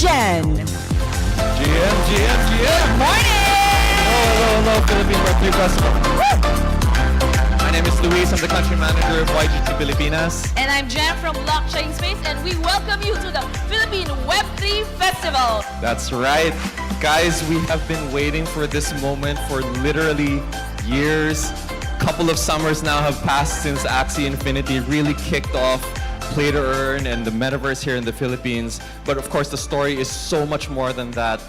Jen. GM. Morning! Hello, Philippine Web3 Festival. My name is Luis. I'm the country manager of YGT Filipinas. And I'm Jen from Blockchain Space, and we welcome you to the Philippine Web3 Festival. That's right. Guys, we have been waiting for this moment for literally years. A couple of summers now have passed since Axie Infinity really kicked off Play to Earn and the Metaverse here in the Philippines. But of course, the story is so much more than that.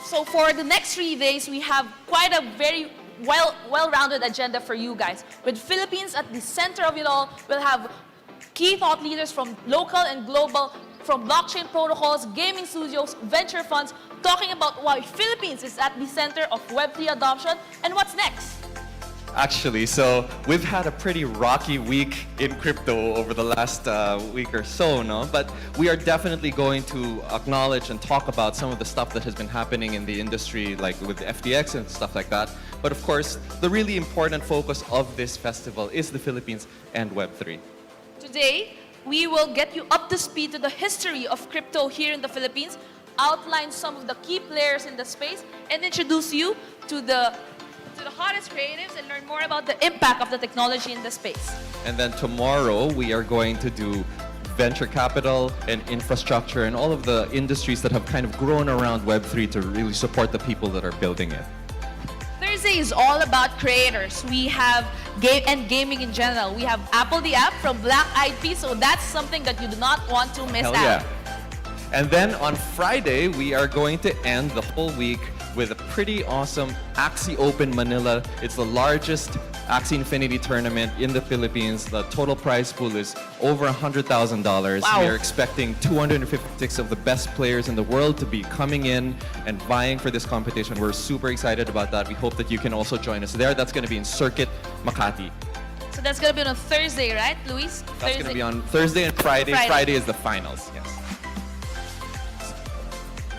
So for the next 3 days, we have quite a very well-rounded agenda for you guys. With Philippines at the center of it all, we'll have key thought leaders from local and global, from blockchain protocols, gaming studios, venture funds, talking about why Philippines is at the center of Web3 adoption and what's next. Actually, so we've had a pretty rocky week in crypto over the last week or so, no? But we are definitely going to acknowledge and talk about some of the stuff that has been happening in the industry, like with FTX and stuff like that. But of course, the really important focus of this festival is the Philippines and Web3. Today, we will get you up to speed to the history of crypto here in the Philippines, outline some of the key players in the space, and introduce you to the hottest creatives and learn more about the impact of the technology in the space. And then tomorrow, we are going to do venture capital and infrastructure and all of the industries that have kind of grown around Web3 to really support the people that are building it. Thursday is all about creators. We have gaming in general. We have Apple the app from Black Eyed Peas, so that's something that you do not want to miss Hell out. yeah. And then on Friday, we are going to end the whole week with a pretty awesome Axie Open Manila. It's the largest Axie Infinity tournament in the Philippines. The total prize pool is over $100,000. Wow. We are expecting 256 of the best players in the world to be coming in and vying for this competition. We're super excited about that. We hope that you can also join us there. That's going to be in Circuit Makati. So that's going to be on Thursday, right, Luis? That's going to be on Thursday and Friday. Friday is the finals, yes.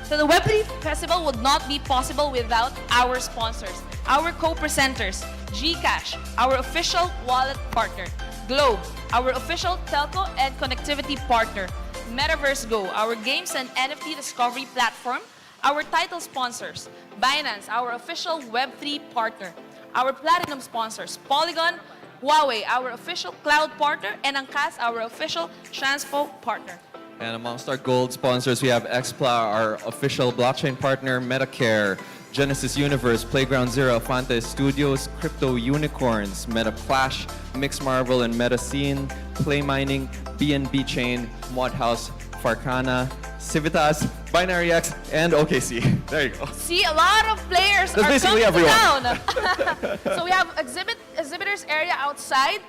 So the Web3 Festival would not be possible without our sponsors, our co-presenters, GCash, our official wallet partner, Globe, our official telco and connectivity partner, Metaverse Go, our games and NFT discovery platform, our title sponsors, Binance, our official Web3 partner, our platinum sponsors, Polygon, Huawei, our official cloud partner, and Angkas, our official transpo partner. And amongst our gold sponsors, we have Xpla, our official blockchain partner, Metacare, Genesis Universe, Playground Zero, Fante Studios, Crypto Unicorns, MetaClash, Mix Marvel and MetaScene, Play Mining, BNB Chain, Modhouse, Farcana, Civitas, Binary X, and OKC. There you go. See, a lot of players That's are basically coming everyone. to town. So we have exhibitors area outside,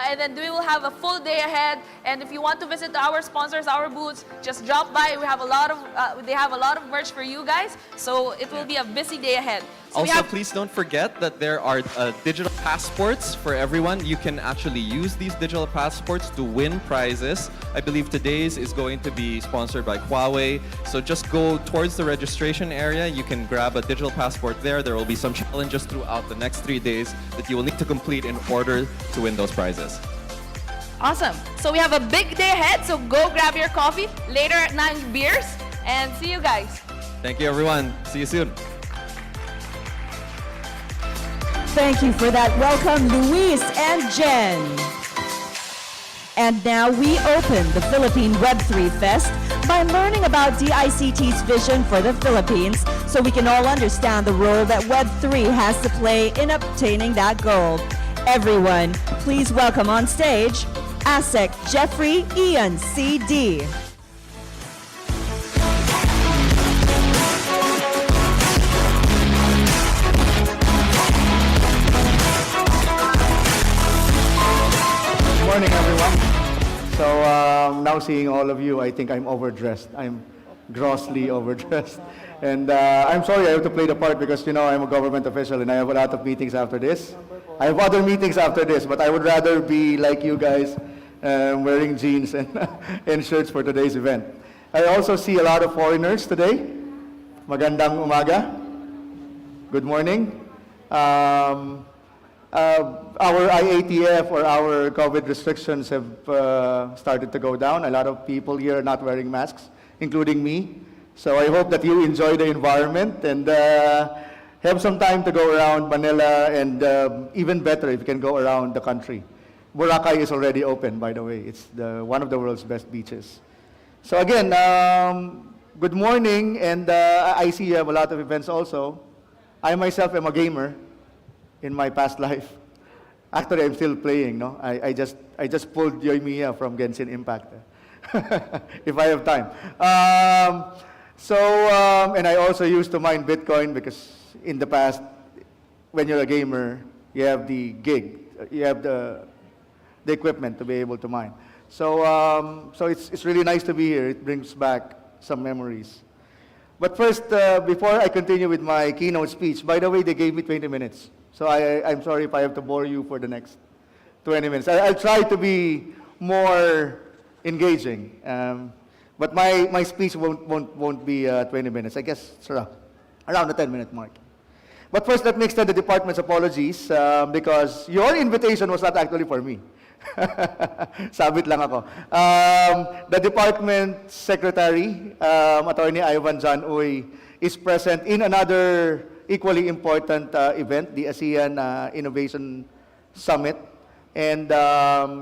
and then we will have a full day ahead. And if you want to visit our sponsors, our booths, just drop by. We have a lot of they have a lot of merch for you guys. So it will be a busy day ahead. Also, please don't forget that there are digital passports for everyone. You can actually use these digital passports to win prizes. I believe today's is going to be sponsored by Huawei. So just go towards the registration area. You can grab a digital passport there. There will be some challenges throughout the next 3 days that you will need to complete in order to win those prizes. Awesome. So we have a big day ahead. So go grab your coffee. Later at 9 beers. And see you guys. Thank you, everyone. See you soon. Thank you for that welcome, Luis and Jen. And now we open the Philippine Web3 Fest by learning about DICT's vision for the Philippines so we can all understand the role that Web3 has to play in obtaining that goal. Everyone, please welcome on stage ASEC Jeffrey Ian C.D. Morning, everyone. So now seeing all of you, I think I'm overdressed. I'm grossly overdressed. And I'm sorry I have to play the part because, you know, I'm a government official and I have a lot of meetings after this. I have other meetings after this, but I would rather be like you guys, wearing jeans and, and shirts for today's event. I also see a lot of foreigners today. Magandang umaga. Good morning. Our IATF or our COVID restrictions have started to go down. A lot of people here are not wearing masks, including me. So I hope that you enjoy the environment and have some time to go around Manila and even better if you can go around the country. Boracay is already open, by the way. It's one of the world's best beaches. So again, good morning, and I see you have a lot of events also. I myself am a gamer in my past life. Actually, I'm still playing, no? I just pulled Yoimiya from Genshin Impact, if I have time. And I also used to mine Bitcoin because in the past, when you're a gamer, you have the gig, you have the equipment to be able to mine. So it's really nice to be here. It brings back some memories. But first, before I continue with my keynote speech, by the way, they gave me 20 minutes. So I'm sorry if I have to bore you for the next 20 minutes. I'll try to be more engaging. But my speech won't be 20 minutes. I guess it's around the 10-minute mark. But first, let me extend the department's apologies because your invitation was not actually for me. Sabit lang ako. The department secretary, Attorney Ivan John Uy, is present in another equally important event, the ASEAN Innovation Summit. And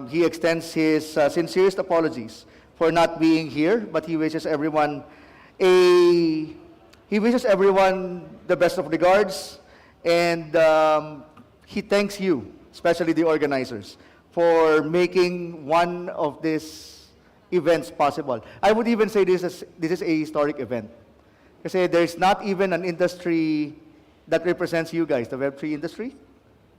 he extends his sincerest apologies for not being here, but he wishes everyone the best of regards, and he thanks you, especially the organizers, for making one of these events possible. I would even say this is a historic event. Because there's not even an industry that represents you guys, the Web3 industry.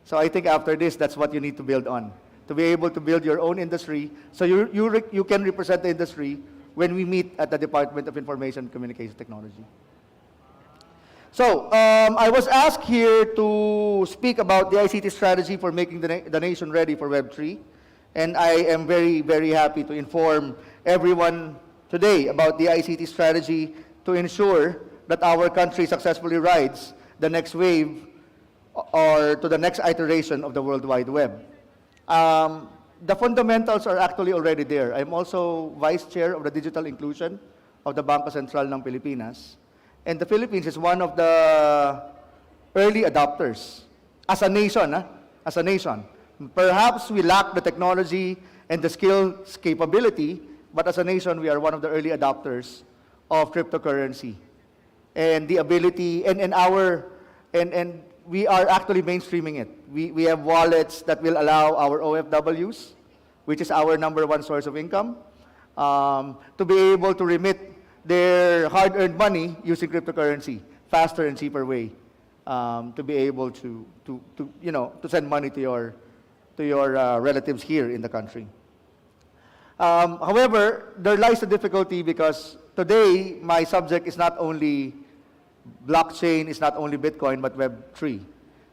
So I think after this, that's what you need to build on, to be able to build your own industry so you can represent the industry when we meet at the Department of Information and Communication Technology. So I was asked here to speak about the ICT strategy for making the nation ready for Web3. And I am very, very happy to inform everyone today about the ICT strategy to ensure that our country successfully rides the next wave or to the next iteration of the World Wide Web. The fundamentals are actually already there. I'm also Vice Chair of the Digital Inclusion of the Bangko Sentral ng Pilipinas. And the Philippines is one of the early adopters as a nation. As a nation. Perhaps we lack the technology and the skills capability, but as a nation, we are one of the early adopters of cryptocurrency. And the ability, and we are actually mainstreaming it. We have wallets that will allow our OFWs, which is our #1 source of income, to be able to remit their hard-earned money using cryptocurrency, faster and cheaper way, to be able to send money to your relatives here in the country. However, there lies a difficulty because today my subject is not only blockchain is not only Bitcoin but Web3.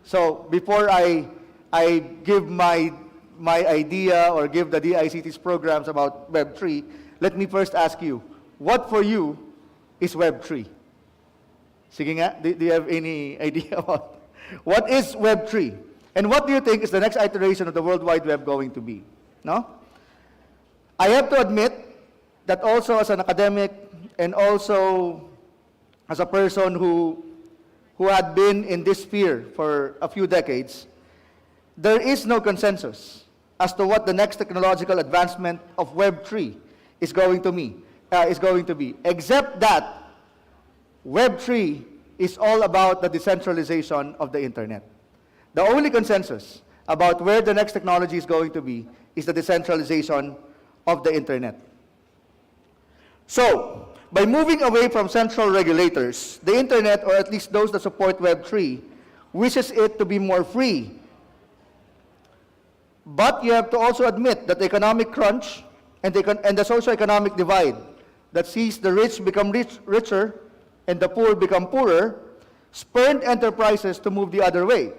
So before I give my idea or give the DICT's programs about Web3, let me first ask you, what for you is Web3? Sige nga, do you have any idea about what is Web3? And what do you think is the next iteration of the World Wide Web going to be? No? I have to admit that also as an academic and also as a person who had been in this sphere for a few decades, there is no consensus as to what the next technological advancement of Web3 is going to be, except that Web3 is all about the decentralization of the internet. The only consensus about where the next technology is going to be is the decentralization of the internet. So, by moving away from central regulators, the internet, or at least those that support Web3, wishes it to be more free. But you have to also admit that the economic crunch and the socio-economic divide that sees the rich become richer and the poor become poorer spurred enterprises to move the other way.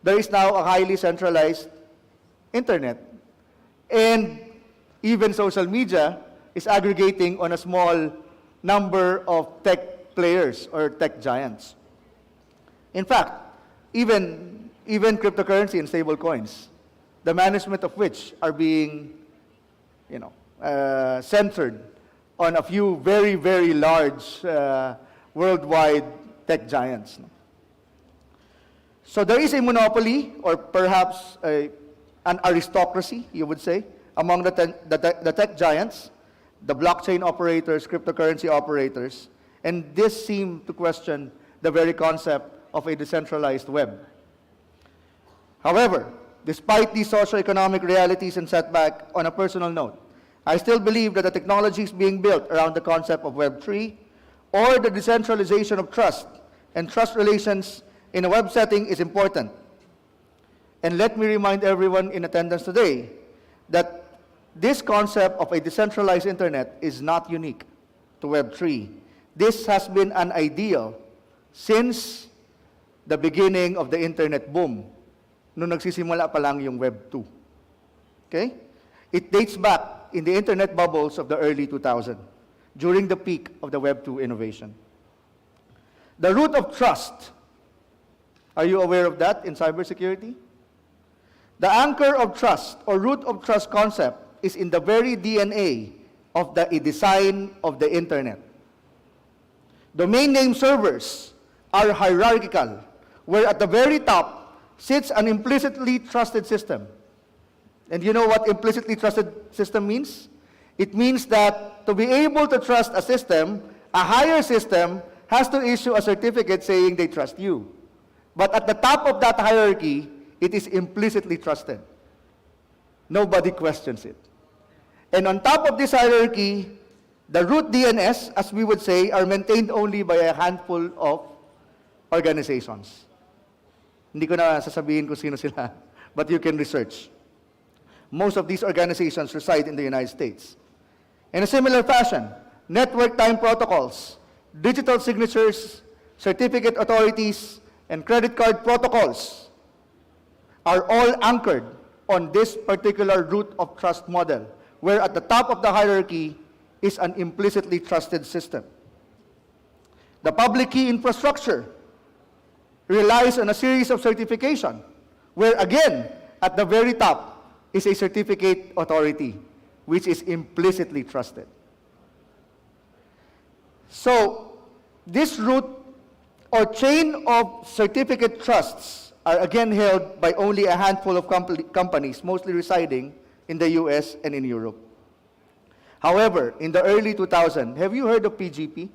There is now a highly centralized internet. And even social media is aggregating on a small number of tech players or tech giants. In fact, even cryptocurrency and stable coins, the management of which are being centered on a few very, very large worldwide tech giants. So there is a monopoly, or perhaps an aristocracy, you would say, among the tech giants, the blockchain operators, cryptocurrency operators, and this seemed to question the very concept of a decentralized web. However, despite these socioeconomic realities and setback, on a personal note, I still believe that the technologies being built around the concept of Web3 or the decentralization of trust and trust relations in a web setting is important. And let me remind everyone in attendance today that this concept of a decentralized internet is not unique to Web3. This has been an ideal since the beginning of the internet boom, nung nagsisimula pa lang yung Web 2. Okay? It dates back in the internet bubbles of the early 2000s, during the peak of the Web 2 innovation. The root of trust, are you aware of that in cybersecurity? The anchor of trust or root of trust concept is in the very DNA of the design of the internet. Domain name servers are hierarchical, where at the very top sits an implicitly trusted system. And you know what implicitly trusted system means? It means that to be able to trust a system, a higher system has to issue a certificate saying they trust you. But at the top of that hierarchy, it is implicitly trusted. Nobody questions it. And on top of this hierarchy, the root DNS, as we would say, are maintained only by a handful of organizations. Hindi ko na sasabihin kung sino sila, but you can research. Most of these organizations reside in the United States. In a similar fashion, network time protocols, digital signatures, certificate authorities, and credit card protocols are all anchored on this particular root of trust model, where at the top of the hierarchy is an implicitly trusted system. The public key infrastructure relies on a series of certification, where again, at the very top is a certificate authority, which is implicitly trusted. So, this root or chain of certificate trusts are again held by only a handful of companies, mostly residing in the US and in Europe. However, in the early 2000s, have you heard of PGP?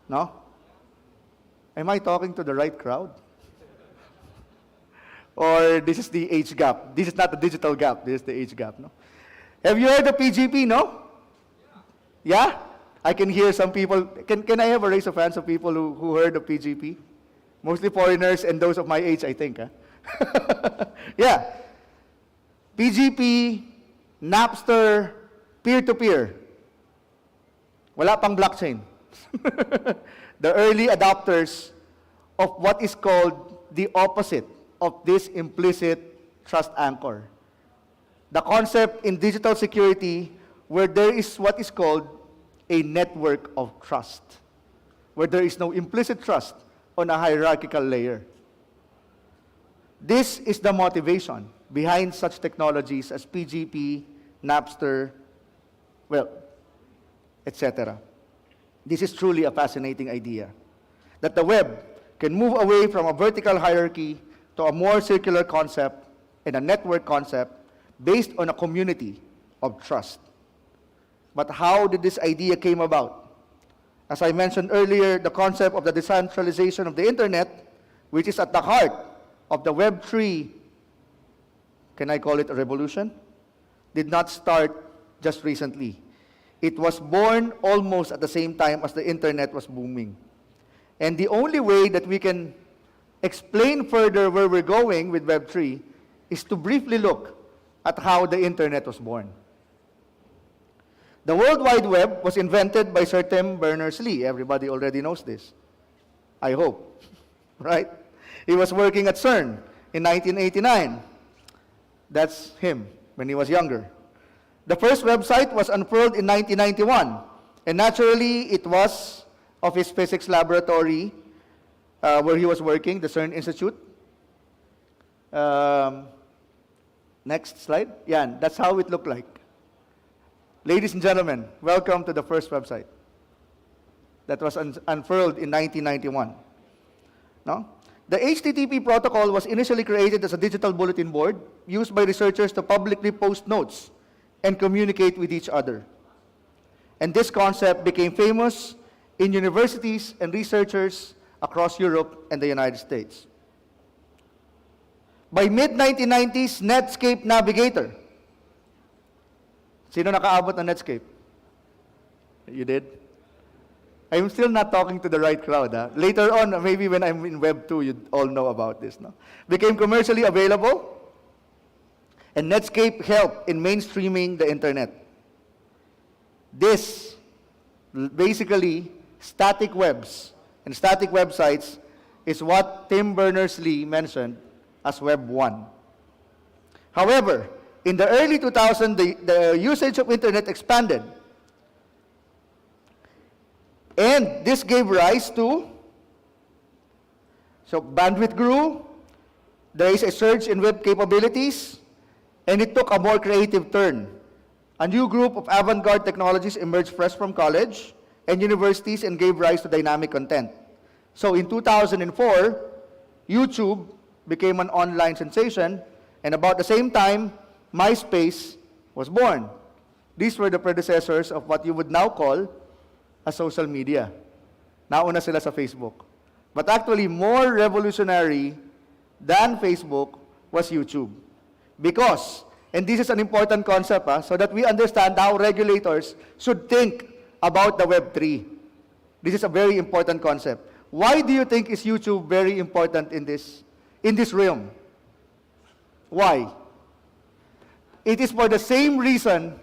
No? Am I talking to the right crowd? Or this is the age gap? This is not the digital gap, this is the age gap, no? Have you heard of PGP, no? Yeah? I can hear some people. Can I have a raise of hands of people who heard of PGP? Mostly foreigners and those of my age, I think. Huh? Yeah. PGP, Napster, peer-to-peer. Wala pang blockchain. the early adopters of what is called the opposite of this implicit trust anchor. The concept in digital security where there is what is called a network of trust, where there is no implicit trust on a hierarchical layer. This is the motivation behind such technologies as PGP, Napster, well, etc. This is truly a fascinating idea, that the web can move away from a vertical hierarchy to a more circular concept and a network concept based on a community of trust. But how did this idea came about? As I mentioned earlier, the concept of the decentralization of the internet, which is at the heart of the Web3, can I call it a revolution, did not start just recently. It was born almost at the same time as the internet was booming. And the only way that we can explain further where we're going with Web3 is to briefly look at how the internet was born. The World Wide Web was invented by Sir Tim Berners-Lee. Everybody already knows this, I hope, right? He was working at CERN in 1989. That's him when he was younger. The first website was unfurled in 1991, and naturally it was of his physics laboratory where he was working, the CERN Institute. Next slide. Yeah, that's how it looked like. Ladies and gentlemen, welcome to the first website that was unfurled in 1991. No? The HTTP protocol was initially created as a digital bulletin board used by researchers to publicly post notes and communicate with each other. And this concept became famous in universities and researchers across Europe and the United States. By mid-1990s, Netscape Navigator. Sino nakaabot ng Netscape? You did? I'm still not talking to the right crowd. Later on, maybe when I'm in Web 2, you all know about this. No? Became commercially available, and Netscape helped in mainstreaming the internet. This, basically, static webs and static websites is what Tim Berners-Lee mentioned as Web 1. However, in the early 2000s, the usage of internet expanded. And this gave rise to, so bandwidth grew, there is a surge in web capabilities, and it took a more creative turn. A new group of avant-garde technologies emerged fresh from college and universities and gave rise to dynamic content. So in 2004, YouTube became an online sensation, and about the same time, MySpace was born. These were the predecessors of what you would now call a social media. Nauna sila sa Facebook. But actually, more revolutionary than Facebook was YouTube. Because, and this is an important concept, so that we understand how regulators should think about the Web3. This is a very important concept. Why do you think is YouTube very important in this realm? Why? It is for the same reason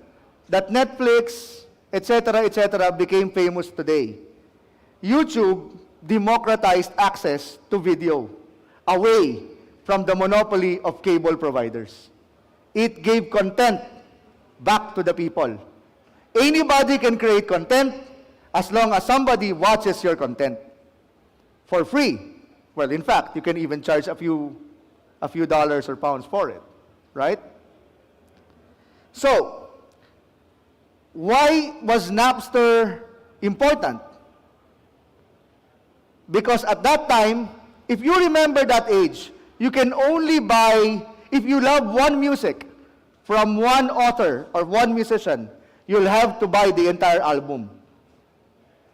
that Netflix, etc., became famous today. YouTube democratized access to video away from the monopoly of cable providers. It gave content back to the people. Anybody can create content as long as somebody watches your content for free. Well, in fact, you can even charge a few dollars or pounds for it, right? So, why was Napster important? Because at that time, if you remember that age, you can only buy, if you love one music from one author or one musician, you'll have to buy the entire album.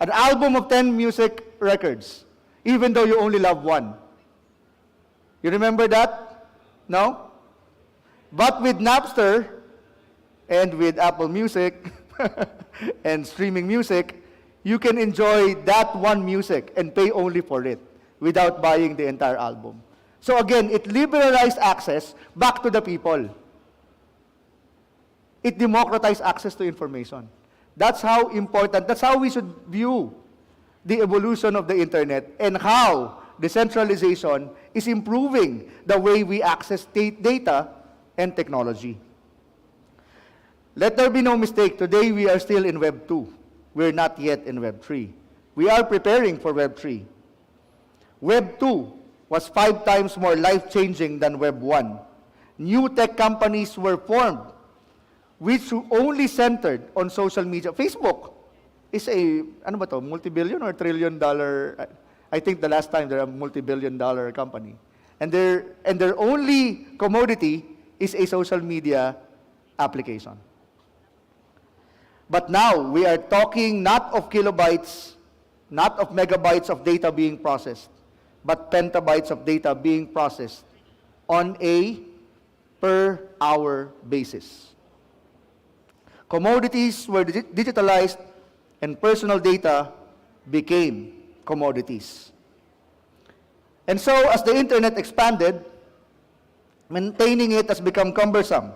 An album of 10 music records, even though you only love one. You remember that? No? But with Napster and with Apple Music and streaming music, you can enjoy that one music and pay only for it without buying the entire album. So again, it liberalized access back to the people. It democratized access to information. That's how important, that's how we should view the evolution of the internet and how decentralization is improving the way we access data and technology. Let there be no mistake, today we are still in Web 2. We're not yet in Web 3. We are preparing for Web 3. Web 2 was 5 times more life-changing than Web 1. New tech companies were formed, which only centered on social media. Facebook is a, ano ba to, multi-billion or trillion-dollar, I think the last time they're a multi-billion-dollar company. And their only commodity is a social media application. But now, we are talking not of kilobytes, not of megabytes of data being processed, but petabytes of data being processed on a per hour basis. Commodities were digitalized and personal data became commodities. And so, as the internet expanded, maintaining it has become cumbersome.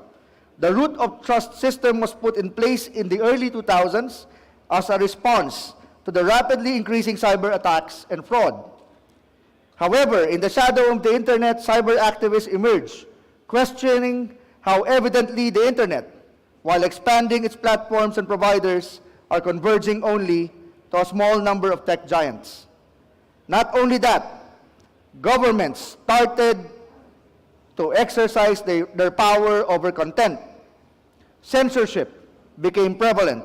The root of trust system was put in place in the early 2000s as a response to the rapidly increasing cyber attacks and fraud. However, in the shadow of the internet, cyber activists emerged, questioning how evidently the internet, while expanding its platforms and providers, are converging only to a small number of tech giants. Not only that, governments started to exercise their power over content. Censorship became prevalent.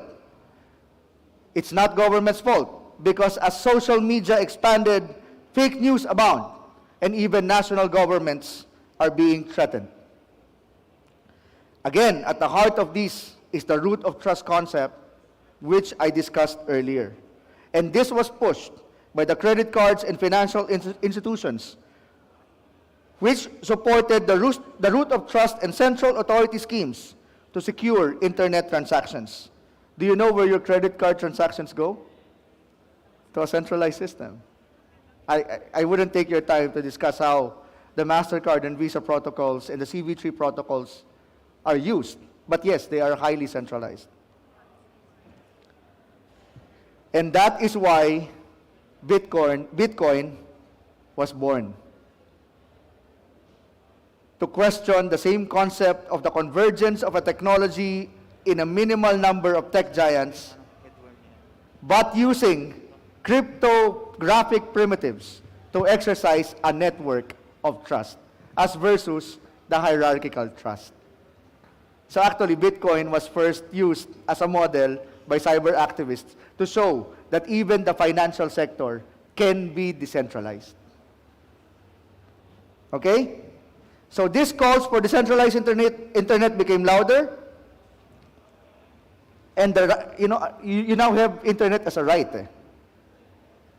It's not government's fault, because as social media expanded, fake news abound, and even national governments are being threatened. Again, at the heart of this is the root of trust concept, which I discussed earlier. And this was pushed by the credit cards and financial institutions, which supported the root of trust and central authority schemes to secure internet transactions. Do you know where your credit card transactions go? To a centralized system. I wouldn't take your time to discuss how the MasterCard and Visa protocols and the CV3 protocols are used, but yes, they are highly centralized. And that is why Bitcoin was born. To question the same concept of the convergence of a technology in a minimal number of tech giants, but using cryptographic primitives to exercise a network of trust, as versus the hierarchical trust. So actually, Bitcoin was first used as a model by cyber activists to show that even the financial sector can be decentralized. Okay? So this calls for decentralized internet became louder, and you now have internet as a right.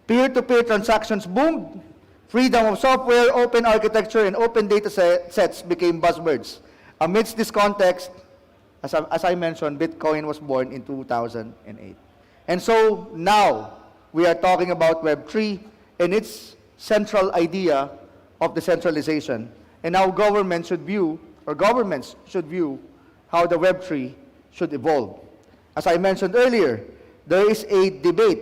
Peer-to-peer transactions boomed. Freedom of software, open architecture, and open data sets became buzzwords. Amidst this context, as I mentioned, Bitcoin was born in 2008. And so now we are talking about Web 3 and its central idea of decentralization, and how governments should view how the Web 3 should evolve. As I mentioned earlier, there is a debate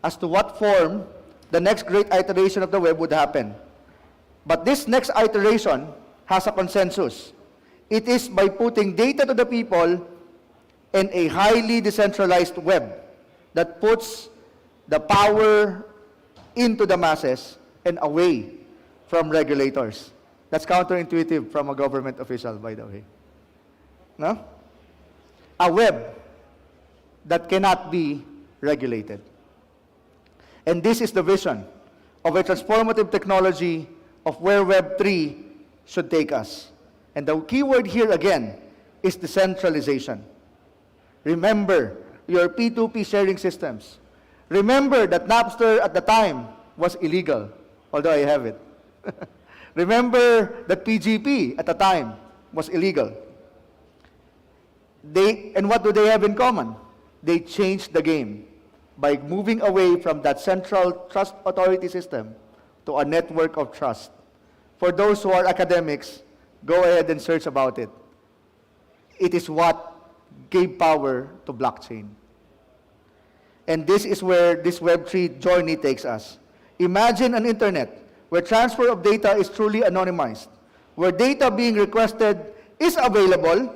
as to what form the next great iteration of the web would happen. But this next iteration has a consensus. It is by putting data to the people and a highly decentralized web that puts the power into the masses and away from regulators. That's counterintuitive from a government official, by the way. No? A web that cannot be regulated. And this is the vision of a transformative technology of where Web 3 should take us. And the key word here again is decentralization. Remember your P2P sharing systems. Remember that Napster at the time was illegal, although I have it. Remember that PGP at the time was illegal. And what do they have in common? They changed the game by moving away from that central trust authority system to a network of trust. For those who are academics, go ahead and search about it. It is what gave power to blockchain. And this is where this Web3 journey takes us. Imagine an internet where transfer of data is truly anonymized, where data being requested is available,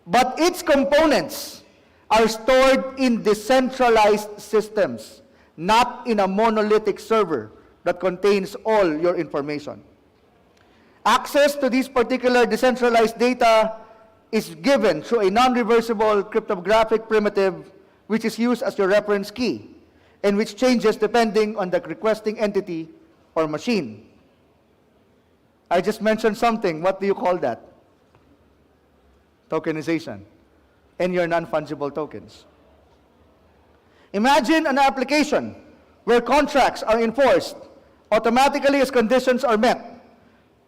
but its components are stored in decentralized systems, not in a monolithic server that contains all your information. Access to this particular decentralized data is given through a non-reversible cryptographic primitive which is used as your reference key and which changes depending on the requesting entity or machine. I just mentioned something. What do you call that? Tokenization. And your non-fungible tokens. Imagine an application where contracts are enforced automatically as conditions are met.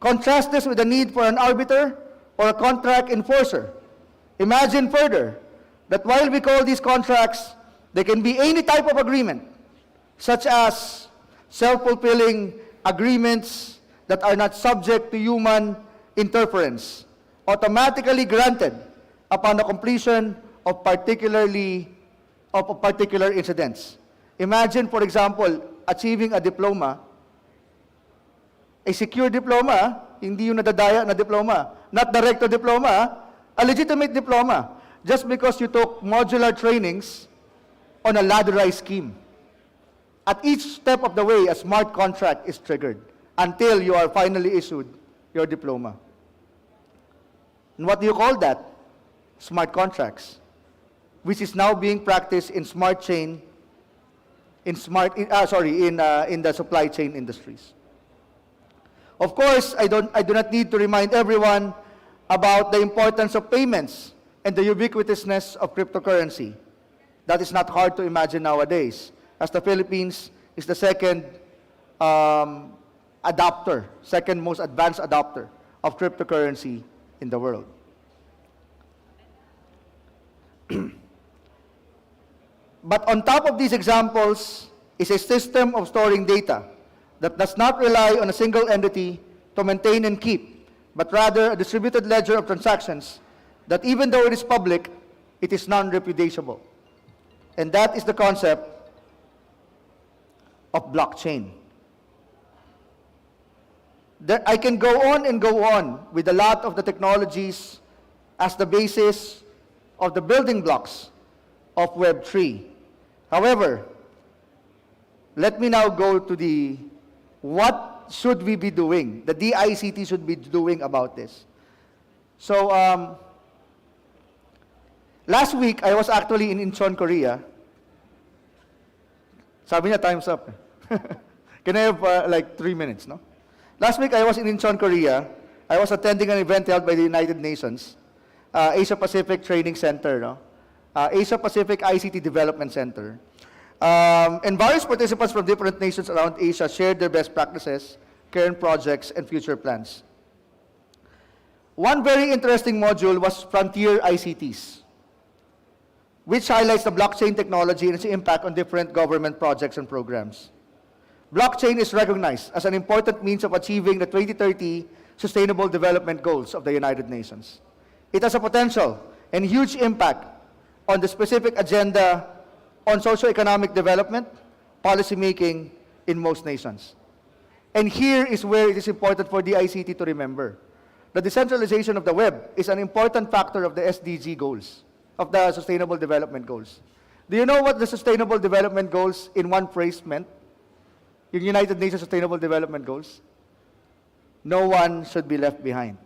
Contrast this with the need for an arbiter or a contract enforcer. Imagine further that while we call these contracts, they can be any type of agreement, such as self-fulfilling agreements that are not subject to human interference, automatically granted upon the completion of particular incidents. Imagine, for example, achieving a diploma, a secure diploma, hindi yung nadadaya na diploma, not direct diploma, a legitimate diploma, just because you took modular trainings on a ladderized scheme. At each step of the way, a smart contract is triggered until you are finally issued your diploma. And what do you call that? Smart contracts, which is now being practiced in smart chain, in the supply chain industries. Of course, I do not need to remind everyone about the importance of payments and the ubiquitousness of cryptocurrency. That is not hard to imagine nowadays, as the Philippines is the second second most advanced adopter of cryptocurrency in the world. But on top of these examples is a system of storing data that does not rely on a single entity to maintain and keep, but rather a distributed ledger of transactions that even though it is public, it is non-repudiable. And that is the concept of blockchain. I can go on and go on with a lot of the technologies as the basis of the building blocks of Web3. However, let me now go to what should we be doing, the DICT should be doing about this. So, last week, I was actually in Incheon, Korea. Sabi niya, time's up. Can I have like 3 minutes, no? Last week, I was in Incheon, Korea. I was attending an event held by the United Nations, Asia Pacific Training Center, no? Asia Pacific ICT Development Center. And various participants from different nations around Asia shared their best practices, current projects, and future plans. One very interesting module was Frontier ICTs, which highlights the blockchain technology and its impact on different government projects and programs. Blockchain is recognized as an important means of achieving the 2030 Sustainable Development Goals of the United Nations. It has a potential and huge impact on the specific agenda on socio-economic development, policy making in most nations. And here is where it is important for the ICT to remember. The decentralization of the web is an important factor of the SDG goals, of the Sustainable Development Goals. Do you know what the Sustainable Development Goals in one phrase meant? Yung United Nations Sustainable Development Goals? No one should be left behind.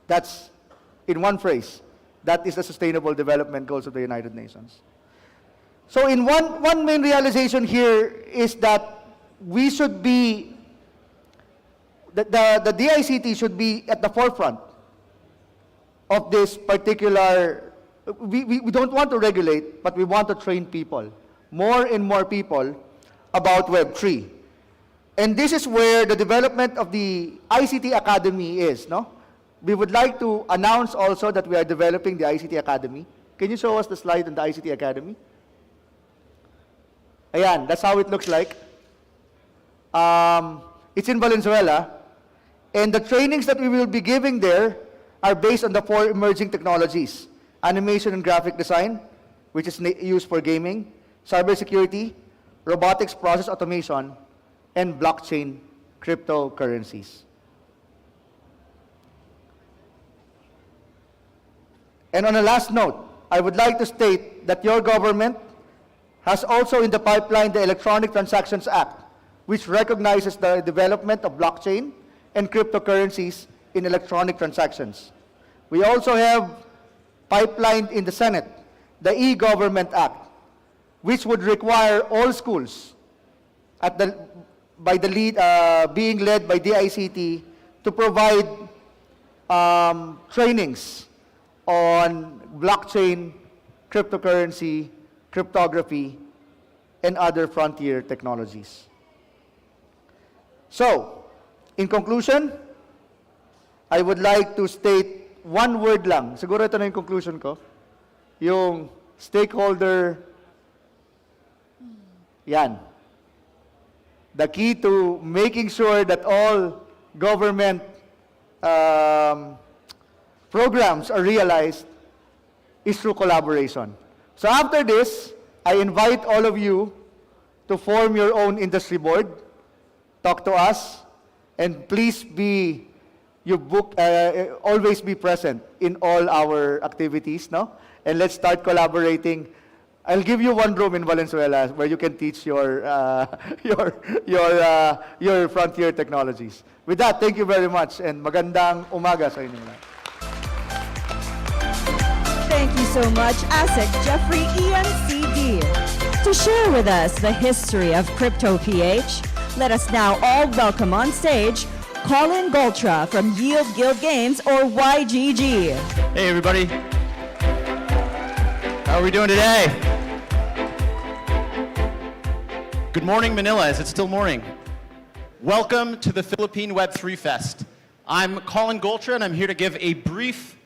That's, in one phrase, that is the Sustainable Development Goals of the United Nations. So in one main realization here is that we should be, the DICT should be at the forefront of this particular, we don't want to regulate, but we want to train people, more and more people, about Web3. And this is where the development of the ICT Academy is, no? We would like to announce also that we are developing the ICT Academy. Can you show us the slide on the ICT Academy? Ayan, that's how it looks like. It's in Valenzuela. And the trainings that we will be giving there are based on the 4 emerging technologies: animation and graphic design, which is used for gaming, cybersecurity, robotics process automation, and blockchain cryptocurrencies. And on a last note, I would like to state that your government has also in the pipeline the Electronic Transactions Act, which recognizes the development of blockchain and cryptocurrencies in electronic transactions. We also have pipelined in the Senate the E-Government Act, which would require all schools being led by DICT to provide trainings on blockchain, cryptocurrency, cryptography, and other frontier technologies. So, in conclusion, I would like to state one word lang. Siguro ito na yung conclusion ko. Yung stakeholder, yan. The key to making sure that all government programs are realized is through collaboration. So after this, I invite all of you to form your own industry board, talk to us, and please always be present in all our activities, no? And let's start collaborating. I'll give you one room in Valenzuela where you can teach your frontier technologies. With that, thank you very much, and magandang umaga sa inyo lahat. Thank you so much, ASIC Jeffrey ENCD. To share with us the history of Crypto PH, let us now all welcome on stage Colin Goltra from Yield Guild Games, or YGG. Hey everybody. How are we doing today? Good morning, Manila. Is it still morning? Welcome to the Philippine Web3 Fest. I'm Colin Goltra, and I'm here to give a brief,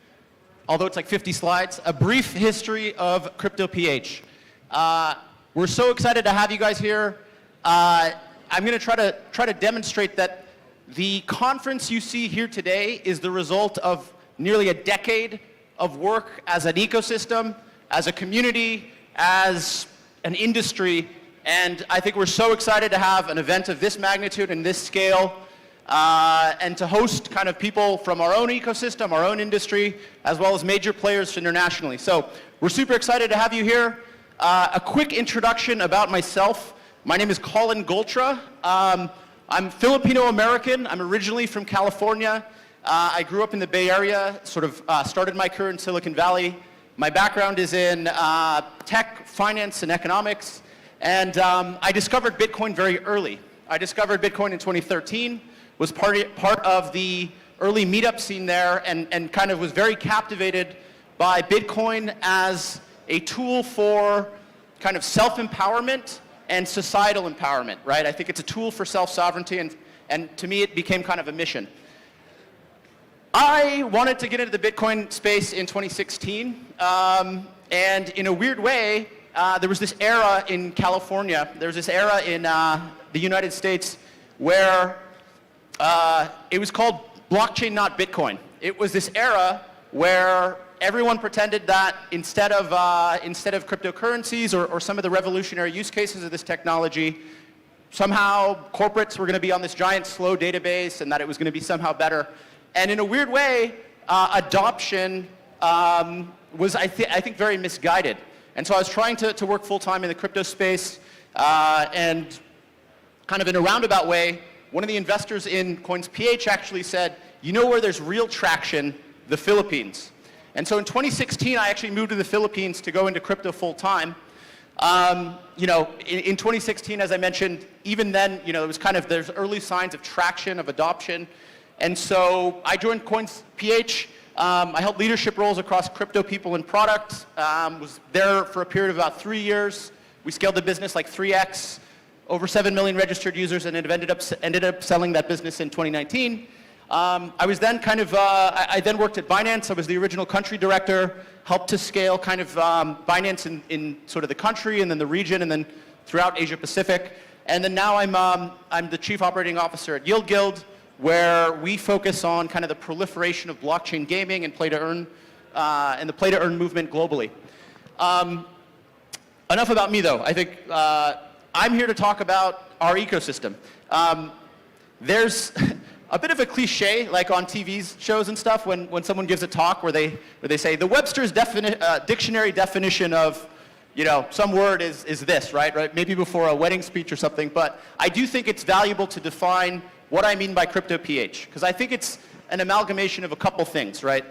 although it's like 50 slides, a brief history of Crypto PH. We're so excited to have you guys here. I'm going to try to demonstrate that the conference you see here today is the result of nearly a decade of work as an ecosystem, as a community, as an industry, and I think we're so excited to have an event of this magnitude and this scale, and to host kind of people from our own ecosystem, our own industry, as well as major players internationally. So we're super excited to have you here. A quick introduction about myself. My name is Colin Goltra. I'm Filipino-American. I'm originally from California. I grew up in the Bay Area, sort of started my career in Silicon Valley. My background is in tech, finance, and economics. And I discovered Bitcoin very early. I discovered Bitcoin in 2013, was part of the early meetup scene there, and kind of was very captivated by Bitcoin as a tool for kind of self-empowerment and societal empowerment, right? I think it's a tool for self-sovereignty, and to me it became kind of a mission. I wanted to get into the Bitcoin space in 2016, and in a weird way, there was this era in California, there was this era in the United States where it was called blockchain, not Bitcoin. It was this era where everyone pretended that instead of cryptocurrencies or some of the revolutionary use cases of this technology, somehow corporates were going to be on this giant slow database and that it was going to be somehow better. And in a weird way, adoption was, I think, very misguided. And so I was trying to work full-time in the crypto space, and kind of in a roundabout way, one of the investors in Coins PH actually said, you know where there's real traction? The Philippines. And so in 2016, I actually moved to the Philippines to go into crypto full-time. You know, in 2016, as I mentioned, even then, you know, it was kind of, there's early signs of traction, of adoption. And so I joined Coins PH. I held leadership roles across crypto people and product. Was there for a period of about 3 years. We scaled the business like 3x, over 7 million registered users, and it ended up selling that business in 2019. I was then kind of, I then worked at Binance. I was the original country director, helped to scale kind of Binance in sort of the country and then the region and then throughout Asia Pacific. And then now I'm the chief operating officer at Yield Guild, where we focus on kind of the proliferation of blockchain gaming and play to earn, and the play to earn movement globally. enough about me, though. I think I'm here to talk about our ecosystem. There's a bit of a cliche, like on TV shows and stuff, when someone gives a talk where they say the Webster's dictionary definition of, you know, some word is this, right? Maybe before a wedding speech or something. But I do think it's valuable to define what I mean by crypto PH, because I think it's an amalgamation of a couple things, right?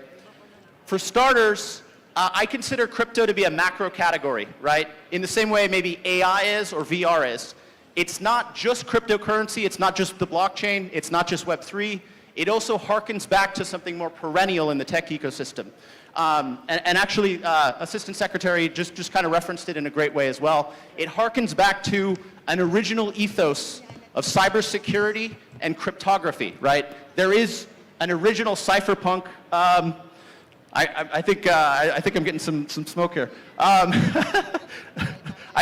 For starters, I consider crypto to be a macro category, right? In the same way maybe AI is or VR is. It's not just cryptocurrency, it's not just the blockchain, it's not just Web3. It also harkens back to something more perennial in the tech ecosystem. And actually, Assistant Secretary just kind of referenced it in a great way as well. It harkens back to an original ethos of cybersecurity and cryptography, right? There is an original cypherpunk. I think I'm getting some smoke here. I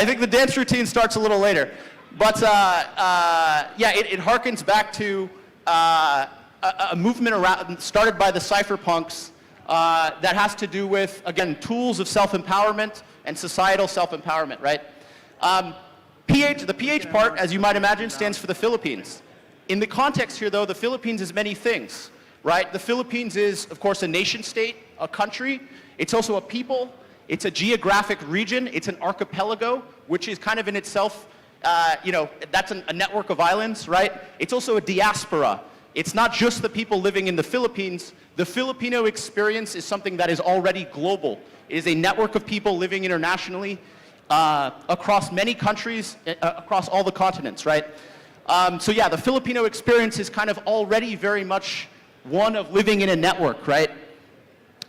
think the dance routine starts a little later. But yeah, it harkens back to a movement started by the cypherpunks that has to do with, again, tools of self-empowerment and societal self-empowerment, right? The PH part, as you might imagine, stands for the Philippines. In the context here, though, the Philippines is many things, right? The Philippines is, of course, a nation state, a country. It's also a people. It's a geographic region. It's an archipelago, which is kind of in itself, you know, that's a network of islands, right? It's also a diaspora. It's not just the people living in the Philippines. The Filipino experience is something that is already global. It is a network of people living internationally across many countries, across all the continents, right? So yeah, the Filipino experience is kind of already very much one of living in a network, right?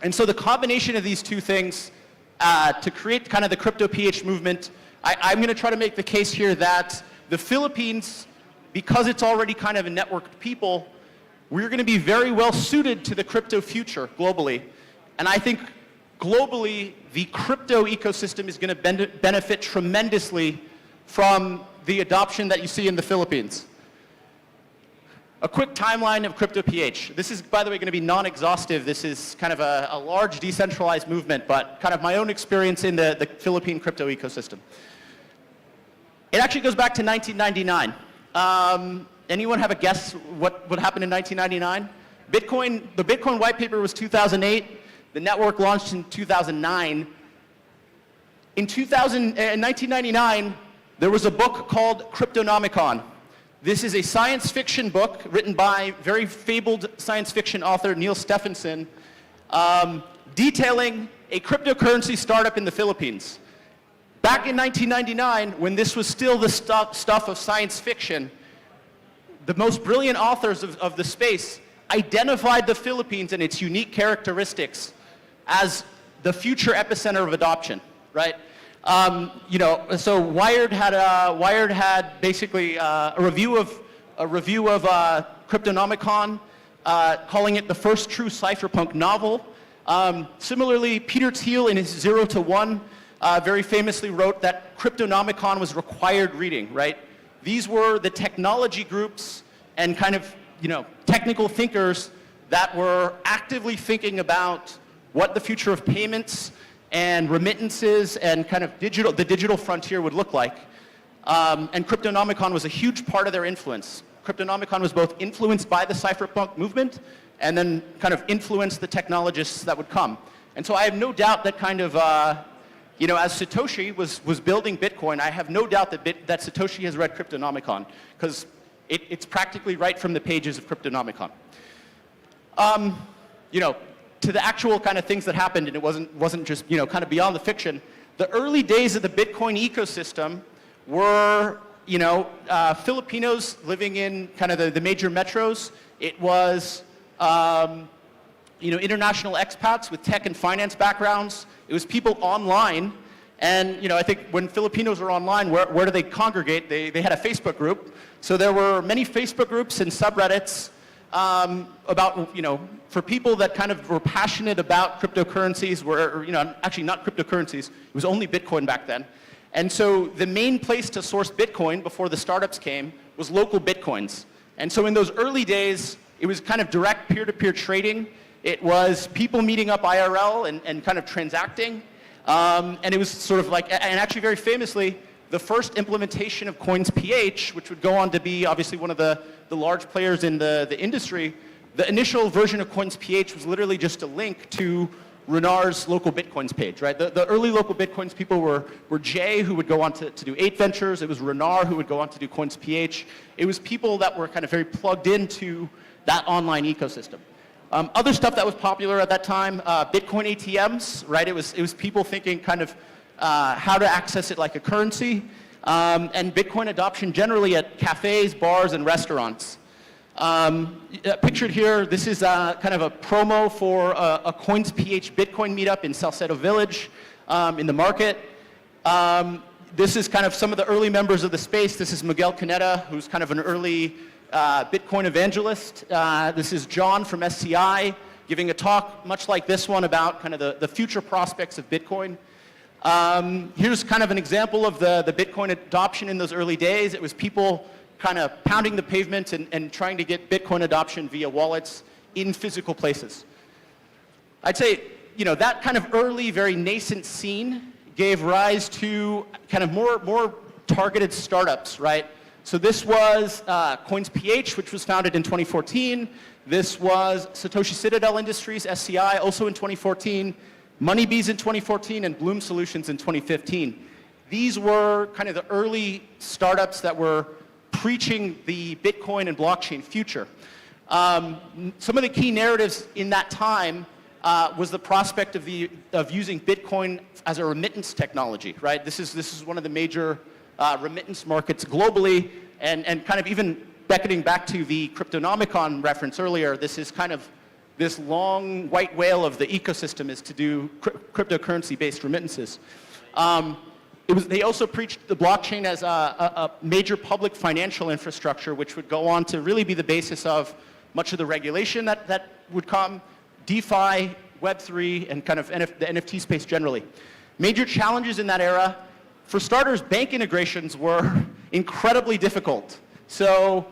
And so the combination of these two things to create kind of the crypto PH movement, I'm going to try to make the case here that the Philippines, because it's already kind of a networked people, we're going to be very well suited to the crypto future globally. And I think globally, the crypto ecosystem is going to benefit tremendously from the adoption that you see in the Philippines. A quick timeline of crypto PH. This is, by the way, going to be non-exhaustive. This is kind of a large decentralized movement, but kind of my own experience in the Philippine crypto ecosystem. It actually goes back to 1999. Anyone have a guess what happened in 1999? The Bitcoin white paper was 2008. The network launched in 2009. In 1999, there was a book called Cryptonomicon. This is a science fiction book written by very fabled science fiction author Neil Stephenson, detailing a cryptocurrency startup in the Philippines. Back in 1999, when this was still the stuff of science fiction, the most brilliant authors of the space identified the Philippines and its unique characteristics as the future epicenter of adoption, right? You know, so Wired had basically a review of Cryptonomicon, calling it the first true cypherpunk novel. Similarly, Peter Thiel in his 0 to 1 very famously wrote that Cryptonomicon was required reading, right? These were the technology groups and kind of, you know, technical thinkers that were actively thinking about what the future of payments and remittances and kind of the digital frontier would look like. And Cryptonomicon was a huge part of their influence. Cryptonomicon was both influenced by the cypherpunk movement and then kind of influenced the technologists that would come. And so I have no doubt that kind of, you know, as Satoshi was building Bitcoin, I have no doubt that Satoshi has read Cryptonomicon, because it's practically right from the pages of Cryptonomicon. You know, to the actual kind of things that happened, and it wasn't just, you know, kind of beyond the fiction. The early days of the Bitcoin ecosystem were, you know, Filipinos living in kind of the major metros. It was, you know, international expats with tech and finance backgrounds. It was people online. And, you know, I think when Filipinos are online, where do they congregate? They had a Facebook group. So there were many Facebook groups and subreddits about, you know, for people that kind of were passionate about cryptocurrencies, or, you know, actually not cryptocurrencies, it was only Bitcoin back then. And so the main place to source Bitcoin before the startups came was local Bitcoins. And so in those early days, it was kind of direct peer-to-peer trading. It was people meeting up IRL and kind of transacting. And it was sort of like, and actually very famously, the first implementation of CoinsPH, which would go on to be obviously one of the large players in the industry, the initial version of CoinsPH was literally just a link to Renar's local Bitcoins page, right? The early local Bitcoins people were Jay, who would go on to do 8 Ventures. It was Renar, who would go on to do CoinsPH. It was people that were kind of very plugged into that online ecosystem. Other stuff that was popular at that time, Bitcoin ATMs, right? It was people thinking kind of how to access it like a currency, and Bitcoin adoption generally at cafes, bars, and restaurants. Pictured here, this is kind of a promo for a CoinsPH Bitcoin meetup in Salcedo Village in the market. This is kind of some of the early members of the space. This is Miguel Caneta, who's kind of an early Bitcoin evangelist. This is John from SCI giving a talk much like this one about kind of the future prospects of Bitcoin. Here's kind of an example of the Bitcoin adoption in those early days. It was people kind of pounding the pavement and trying to get Bitcoin adoption via wallets in physical places. I'd say, you know, that kind of early, very nascent scene gave rise to kind of more targeted startups, right? So this was CoinsPH, which was founded in 2014. This was Satoshi Citadel Industries, SCI, also in 2014. Moneybees in 2014, and Bloom Solutions in 2015. These were kind of the early startups that were preaching the Bitcoin and blockchain future. Some of the key narratives in that time was the prospect of using Bitcoin as a remittance technology, right? This is one of the major remittance markets globally, and kind of even beckoning back to the Cryptonomicon reference earlier, this is kind of this long white whale of the ecosystem is to do cryptocurrency-based remittances. They also preached the blockchain as a major public financial infrastructure, which would go on to really be the basis of much of the regulation that would come, DeFi, Web3, and kind of the NFT space generally. Major challenges in that era. For starters, bank integrations were incredibly difficult. So,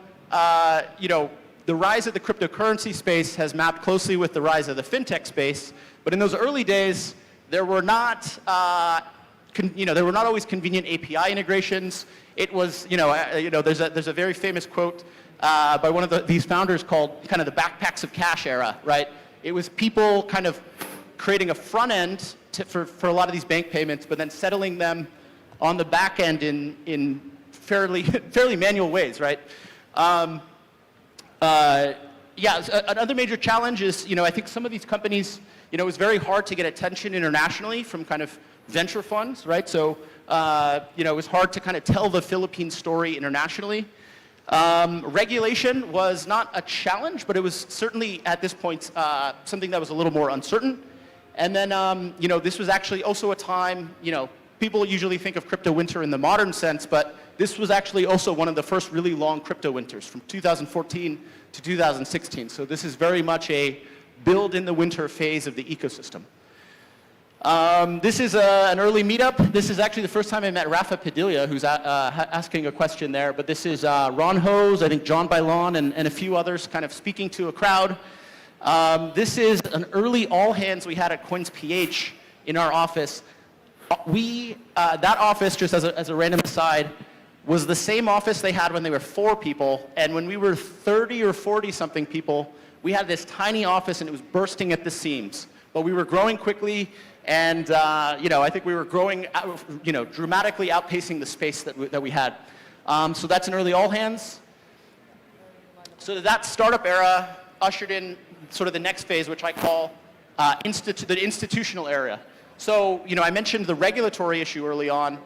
you know, the rise of the cryptocurrency space has mapped closely with the rise of the fintech space, but in those early days, there were not, there were not always convenient API integrations. It was, there's a very famous quote by one of these founders called kind of the backpacks of cash era, right? It was people kind of creating a front end for a lot of these bank payments, but then settling them on the back end in fairly manual ways, right? Another major challenge is, I think some of these companies, it was very hard to get attention internationally from kind of venture funds, right? So, it was hard to kind of tell the Philippine story internationally. Regulation was not a challenge, but it was certainly at this point something that was a little more uncertain. And then, this was actually also a time, people usually think of crypto winter in the modern sense, but this was actually also one of the first really long crypto winters from 2014 to 2016. So this is very much a build in the winter phase of the ecosystem. This is an early meetup. This is actually the first time I met Rafa Padilla, who's asking a question there. But this is Ron Hose, I think John Bailon, and a few others kind of speaking to a crowd. This is an early all hands we had at CoinsPH in our office. That office, just as a random aside, was the same office they had when they were 4 people. And when we were 30 or 40 something people, we had this tiny office and it was bursting at the seams. But we were growing quickly, and I think we were growing, dramatically outpacing the space that we had. So that's an early all hands. So that startup era ushered in sort of the next phase, which I call the institutional era. So, I mentioned the regulatory issue early on.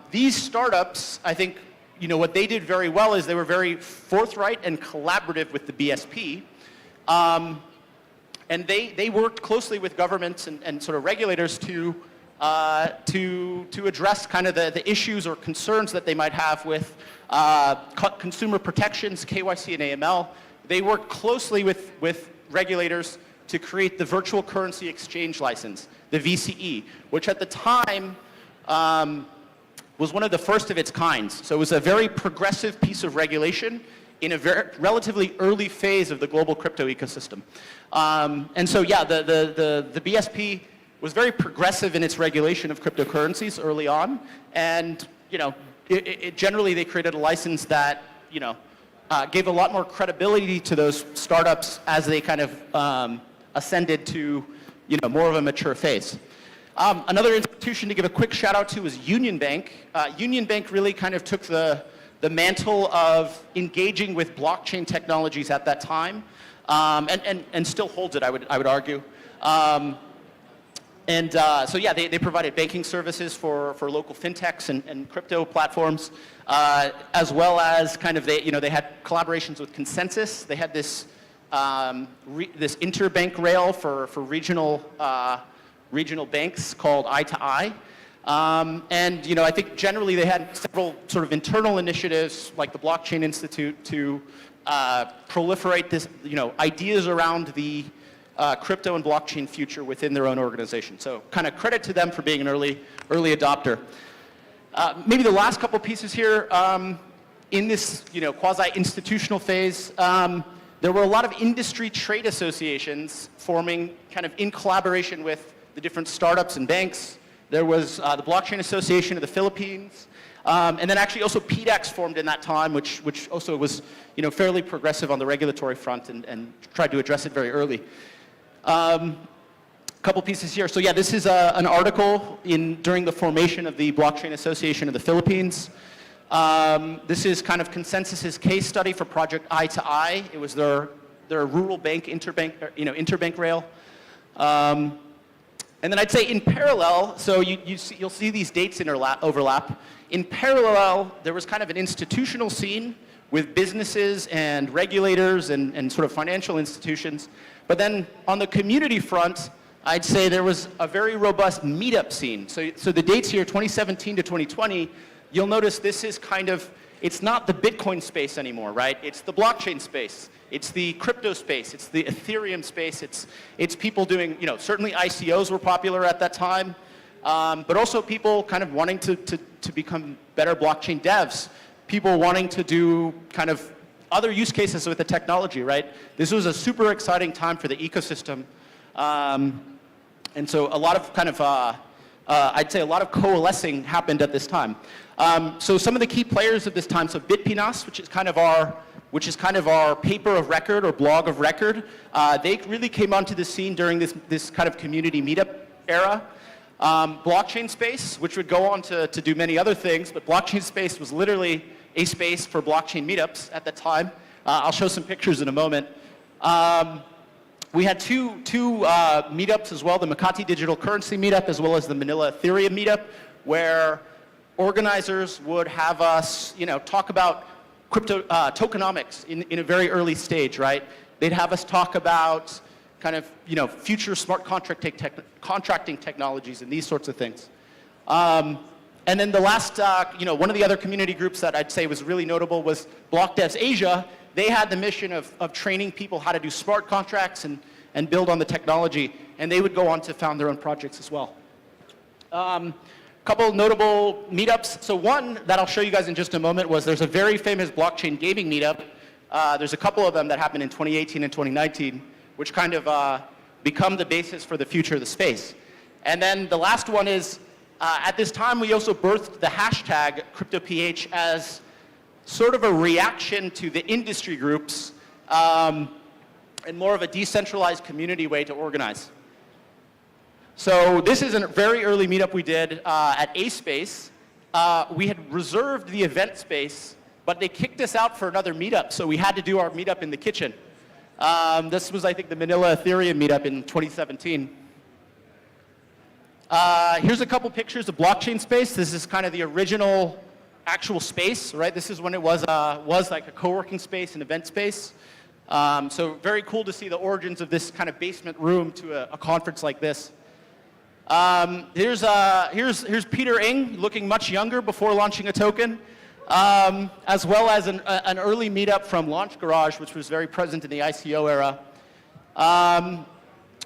These startups, I think, what they did very well is they were very forthright and collaborative with the BSP. And they worked closely with governments and sort of regulators to address kind of the issues or concerns that they might have with consumer protections, KYC and AML. They worked closely with regulators to create the virtual currency exchange license, the VCE, which at the time was one of the first of its kinds. So it was a very progressive piece of regulation in a relatively early phase of the global crypto ecosystem. And so, yeah, the BSP was very progressive in its regulation of cryptocurrencies early on, and generally they created a license that gave a lot more credibility to those startups as they kind of ascended to more of a mature phase. Another institution to give a quick shout out to is Union Bank. Union Bank really kind of took the mantle of engaging with blockchain technologies at that time, and still holds it, I would argue. So yeah, they provided banking services for local fintechs and crypto platforms, as well as kind of they had collaborations with Consensus. They had this this interbank rail for regional banks called Eye to Eye. And I think generally they had several sort of internal initiatives like the Blockchain Institute to proliferate this, ideas around the crypto and blockchain future within their own organization. So kind of credit to them for being an early adopter. Maybe the last couple pieces here, in this quasi-institutional phase, there were a lot of industry trade associations forming kind of in collaboration with the different startups and banks. There was the Blockchain Association of the Philippines, and then actually also PDAX formed in that time, which also was fairly progressive on the regulatory front and tried to address it very early. Couple pieces here. So yeah, this is an article during the formation of the Blockchain Association of the Philippines. This is kind of Consensus's case study for Project Eye to Eye. It was their rural bank interbank rail. And then I'd say in parallel, so you'll see these dates overlap. In parallel, there was kind of an institutional scene with businesses and regulators and sort of financial institutions. But then on the community front, I'd say there was a very robust meetup scene. So the dates here, 2017 to 2020, you'll notice this is kind of, it's not the Bitcoin space anymore, right? It's the blockchain space. It's the crypto space. It's the Ethereum space. It's people doing, certainly ICOs were popular at that time, but also people kind of wanting to become better blockchain devs. People wanting to do kind of other use cases with the technology, right? This was a super exciting time for the ecosystem. And so a lot of kind of, I'd say a lot of coalescing happened at this time. So some of the key players of this time, so Bitpinas, which is kind of our paper of record or blog of record, they really came onto the scene during this kind of community meetup era. Blockchain Space, which would go on to do many other things, but Blockchain Space was literally a space for blockchain meetups at the time. I'll show some pictures in a moment. We had two meetups as well, the Makati Digital Currency meetup as well as the Manila Ethereum meetup, where organizers would have us, talk about crypto tokenomics in a very early stage, right? They'd have us talk about kind of, future smart contracting technologies and these sorts of things. And then the last, one of the other community groups that I'd say was really notable was Block Devs Asia. They had the mission of training people how to do smart contracts and build on the technology, and they would go on to found their own projects as well. Couple notable meetups. So one that I'll show you guys in just a moment was there's a very famous blockchain gaming meetup. There's a couple of them that happened in 2018 and 2019, which kind of become the basis for the future of the space. And then the last one is, at this time we also birthed the hashtag CryptoPH as sort of a reaction to the industry groups and more of a decentralized community way to organize. So this is a very early meetup we did at A-Space. We had reserved the event space, but they kicked us out for another meetup, so we had to do our meetup in the kitchen. This was, I think, the Manila Ethereum meetup in 2017. Here's a couple pictures of blockchain space. This is kind of the original actual space, right? This is when it was like a co-working space, an event space. So very cool to see the origins of this kind of basement room to a conference like this. Here's Peter Ng, looking much younger before launching a token, as well as an early meetup from Launch Garage, which was very present in the ICO era.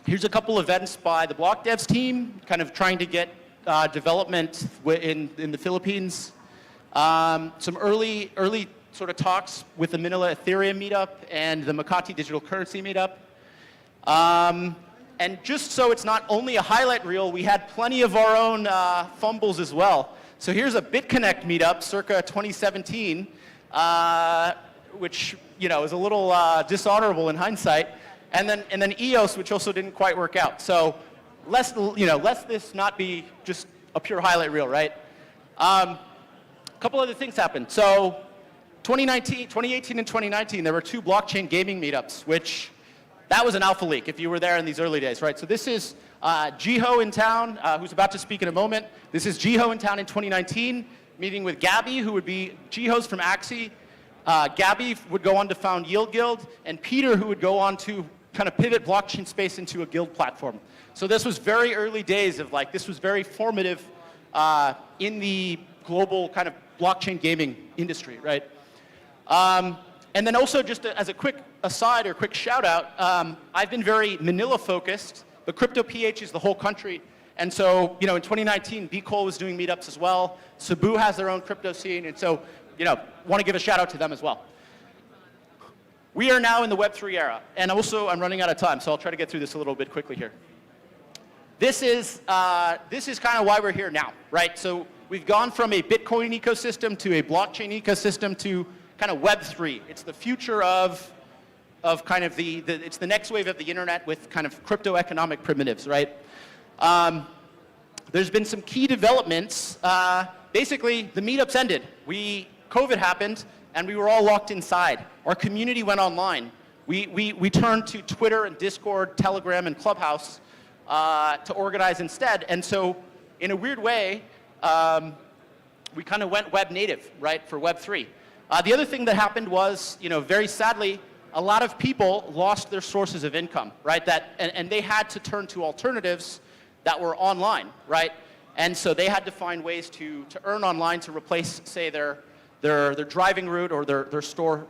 Here's a couple events by the Block Devs team, kind of trying to get development in the Philippines. Some early sort of talks with the Manila Ethereum meetup and the Makati Digital Currency meetup. And just so it's not only a highlight reel, we had plenty of our own fumbles as well. So here's a BitConnect meetup circa 2017, which is a little dishonorable in hindsight, and then EOS, which also didn't quite work out. So let's this not be just a pure highlight reel, right? A couple other things happened. So 2018 and 2019, there were 2 blockchain gaming meetups, which that was an alpha leak if you were there in these early days, right? So this is Jiho in town, who's about to speak in a moment. This is Jiho in town in 2019, meeting with Gabby, who would be Jiho's from Axie. Gabby would go on to found Yield Guild, and Peter, who would go on to kind of pivot blockchain space into a guild platform. So this was very early days of this was very formative in the global kind of blockchain gaming industry, right? And then also just as a quick aside or quick shout out, I've been very Manila focused, but Crypto PH is the whole country. And so, in 2019, BCole was doing meetups as well. Cebu has their own crypto scene. And so, want to give a shout out to them as well. We are now in the Web3 era. And also, I'm running out of time, so I'll try to get through this a little bit quickly here. This is kind of why we're here now, right? So we've gone from a Bitcoin ecosystem to a blockchain ecosystem to kind of Web3. It's the future of kind of it's the next wave of the internet with kind of crypto economic primitives, right? There's been some key developments. Basically, the meetups ended. COVID happened, and we were all locked inside. Our community went online. We turned to Twitter and Discord, Telegram, and Clubhouse to organize instead. And so, in a weird way, we kind of went web native, right, for Web3. The other thing that happened was, very sadly, a lot of people lost their sources of income, right? And they had to turn to alternatives that were online, right? And so they had to find ways to earn online to replace, say, their driving route or their store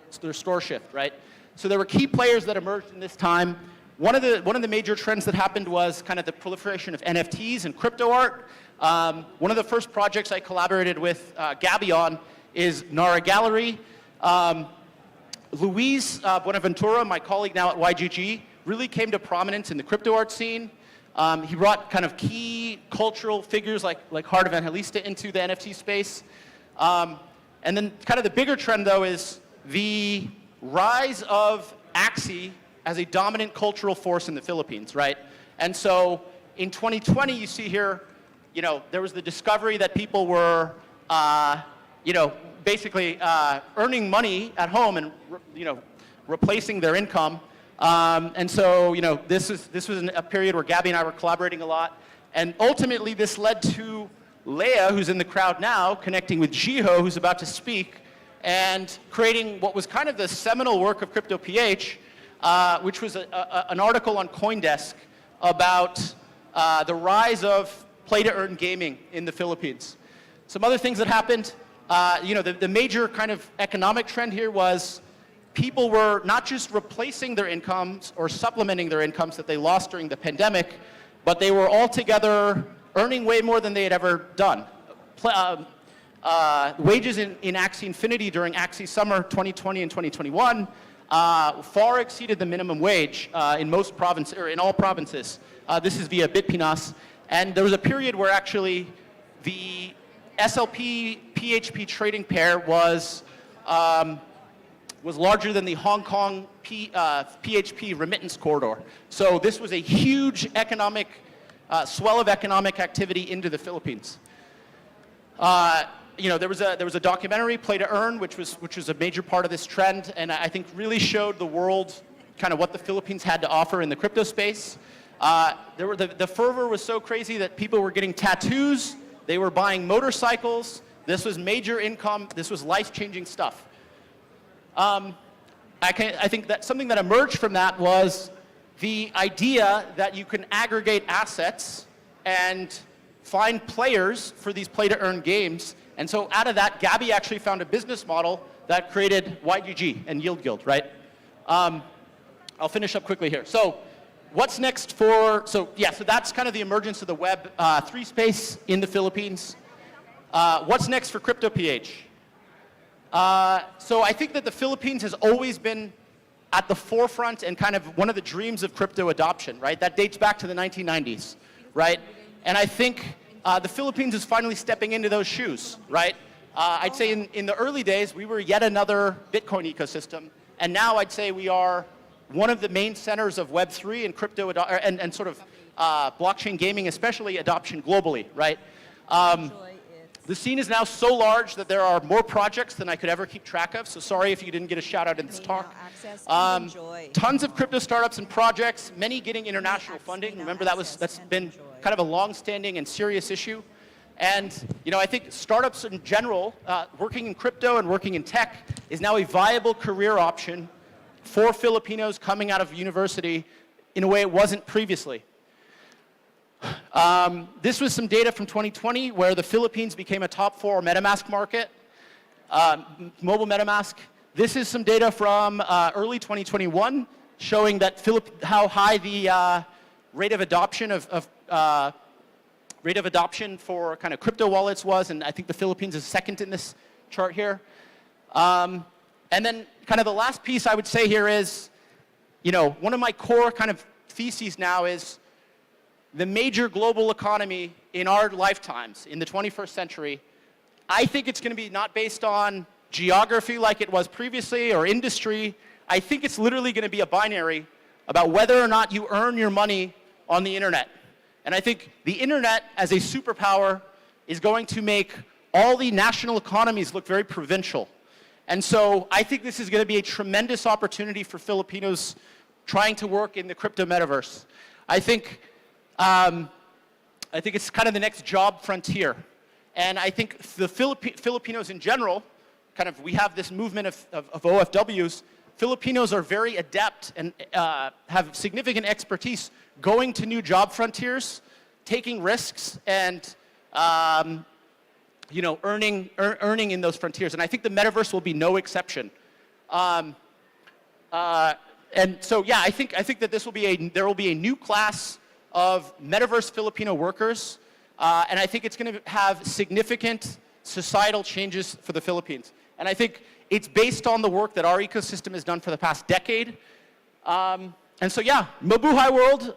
shift, right? So there were key players that emerged in this time. One of the major trends that happened was kind of the proliferation of NFTs and crypto art. One of the first projects I collaborated with Gabby on is Nara Gallery. Luis Buenaventura, my colleague now at YGG, really came to prominence in the crypto art scene. He brought kind of key cultural figures like Heart Evangelista into the NFT space. And then kind of the bigger trend, though, is the rise of Axie as a dominant cultural force in the Philippines, right? And so in 2020, you see here, there was the discovery that people were, basically earning money at home and, replacing their income. And so, this was a period where Gabby and I were collaborating a lot. And ultimately, this led to Leia, who's in the crowd now, connecting with Jiho, who's about to speak, and creating what was kind of the seminal work of Crypto PH, which was an article on CoinDesk about the rise of play-to-earn gaming in the Philippines. Some other things that happened, the major kind of economic trend here was people were not just replacing their incomes or supplementing their incomes that they lost during the pandemic, but they were altogether earning way more than they had ever done. Wages in Axie Infinity during Axie Summer 2020 and 2021 far exceeded the minimum wage in most provinces, or in all provinces. This is via BitPinas. And there was a period where actually the SLP PHP trading pair was larger than the Hong Kong PHP remittance corridor. So this was a huge economic swell of economic activity into the Philippines. There was a documentary, Play to Earn, which was a major part of this trend, and I think really showed the world kind of what the Philippines had to offer in the crypto space. The fervor was so crazy that people were getting tattoos, they were buying motorcycles. This was major income. This was life-changing stuff. I think that something that emerged from that was the idea that you can aggregate assets and find players for these play-to-earn games. And so out of that, Gabby actually found a business model that created YGG and Yield Guild, right? I'll finish up quickly here. So what's next so that's kind of the emergence of the Web3 space in the Philippines. What's next for Crypto PH? So I think that the Philippines has always been at the forefront and kind of one of the dreams of crypto adoption, right? That dates back to the 1990s, right? And I think the Philippines is finally stepping into those shoes, right? I'd say in the early days, we were yet another Bitcoin ecosystem. And now I'd say we are one of the main centers of Web3 and crypto and sort of blockchain gaming, especially adoption globally, right? The scene is now so large that there are more projects than I could ever keep track of. So sorry if you didn't get a shout out in this talk. Tons of crypto startups and projects, many getting international funding. Remember that's been kind of a long-standing and serious issue. And I think startups in general, working in crypto and working in tech, is now a viable career option for Filipinos coming out of university in a way it wasn't previously. This was some data from 2020 where the Philippines became a top 4 MetaMask market, mobile MetaMask. This is some data from early 2021 showing that how high the rate of adoption for kind of crypto wallets was, and I think the Philippines is second in this chart here. And then kind of the last piece I would say here is, one of my core kind of theses now is the major global economy in our lifetimes, in the 21st century, I think it's going to be not based on geography like it was previously or industry. I think it's literally going to be a binary about whether or not you earn your money on the internet. And I think the internet as a superpower is going to make all the national economies look very provincial. And so I think this is going to be a tremendous opportunity for Filipinos trying to work in the crypto metaverse. I think it's kind of the next job frontier. And I think the Filipinos in general, we have this movement of OFWs. Filipinos are very adept and have significant expertise going to new job frontiers, taking risks, and earning in those frontiers. And I think the metaverse will be no exception. And so, yeah, I think that there will be a new class of metaverse Filipino workers, and I think it's going to have significant societal changes for the Philippines. And I think it's based on the work that our ecosystem has done for the past decade. And so, yeah, mabuhay world.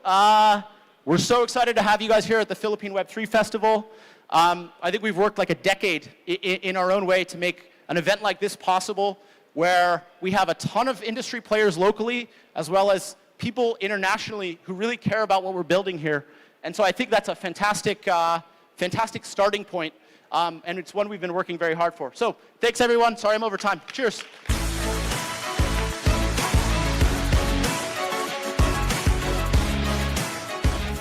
We're so excited to have you guys here at the Philippine Web3 Festival. I think we've worked like a decade in our own way to make an event like this possible, where we have a ton of industry players locally, as well as people internationally who really care about what we're building here. And so I think that's a fantastic starting point, and it's one we've been working very hard for. So thanks, everyone. Sorry I'm over time. Cheers.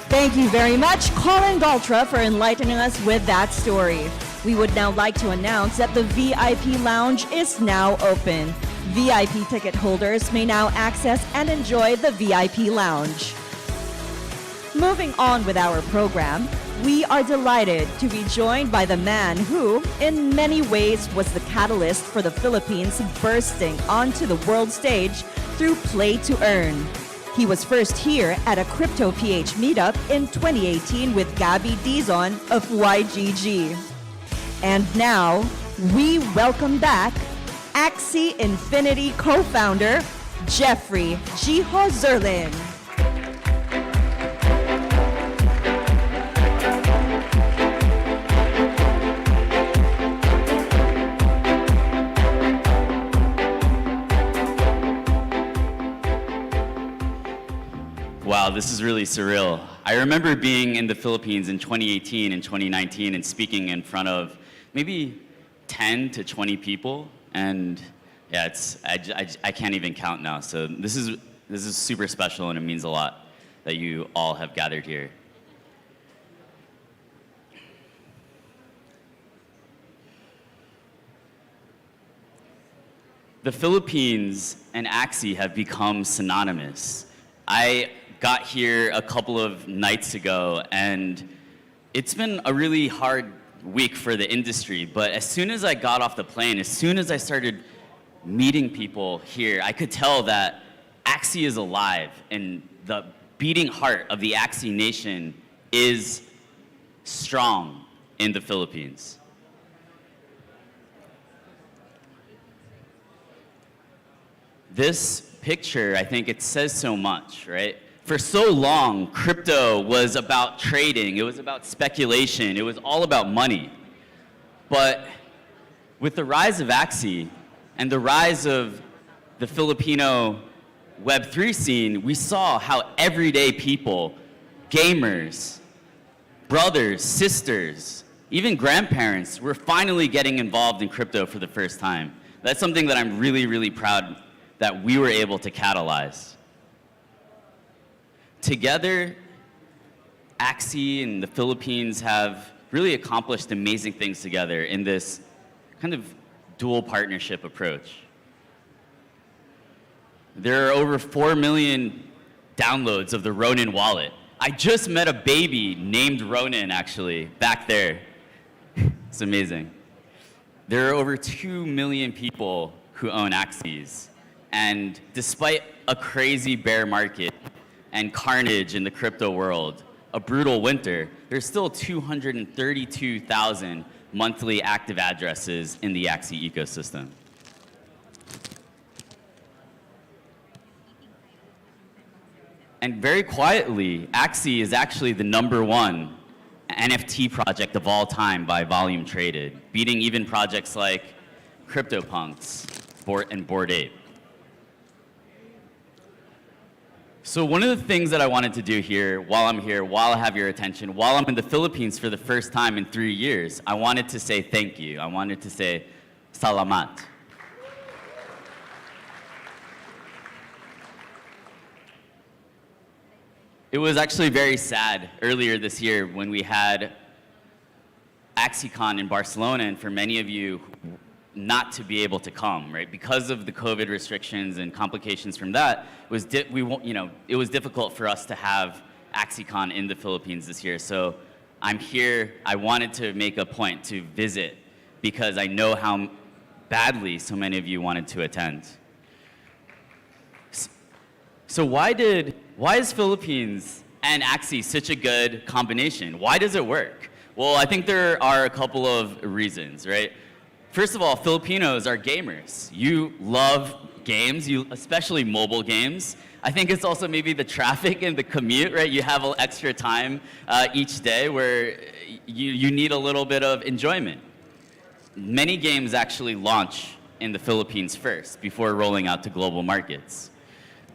Thank you very much, Colin Galtra, for enlightening us with that story. We would now like to announce that the VIP Lounge is now open. VIP ticket holders may now access and enjoy the VIP Lounge. Moving on with our program, we are delighted to be joined by the man who, in many ways, was the catalyst for the Philippines bursting onto the world stage through Play to Earn. He was first here at a Crypto PH meetup in 2018 with Gabby Dizon of YGG. And now, we welcome back Axie Infinity co-founder, Jeffrey Jiho Zerlin. Wow, this is really surreal. I remember being in the Philippines in 2018 and 2019 and speaking in front of maybe 10 to 20 people. And yeah, I can't even count now. So this is super special, and it means a lot that you all have gathered here. The Philippines and Axie have become synonymous. I got here a couple of nights ago, and it's been a really hard week for the industry, but as soon as I got off the plane, as soon as I started meeting people here, I could tell that Axie is alive, and the beating heart of the Axie Nation is strong in the Philippines. This picture, I think it says so much, right? For so long, crypto was about trading, it was about speculation, it was all about money. But with the rise of Axie and the rise of the Filipino Web3 scene, we saw how everyday people, gamers, brothers, sisters, even grandparents were finally getting involved in crypto for the first time. That's something that I'm really, really proud that we were able to catalyze. Together, Axie and the Philippines have really accomplished amazing things together in this kind of dual partnership approach. There are over 4 million downloads of the Ronin wallet. I just met a baby named Ronin, actually, back there. It's amazing. There are over 2 million people who own Axies. And despite a crazy bear market and carnage in the crypto world, a brutal winter, there's still 232,000 monthly active addresses in the Axie ecosystem. And very quietly, Axie is actually the #1 NFT project of all time by volume traded, beating even projects like CryptoPunks and Bored Ape. So one of the things that I wanted to do here, while I have your attention, while I'm in the Philippines for the first time in 3 years, I wanted to say thank you. I wanted to say salamat. It was actually very sad earlier this year when we had AxieCon in Barcelona, and for many of you not to be able to come, right? Because of the COVID restrictions and complications from that, it was difficult for us to have AxieCon in the Philippines this year. So I'm here. I wanted to make a point to visit because I know how badly so many of you wanted to attend. So why is Philippines and Axie such a good combination? Why does it work? Well, I think there are a couple of reasons, right? First of all, Filipinos are gamers. You love games, especially mobile games. I think it's also maybe the traffic and the commute, right? You have extra time each day where you need a little bit of enjoyment. Many games actually launch in the Philippines first before rolling out to global markets.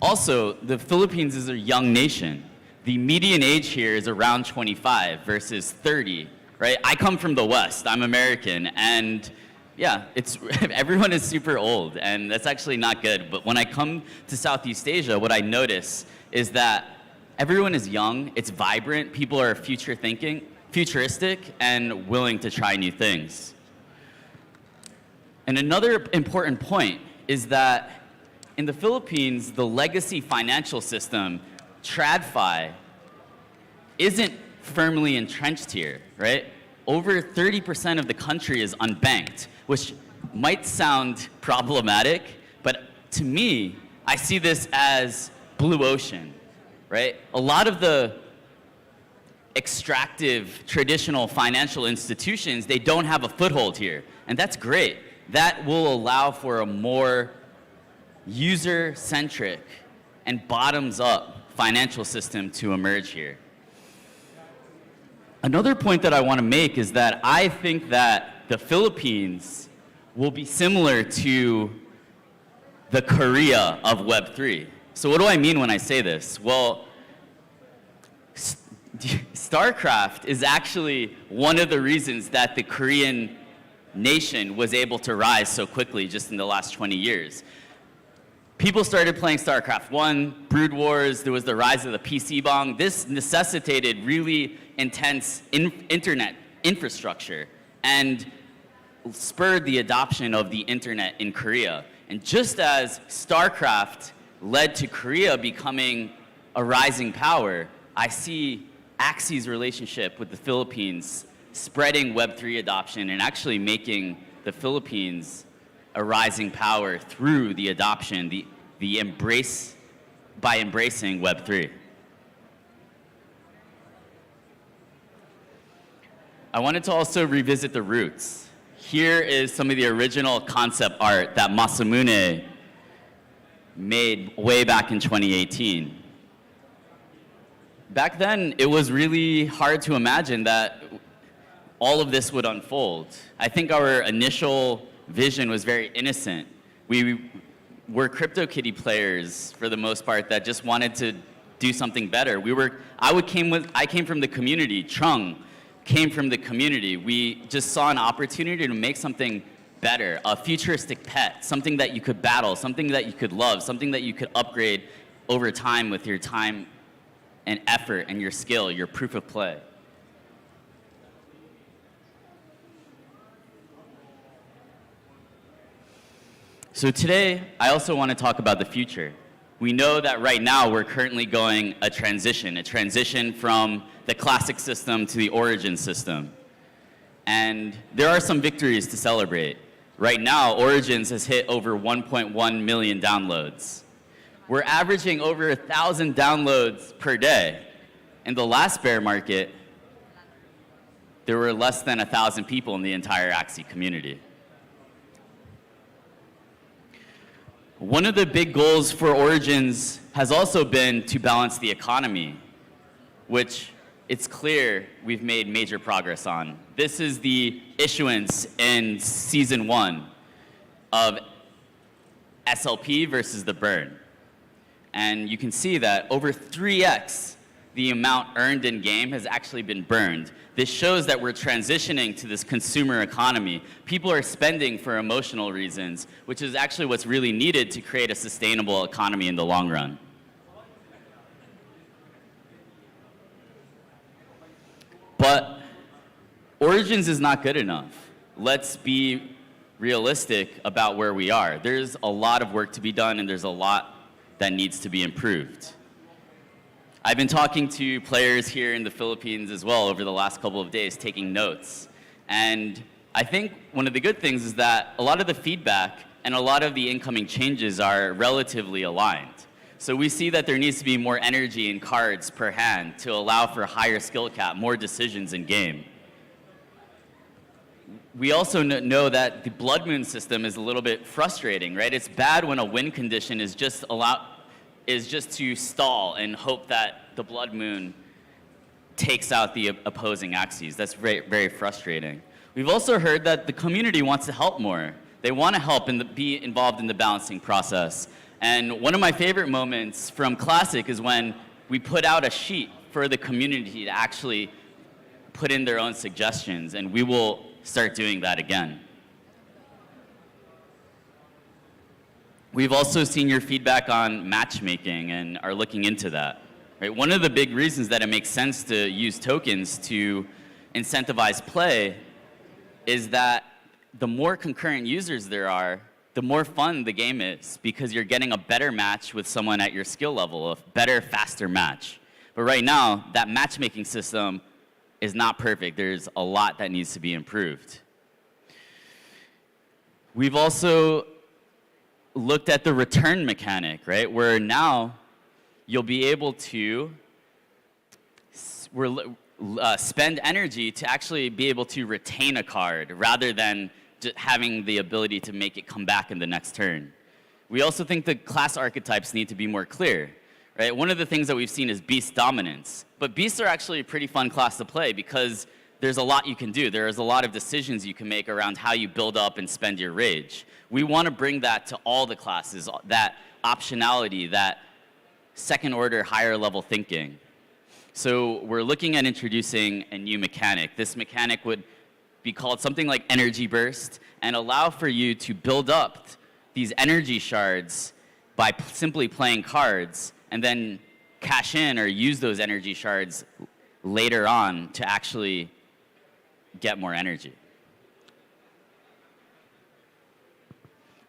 Also, the Philippines is a young nation. The median age here is around 25 versus 30, right? I come from the West, I'm American, and yeah, everyone is super old, and that's actually not good. But when I come to Southeast Asia, what I notice is that everyone is young, it's vibrant, people are futuristic, and willing to try new things. And another important point is that in the Philippines, the legacy financial system, TradFi, isn't firmly entrenched here, right? Over 30% of the country is unbanked, which might sound problematic, but to me, I see this as blue ocean, right? A lot of the extractive traditional financial institutions, they don't have a foothold here, and that's great. That will allow for a more user-centric and bottoms-up financial system to emerge here. Another point that I want to make is that I think that the Philippines will be similar to the Korea of Web3. So what do I mean when I say this? Well, StarCraft is actually one of the reasons that the Korean nation was able to rise so quickly just in the last 20 years. People started playing StarCraft 1, Brood Wars, there was the rise of the PC bong. This necessitated really intense internet infrastructure and spurred the adoption of the internet in Korea. And just as StarCraft led to Korea becoming a rising power, I see Axie's relationship with the Philippines spreading Web3 adoption and actually making the Philippines a rising power through the adoption, by embracing Web3. I wanted to also revisit the roots. Here is some of the original concept art that Masamune made way back in 2018. Back then, it was really hard to imagine that all of this would unfold. I think our initial vision was very innocent. We were CryptoKitty players, for the most part, that just wanted to do something better. I came from the community. Chung came from the community. We just saw an opportunity to make something better, a futuristic pet, something that you could battle, something that you could love, something that you could upgrade over time with your time and effort and your skill, your proof of play. So today, I also want to talk about the future. We know that right now we're currently going a transition from the classic system to the origin system. And there are some victories to celebrate. Right now, Origins has hit over 1.1 million downloads. We're averaging over 1,000 downloads per day. In the last bear market, there were less than 1,000 people in the entire Axie community. One of the big goals for Origins has also been to balance the economy, which it's clear we've made major progress on. This is the issuance in season 1 of SLP versus the burn. And you can see that over 3x the amount earned in game has actually been burned. This shows that we're transitioning to this consumer economy. People are spending for emotional reasons, which is actually what's really needed to create a sustainable economy in the long run. But Origins is not good enough. Let's be realistic about where we are. There's a lot of work to be done, and there's a lot that needs to be improved. I've been talking to players here in the Philippines as well over the last couple of days, taking notes. And I think one of the good things is that a lot of the feedback and a lot of the incoming changes are relatively aligned. So we see that there needs to be more energy in cards per hand to allow for higher skill cap, more decisions in game. We also know that the Blood Moon system is a little bit frustrating, right? It's bad when a win condition is just to stall and hope that the Blood Moon takes out the opposing Axies. That's very, very frustrating. We've also heard that the community wants to help more. They want to help and be involved in the balancing process. And one of my favorite moments from Classic is when we put out a sheet for the community to actually put in their own suggestions, and we will start doing that again. We've also seen your feedback on matchmaking and are looking into that. Right? One of the big reasons that it makes sense to use tokens to incentivize play is that the more concurrent users there are, the more fun the game is, because you're getting a better match with someone at your skill level, a better, faster match. But right now, that matchmaking system is not perfect. There's a lot that needs to be improved. We've also looked at the return mechanic, right? Where now you'll be able to spend energy to actually be able to retain a card rather than just having the ability to make it come back in the next turn. We also think the class archetypes need to be more clear, right? One of the things that we've seen is beast dominance. But beasts are actually a pretty fun class to play because there's a lot you can do. There's a lot of decisions you can make around how you build up and spend your rage. We want to bring that to all the classes, that optionality, that second order, higher level thinking. So we're looking at introducing a new mechanic. This mechanic would be called something like Energy Burst and allow for you to build up these energy shards by simply playing cards and then cash in or use those energy shards later on to actually get more energy.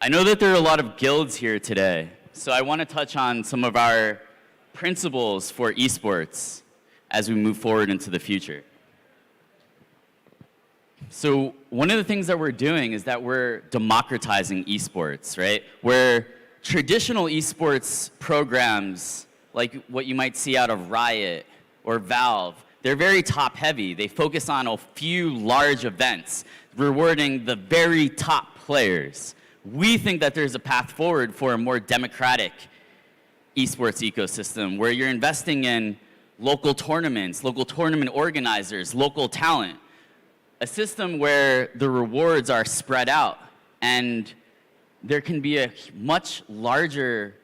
I know that there are a lot of guilds here today, so I want to touch on some of our principles for esports as we move forward into the future. So one of the things that we're doing is that we're democratizing esports, right? Where traditional esports programs, like what you might see out of Riot or Valve, they're very top heavy. They focus on a few large events, rewarding the very top players. we think that there's a path forward for a more democratic esports ecosystem where you're investing in local tournaments, local tournament organizers, local talent, a system where the rewards are spread out and there can be a much larger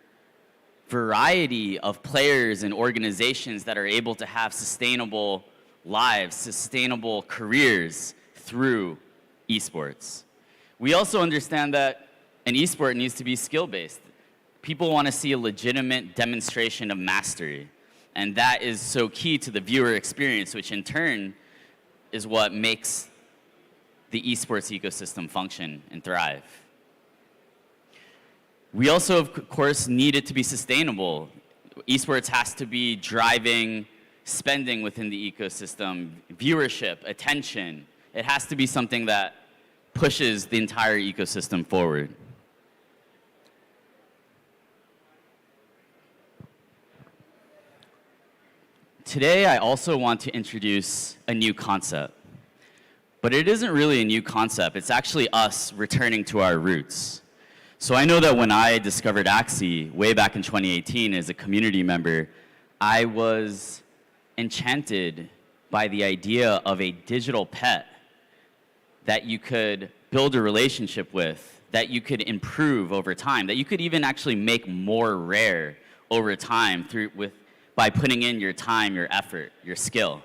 variety of players and organizations that are able to have sustainable lives, sustainable careers through esports. We also understand that an esport needs to be skill-based. People want to see a legitimate demonstration of mastery. And that is so key to the viewer experience, which in turn is what makes the esports ecosystem function and thrive. We also, of course, need it to be sustainable. Esports has to be driving spending within the ecosystem, viewership, attention. It has to be something that pushes the entire ecosystem forward. Today, I also want to introduce a new concept. But it isn't really a new concept. It's actually us returning to our roots. So I know that when I discovered Axie way back in 2018 as a community member, I was enchanted by the idea of a digital pet that you could build a relationship with, that you could improve over time, that you could even actually make more rare over time by putting in your time, your effort, your skill.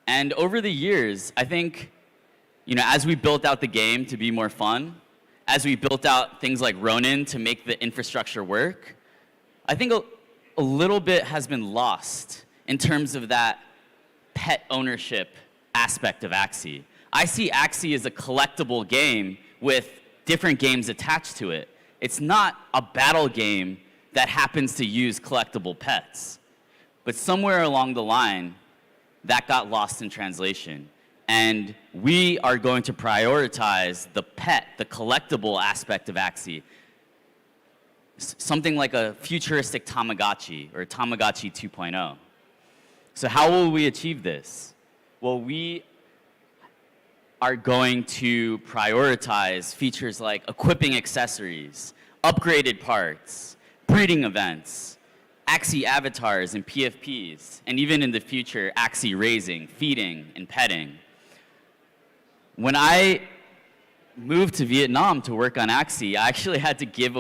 And over the years, I think, as we built out the game to be more fun, as we built out things like Ronin to make the infrastructure work, I think a little bit has been lost in terms of that pet ownership aspect of Axie. I see Axie as a collectible game with different games attached to it. It's not a battle game that happens to use collectible pets. But somewhere along the line, that got lost in translation. And we are going to prioritize the pet, the collectible aspect of Axie. Something like a futuristic Tamagotchi or Tamagotchi 2.0. So how will we achieve this? Well, we are going to prioritize features like equipping accessories, upgraded parts, breeding events, Axie avatars and PFPs, and even in the future, Axie raising, feeding, and petting. When I moved to Vietnam to work on Axie, I actually had to give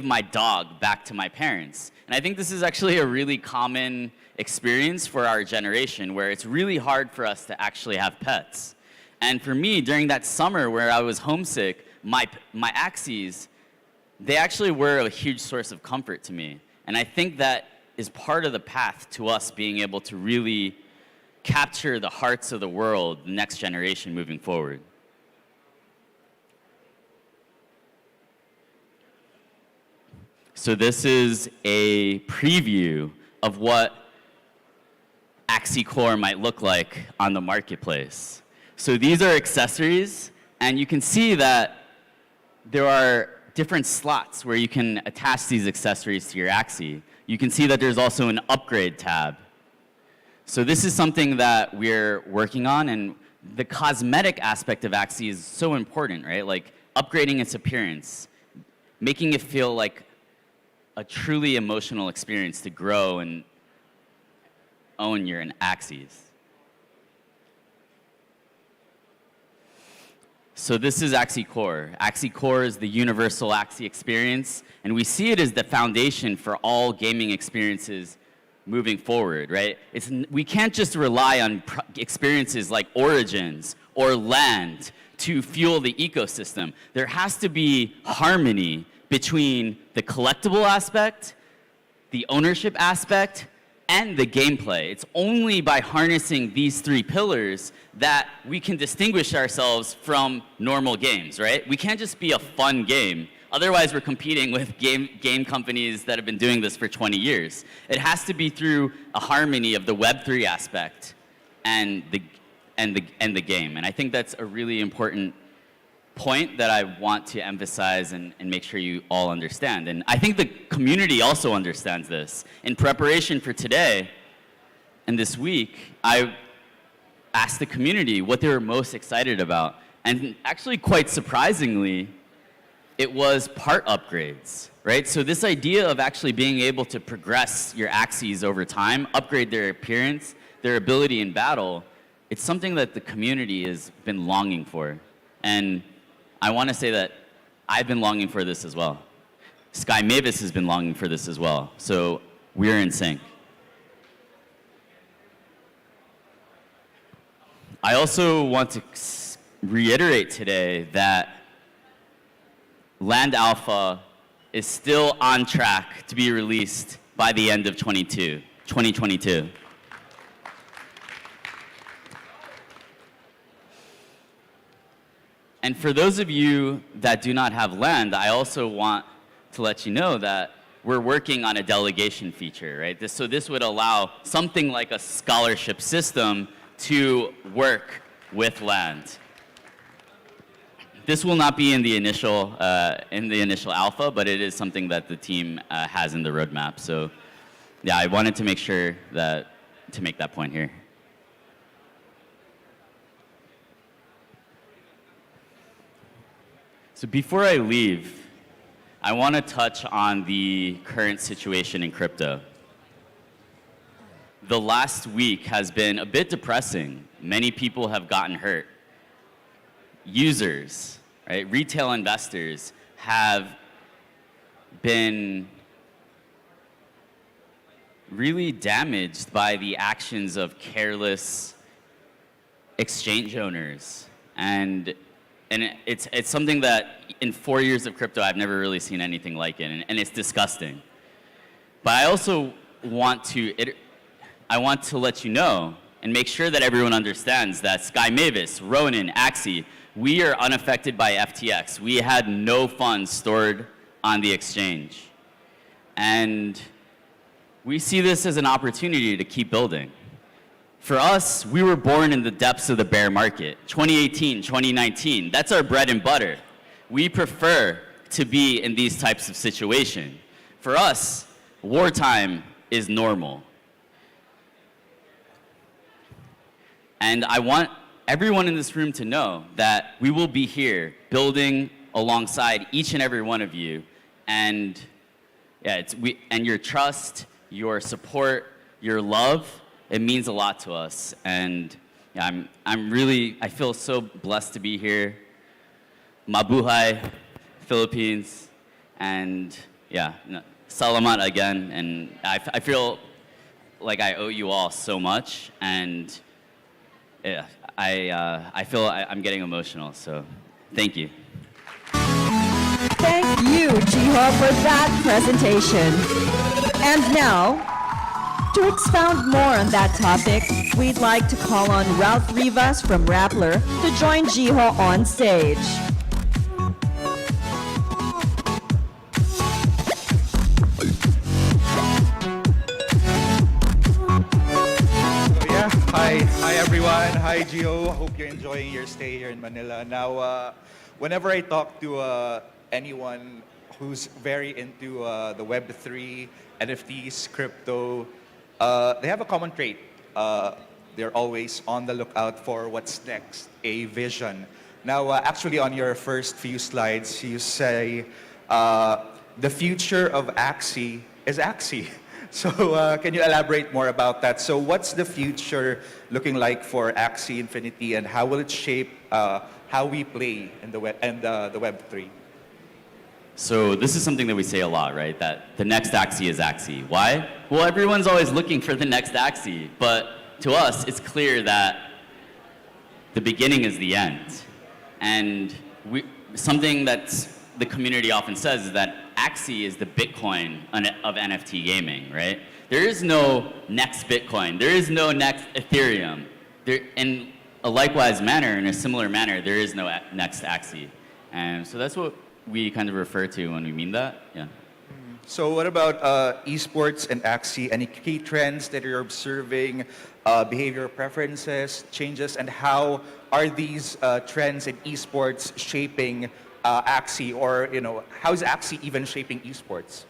my dog back to my parents. And I think this is actually a really common experience for our generation, where it's really hard for us to actually have pets. And for me, during that summer where I was homesick, my Axies, they actually were a huge source of comfort to me. And I think that is part of the path to us being able to really capture the hearts of the world, the next generation moving forward. So this is a preview of what Axie Core might look like on the marketplace. So these are accessories, and you can see that there are different slots where you can attach these accessories to your Axie. You can see that there's also an upgrade tab. So this is something that we're working on, and the cosmetic aspect of Axie is so important, right? Like upgrading its appearance, making it feel like a truly emotional experience to grow and own your Axies. So this is Axie Core. Axie Core is the universal Axie experience, and we see it as the foundation for all gaming experiences moving forward, right? We can't just rely on experiences like Origins or Land to fuel the ecosystem. There has to be harmony between the collectible aspect, the ownership aspect, and the gameplay. It's only by harnessing these three pillars that we can distinguish ourselves from normal games, right? We can't just be a fun game. Otherwise, we're competing with game companies that have been doing this for 20 years. It has to be through a harmony of the Web3 aspect and the game. And I think that's a really important point that I want to emphasize and make sure you all understand. And I think the community also understands this. In preparation for today and this week, I asked the community what they were most excited about. And actually, quite surprisingly, it was part upgrades, right? So this idea of actually being able to progress your Axies over time, upgrade their appearance, their ability in battle, it's something that the community has been longing for. And I want to say that I've been longing for this as well. Sky Mavis has been longing for this as well. So we're in sync. I also want to reiterate today that Land Alpha is still on track to be released by the end of 2022. And for those of you that do not have land, I also want to let you know that we're working on a delegation feature, right? So this would allow something like a scholarship system to work with land. This will not be in the initial alpha, but it is something that the team has in the roadmap. So yeah, I wanted to make sure to make that point here. So before I leave, I want to touch on the current situation in crypto. The last week has been a bit depressing. Many people have gotten hurt. Users, right, retail investors have been really damaged by the actions of careless exchange owners. And it's something that in 4 years of crypto, I've never really seen anything like it, and it's disgusting. But I also want to let you know and make sure that everyone understands that Sky Mavis, Ronin, Axie, we are unaffected by FTX. We had no funds stored on the exchange. And we see this as an opportunity to keep building. For us, we were born in the depths of the bear market, 2018, 2019. That's our bread and butter. We prefer to be in these types of situations. For us, wartime is normal. And I want everyone in this room to know that we will be here building alongside each and every one of you. And yeah, and your trust, your support, your love, it means a lot to us. And yeah, I feel so blessed to be here. Mabuhay, Philippines. And yeah, salamat again. And I feel like I owe you all so much. And yeah, I feel I'm getting emotional, so thank you. Thank you, Jiho, for that presentation. And now, to expound more on that topic, we'd like to call on Ralph Rivas from Rappler to join Jiho on stage. Hi everyone. Hi Gio. Hope you're enjoying your stay here in Manila. Now, whenever I talk to anyone who's very into the Web3, NFTs, crypto, they have a common trait. They're always on the lookout for what's next, a vision. Now, actually on your first few slides, you say the future of Axie is Axie. So can you elaborate more about that? So what's the future looking like for Axie Infinity, and how will it shape how we play in the Web3? So this is something that we say a lot, right? That the next Axie is Axie. Why? Well, everyone's always looking for the next Axie, but to us, it's clear that the beginning is the end. And something that the community often says is that Axie is the Bitcoin of NFT gaming, right? There is no next Bitcoin. There is no next Ethereum. In a likewise manner, in a similar manner, there is no next Axie. And so that's what we kind of refer to when we mean that, yeah. So what about esports and Axie? Any key trends that you're observing, behavior preferences, changes, and how are these trends in esports shaping Axie, or how is Axie even shaping esports?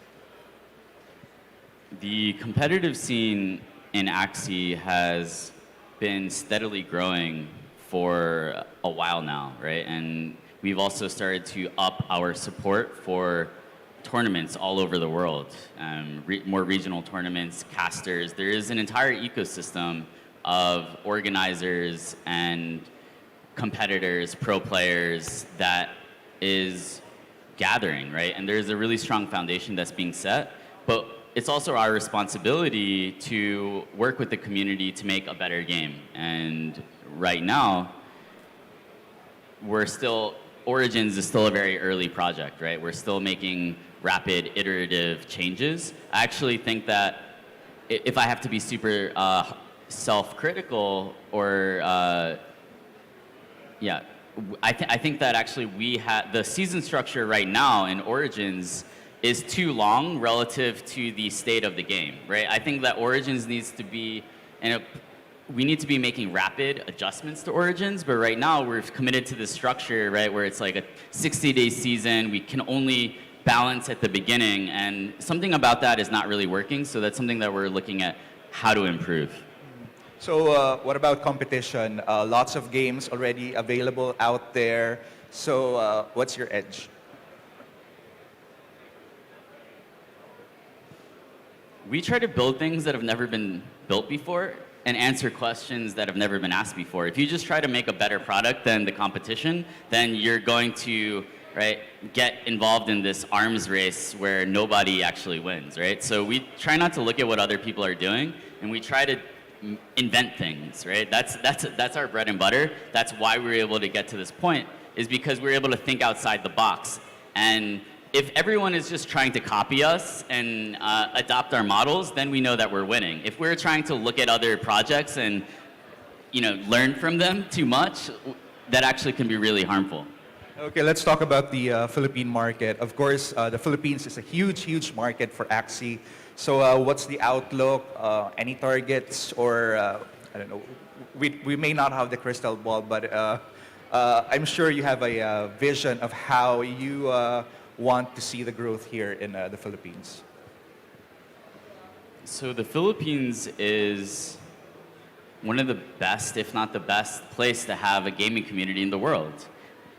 The competitive scene in Axie has been steadily growing for a while now, right? And we've also started to up our support for tournaments all over the world, more regional tournaments, casters. There is an entire ecosystem of organizers and competitors, pro players that is gathering, right? And there's a really strong foundation that's being set, but it's also our responsibility to work with the community to make a better game. And right now, Origins is still a very early project, right? We're still making rapid, iterative changes. I actually think that if I have to be super self-critical, or I think that actually the season structure right now in Origins is too long relative to the state of the game, right? I think that Origins needs to be, we need to be making rapid adjustments to Origins, but right now we're committed to this structure, right, where it's like a 60-day season. We can only balance at the beginning, and something about that is not really working, so that's something that we're looking at how to improve. So what about competition? Lots of games already available out there. So what's your edge? We try to build things that have never been built before and answer questions that have never been asked before. If you just try to make a better product than the competition, then you're going to, right, get involved in this arms race where nobody actually wins, right? So we try not to look at what other people are doing, and we try to invent things, right? That's our bread and butter. That's why we're able to get to this point, is because we're able to think outside the box. And if everyone is just trying to copy us and adopt our models, then we know that we're winning. If we're trying to look at other projects and, you know, learn from them too much, that actually can be really harmful. Okay, let's talk about the Philippine market. Of course, the Philippines is a huge, huge market for Axie. So what's the outlook? Any targets? Or, I don't know, we may not have the crystal ball, but I'm sure you have a vision of how you want to see the growth here in the Philippines. So the Philippines is one of the best, if not the best, place to have a gaming community in the world.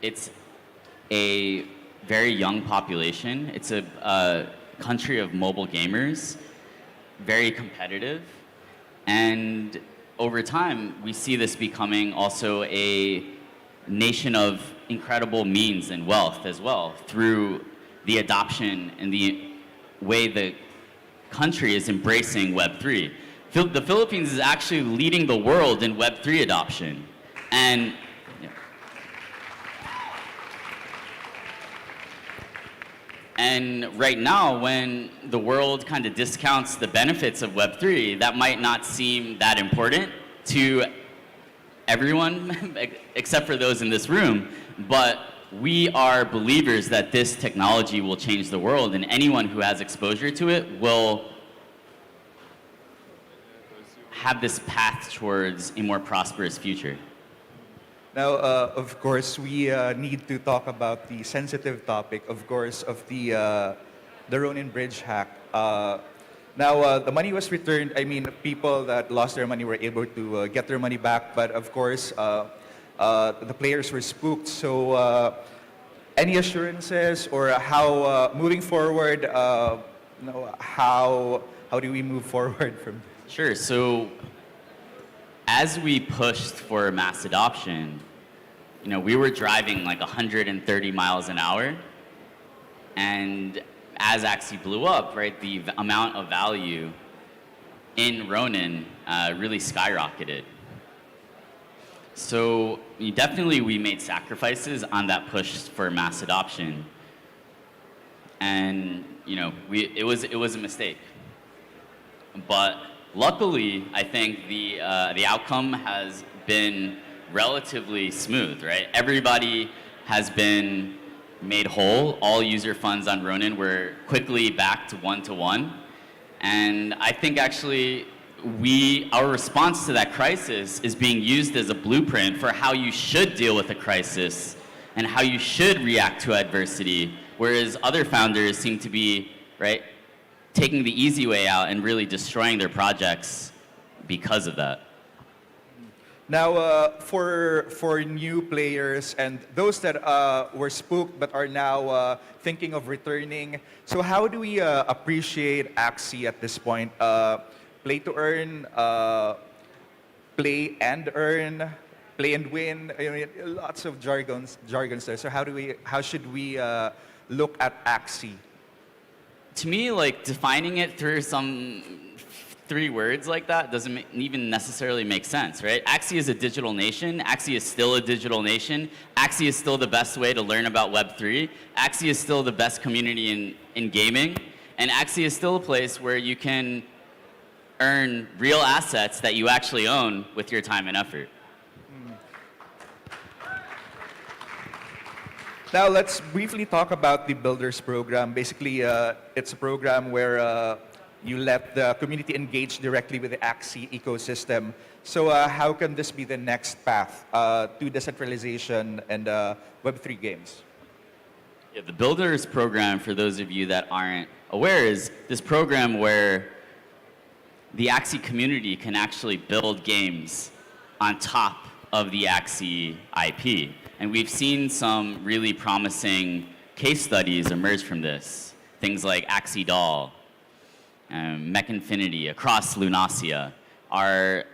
It's a very young population. It's a country of mobile gamers, very competitive, and over time we see this becoming also a nation of incredible means and wealth as well, through the adoption and the way the country is embracing Web3. The Philippines is actually leading the world in Web3 adoption. And right now, when the world kind of discounts the benefits of Web3, that might not seem that important to everyone, except for those in this room. But we are believers that this technology will change the world, and anyone who has exposure to it will have this path towards a more prosperous future. Now, of course, we need to talk about the sensitive topic, of course, of the Ronin bridge hack. Now, the money was returned. I mean, people that lost their money were able to get their money back, but of course, the players were spooked. So, any assurances, or how moving forward? How do we move forward from this? Sure. So, as we pushed for mass adoption, you know, we were driving like 130 miles an hour, and as Axie blew up, right, the amount of value in Ronin really skyrocketed. So definitely we made sacrifices on that push for mass adoption, and you know, it was a mistake. But luckily, I think the outcome has been relatively smooth, right? Everybody has been made whole. All user funds on Ronin were quickly back to one-to-one. And I think actually our response to that crisis is being used as a blueprint for how you should deal with a crisis and how you should react to adversity, whereas other founders seem to be, right, taking the easy way out and really destroying their projects because of that. Now, for new players and those that were spooked but are now thinking of returning, so how do we appreciate Axie at this point? Play to earn, play and earn, play and win. I mean, lots of jargons there. So how should we look at Axie? To me, like defining it through some 3 words like that doesn't even necessarily make sense, right? Axie is a digital nation. Axie is still a digital nation. Axie is still the best way to learn about Web3. Axie is still the best community in gaming. And Axie is still a place where you can earn real assets that you actually own with your time and effort. Now let's briefly talk about the Builders program. Basically, it's a program where you let the community engage directly with the Axie ecosystem. So how can this be the next path to decentralization and Web3 games? Yeah, the Builders program, for those of you that aren't aware, is this program where the Axie community can actually build games on top of the Axie IP. And we've seen some really promising case studies emerge from this. Things like Axie Doll, Mech Infinity, across Lunasia are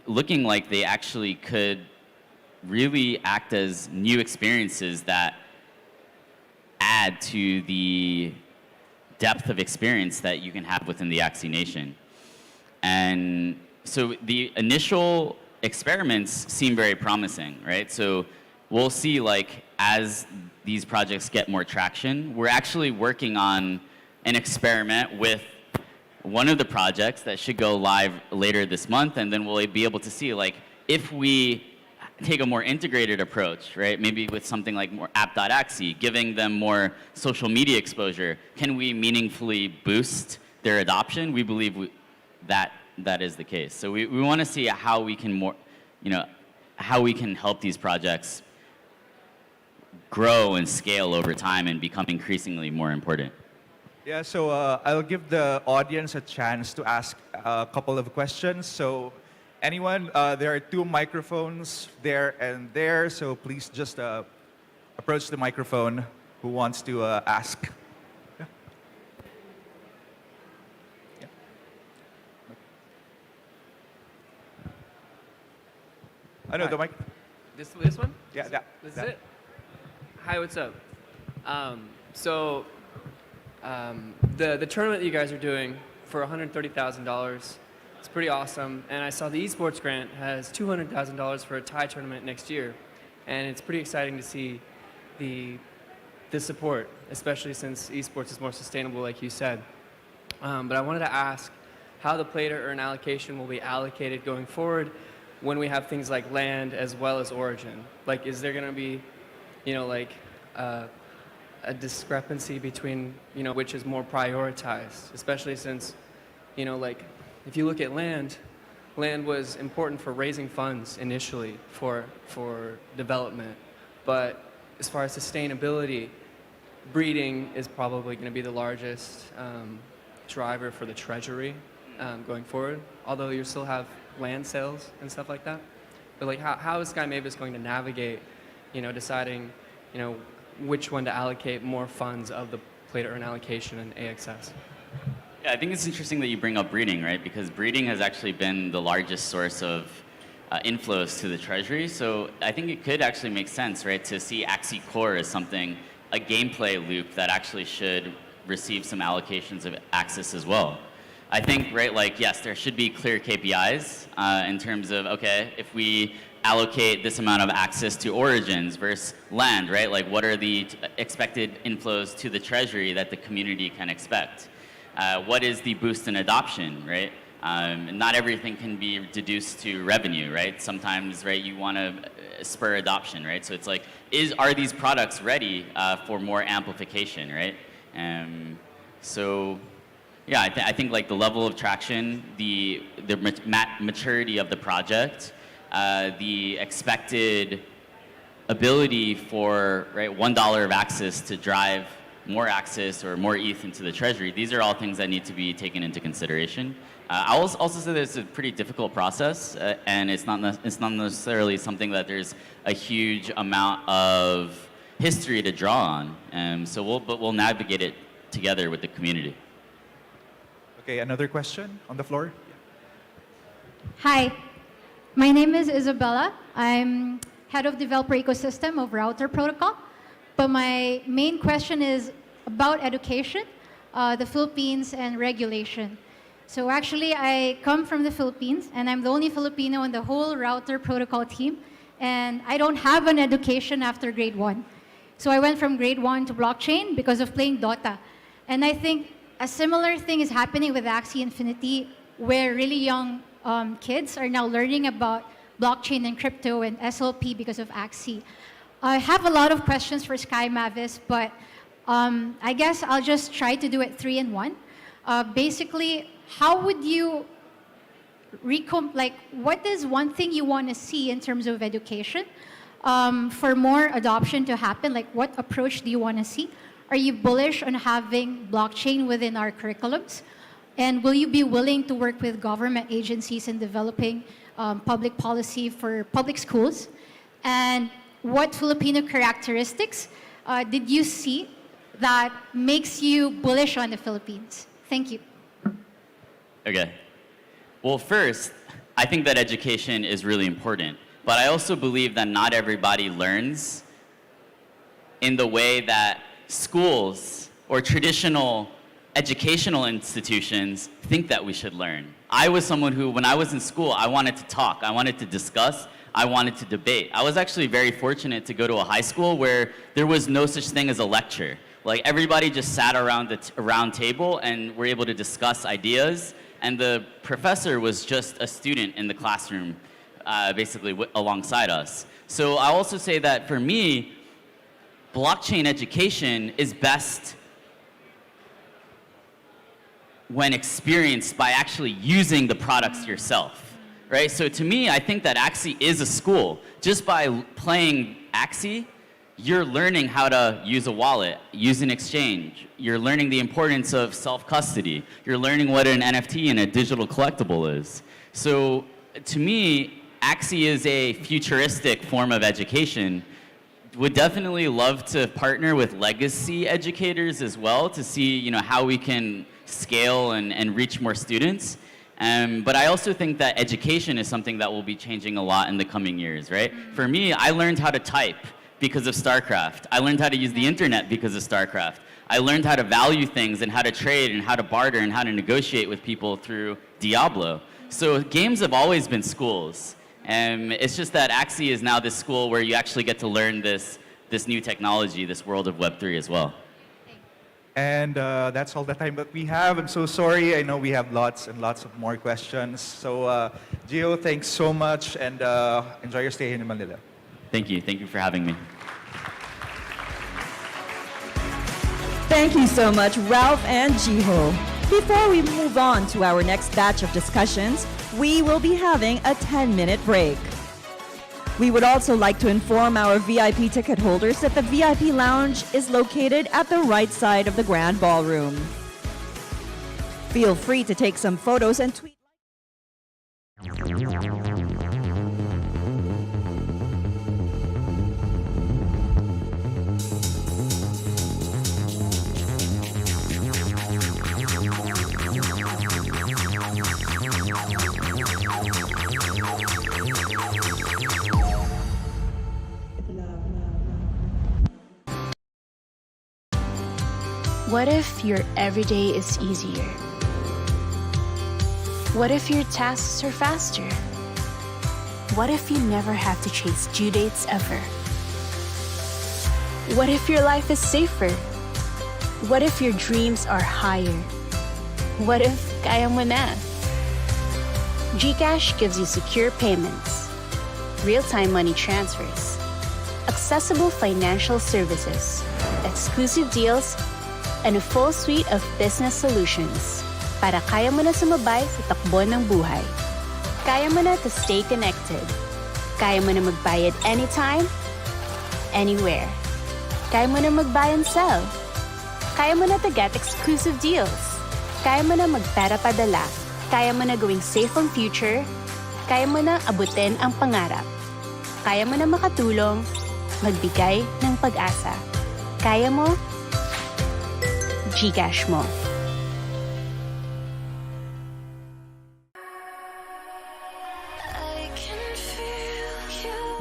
looking like they actually could really act as new experiences that add to the depth of experience that you can have within the Axie Nation. And so the initial experiments seem very promising, right? So we'll see, like, as these projects get more traction, we're actually working on an experiment with one of the projects that should go live later this month, and then we'll be able to see, like, if we take a more integrated approach, right, maybe with something like more app.axie, giving them more social media exposure, can we meaningfully boost their adoption? We believe that is the case. So we want to see how we can how we can help these projects grow and scale over time and become increasingly more important. Yeah, so I'll give the audience a chance to ask a couple of questions. So anyone, there are 2 microphones there and there, so please just approach the microphone who wants to ask. Yeah. Yeah. I know the mic. This one? Yeah, This is it? Hi, what's up? The tournament you guys are doing for $130,000, it's pretty awesome. And I saw the esports grant has $200,000 for a Thai tournament next year. And it's pretty exciting to see the support, especially since esports is more sustainable, like you said. But I wanted to ask how the play to earn allocation will be allocated going forward when we have things like land as well as origin. Like, is there going to be, a discrepancy between, which is more prioritized, especially since, if you look at land was important for raising funds initially for development. But as far as sustainability, breeding is probably going to be the largest driver for the treasury going forward, although you still have land sales and stuff like that. But like, how is Sky Mavis going to navigate, deciding, which one to allocate more funds of the play to earn allocation and AXS? Yeah, I think it's interesting that you bring up breeding, right? Because breeding has actually been the largest source of inflows to the treasury. So I think it could actually make sense, right, to see Axie Core as something, a gameplay loop that actually should receive some allocations of access as well. I think, right, like, yes, there should be clear KPIs in terms of, okay, if we allocate this amount of access to origins versus land, right? Like, what are the expected inflows to the treasury that the community can expect? What is the boost in adoption, right? Not everything can be deduced to revenue, right? Sometimes, right, you want to spur adoption, right? So it's like, are these products ready for more amplification, right? So, yeah, I think like the level of traction, the maturity of the project, the expected ability for, right, $1 of access to drive more access or more ETH into the treasury. These are all things that need to be taken into consideration. I'll also say that it's a pretty difficult process, and it's not necessarily something that there's a huge amount of history to draw on. So we'll navigate it together with the community. Okay, another question on the floor? Hi, my name is Isabella. I'm head of developer ecosystem of Router Protocol. But my main question is about education, the Philippines, and regulation. So actually, I come from the Philippines, and I'm the only Filipino in the whole Router Protocol team. And I don't have an education after grade 1. So I went from grade 1 to blockchain because of playing Dota. And I think a similar thing is happening with Axie Infinity, where really young kids are now learning about blockchain and crypto and SLP because of Axie. I have a lot of questions for Sky Mavis, but I guess I'll just try to do it 3 in 1. Basically, how would you what is one thing you want to see in terms of education for more adoption to happen? Like, what approach do you want to see? Are you bullish on having blockchain within our curriculums? And will you be willing to work with government agencies in developing public policy for public schools? And what Filipino characteristics did you see that makes you bullish on the Philippines? Thank you. Okay. Well, first, I think that education is really important. But I also believe that not everybody learns in the way that schools or traditional educational institutions think that we should learn. I was someone who, when I was in school, I wanted to talk, I wanted to discuss, I wanted to debate. I was actually very fortunate to go to a high school where there was no such thing as a lecture. Like, everybody just sat around the round table and were able to discuss ideas, and the professor was just a student in the classroom, basically alongside us. So I also say that for me, blockchain education is best when experienced by actually using the products yourself, right? So to me, I think that Axie is a school. Just by playing Axie, you're learning how to use a wallet, use an exchange. You're learning the importance of self-custody. You're learning what an NFT and a digital collectible is. So to me, Axie is a futuristic form of education. Would definitely love to partner with legacy educators as well to see, how we can scale and reach more students. But I also think that education is something that will be changing a lot in the coming years, right? For me, I learned how to type because of StarCraft. I learned how to use the internet because of StarCraft. I learned how to value things and how to trade and how to barter and how to negotiate with people through Diablo. So games have always been schools. It's just that Axie is now this school where you actually get to learn this new technology, this world of Web3 as well. And that's all the time that we have. I'm so sorry. I know we have lots and lots of more questions. So, Gio, thanks so much, and enjoy your stay here in Manila. Thank you. Thank you for having me. Thank you so much, Ralph and Jiho. Before we move on to our next batch of discussions, we will be having a 10-minute break. We would also like to inform our VIP ticket holders that the VIP lounge is located at the right side of the Grand Ballroom. Feel free to take some photos and tweet. What if your everyday is easier? What if your tasks are faster? What if you never have to chase due dates ever? What if your life is safer? What if your dreams are higher? What if kaya mo na? GCash gives you secure payments, real-time money transfers, accessible financial services, exclusive deals, and a full suite of business solutions para kaya mo na sumabay sa takbo ng buhay. Kaya mo na to stay connected. Kaya mo na magbayad anytime, anywhere. Kaya mo na mag-buy and sell. Kaya mo na to get exclusive deals. Kaya mo na magpera padala. Kaya mo na gawing safe ang future. Kaya mo na abutin ang pangarap. Kaya mo na makatulong, magbigay ng pag-asa. Kaya mo, GCash mo.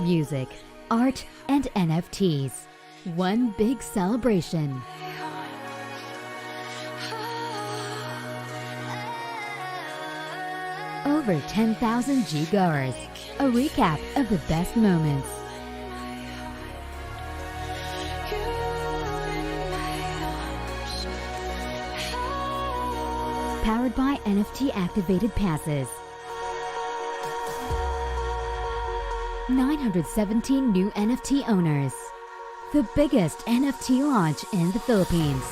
Music, art, and NFTs. One big celebration. Over 10,000 G-goers. A recap of the best moments. Powered by NFT activated passes. 917 new NFT owners. The biggest NFT launch in the Philippines.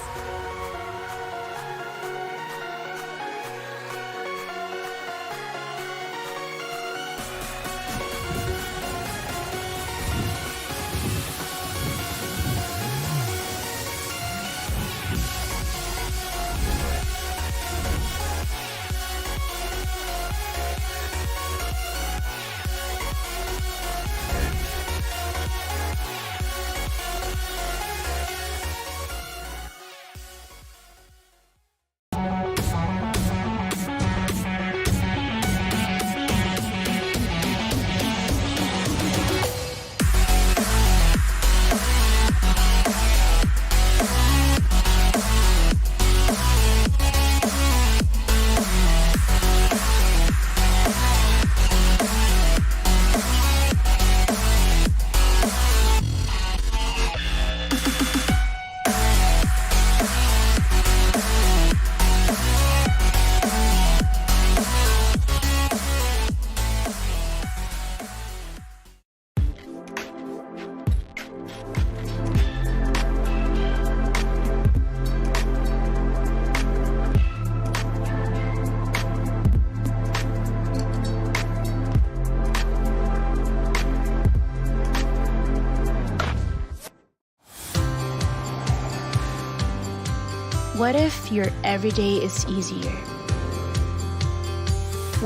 What if your everyday is easier?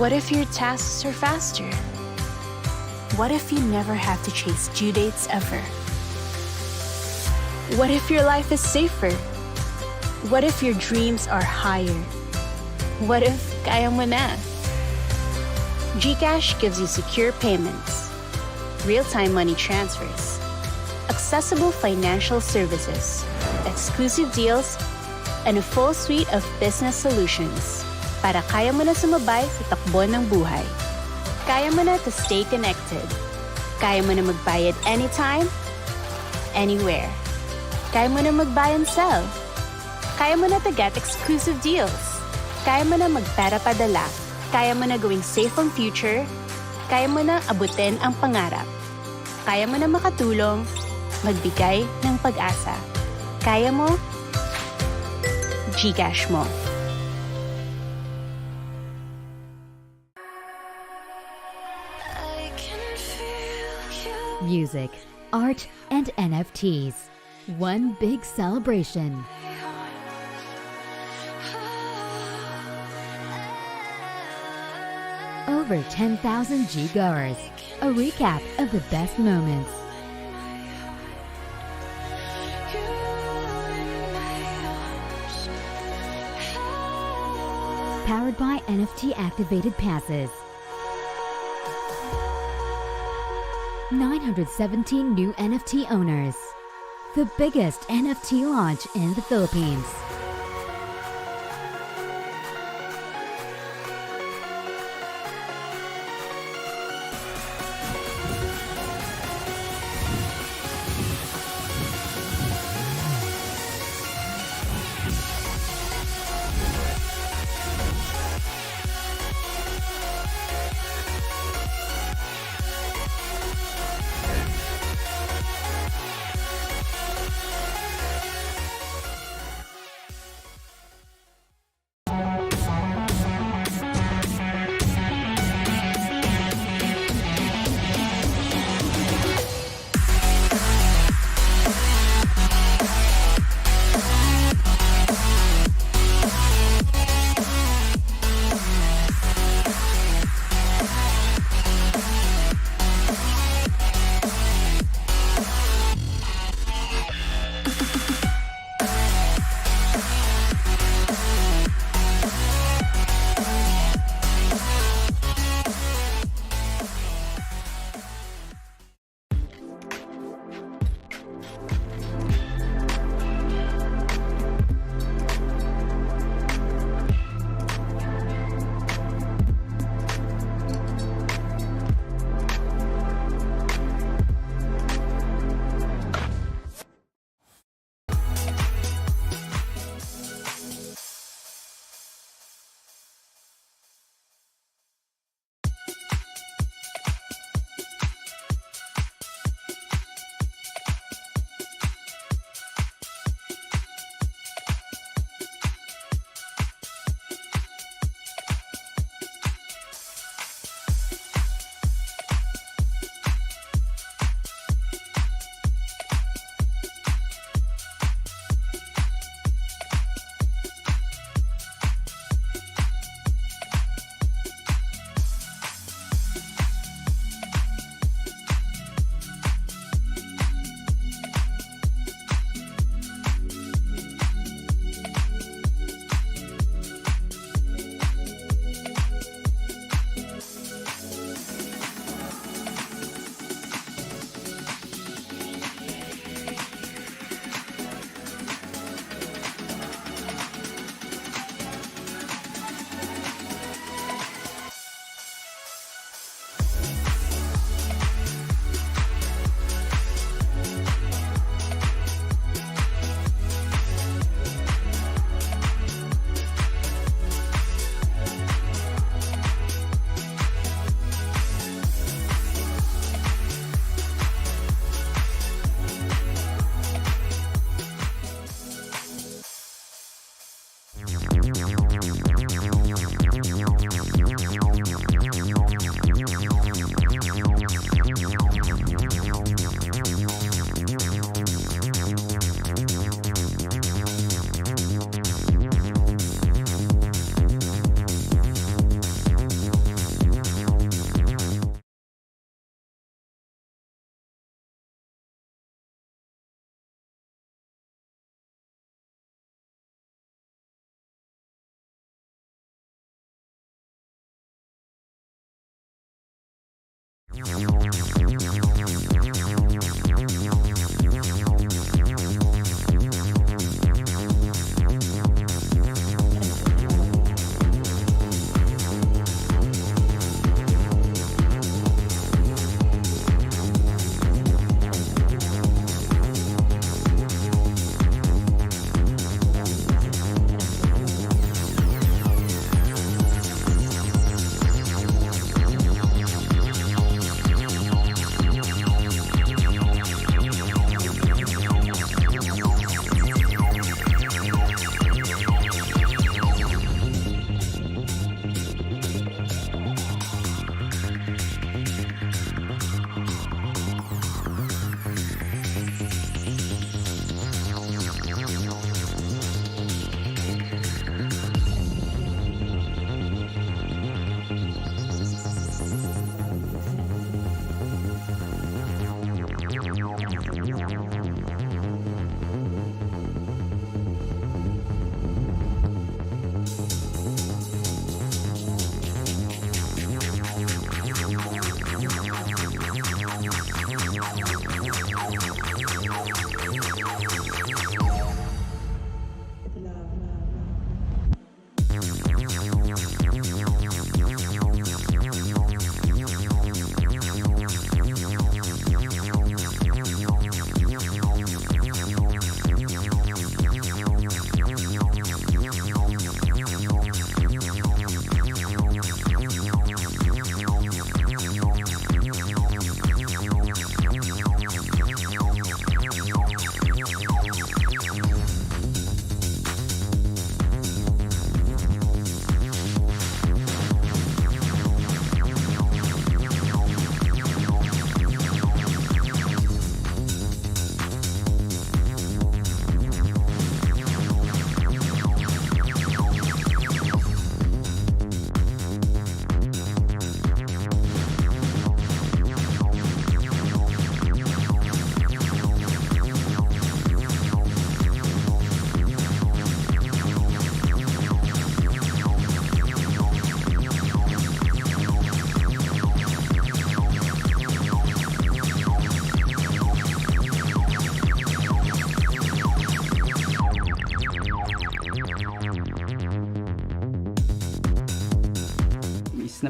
What if your tasks are faster? What if you never have to chase due dates ever? What if your life is safer? What if your dreams are higher? What if kaya mo na? GCash gives you secure payments, real-time money transfers, accessible financial services, exclusive deals, and a full suite of business solutions para kaya mo na sumabay sa takbo ng buhay. Kaya mo na to stay connected. Kaya mo na magbayad anytime, anywhere. Kaya mo na mag-buy and sell. Kaya mo na to get exclusive deals. Kaya mo na magpera padala. Kaya mo na gawing safe ang future. Kaya mo na abutin ang pangarap. Kaya mo na makatulong, magbigay ng pag-asa. Kaya mo, GCash mo. Music, art, and NFTs. One big celebration. Over 10,000 G-goers. A recap of the best moments. Powered by NFT activated passes. 917 new NFT owners. The biggest NFT launch in the Philippines.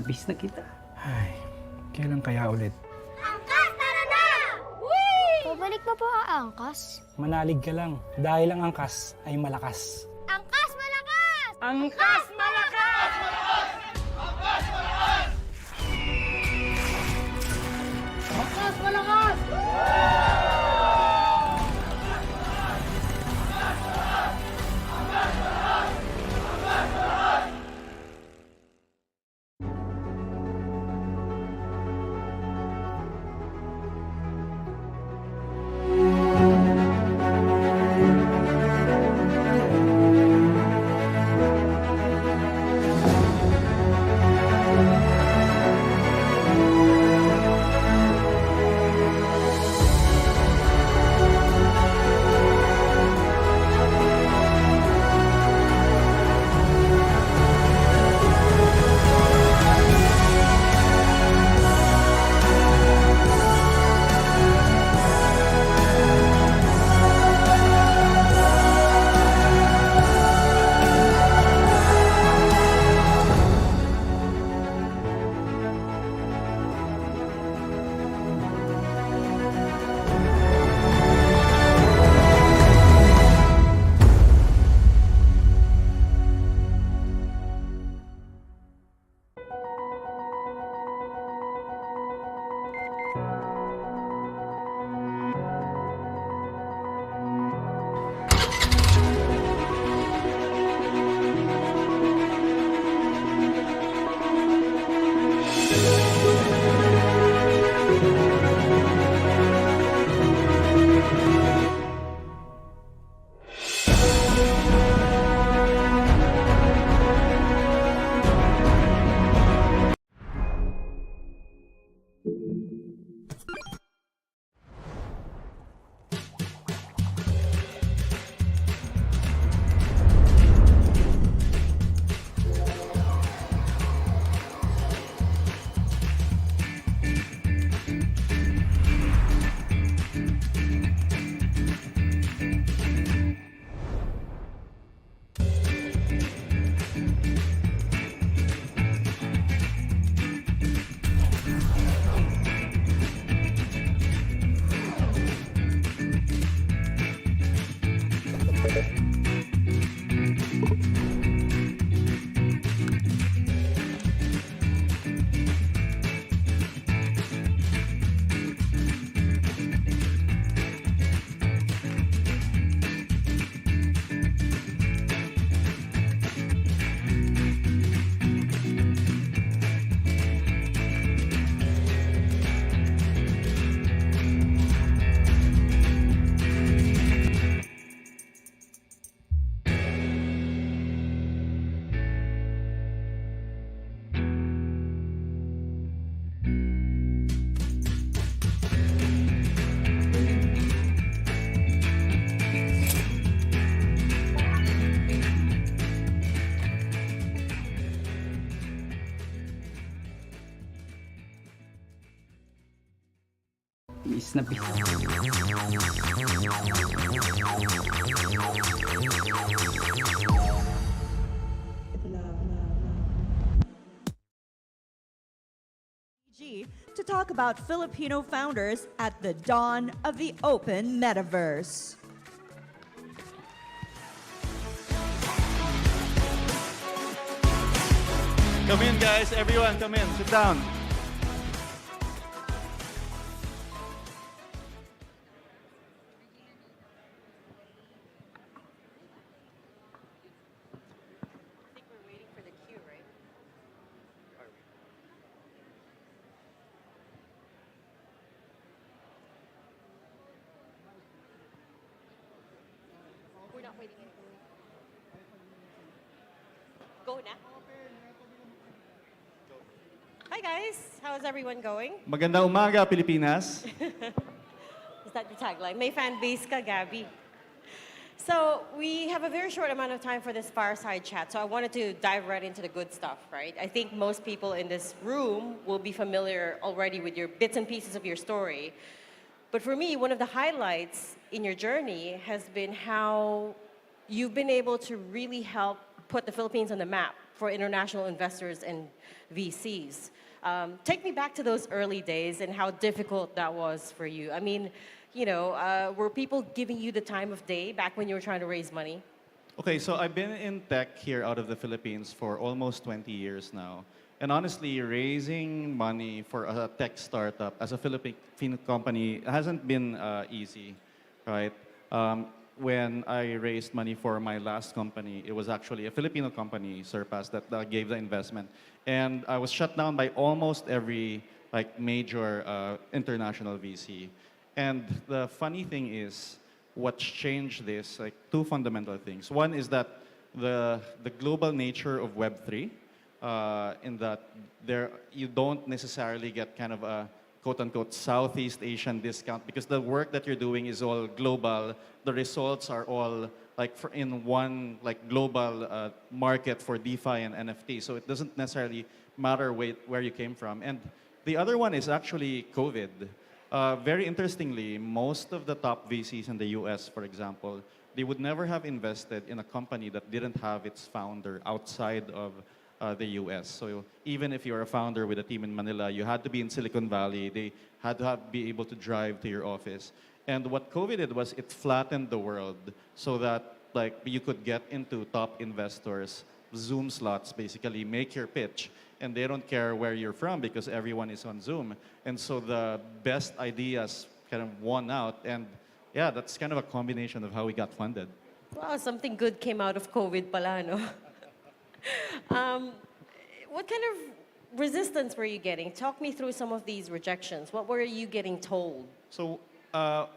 Bis na kita. Ay, kailan kaya ulit? Angkas, tara na! Whee! Pabalik pa po ang angkas? Manalig ka lang, dahil ang angkas ay malakas. Angkas malakas! Angkas malakas! Angkas malakas! Angkas malakas! bis na bis. To talk about Filipino founders at the dawn of the open metaverse. Come in, guys. Everyone, come in. Sit down. Go na. Hi guys, how's everyone going? Magandang umaga, Pilipinas. Is that your tagline? May fan base ka, Gabby. So we have a very short amount of time for this fireside chat, so I wanted to dive right into the good stuff, right? I think most people in this room will be familiar already with your bits and pieces of your story. But for me, one of the highlights in your journey has been how you've been able to really help put the Philippines on the map for international investors and VCs. Take me back to those early days and how difficult that was for you. I mean, you know, were people giving you the time of day back when you were trying to raise money? Okay, so I've been in tech here out of the Philippines for almost 20 years now. And honestly, raising money for a tech startup as a Filipino company hasn't been easy, right? When I raised money for my last company, it was actually a Filipino company, Surpass, that gave the investment. And I was shut down by almost every major international VC. And the funny thing is, what's changed this, two fundamental things. One is that the global nature of Web3, in that you don't necessarily get kind of a quote-unquote Southeast Asian discount because the work that you're doing is all global. The results are all in one global market for DeFi and NFT. So it doesn't necessarily matter where you came from. And the other one is actually COVID. Very interestingly, most of the top VCs in the US, for example, they would never have invested in a company that didn't have its founder outside of the US. So even if you're a founder with a team in Manila, you had to be in Silicon Valley. They had to be able to drive to your office. And what COVID did was it flattened the world so that you could get into top investors, Zoom slots, basically make your pitch. And they don't care where you're from because everyone is on Zoom. And so the best ideas kind of won out. And yeah, that's kind of a combination of how we got funded. Wow, something good came out of COVID pala, no? What kind of resistance were you getting? Talk me through some of these rejections. What were you getting told? So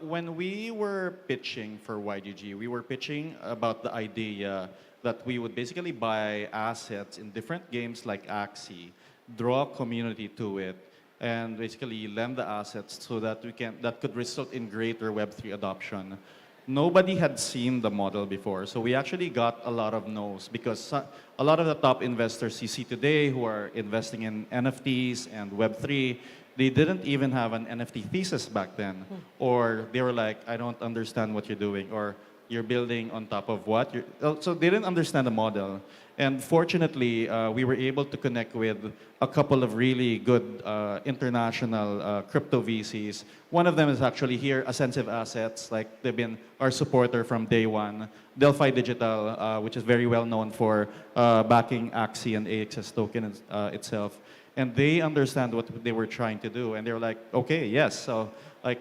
when we were pitching for YGG, we were pitching about the idea that we would basically buy assets in different games like Axie, draw a community to it, and basically lend the assets so that that could result in greater Web3 adoption. Nobody had seen the model before, so we actually got a lot of no's because a lot of the top investors you see today who are investing in NFTs and Web3, they didn't even have an NFT thesis back then. Or they were like, I don't understand what you're doing, or you're building on top of what? So they didn't understand the model. And fortunately, we were able to connect with a couple of really good international crypto VCs. One of them is actually here, Ascensive Assets. They've been our supporter from day one. DeFi Digital, which is very well known for backing Axie and AXS token itself. And they understand what they were trying to do. And they were like, okay, yes. So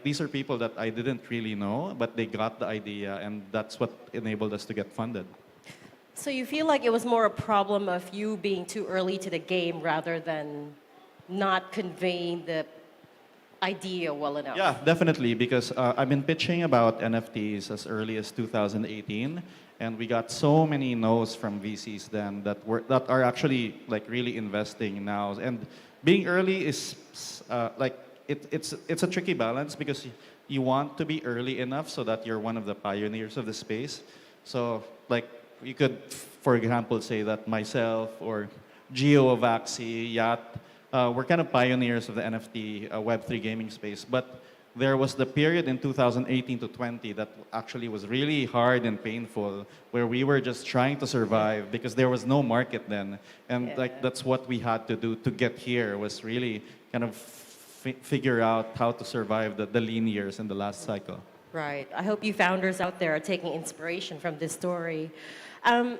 these are people that I didn't really know, but they got the idea. And that's what enabled us to get funded. So you feel like it was more a problem of you being too early to the game rather than not conveying the idea well enough? Yeah, definitely, because I've been pitching about NFTs as early as 2018, and we got so many no's from VCs then that are actually really investing now. And being early is it's a tricky balance because you want to be early enough so that you're one of the pioneers of the space. So you could, for example, say that myself or Gio of Axie, Yat, we're kind of pioneers of the NFT Web3 gaming space. But there was the period in 2018 to 20 that actually was really hard and painful, where we were just trying to survive because there was no market then. And like that's what we had to do to get here, was really kind of figure out how to survive the lean years in the last cycle. Right. I hope you founders out there are taking inspiration from this story. Who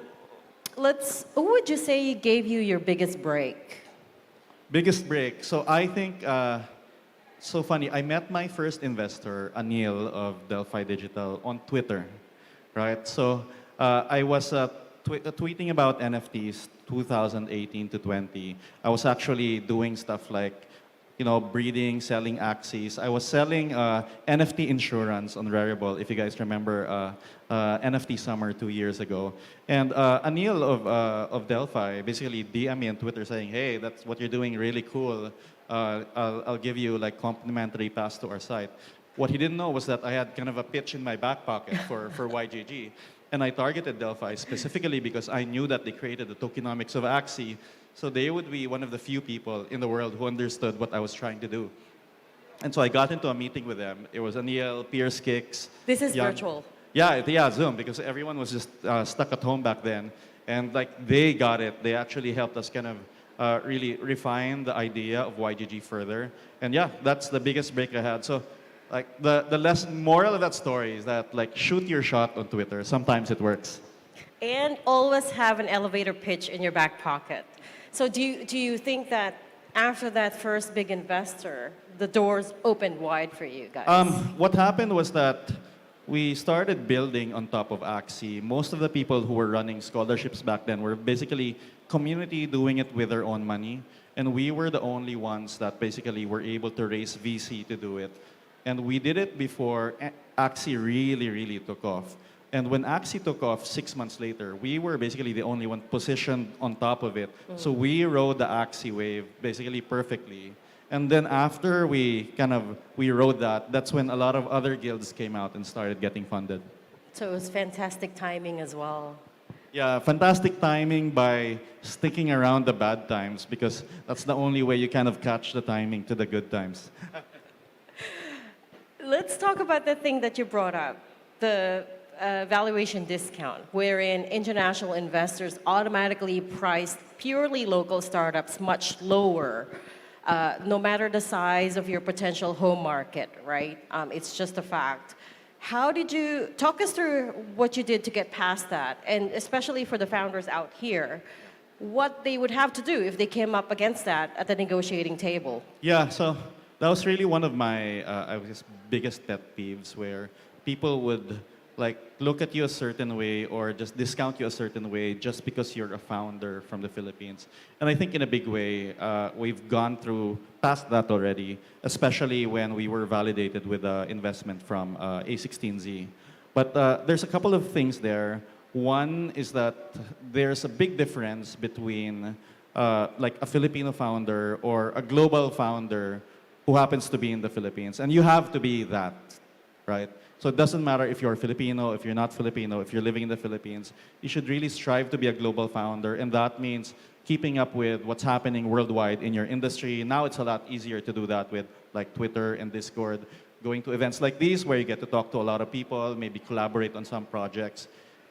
would you say gave you your biggest break? Biggest break. So I think, so funny, I met my first investor, Anil of Delphi Digital, on Twitter, right? So I was tweeting about NFTs 2018 to 20. I was actually doing stuff like, breeding, selling Axies. I was selling NFT insurance on Rarible, if you guys remember NFT Summer 2 years ago. And Anil of Delphi basically DM me on Twitter saying, hey, that's what you're doing, really cool. I'll give you like complimentary pass to our site. What he didn't know was that I had kind of a pitch in my back pocket for YGG. And I targeted Delphi specifically because I knew that they created the tokenomics of Axie. So they would be one of the few people in the world who understood what I was trying to do. And so I got into a meeting with them. It was Anil, Pierce Kicks. This is virtual. Yeah, Zoom, because everyone was just stuck at home back then. And like they got it. They actually helped us kind of really refine the idea of YGG further. And yeah, that's the biggest break I had. So like the moral of that story is that like shoot your shot on Twitter. Sometimes it works. And always have an elevator pitch in your back pocket. So do you think that after that first big investor, the doors opened wide for you guys? What happened was that we started building on top of Axie. Most of the people who were running scholarships back then were basically community doing it with their own money. And we were the only ones that basically were able to raise VC to do it. And we did it before Axie really, really took off. And when Axie took off 6 months later, we were basically the only one positioned on top of it. So we rode the Axie wave basically perfectly. And then after we rode that, that's when a lot of other guilds came out and started getting funded. So it was fantastic timing as well. Yeah, fantastic timing by sticking around the bad times, because that's the only way you kind of catch the timing to the good times. Let's talk about the thing that you brought up, the valuation discount, wherein international investors automatically priced purely local startups much lower, no matter the size of your potential home market, right? It's just a fact. How did you, talk us through what you did to get past that, and especially for the founders out here, what they would have to do if they came up against that at the negotiating table? Yeah, so that was really one of my biggest pet peeves, where people would like look at you a certain way or just discount you a certain way just because you're a founder from the Philippines. And I think in a big way, we've gone past that already, especially when we were validated with investment from A16Z. But there's a couple of things there. One is that there's a big difference between like a Filipino founder or a global founder who happens to be in the Philippines. And you have to be that, right? So it doesn't matter if you're Filipino, if you're not Filipino, if you're living in the Philippines. You should really strive to be a global founder, and that means keeping up with what's happening worldwide in your industry. Now it's a lot easier to do that with like Twitter and Discord, going to events like these where you get to talk to a lot of people, maybe collaborate on some projects.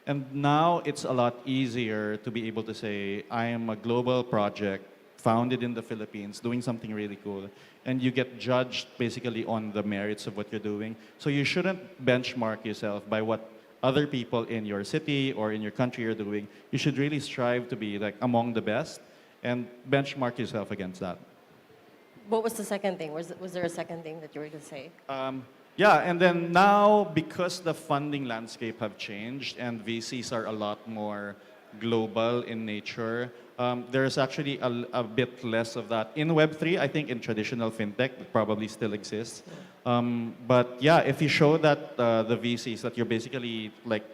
And now it's a lot easier to be able to say, I am a global project founded in the Philippines, doing something really cool. And you get judged basically on the merits of what you're doing. So you shouldn't benchmark yourself by what other people in your city or in your country are doing. You should really strive to be like among the best and benchmark yourself against that. What was the second thing? Was there a second thing that you were going to say? Yeah, and then now, because the funding landscape have changed and VCs are a lot more global in nature, there's actually a bit less of that. In Web3, I think in traditional fintech, it probably still exists. But yeah, if you show that the VCs that you're basically like,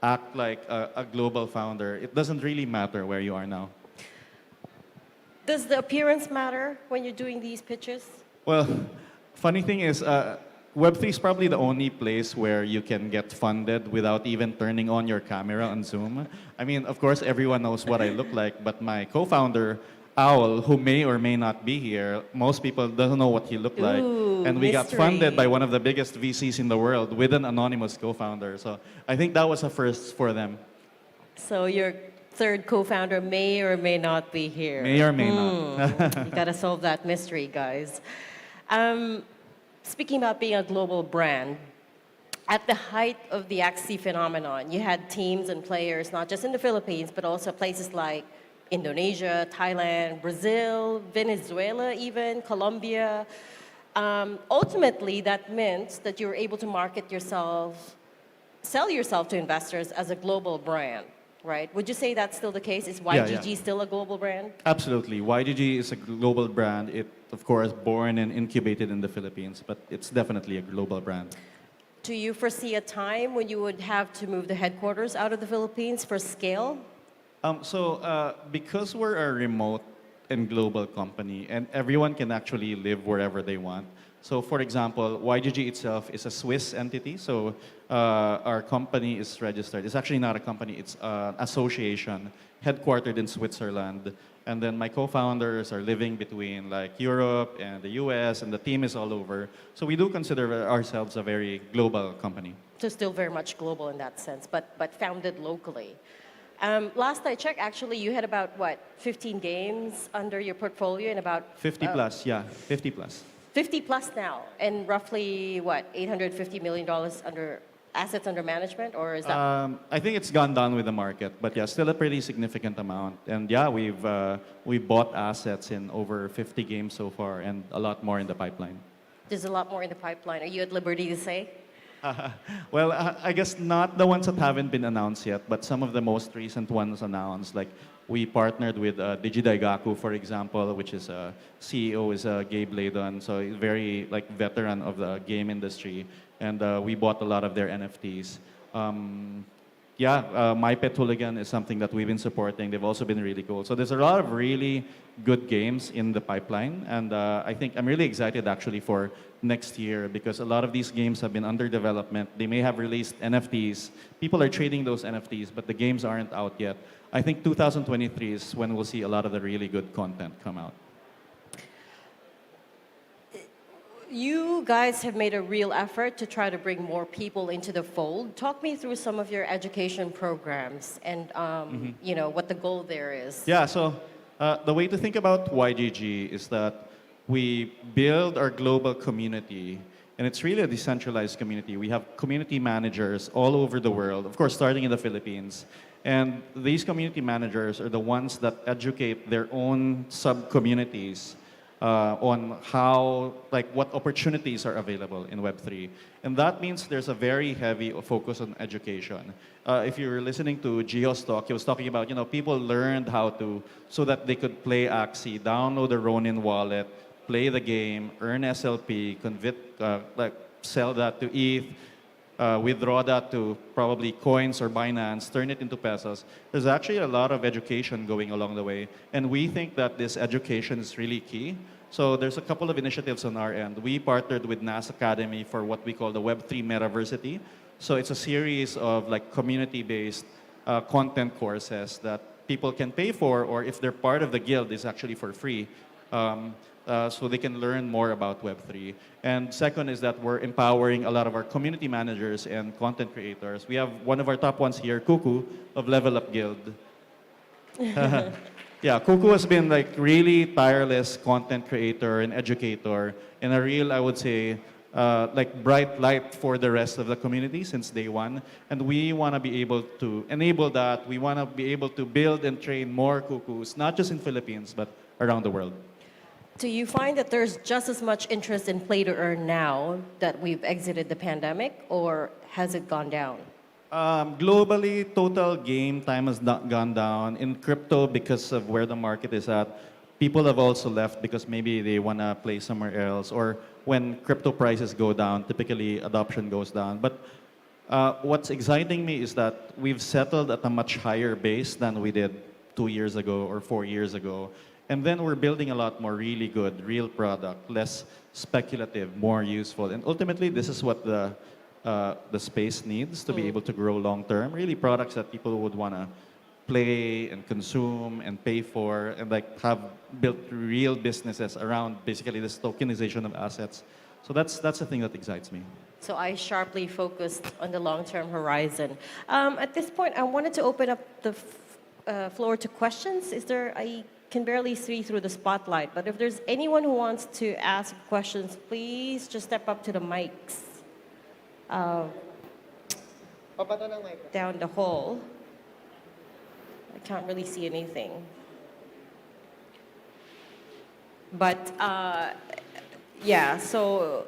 act like a global founder, it doesn't really matter where you are now. Does the appearance matter when you're doing these pitches? Well, funny thing is, Web3 is probably the only place where you can get funded without even turning on your camera on Zoom. I mean, of course, everyone knows what I look like, but my co-founder, owl who may or may not be here. Most people doesn't know what he looked like. Ooh, And we got mystery. funded by one of the biggest VCs in the world with an anonymous co-founder. So I think that was a first for them. So your third co-founder may or may not be here. May or may not. You gotta solve that mystery, guys. Speaking about being a global brand, at the height of the Axie phenomenon, you had teams and players, not just in the Philippines, but also places like Indonesia, Thailand, Brazil, Venezuela even, Colombia. Ultimately, that meant that you were able to market yourself, sell yourself to investors as a global brand, right? Would you say that's still the case? Is YGG still a global brand? Absolutely. YGG is a global brand. It, of course, born and incubated in the Philippines, but it's definitely a global brand. Do you foresee a time when you would have to move the headquarters out of the Philippines for scale? Because we're a remote and global company, and everyone can actually live wherever they want. So, for example, YGG itself is a Swiss entity. So, our company is registered. It's actually not a company. It's an association headquartered in Switzerland. And then my co-founders are living between like Europe and the US, and the team is all over. So we do consider ourselves a very global company. So still very much global in that sense, but founded locally. Last I checked, actually, you had about, what, 15 games under your portfolio and about... 50 plus, yeah, 50 plus. 50 plus now, and roughly, what, $850 million under assets under management, or is that... I think it's gone down with the market, but yeah, still a pretty significant amount. And yeah, we've bought assets in over 50 games so far, and a lot more in the pipeline. There's a lot more in the pipeline. Are you at liberty to say? Well, I guess not the ones that haven't been announced yet, but some of the most recent ones announced. Like we partnered with Digidaigaku, for example, which is CEO is Gabe Ladon, so he's very like veteran of the game industry, and we bought a lot of their NFTs. My Pet Hooligan is something that we've been supporting. They've also been really cool. So there's a lot of really good games in the pipeline, and I think I'm really excited actually for next year because a lot of these games have been under development. They may have released NFTs. People are trading those NFTs, but the games aren't out yet. I think 2023 is when we'll see a lot of the really good content come out. You guys have made a real effort to try to bring more people into the fold. Talk me through some of your education programs and you know what the goal there is. Yeah, so the way to think about YGG is that we build our global community, and it's really a decentralized community. We have community managers all over the world, of course, starting in the Philippines. And these community managers are the ones that educate their own sub-communities on how, like, what opportunities are available in Web3. And that means there's a very heavy focus on education. If you were listening to Gio's talk, he was talking about, you know, people learned how to, so that they could play Axie, download the Ronin wallet, play the game, earn SLP, sell that to ETH, withdraw that to probably coins or Binance, turn it into pesos. There's actually a lot of education going along the way. And we think that this education is really key. So there's a couple of initiatives on our end. We partnered with NAS Academy for what we call the Web3 Metaversity. So it's a series of like community-based content courses that people can pay for, or if they're part of the guild, it's actually for free. So they can learn more about Web3. And second is that we're empowering a lot of our community managers and content creators. We have one of our top ones here, Kuku, of Level Up Guild. Yeah, Kuku has been like really tireless content creator and educator, and a real, I would say, like bright light for the rest of the community since day one. And we want to be able to enable that. We want to be able to build and train more Kukus, not just in Philippines, but around the world. Do you find that there's just as much interest in play to earn now that we've exited the pandemic, or has it gone down? Globally, total game time has not gone down. In crypto, because of where the market is at, people have also left because maybe they want to play somewhere else, or when crypto prices go down, typically adoption goes down. But what's exciting me is that we've settled at a much higher base than we did 2 years ago or 4 years ago. And then we're building a lot more really good, real product, less speculative, more useful. And ultimately, this is what the space needs to be able to grow long term. Really products that people would want to play and consume and pay for and like have built real businesses around basically this tokenization of assets. So that's the thing that excites me. So I sharply focused on the long-term horizon. At this point, I wanted to open up the floor to questions. I can barely see through the spotlight, but if there's anyone who wants to ask questions, please just step up to the mics. Down the hall. I can't really see anything. But yeah, so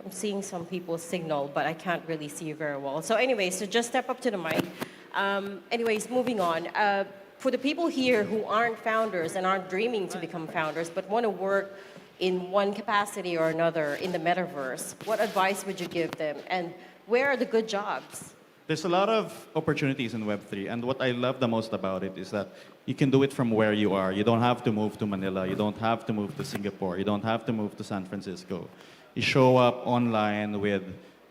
I'm seeing some people signal, but I can't really see you very well. So anyway, so just step up to the mic. Anyways, moving on. For the people here who aren't founders and aren't dreaming to become founders, but want to work in one capacity or another in the metaverse, what advice would you give them? And where are the good jobs? There's a lot of opportunities in Web3, and what I love the most about it is that you can do it from where you are. You don't have to move to Manila. You don't have to move to Singapore. You don't have to move to San Francisco. You show up online with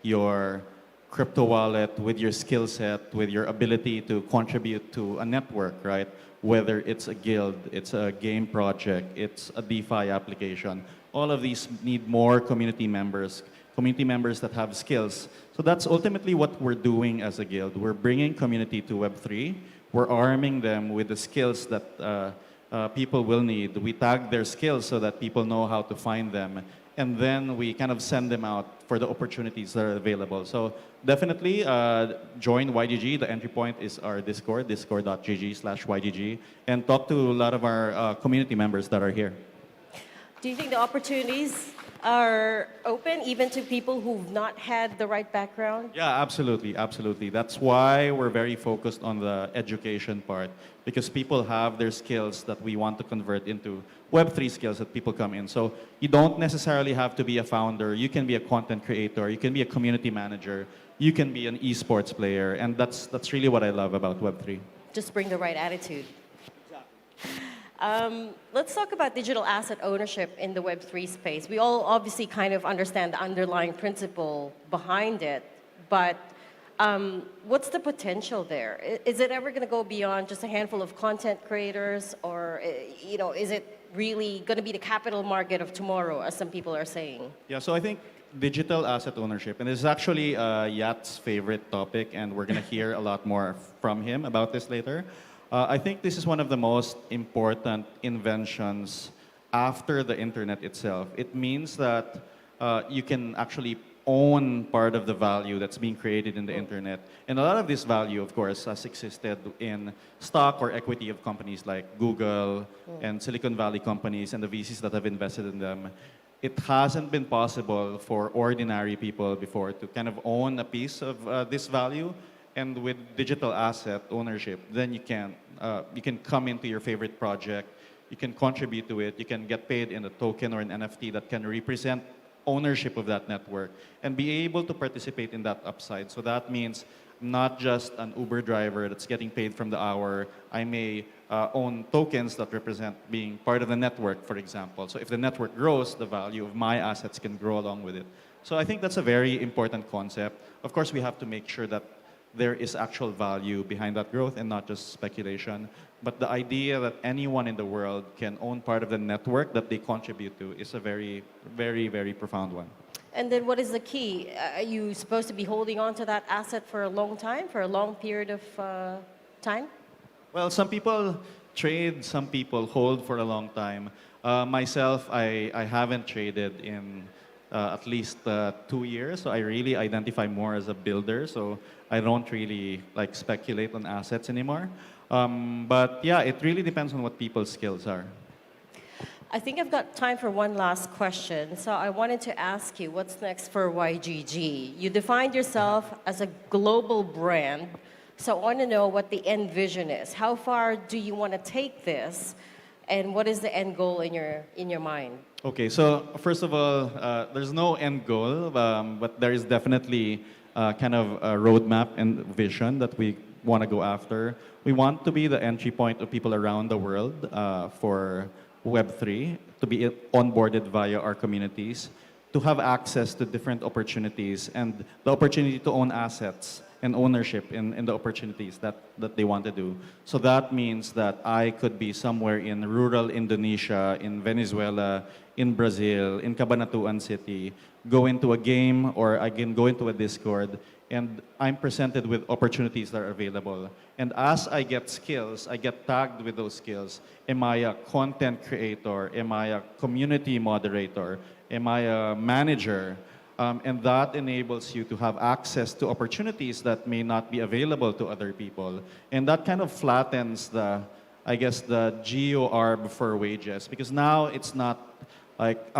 your crypto wallet, with your skill set, with your ability to contribute to a network, right? Whether it's a guild, it's a game project, it's a DeFi application. All of these need more community members that have skills. So that's ultimately what we're doing as a guild. We're bringing community to Web3. We're arming them with the skills that people will need. We tag their skills so that people know how to find them. And then we kind of send them out for the opportunities that are available. So definitely join YGG. The entry point is our Discord, discord.gg/YGG, and talk to a lot of our community members that are here. Do you think the opportunities are open even to people who've not had the right background? Yeah, absolutely, absolutely. That's why we're very focused on the education part, because people have their skills that we want to convert into Web3 skills that people come in. So you don't necessarily have to be a founder. You can be a content creator. You can be a community manager. You can be an esports player. And that's really what I love about Web3. Just bring the right attitude. Let's talk about digital asset ownership in the Web3 space. We all obviously kind of understand the underlying principle behind it, but what's the potential there? Is it ever going to go beyond just a handful of content creators, or is it really going to be the capital market of tomorrow, as some people are saying? Yeah, so I think digital asset ownership, and this is actually Yat's favorite topic, and we're going to hear a lot more from him about this later. I think this is one of the most important inventions after the internet itself. It means that you can actually own part of the value that's being created in the internet. And a lot of this value, of course, has existed in stock or equity of companies like Google and Silicon Valley companies and the VCs that have invested in them. It hasn't been possible for ordinary people before to kind of own a piece of this value. And with digital asset ownership, then you can come into your favorite project, you can contribute to it, you can get paid in a token or an NFT that can represent ownership of that network and be able to participate in that upside. So that means not just an Uber driver that's getting paid from the hour. I may own tokens that represent being part of the network, for example. So if the network grows, the value of my assets can grow along with it. So I think that's a very important concept. Of course, we have to make sure that there is actual value behind that growth and not just speculation. But the idea that anyone in the world can own part of the network that they contribute to is a very, very, very profound one. And then what is the key? Are you supposed to be holding on to that asset for a long time, for a long period of time? Well, some people trade, some people hold for a long time. Myself, I haven't traded in at least 2 years, so I really identify more as a builder, so I don't really like speculate on assets anymore. But yeah, it really depends on what people's skills are. I think I've got time for one last question. So I wanted to ask you, what's next for YGG? You defined yourself as a global brand, so I want to know what the end vision is. How far do you want to take this, and what is the end goal in your mind? Okay, so first of all, there's no end goal, but there is definitely kind of a roadmap and vision that we want to go after. We want to be the entry point of people around the world for Web3 to be onboarded via our communities. to have access to different opportunities and the opportunity to own assets and ownership in the opportunities that they want to do. So that means that I could be somewhere in rural Indonesia, in Venezuela, in Brazil, in Cabanatuan City, go into a game, or I can go into a Discord, and I'm presented with opportunities that are available. And as I get skills, I get tagged with those skills. Am I a content creator? Am I a community moderator? Am I a manager? And that enables you to have access to opportunities that may not be available to other people. And that kind of flattens the, I guess, the geo-arb for wages. Because now it's not like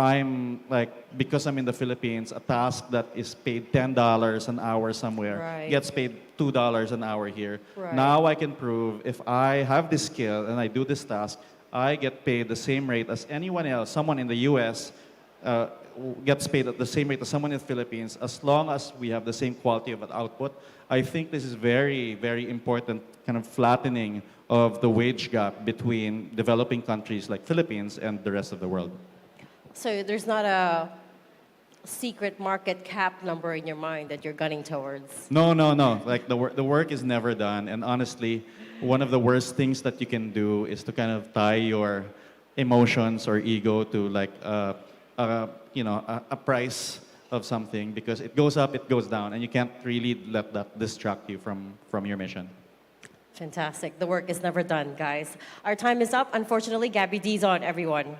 because I'm in the Philippines, a task that is paid $10 an hour somewhere gets paid $2 an hour here. Right. Now I can prove if I have this skill and I do this task, I get paid the same rate as anyone else. Someone in the US gets paid at the same rate as someone in the Philippines, as long as we have the same quality of output. I think this is very, very important kind of flattening of the wage gap between developing countries like Philippines and the rest of the world. So there's not a secret market cap number in your mind that you're gunning towards? No. Like the work is never done. And honestly, one of the worst things that you can do is to kind of tie your emotions or ego to like a price of something, because it goes up, it goes down, and you can't really let that distract you from your mission. Fantastic. The work is never done, guys. Our time is up. Unfortunately, Gabby Dizon, everyone.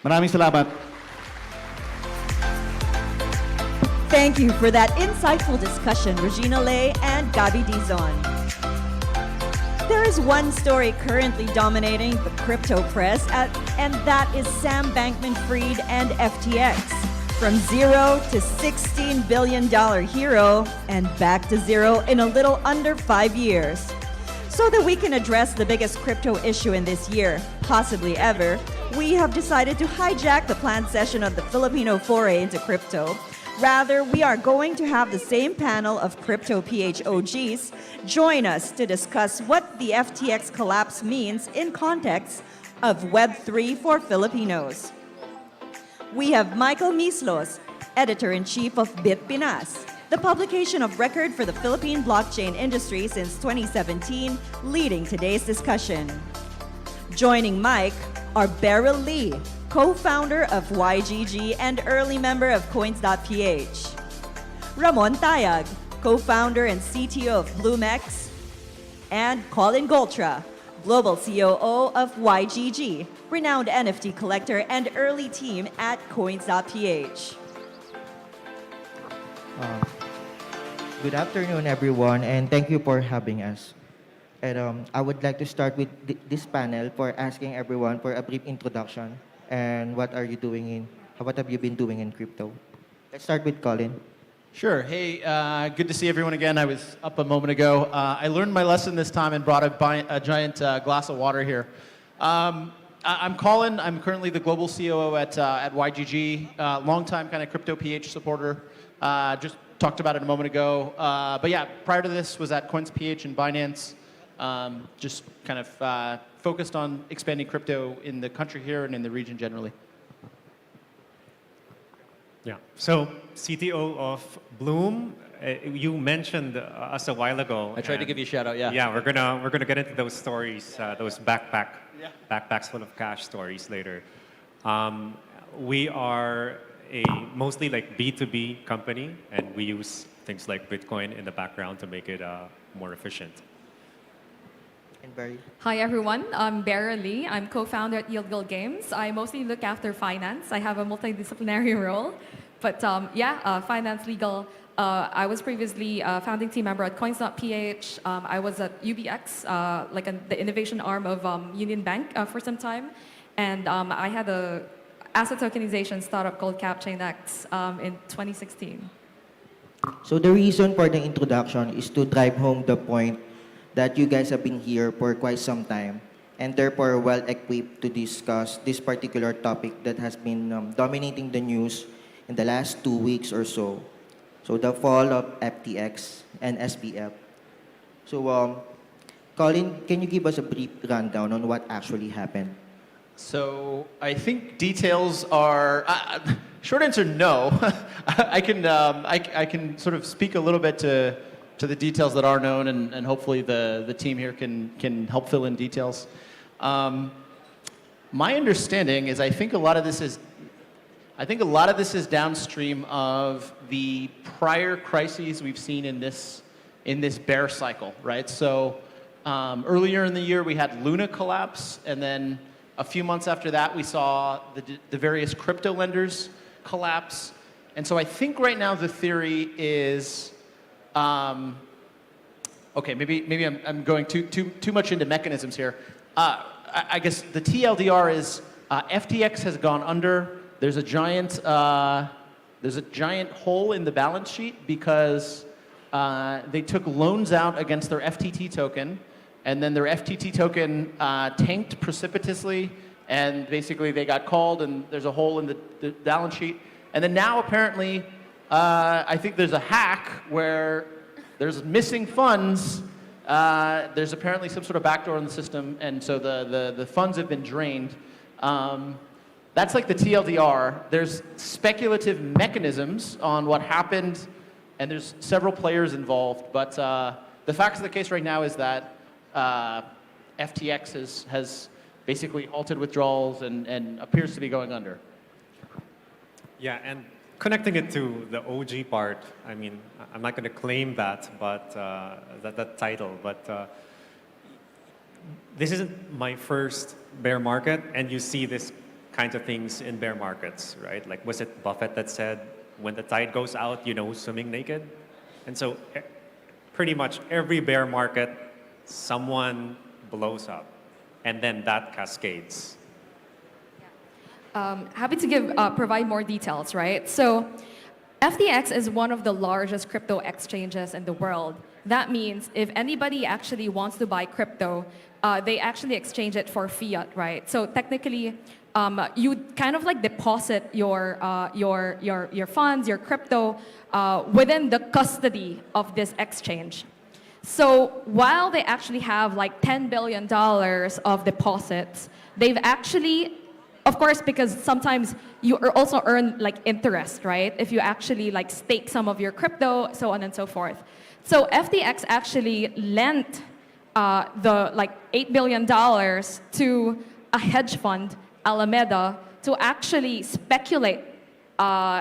Maraming salamat. Thank you for that insightful discussion, Regina Lay and Gabby Dizon. There is one story currently dominating the crypto press, and that is Sam Bankman-Fried and FTX. From zero to $16 billion hero and back to zero in a little under 5 years. So that we can address the biggest crypto issue in this year, possibly ever, we have decided to hijack the planned session of the Filipino foray into crypto. Rather, we are going to have the same panel of crypto PHOGs join us to discuss what the FTX collapse means in context of Web3 for Filipinos. We have Michael Mislos, Editor-in-Chief of BitPinas, the publication of record for the Philippine blockchain industry since 2017, leading today's discussion. Joining Mike are Beryl Lee, co-founder of YGG and early member of Coins.ph. Ramon Tayag, co-founder and CTO of BloomX. And Colin Goltra, global COO of YGG, renowned NFT collector and early team at Coins.ph. Good afternoon, everyone, and thank you for having us. And I would like to start with this panel for asking everyone for a brief introduction and what have you been doing in crypto? Let's start with Colin. Sure. Hey, good to see everyone again. I was up a moment ago. I learned my lesson this time and brought a giant glass of water here. I'm Colin. I'm currently the global COO at YGG. Longtime kind of crypto PH supporter. Just talked about it a moment ago. But yeah, prior to this was at Coins.ph and Binance. Just kind of focused on expanding crypto in the country here and in the region generally. Yeah. So CTO of Bloom, you mentioned us a while ago. I tried to give you a shout out. Yeah. Yeah, we're gonna get into those stories, those backpacks full of cash stories later. We are a mostly like B2B company, and we use things like Bitcoin in the background to make it more efficient. And Barry. Hi everyone, I'm Beryl Lee. I'm co-founder at Yield Gold Games. I mostly look after finance. I have a multidisciplinary role, but finance, legal. I was previously a founding team member at Coins.ph. I was at UBX, the innovation arm of Union Bank for some time. And I had a asset tokenization startup called CapChainX in 2016. So the reason for the introduction is to drive home the point that you guys have been here for quite some time and therefore well equipped to discuss this particular topic that has been dominating the news in the last 2 weeks or so. So the fall of FTX and SBF. So Colin, can you give us a brief rundown on what actually happened? So I think details are, Short answer, no. I can sort of speak a little bit to the details that are known, and hopefully the team here can help fill in details. My understanding is I think a lot of this is downstream of the prior crises we've seen in this bear cycle, right? So earlier in the year we had Luna collapse, and then a few months after that we saw the various crypto lenders collapse. And so I think right now the theory is, okay, maybe I'm going too much into mechanisms here. I guess the TLDR is FTX has gone under. There's a giant hole in the balance sheet because they took loans out against their FTT token, and then their FTT token tanked precipitously, and basically they got called, and there's a hole in the balance sheet. And then now apparently, I think there's a hack where there's missing funds. There's apparently some sort of backdoor in the system, and so the funds have been drained. That's like the TLDR. There's speculative mechanisms on what happened, and there's several players involved. But the facts of the case right now is that FTX has basically halted withdrawals and appears to be going under. Yeah, and connecting it to the OG part, I mean, I'm not going to claim that, but that title, but this isn't my first bear market, and you see this kinds of things in bear markets, right? Like, was it Buffett that said, when the tide goes out, you know who's swimming naked? And so pretty much every bear market, someone blows up, and then that cascades. Happy to provide more details, right? So FTX is one of the largest crypto exchanges in the world. That means if anybody actually wants to buy crypto, they actually exchange it for fiat, right? So technically, you kind of like deposit your funds, your crypto, within the custody of this exchange. So while they actually have like $10 billion of deposits, they've actually, of course, because sometimes you also earn like interest, right? If you actually like stake some of your crypto, so on and so forth. So FTX actually lent the like $8 billion to a hedge fund, Alameda, to actually speculate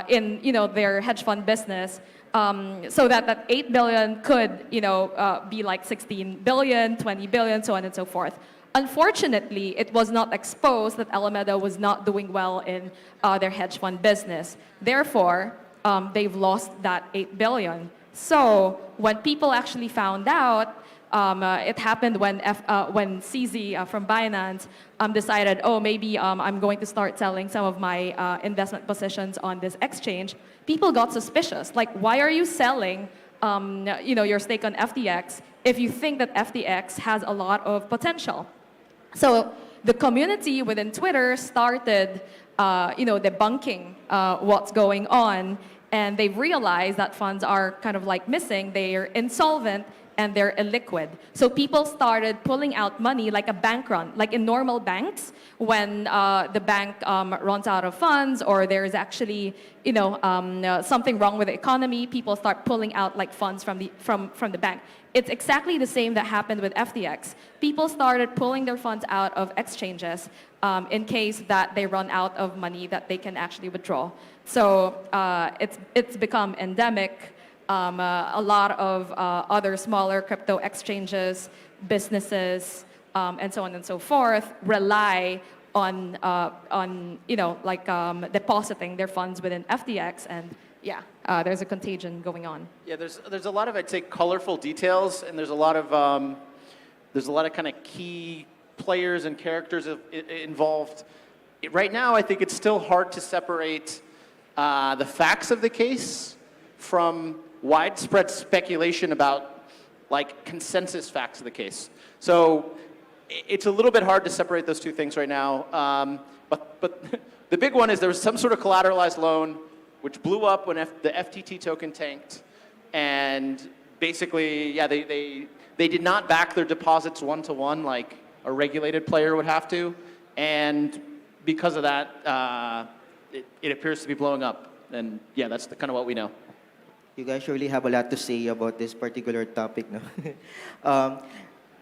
in their hedge fund business, so that 8 billion could be like 16 billion, 20 billion, so on and so forth. Unfortunately, it was not exposed that Alameda was not doing well in their hedge fund business. Therefore, they've lost that 8 billion. So when people actually found out, it happened when CZ from Binance decided, oh, maybe I'm going to start selling some of my investment positions on this exchange. People got suspicious. Like, why are you selling your stake on FTX if you think that FTX has a lot of potential? So the community within Twitter started debunking what's going on, and they've realized that funds are kind of like missing. They're insolvent and they're illiquid. So people started pulling out money like a bank run, like in normal banks, when the bank runs out of funds or there's actually something wrong with the economy, people start pulling out like funds from the bank. It's exactly the same that happened with FTX. People started pulling their funds out of exchanges in case that they run out of money that they can actually withdraw. So it's become endemic. A lot of other smaller crypto exchanges, businesses, and so on and so forth rely on depositing their funds within FTX, and yeah, there's a contagion going on. Yeah, there's a lot of, I'd say, colorful details, and there's a lot of kind of key players and characters involved. Right now, I think it's still hard to separate the facts of the case from widespread speculation about like consensus facts of the case. So it's a little bit hard to separate those two things right now. But the big one is there was some sort of collateralized loan which blew up when the FTT token tanked, and basically, yeah, they did not back their deposits one-to-one like a regulated player would have to, and because of that, it appears to be blowing up. And yeah, that's kind of what we know. You guys surely have a lot to say about this particular topic, no?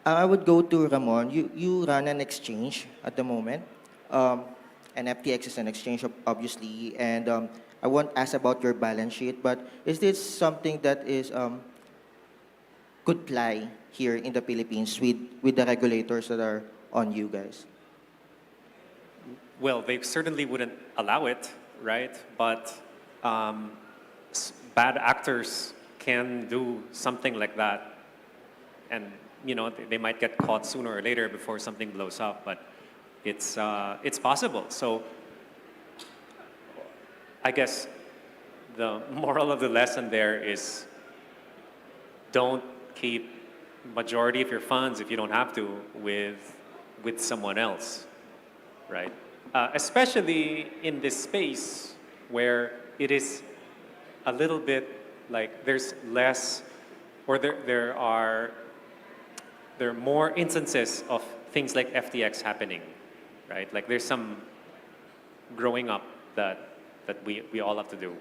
I would go to Ramon. You run an exchange at the moment. And FTX is an exchange, obviously. And I won't ask about your balance sheet, but is this something that is could fly here in the Philippines with the regulators that are on you guys? Well, they certainly wouldn't allow it, right? But bad actors can do something like that, and they might get caught sooner or later before something blows up. But it's possible. So I guess the moral of the lesson there is don't keep majority of your funds, if you don't have to, with someone else, right? Especially in this space where it is a little bit like there's less, or there are more instances of things like FTX happening, right? Like there's some growing up that we all have to do.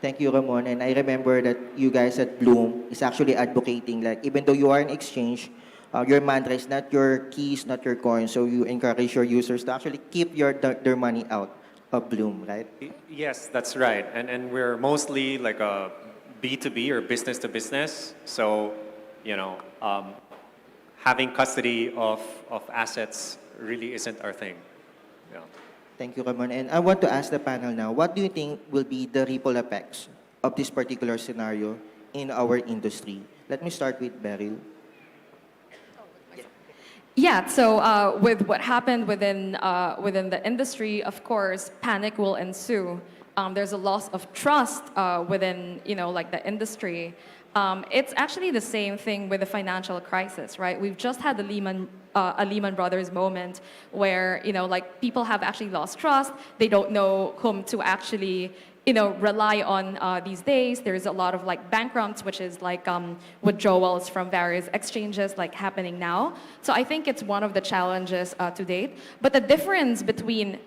Thank you, Ramon. And I remember that you guys at Bloom is actually advocating, like, even though you are an exchange, your mantra is not your keys, not your coins. So you encourage your users to actually keep their money out of Bloom, right? Yes, that's right. And we're mostly like a B2B or business to business. So, having custody of assets really isn't our thing. Yeah. Thank you, Ramon. And I want to ask the panel now, what do you think will be the ripple effects of this particular scenario in our industry? Let me start with Beryl. Yeah, so with what happened within the industry, of course, panic will ensue. There's a loss of trust within the industry. It's actually the same thing with the financial crisis, right? We've just had the Lehman Brothers moment where people have actually lost trust. They don't know whom to actually rely on these days. There's a lot of bank runs, which is withdrawals from various exchanges happening now. So I think it's one of the challenges to date. But the difference between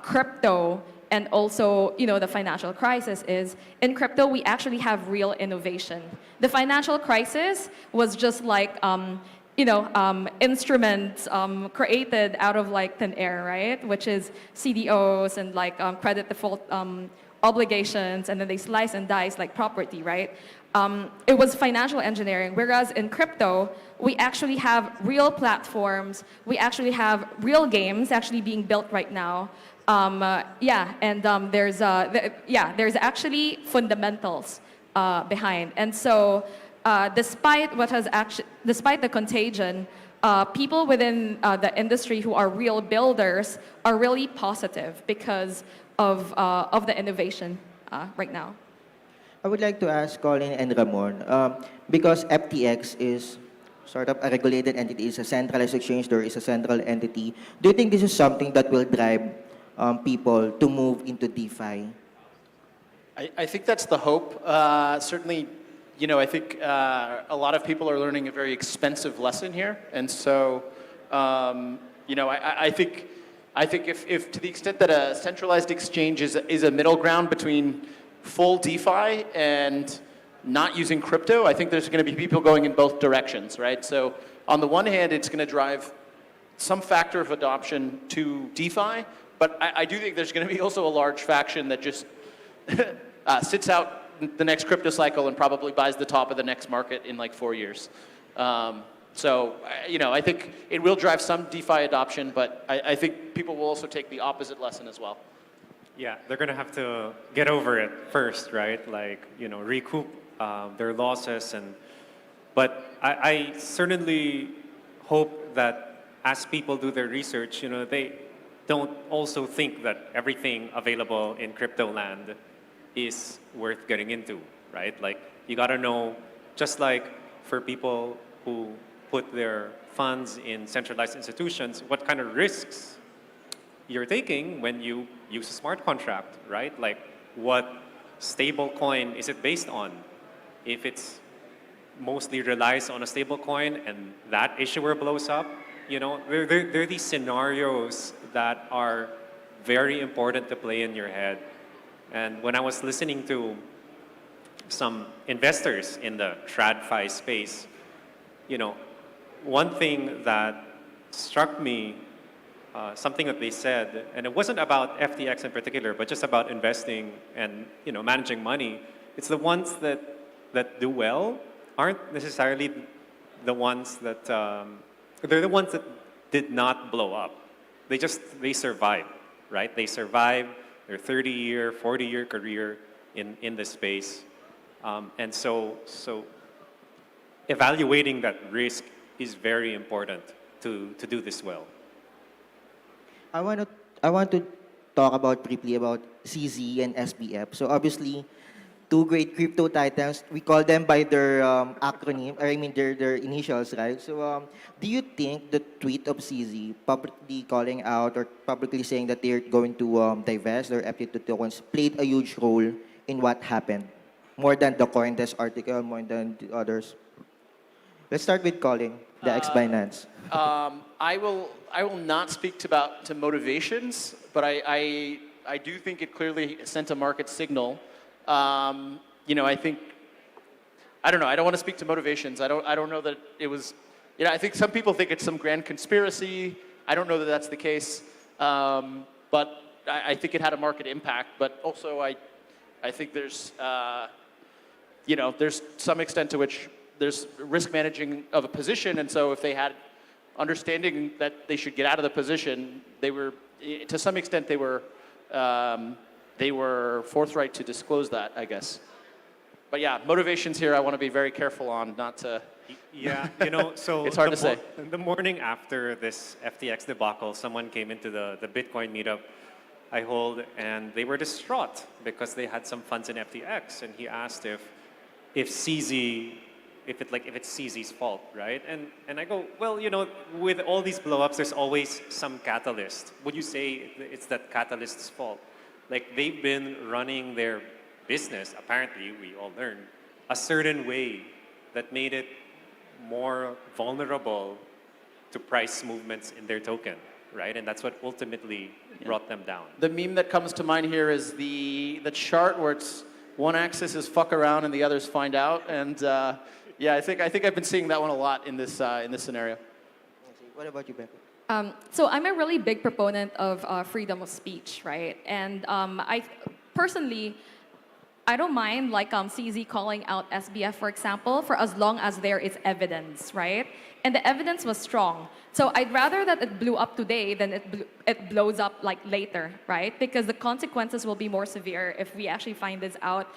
crypto and also the financial crisis is in crypto we actually have real innovation. The financial crisis was just instruments created out of thin air, right? Which is CDOs and credit default obligations, and then they slice and dice like property, right? It was financial engineering, whereas in crypto, we actually have real platforms, we actually have real games actually being built right now. There's actually fundamentals behind. And so despite the contagion, people within the industry who are real builders are really positive because of the innovation right now. I would like to ask Colin and Ramon, because FTX is sort of a regulated entity, it's a centralized exchange, there is a central entity. Do you think this is something that will drive people to move into DeFi? I think that's the hope. Certainly, I think a lot of people are learning a very expensive lesson here. And so, I think if to the extent that a centralized exchange is a middle ground between full DeFi and not using crypto, I think there's going to be people going in both directions, right? So on the one hand, it's going to drive some factor of adoption to DeFi, but I do think there's going to be also a large faction that just sits out the next crypto cycle and probably buys the top of the next market in 4 years. So, I think it will drive some DeFi adoption, but I think people will also take the opposite lesson as well. Yeah, they're going to have to get over it first, right? Recoup their losses. But I certainly hope that as people do their research, they don't also think that everything available in crypto land is worth getting into, right? You got to know, just like for people who put their funds in centralized institutions, what kind of risks you're taking when you use a smart contract, right? What stable coin is it based on? If it's mostly relies on a stable coin and that issuer blows up, there are these scenarios that are very important to play in your head. And when I was listening to some investors in the TradFi space, you know, one thing that struck me, something that they said, and it wasn't about FTX in particular, but just about investing and, you know, managing money. It's the ones that do well aren't necessarily the ones that, they're the ones that did not blow up. They survived, right? They survived their 30-year, 40-year career in this space. And so evaluating that risk is very important to do this well. I want to talk briefly about CZ and SBF. So obviously, two great crypto titans. We call them by their acronym, or I mean their initials, right? So do you think the tweet of CZ publicly calling out or publicly saying that they're going to divest their FT tokens played a huge role in what happened? More than the CoinDesk article, more than the others. Let's start with Colin, the ex-Binance. I will not speak to motivations, but I do think it clearly sent a market signal. You know, I don't know. I don't want to speak to motivations. I don't know that it was. You know, I think some people think it's some grand conspiracy. I don't know that that's the case. But I think it had a market impact. But also, I think there's you know, there's some extent to which there's risk managing of a position, and so if they had understanding that they should get out of the position, they were, to some extent, they were forthright to disclose that, I guess. But yeah, motivations here I want to be very careful on, not to. Yeah, you know, so it's hard to say. The morning after this FTX debacle, someone came into the Bitcoin meetup I hold, and they were distraught because they had some funds in FTX, and he asked if CZ, if it's CZ's fault, right? And I go, well, you know, with all these blowups, there's always some catalyst. Would you say it's that catalyst's fault? Like, they've been running their business, apparently, we all learned, a certain way that made it more vulnerable to price movements in their token, right? And that's what ultimately brought them down. The meme that comes to mind here is the chart where it's one axis is fuck around and the others find out. And yeah, I think I've been seeing that one a lot in this scenario. What about you, Becca? So I'm a really big proponent of freedom of speech, right? And I personally, I don't mind like CZ calling out SBF, for example, for as long as there is evidence, right? And the evidence was strong. So I'd rather that it blew up today than it blows up like later, right? Because the consequences will be more severe if we actually find this out,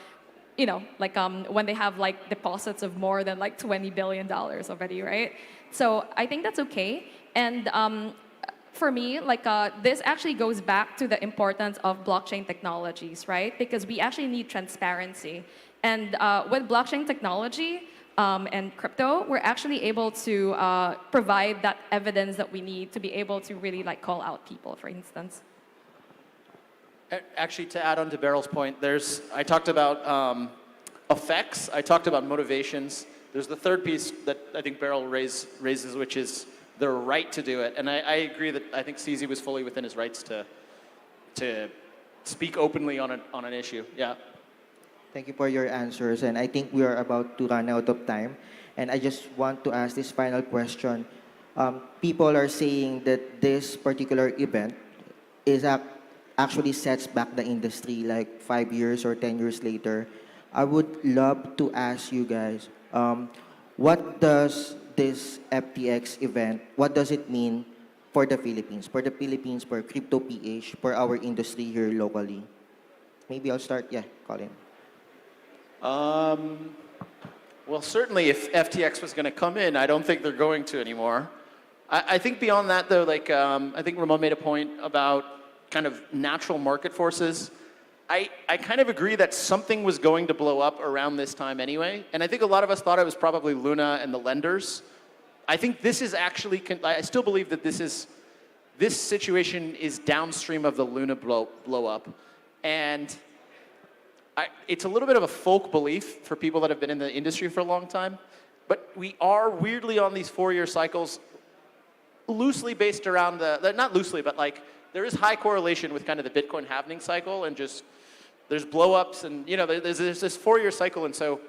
you know, like when they have like deposits of more than like $20 billion already, right? So I think that's okay. And for me, like this actually goes back to the importance of blockchain technologies, right? Because we actually need transparency. And with blockchain technology and crypto, we're actually able to provide that evidence that we need to be able to really like call out people, for instance. Actually, to add on to Beryl's point, I talked about effects, I talked about motivations. There's the third piece that I think Beryl raises, which is the right to do it. And I agree that I think CZ was fully within his rights to speak openly on an issue. Yeah. Thank you for your answers. And I think we are about to run out of time. And I just want to ask this final question. People are saying that this particular event is actually sets back the industry like 5 years or 10 years later. I would love to ask you guys, what does this FTX event, what does it mean for the Philippines, for Crypto PH, for our industry here locally? Maybe I'll start, Colin. Well, certainly if FTX was going to come in, I don't think they're going to anymore. I think beyond that, though, like I think Ramon made a point about kind of natural market forces. I kind of agree that something was going to blow up around this time anyway. And I think a lot of us thought it was probably Luna and the lenders. I think this is actually, I still believe that this situation is downstream of the Luna blow up. And it's a little bit of a folk belief for people that have been in the industry for a long time. But we are weirdly on these 4-year cycles loosely based around not loosely, but like, there is high correlation with kind of the Bitcoin halving cycle and just there's blow-ups and, there's this 4-year cycle. And so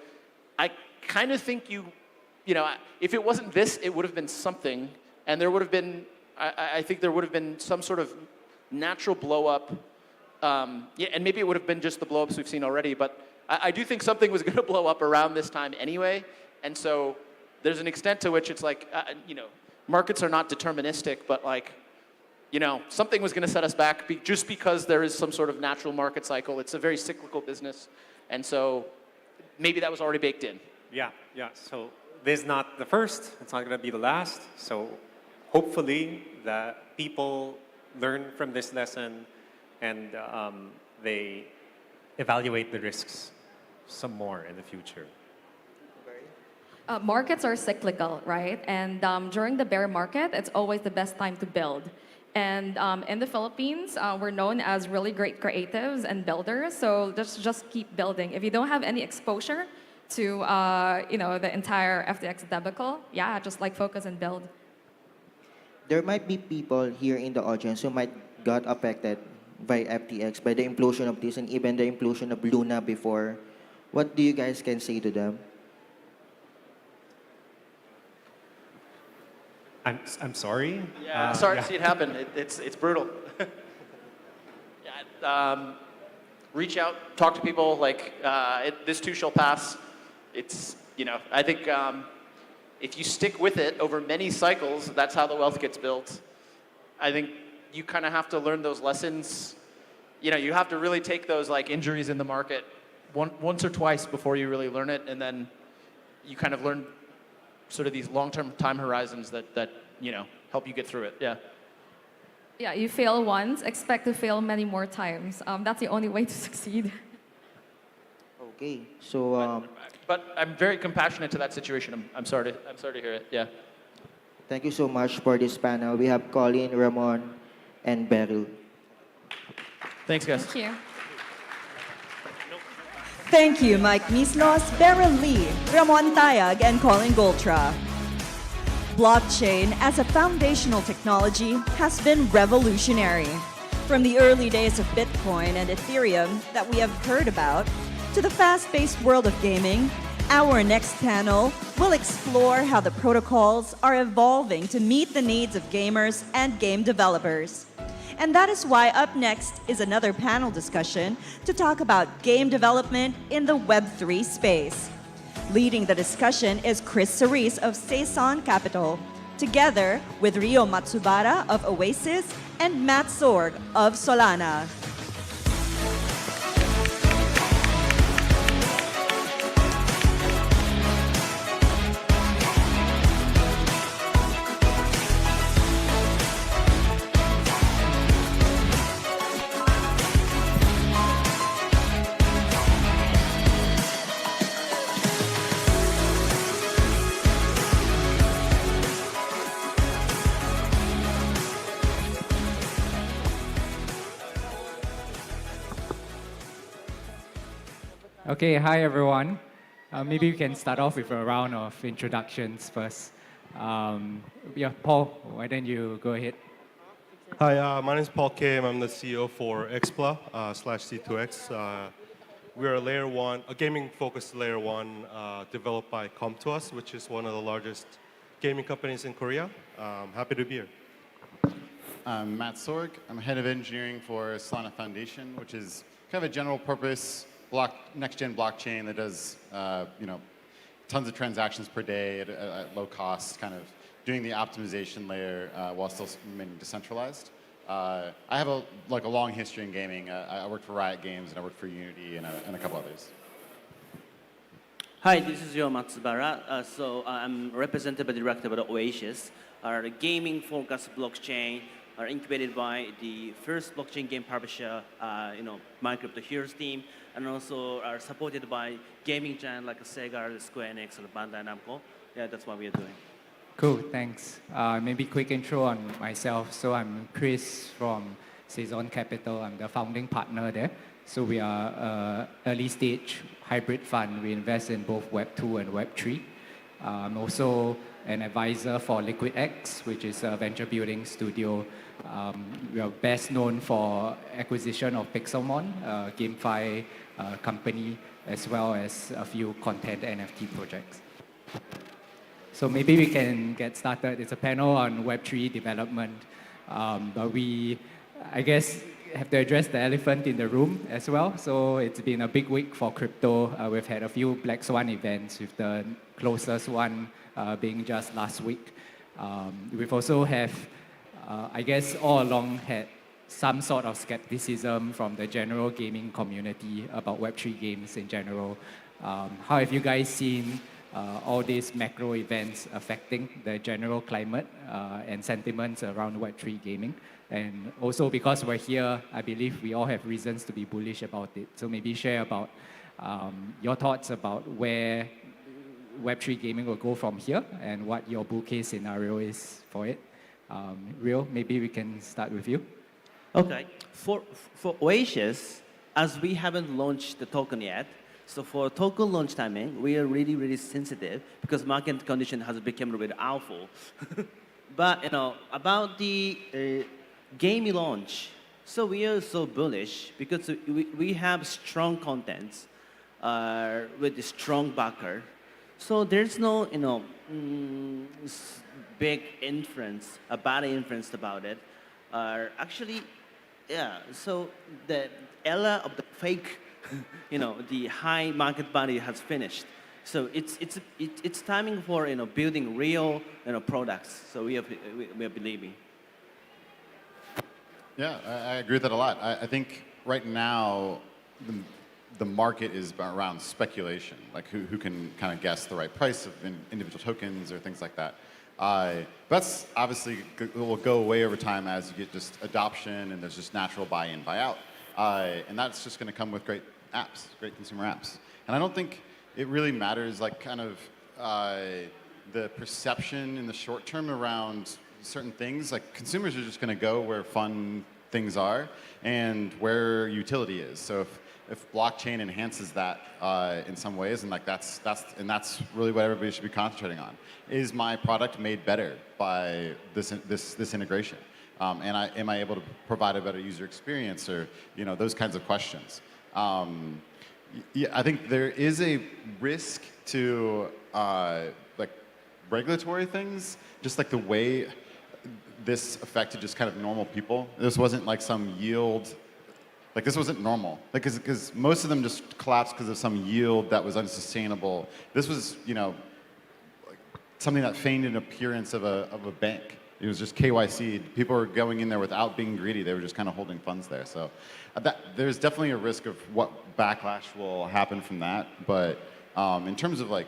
I kind of think if it wasn't this, it would have been something. And there would have been, I think there would have been some sort of natural blow-up. And maybe it would have been just the blow-ups we've seen already. But I do think something was going to blow up around this time anyway. And so there's an extent to which it's like, markets are not deterministic, but like, something was going to set us back just because there is some sort of natural market cycle. It's a very cyclical business. And so maybe that was already baked in. Yeah. So this is not the first. It's not going to be the last. So hopefully that people learn from this lesson and they evaluate the risks some more in the future. Markets are cyclical, right? And during the bear market, it's always the best time to build. And in the Philippines, we're known as really great creatives and builders. So just keep building. If you don't have any exposure to the entire FTX debacle, just focus and build. There might be people here in the audience who might got affected by FTX, by the implosion of this and even the implosion of Luna before. What do you guys can say to them? I'm sorry. Yeah, sorry to see it happen. It's brutal. Reach out, talk to people. This too shall pass. I think if you stick with it over many cycles, that's how the wealth gets built. I think you kind of have to learn those lessons. You have to really take those injuries in the market once or twice before you really learn it, and then you kind of learn sort of these long-term time horizons that help you get through it. Yeah, you fail once, expect to fail many more times. That's the only way to succeed. Okay, so but I'm very compassionate to that situation. I'm sorry to hear it. Yeah. Thank you so much for this panel. We have Colin, Ramon, and Beryl. Thanks, guys. Thank you. Thank you, Mike Mislos, Beryl Lee, Ramon Tayag, and Colin Goltra. Blockchain as a foundational technology has been revolutionary. From the early days of Bitcoin and Ethereum that we have heard about, to the fast-paced world of gaming, our next panel will explore how the protocols are evolving to meet the needs of gamers and game developers. And that is why up next is another panel discussion to talk about game development in the Web3 space. Leading the discussion is Chris Cerise of Saison Capital, together with Rio Matsubara of Oasis and Matt Sorg of Solana. Okay, hi everyone. Maybe we can start off with a round of introductions first. Paul, why don't you go ahead? Hi, my name is Paul Kim. I'm the CEO for Xpla /C2X. We're a layer one, a gaming-focused layer one developed by Come2Us, which is one of the largest gaming companies in Korea. Happy to be here. I'm Matt Sorg. I'm head of engineering for Solana Foundation, which is kind of a general purpose next-gen blockchain that does tons of transactions per day at low cost, kind of doing the optimization layer while still remaining decentralized. I have a long history in gaming. I worked for Riot Games and I worked for Unity and a couple others. Hi, this is Rio Matsubara. I'm represented by the director of the Oasis, our gaming-focused blockchain, are incubated by the first blockchain game publisher, Minecraft Heroes team, and also are supported by gaming giant like Sega, Square Enix, and Bandai Namco. Yeah, that's what we are doing. Cool, thanks. Maybe quick intro on myself. So I'm Chris from Saison Capital. I'm the founding partner there. So we are early stage hybrid fund. We invest in both Web 2 and Web 3. I'm also an advisor for LiquidX, which is a venture building studio. We are best known for acquisition of Pixelmon, a GameFi company, as well as a few content NFT projects. So maybe we can get started. It's a panel on Web3 development, but we, I guess, have to address the elephant in the room as well. So it's been a big week for crypto. We've had a few Black Swan events, with the closest one being just last week. We've also have, I guess, all along had some sort of skepticism from the general gaming community about Web3 games in general. How have you guys seen all these macro events affecting the general climate and sentiments around Web3 gaming? And also, because we're here, I believe we all have reasons to be bullish about it. So maybe share about your thoughts about where Web3 gaming will go from here and what your bull case scenario is for it. Real, maybe we can start with you. Okay. For Oasis, as we haven't launched the token yet, so for token launch timing, we are really, really sensitive because market condition has become a little bit awful. But about the game launch, so we are so bullish because we have strong contents with a strong backer. So there's no big inference, a bad inference about it. Actually, yeah. So the era of the fake, the high market value has finished. So it's timing for building real products. So we are believing. Yeah, I agree with that a lot. I think right now the market is around speculation, like who can kind of guess the right price of individual tokens or things like that. That's obviously will go away over time as you get just adoption and there's just natural buy-in, buy-out. And that's just going to come with great apps, great consumer apps. And I don't think it really matters like kind of the perception in the short term around certain things. Like consumers are just going to go where fun things are and where utility is. So if blockchain enhances that in some ways, and like that's really what everybody should be concentrating on. Is my product made better by this integration? And am I able to provide a better user experience, or those kinds of questions? Yeah, I think there is a risk to like regulatory things, just like the way this affected just kind of normal people. This wasn't like some yield. Like this wasn't normal, like because most of them just collapsed because of some yield that was unsustainable. This was, like something that feigned an appearance of a bank. It was just KYC. People were going in there without being greedy. They were just kind of holding funds there. So there's definitely a risk of what backlash will happen from that. But in terms of like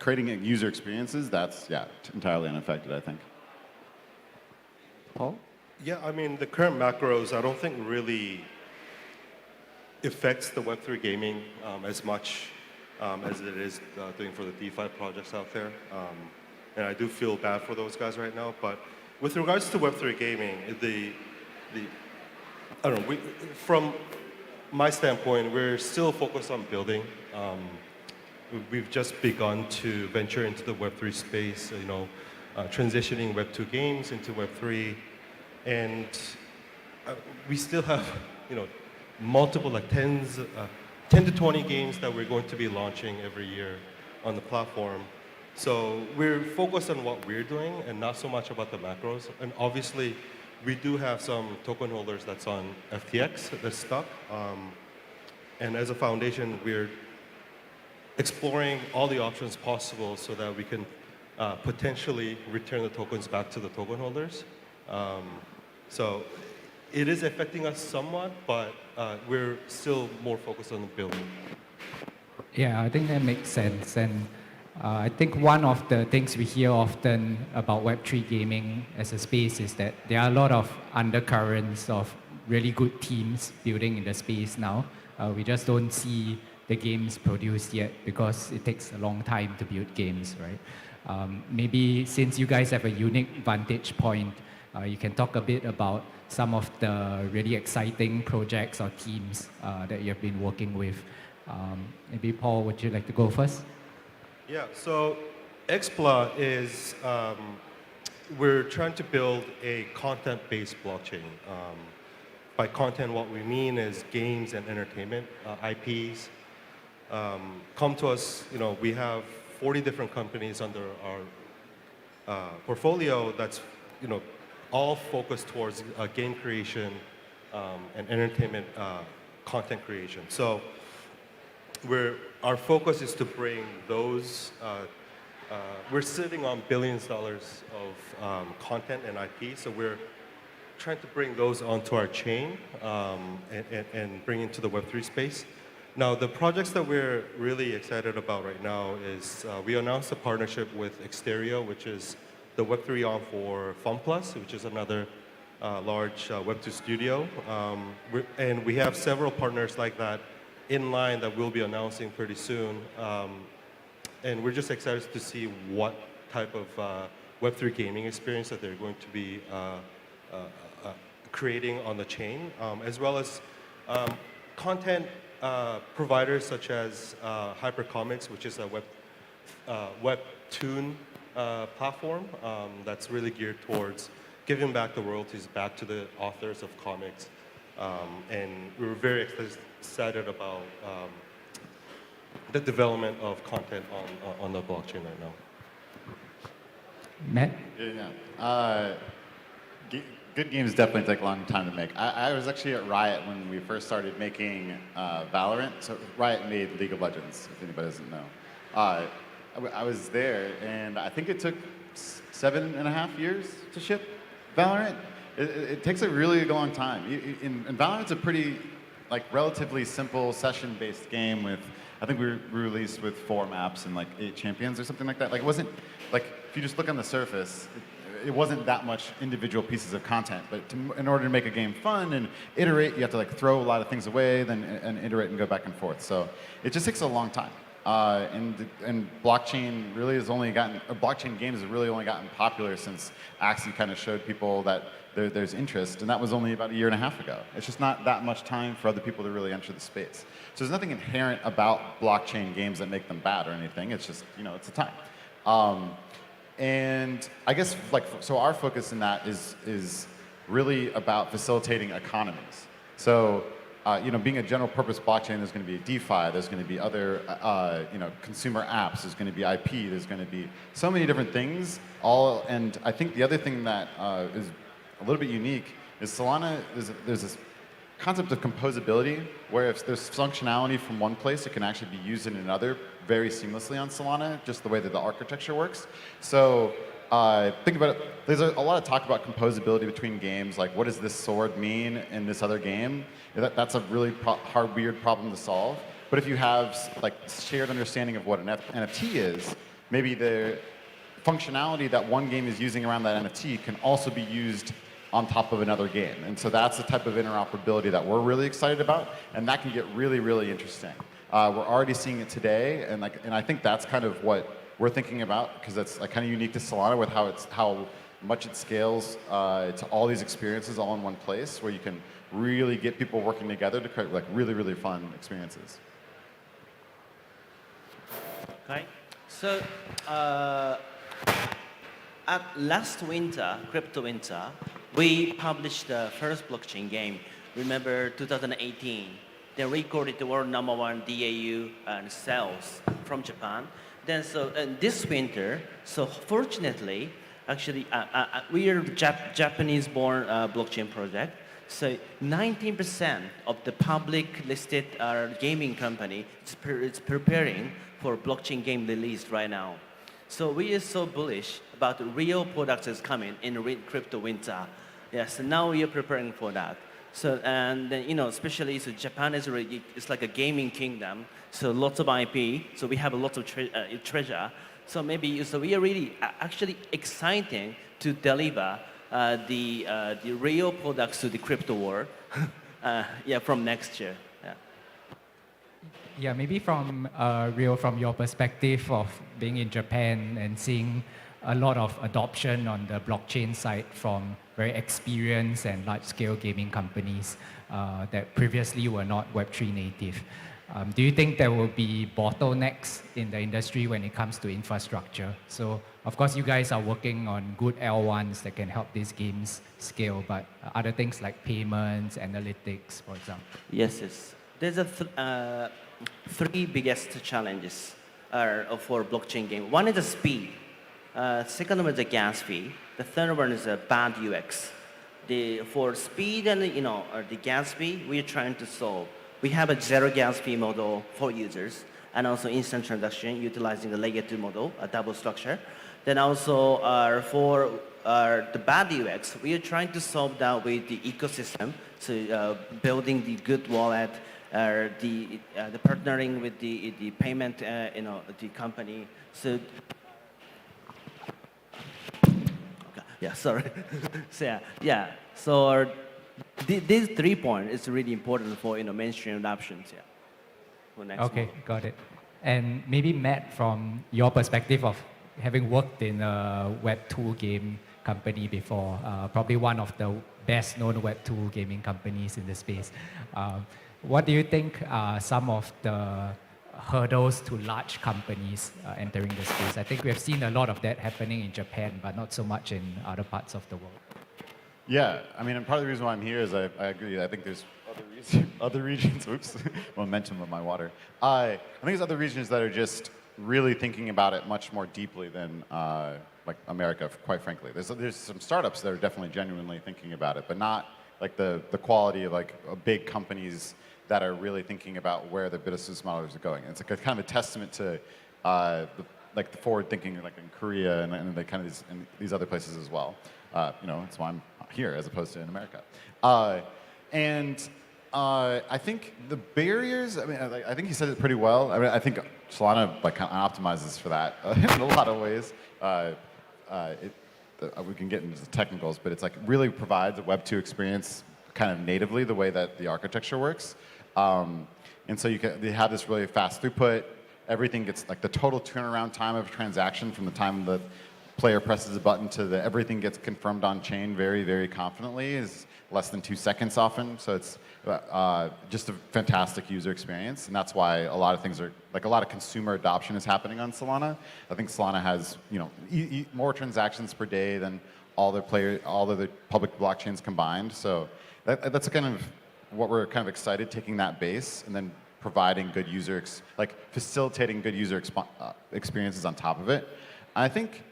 creating user experiences, that's entirely unaffected, I think. Paul? Yeah, I mean the current macros I don't think really affects the Web3 gaming as much as it is doing for the DeFi projects out there. And I do feel bad for those guys right now. But with regards to Web3 gaming, I don't know, from my standpoint, we're still focused on building. We've just begun to venture into the Web3 space, transitioning Web2 games into Web3. And we still have, multiple, like 10 to 20 games that we're going to be launching every year on the platform. So we're focused on what we're doing and not so much about the macros. And obviously, we do have some token holders that's on FTX that's stuck. And as a foundation, we're exploring all the options possible so that we can potentially return the tokens back to the token holders. So it is affecting us somewhat, but we're still more focused on the building. Yeah, I think that makes sense. And I think one of the things we hear often about Web3 gaming as a space is that there are a lot of undercurrents of really good teams building in the space now. We just don't see the games produced yet because it takes a long time to build games, right? Maybe since you guys have a unique vantage point, you can talk a bit about some of the really exciting projects or teams that you've been working with. Maybe Paul, would you like to go first? Yeah, so Xpla is, we're trying to build a content-based blockchain. By content, what we mean is games and entertainment, IPs. Come to us, we have 40 different companies under our portfolio that's, all focused towards game creation and entertainment content creation. So our focus is to bring those, we're sitting on billions of dollars of content and IP, so we're trying to bring those onto our chain and bring into the Web3 space. Now, the projects that we're really excited about right now is we announced a partnership with Exterio, which is the Web3 arm for FunPlus, which is another large Web2 studio. And we have several partners like that in line that we'll be announcing pretty soon. And we're just excited to see what type of Web3 gaming experience that they're going to be creating on the chain, as well as content providers such as HyperComics, which is a webtoon platform that's really geared towards giving back the royalties back to the authors of comics. And we're very excited about the development of content on the blockchain right now. Matt? Yeah. Good games definitely take a long time to make. I was actually at Riot when we first started making Valorant. So Riot made League of Legends, if anybody doesn't know. I was there, and I think it took 7.5 years to ship Valorant. It takes a really long time. In Valorant's a pretty, relatively simple session-based game with, I think we released with 4 maps and 8 champions or something like that. It wasn't, if you just look on the surface, it wasn't that much individual pieces of content. But in order to make a game fun and iterate, you have to throw a lot of things away, and iterate and go back and forth. So it just takes a long time. And blockchain really has only gotten, blockchain games have really only gotten popular since Axie kind of showed people that there's interest, and that was only about 1.5 years ago. It's just not that much time for other people to really enter the space. So there's nothing inherent about blockchain games that make them bad or anything. It's just, it's a time. And I guess, so our focus in that is really about facilitating economies. So, being a general purpose blockchain, there's going to be DeFi, there's going to be other, consumer apps, there's going to be IP, there's going to be so many different things. And I think the other thing that is a little bit unique is Solana, there's this concept of composability, where if there's functionality from one place, it can actually be used in another very seamlessly on Solana, just the way that the architecture works. So think about it, there's a lot of talk about composability between games, what does this sword mean in this other game? That's a really hard, weird problem to solve. But if you have shared understanding of what an NFT is, maybe the functionality that one game is using around that NFT can also be used on top of another game. And so that's the type of interoperability that we're really excited about, and that can get really, really interesting. We're already seeing it today, and I think that's kind of what we're thinking about, because that's kind of unique to Solana with how much it scales to all these experiences all in one place, where you can really get people working together to create really, really fun experiences. Okay, so at last winter, crypto winter, we published the first blockchain game. Remember 2018? They recorded the world #1 DAU and sales from Japan. Then this winter, so fortunately, actually, we are a Japanese-born blockchain project. So 19% of the public listed gaming company is preparing for blockchain game release right now. So we are so bullish about the real products is coming in crypto winter. Yes, so now we are preparing for that. So, and then, especially, so Japan is really, it's like a gaming kingdom. So lots of IP, so we have a lot of treasure. So maybe, so we are really actually exciting to deliver the real products to the crypto world, from next year. Yeah, maybe from your perspective of being in Japan and seeing a lot of adoption on the blockchain side from very experienced and large-scale gaming companies that previously were not Web3 native. Do you think there will be bottlenecks in the industry when it comes to infrastructure? So, of course, you guys are working on good L1s that can help these games scale, but other things like payments, analytics, for example. Yes. There's three biggest challenges for blockchain game. One is the speed. Second one is the gas fee. The third one is a bad UX. For speed and the gas fee, we're trying to solve. We have a zero gas fee model for users, and also instant transaction utilizing the layer 2 model, a double structure. Then also for the bad UX, we are trying to solve that with the ecosystem. So building the good wallet, the partnering with the payment, the company. So yeah, sorry. So these 3 points is really important for mainstream adoptions. Yeah. For next Okay, month. got it. And maybe Matt, from your perspective of having worked in a Web2 game company before, probably one of the best known Web2 gaming companies in the space. What do you think are some of the hurdles to large companies entering the space? I think we have seen a lot of that happening in Japan, but not so much in other parts of the world. Yeah, I mean, and part of the reason why I'm here is I agree. I think there's other regions. Oops, momentum of my water. I think there's other regions that are just really thinking about it much more deeply than like America, quite frankly. There's some startups that are definitely genuinely thinking about it, but not like the quality of like big companies that are really thinking about where their business models are going. It's like a kind of a testament to the forward thinking, like in Korea and the kind of these other places as well. That's why I'm here as opposed to in America. I think the barriers, I think he said it pretty well. I think Solana kind of optimizes for that in a lot of ways. We can get into the technicals, but it's like really provides a Web2 experience kind of natively the way that the architecture works. And so you have this really fast throughput. Everything gets like the total turnaround time of a transaction from the time the player presses a button to everything gets confirmed on chain very, very confidently is less than 2 seconds often. So it's just a fantastic user experience. And that's why a lot of things are, like a lot of consumer adoption is happening on Solana. I think Solana has, more transactions per day than all the public blockchains combined. So that's kind of what we're kind of excited, taking that base and then providing good facilitating good user experiences on top of it. And I think,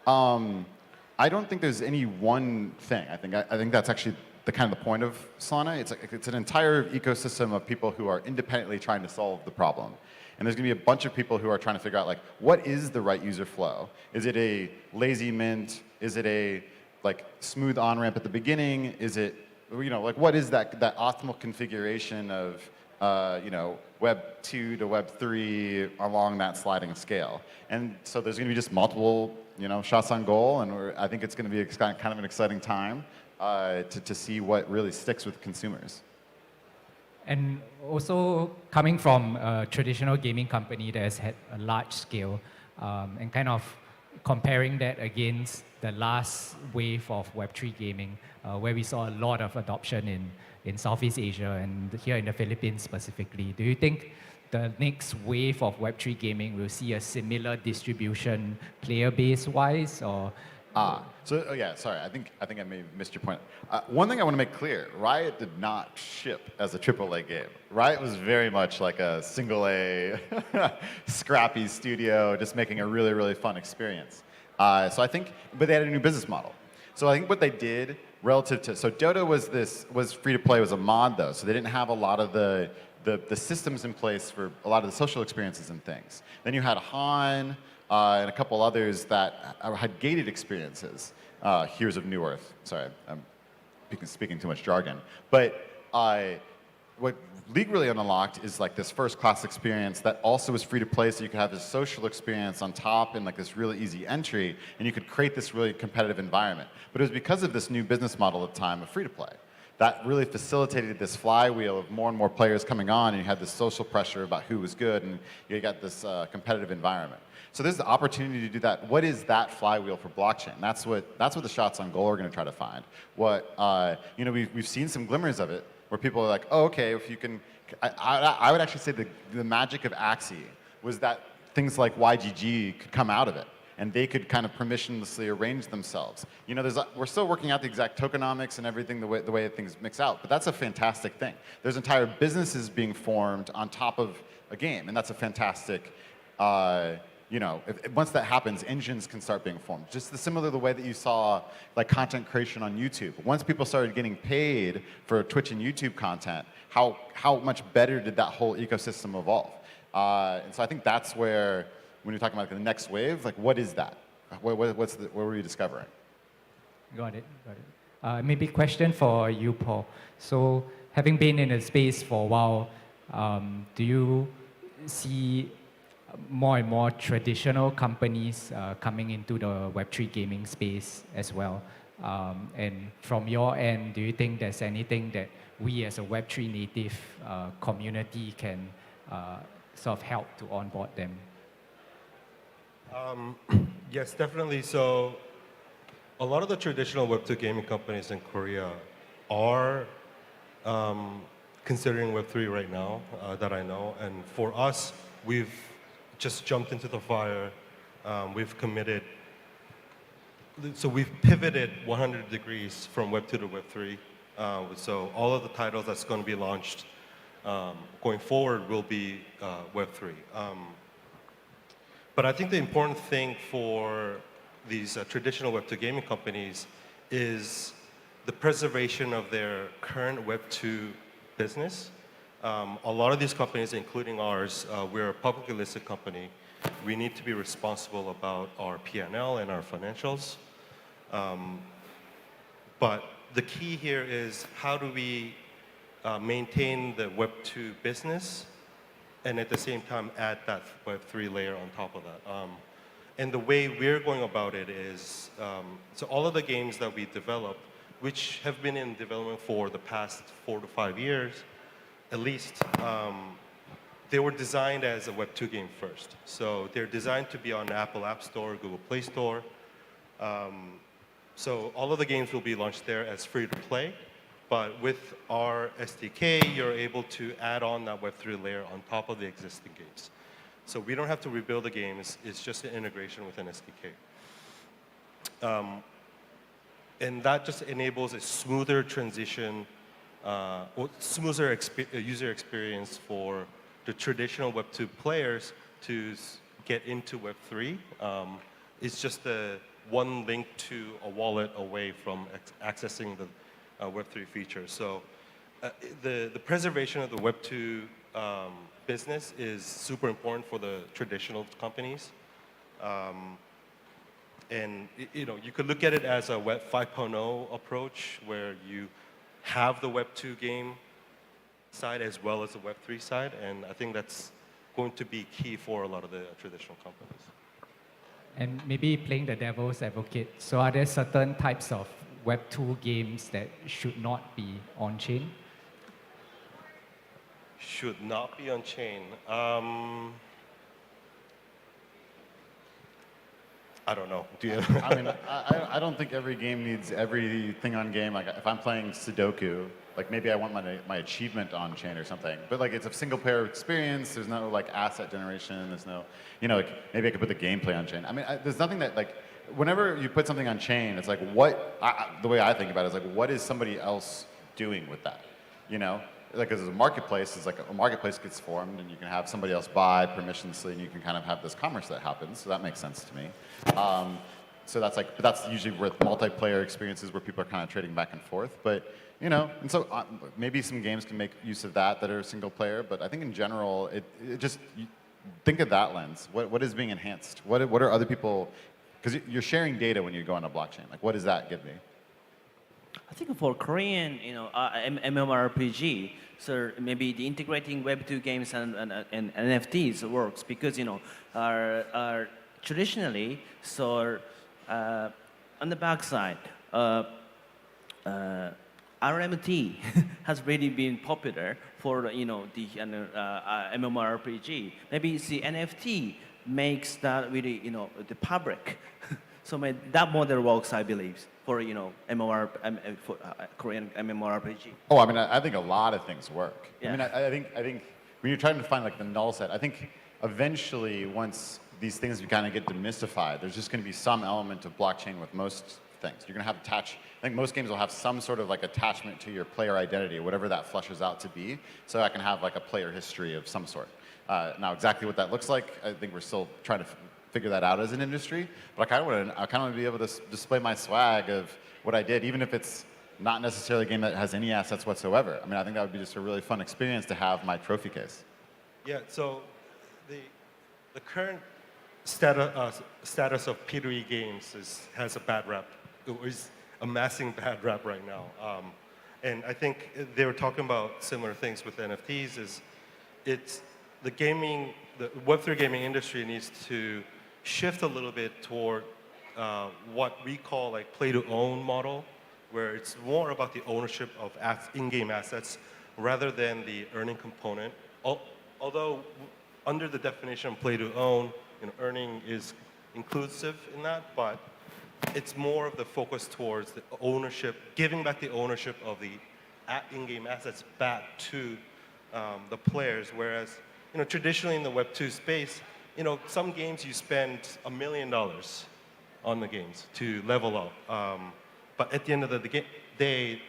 I don't think there's any one thing. I think that's actually the kind of the point of Solana. It's an entire ecosystem of people who are independently trying to solve the problem. And there's going to be a bunch of people who are trying to figure out what is the right user flow? Is it a lazy mint? Is it a smooth on-ramp at the beginning? Is it, what is that optimal configuration of Web 2 to Web 3 along that sliding scale? And so there's going to be just multiple shots on goal, and I think it's going to be kind of an exciting time to see what really sticks with consumers. And also coming from a traditional gaming company that has had a large scale, and kind of comparing that against the last wave of Web3 gaming, where we saw a lot of adoption in Southeast Asia and here in the Philippines specifically. Do you think the next wave of Web3 gaming will see a similar distribution player base wise, or? Sorry, I think I may have missed your point. One thing I want to make clear, Riot did not ship as a AAA game. Riot was very much like a single A, scrappy studio, just making a really, really fun experience. But they had a new business model. So I think what they did relative to, so Dota was free to play, was a mod though, so they didn't have a lot of the systems in place for a lot of the social experiences and things. Then you had Han and a couple others that had gated experiences. Heroes of New Earth. Sorry, I'm speaking too much jargon. But what League really unlocked is this first-class experience that also was free to play, so you could have this social experience on top and this really easy entry, and you could create this really competitive environment. But it was because of this new business model at the time of free to play that really facilitated this flywheel of more and more players coming on, and you had this social pressure about who was good, and you got this competitive environment. So there's the opportunity to do that. What is that flywheel for blockchain? That's what the shots on goal are going to try to find. We've seen some glimmers of it, where people are like, oh, okay, if you can I would actually say the magic of Axie was that things like YGG could come out of it, and they could kind of permissionlessly arrange themselves. You know, we're still working out the exact tokenomics and everything, the way things mix out, but that's a fantastic thing. There's entire businesses being formed on top of a game, and that's a fantastic, you know, once that happens, engines can start being formed. Just similar to the way that you saw like content creation on YouTube. Once people started getting paid for Twitch and YouTube content, how much better did that whole ecosystem evolve? And so I think that's where, when you're talking about the next wave, like what is that? What were you discovering? Got it. Maybe question for you, Paul. So having been in the space for a while, do you see more and more traditional companies coming into the Web3 gaming space as well? And from your end, do you think there's anything that we as a Web3 native community can sort of help to onboard them? Yes, definitely. So a lot of the traditional Web2 gaming companies in Korea are considering Web3 right now that I know. And for us, we've just jumped into the fire. We've committed. So we've pivoted 100 degrees from Web2 to Web3. So all of the titles that's going to be launched going forward will be Web3. But I think the important thing for these traditional Web2 gaming companies is the preservation of their current Web2 business. A lot of these companies, including ours, we're a publicly listed company. We need to be responsible about our P&L and our financials. But the key here is how do we maintain the Web2 business and at the same time add that Web3 layer on top of that. And the way we're going about it is, so all of the games that we develop, which have been in development for the past 4 to 5 years, at least, they were designed as a Web2 game first. So they're designed to be on Apple App Store, Google Play Store. So all of the games will be launched there as free to play. But with our SDK, you're able to add on that Web3 layer on top of the existing games. So we don't have to rebuild the games. It's just an integration with an SDK. And that just enables a smoother transition, or smoother user experience for the traditional Web2 players to get into Web3. It's just one link to a wallet away from accessing the Web3 features. So the preservation of the Web2 business is super important for the traditional companies. And you could look at it as a Web 5.0 approach where you have the Web2 game side as well as the Web3 side. And I think that's going to be key for a lot of the traditional companies. And maybe playing the devil's advocate, so are there certain types of Web2 games that should not be on-chain? Should not be on-chain. I don't know. Do you? I mean, I don't think every game needs everything on game. Like if I'm playing Sudoku, like maybe I want my achievement on chain or something. But like it's a single player experience. There's no like asset generation. There's no, like maybe I could put the gameplay on chain. I mean, there's nothing that like, whenever you put something on chain, it's like the way I think about it is like, what is somebody else doing with that? Like as a marketplace, it's like a marketplace gets formed and you can have somebody else buy permissionlessly and you can kind of have this commerce that happens. So that makes sense to me. So that's usually with multiplayer experiences where people are kind of trading back and forth. But, and so maybe some games can make use of that are single player. But I think in general, think of that lens. What is being enhanced? What are other people, because you're sharing data when you go on a blockchain. Like what does that give me? I think for Korean, MMORPG, so maybe the integrating Web2 games and NFTs works because, are traditionally, so on the backside, RMT has really been popular for, the MMORPG. Maybe the NFT makes that really, the fabric. So that model works, I believe, for for Korean MMORPG. Oh, I mean, I think a lot of things work. Yeah. I mean, I think when you're trying to find like the null set, I think eventually once these things kind of get demystified, there's just going to be some element of blockchain with most things. You're going to have I think most games will have some sort of like attachment to your player identity, whatever that flushes out to be, so I can have like a player history of some sort. Now, exactly what that looks like, I think we're still trying to figure that out as an industry. But I kind of want to be able to display my swag of what I did, even if it's not necessarily a game that has any assets whatsoever. I mean, I think that would be just a really fun experience to have my trophy case. Yeah, so the current status of P2E games has a bad rap, or is amassing bad rap right now. And I think they were talking about similar things with NFTs. It's the Web3 gaming industry needs to shift a little bit toward what we call like play-to-own model, where it's more about the ownership of in-game assets rather than the earning component. Although under the definition of play-to-own, earning is inclusive in that, but it's more of the focus towards the ownership, giving back the ownership of the in-game assets back to the players. Whereas, traditionally in the Web2 space, some games you spend $1 million on the games to level up. But at the end of the day,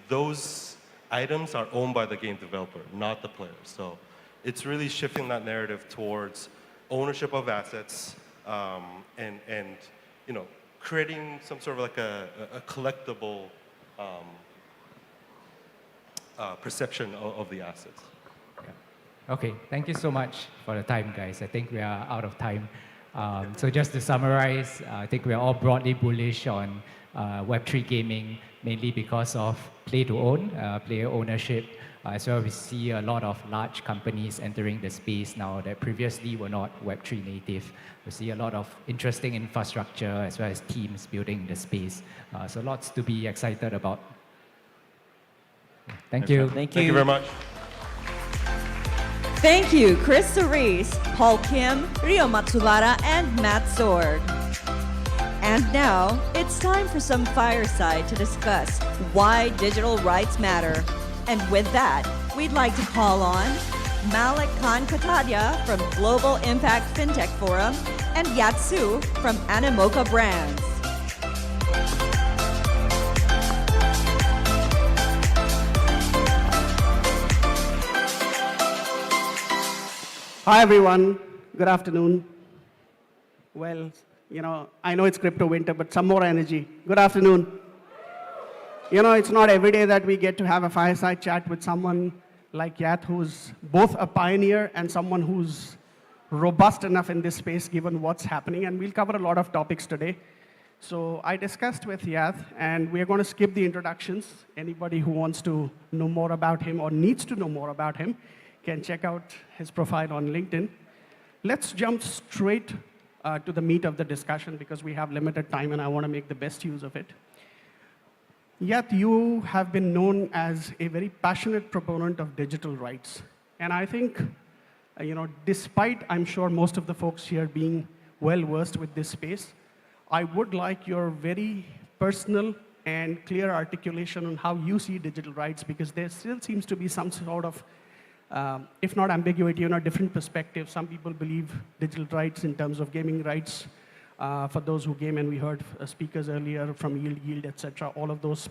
those items are owned by the game developer, not the players. So it's really shifting that narrative towards ownership of assets and creating some sort of like a collectible perception of the assets. Okay, thank you so much for the time, guys. I think we are out of time. So just to summarize, I think we are all broadly bullish on Web3 gaming, mainly because of play-to-own, player ownership. As well, we see a lot of large companies entering the space now that previously were not Web3 native. We see a lot of interesting infrastructure as well as teams building the space. So lots to be excited about. Thank you. Thank you very much. Thank you, Chris Cerise, Paul Kim, Rio Matsubara, and Matt Sorg. And now, it's time for some fireside to discuss why digital rights matter. And with that, we'd like to call on Malik Khan Katadia from Global Impact FinTech Forum and Yat Siu from Animoca Brands. Hi, everyone. Good afternoon. Well, I know it's crypto winter, but some more energy. Good afternoon. It's not every day that we get to have a fireside chat with someone like Yat, who's both a pioneer and someone who's robust enough in this space given what's happening. And we'll cover a lot of topics today. So I discussed with Yat, and we're going to skip the introductions. Anybody who wants to know more about him or needs to know more about him can check out his profile on LinkedIn. Let's jump straight to the meat of the discussion because we have limited time and I want to make the best use of it. Yet you have been known as a very passionate proponent of digital rights. And I think, despite, I'm sure, most of the folks here being well-versed with this space, I would like your very personal and clear articulation on how you see digital rights, because there still seems to be some sort of, if not ambiguity, different perspectives. Some people believe digital rights in terms of gaming rights, for those who game, and we heard speakers earlier from Yield, etc., all of those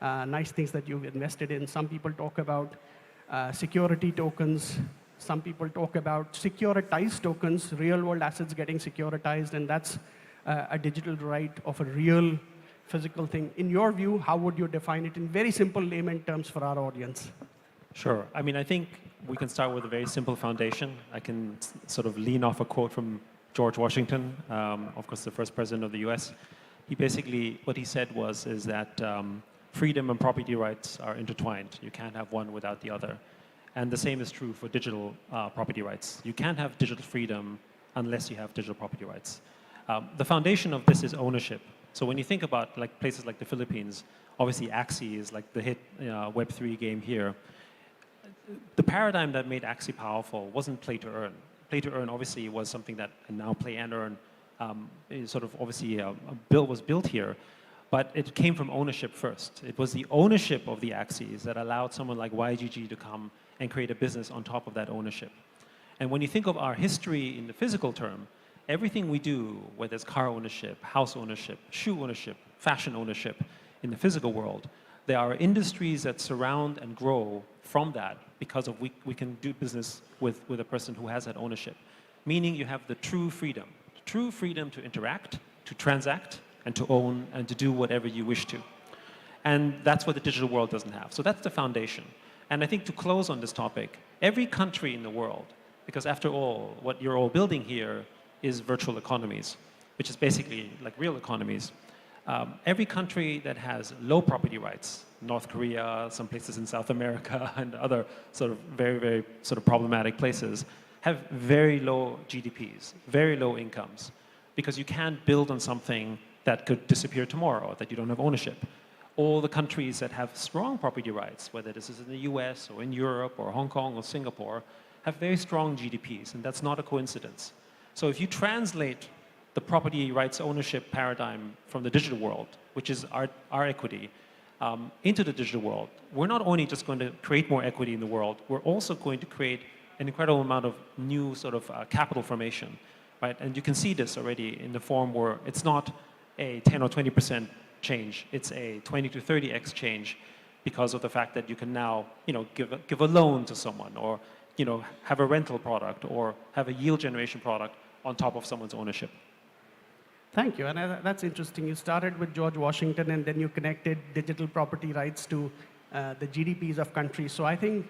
nice things that you've invested in. Some people talk about security tokens. Some people talk about securitized tokens, real-world assets getting securitized, and that's a digital right of a real physical thing. In your view, how would you define it in very simple layman terms for our audience? Sure. I mean, I think we can start with a very simple foundation. I can sort of lean off a quote from George Washington, of course, the first president of the US. He basically, what he said is that freedom and property rights are intertwined. You can't have one without the other. And the same is true for digital property rights. You can't have digital freedom unless you have digital property rights. The foundation of this is ownership. So when you think about places like the Philippines, obviously Axie is like the hit Web3 game here. The paradigm that made Axie powerful wasn't play to earn. Play to earn obviously was something that now play and earn sort of obviously was built here, but it came from ownership first. It was the ownership of the Axies that allowed someone like YGG to come and create a business on top of that ownership. And when you think of our history in the physical term, everything we do, whether it's car ownership, house ownership, shoe ownership, fashion ownership in the physical world, there are industries that surround and grow from that because of we can do business with a person who has that ownership. Meaning you have the true freedom to interact, to transact, and to own, and to do whatever you wish to. And that's what the digital world doesn't have. So that's the foundation. And I think to close on this topic, every country in the world, because after all, what you're all building here is virtual economies, which is basically like real economies. Every country that has low property rights, North Korea, some places in South America, and other sort of very, very sort of problematic places, have very low GDPs, very low incomes, because you can't build on something that could disappear tomorrow, that you don't have ownership. All the countries that have strong property rights, whether this is in the US or in Europe or Hong Kong or Singapore, have very strong GDPs, and that's not a coincidence. So if you translate the property rights ownership paradigm from the digital world, which is our equity, into the digital world, we're not only just going to create more equity in the world, we're also going to create an incredible amount of new sort of capital formation, right? And you can see this already in the form where it's not a 10 or 20% change, it's a 20 to 30x change because of the fact that you can now, give a loan to someone, or, have a rental product, or have a yield generation product on top of someone's ownership. Thank you, and that's interesting. You started with George Washington, and then you connected digital property rights to the GDPs of countries. So I think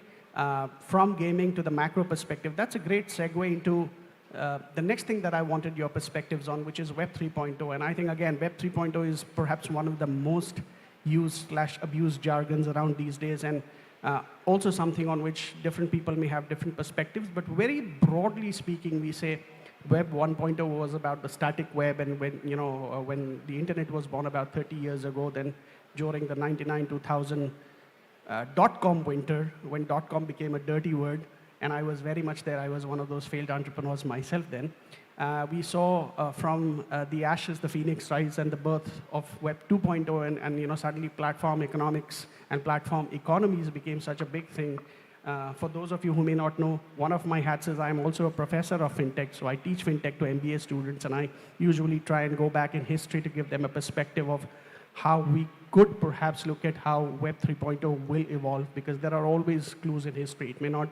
from gaming to the macro perspective, that's a great segue into the next thing that I wanted your perspectives on, which is Web 3.0. And I think, again, Web 3.0 is perhaps one of the most used/abused jargons around these days, and also something on which different people may have different perspectives. But very broadly speaking, we say Web 1.0 was about the static web, and when the internet was born about 30 years ago, then during the 99-2000 dot-com winter, when dot-com became a dirty word, and I was very much there. I was one of those failed entrepreneurs myself then. We saw from the ashes the phoenix rise and the birth of Web 2.0, and suddenly platform economics and platform economies became such a big thing. For those of you who may not know, one of my hats is I'm also a professor of fintech, so I teach fintech to MBA students, and I usually try and go back in history to give them a perspective of how we could perhaps look at how Web 3.0 will evolve, because there are always clues in history. It may not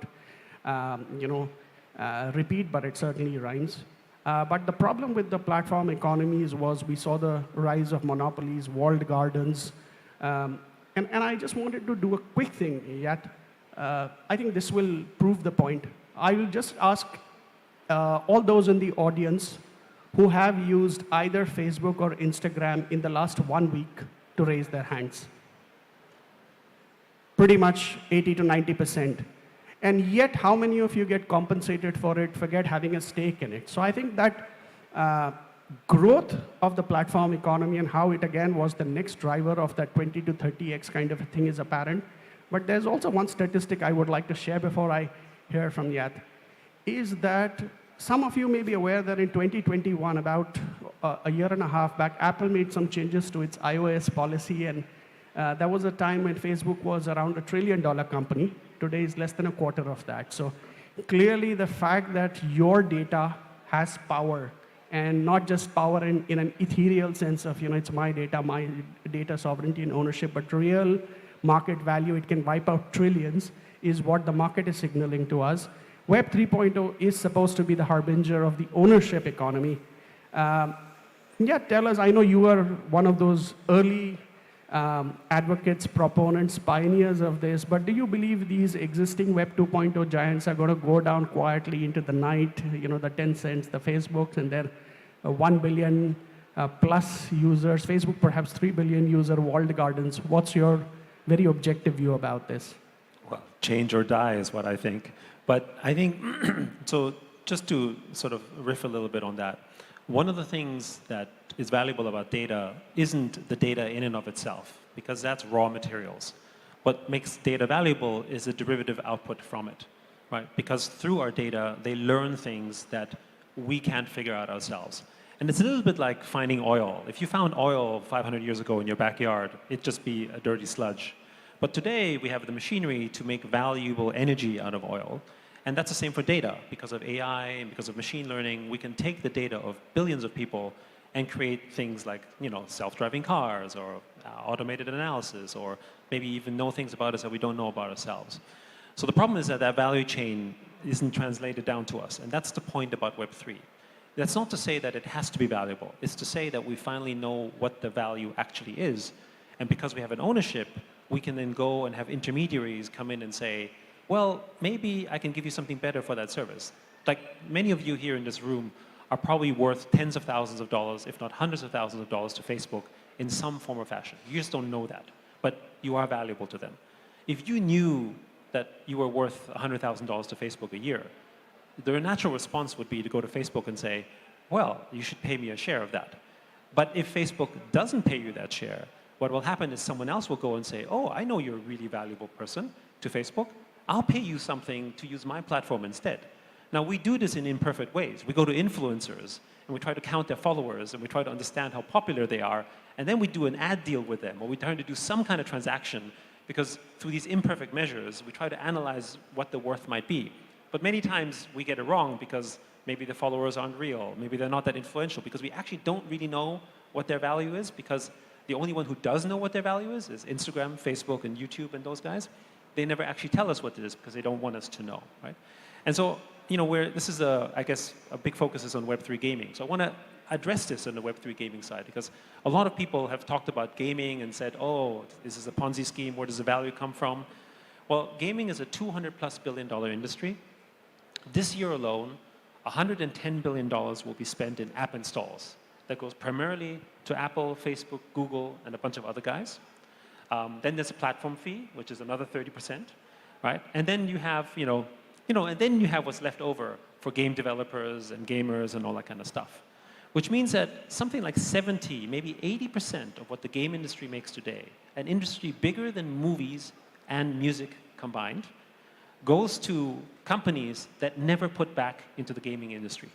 repeat, but it certainly rhymes. But the problem with the platform economies was we saw the rise of monopolies, walled gardens, and I just wanted to do a quick thing, Yat. I think this will prove the point. I will just ask all those in the audience who have used either Facebook or Instagram in the last 1 week to raise their hands. Pretty much 80 to 90%. And yet, how many of you get compensated for it, forget having a stake in it? So I think that growth of the platform economy and how it, again, was the next driver of that 20 to 30x kind of a thing is apparent. But there's also one statistic I would like to share before I hear from Yat, is that some of you may be aware that in 2021, about a year and a half back, Apple made some changes to its iOS policy, and there was a time when Facebook was around $1 trillion company. Today is less than a quarter of that. So clearly the fact that your data has power, and not just power in an ethereal sense of, it's my data sovereignty and ownership, but real market value, it can wipe out trillions, is what the market is signaling to us. Web 3.0 is supposed to be the harbinger of the ownership economy. Yeah, tell us, I know you were one of those early advocates, proponents, pioneers of this, but do you believe these existing Web 2.0 giants are going to go down quietly into the night, the Tencents, the Facebooks, and their 1 billion plus users, Facebook perhaps 3 billion user walled gardens? What's your very objective view about this? Well, change or die is what I think. But I think, so just to sort of riff a little bit on that, one of the things that is valuable about data isn't the data in and of itself, because that's raw materials. What makes data valuable is the derivative output from it, right? Because through our data, they learn things that we can't figure out ourselves. And it's a little bit like finding oil. If you found oil 500 years ago in your backyard, it'd just be a dirty sludge. But today, we have the machinery to make valuable energy out of oil. And that's the same for data. Because of AI and because of machine learning, we can take the data of billions of people and create things like, self-driving cars or automated analysis, or maybe even know things about us that we don't know about ourselves. So the problem is that that value chain isn't translated down to us. And that's the point about Web3. That's not to say that it has to be valuable. It's to say that we finally know what the value actually is. And because we have an ownership, we can then go and have intermediaries come in and say, well, maybe I can give you something better for that service. Like many of you here in this room are probably worth tens of thousands of dollars, if not hundreds of thousands of dollars to Facebook in some form or fashion. You just don't know that, but you are valuable to them. If you knew that you were worth $100,000 to Facebook a year, the natural response would be to go to Facebook and say, well, you should pay me a share of that. But if Facebook doesn't pay you that share, what will happen is someone else will go and say, oh, I know you're a really valuable person to Facebook. I'll pay you something to use my platform instead. Now, we do this in imperfect ways. We go to influencers, and we try to count their followers, and we try to understand how popular they are, and then we do an ad deal with them, or we try to do some kind of transaction, because through these imperfect measures, we try to analyze what the worth might be. But many times, we get it wrong because maybe the followers aren't real, maybe they're not that influential, because we actually don't really know what their value is, because the only one who does know what their value is Instagram, Facebook, and YouTube, and those guys. They never actually tell us what it is because they don't want us to know, right? And so, this is, I guess, a big focus is on Web3 gaming. So I want to address this on the Web3 gaming side because a lot of people have talked about gaming and said, oh, this is a Ponzi scheme, where does the value come from? Well, gaming is a $200+ billion industry. This year alone, $110 billion will be spent in app installs. That goes primarily to Apple, Facebook, Google, and a bunch of other guys. Then there's a platform fee, which is another 30%, right? And then you have, and then you have what's left over for game developers and gamers and all that kind of stuff. Which means that something like 70, maybe 80% of what the game industry makes today, an industry bigger than movies and music combined, goes to companies that never put back into the gaming industry.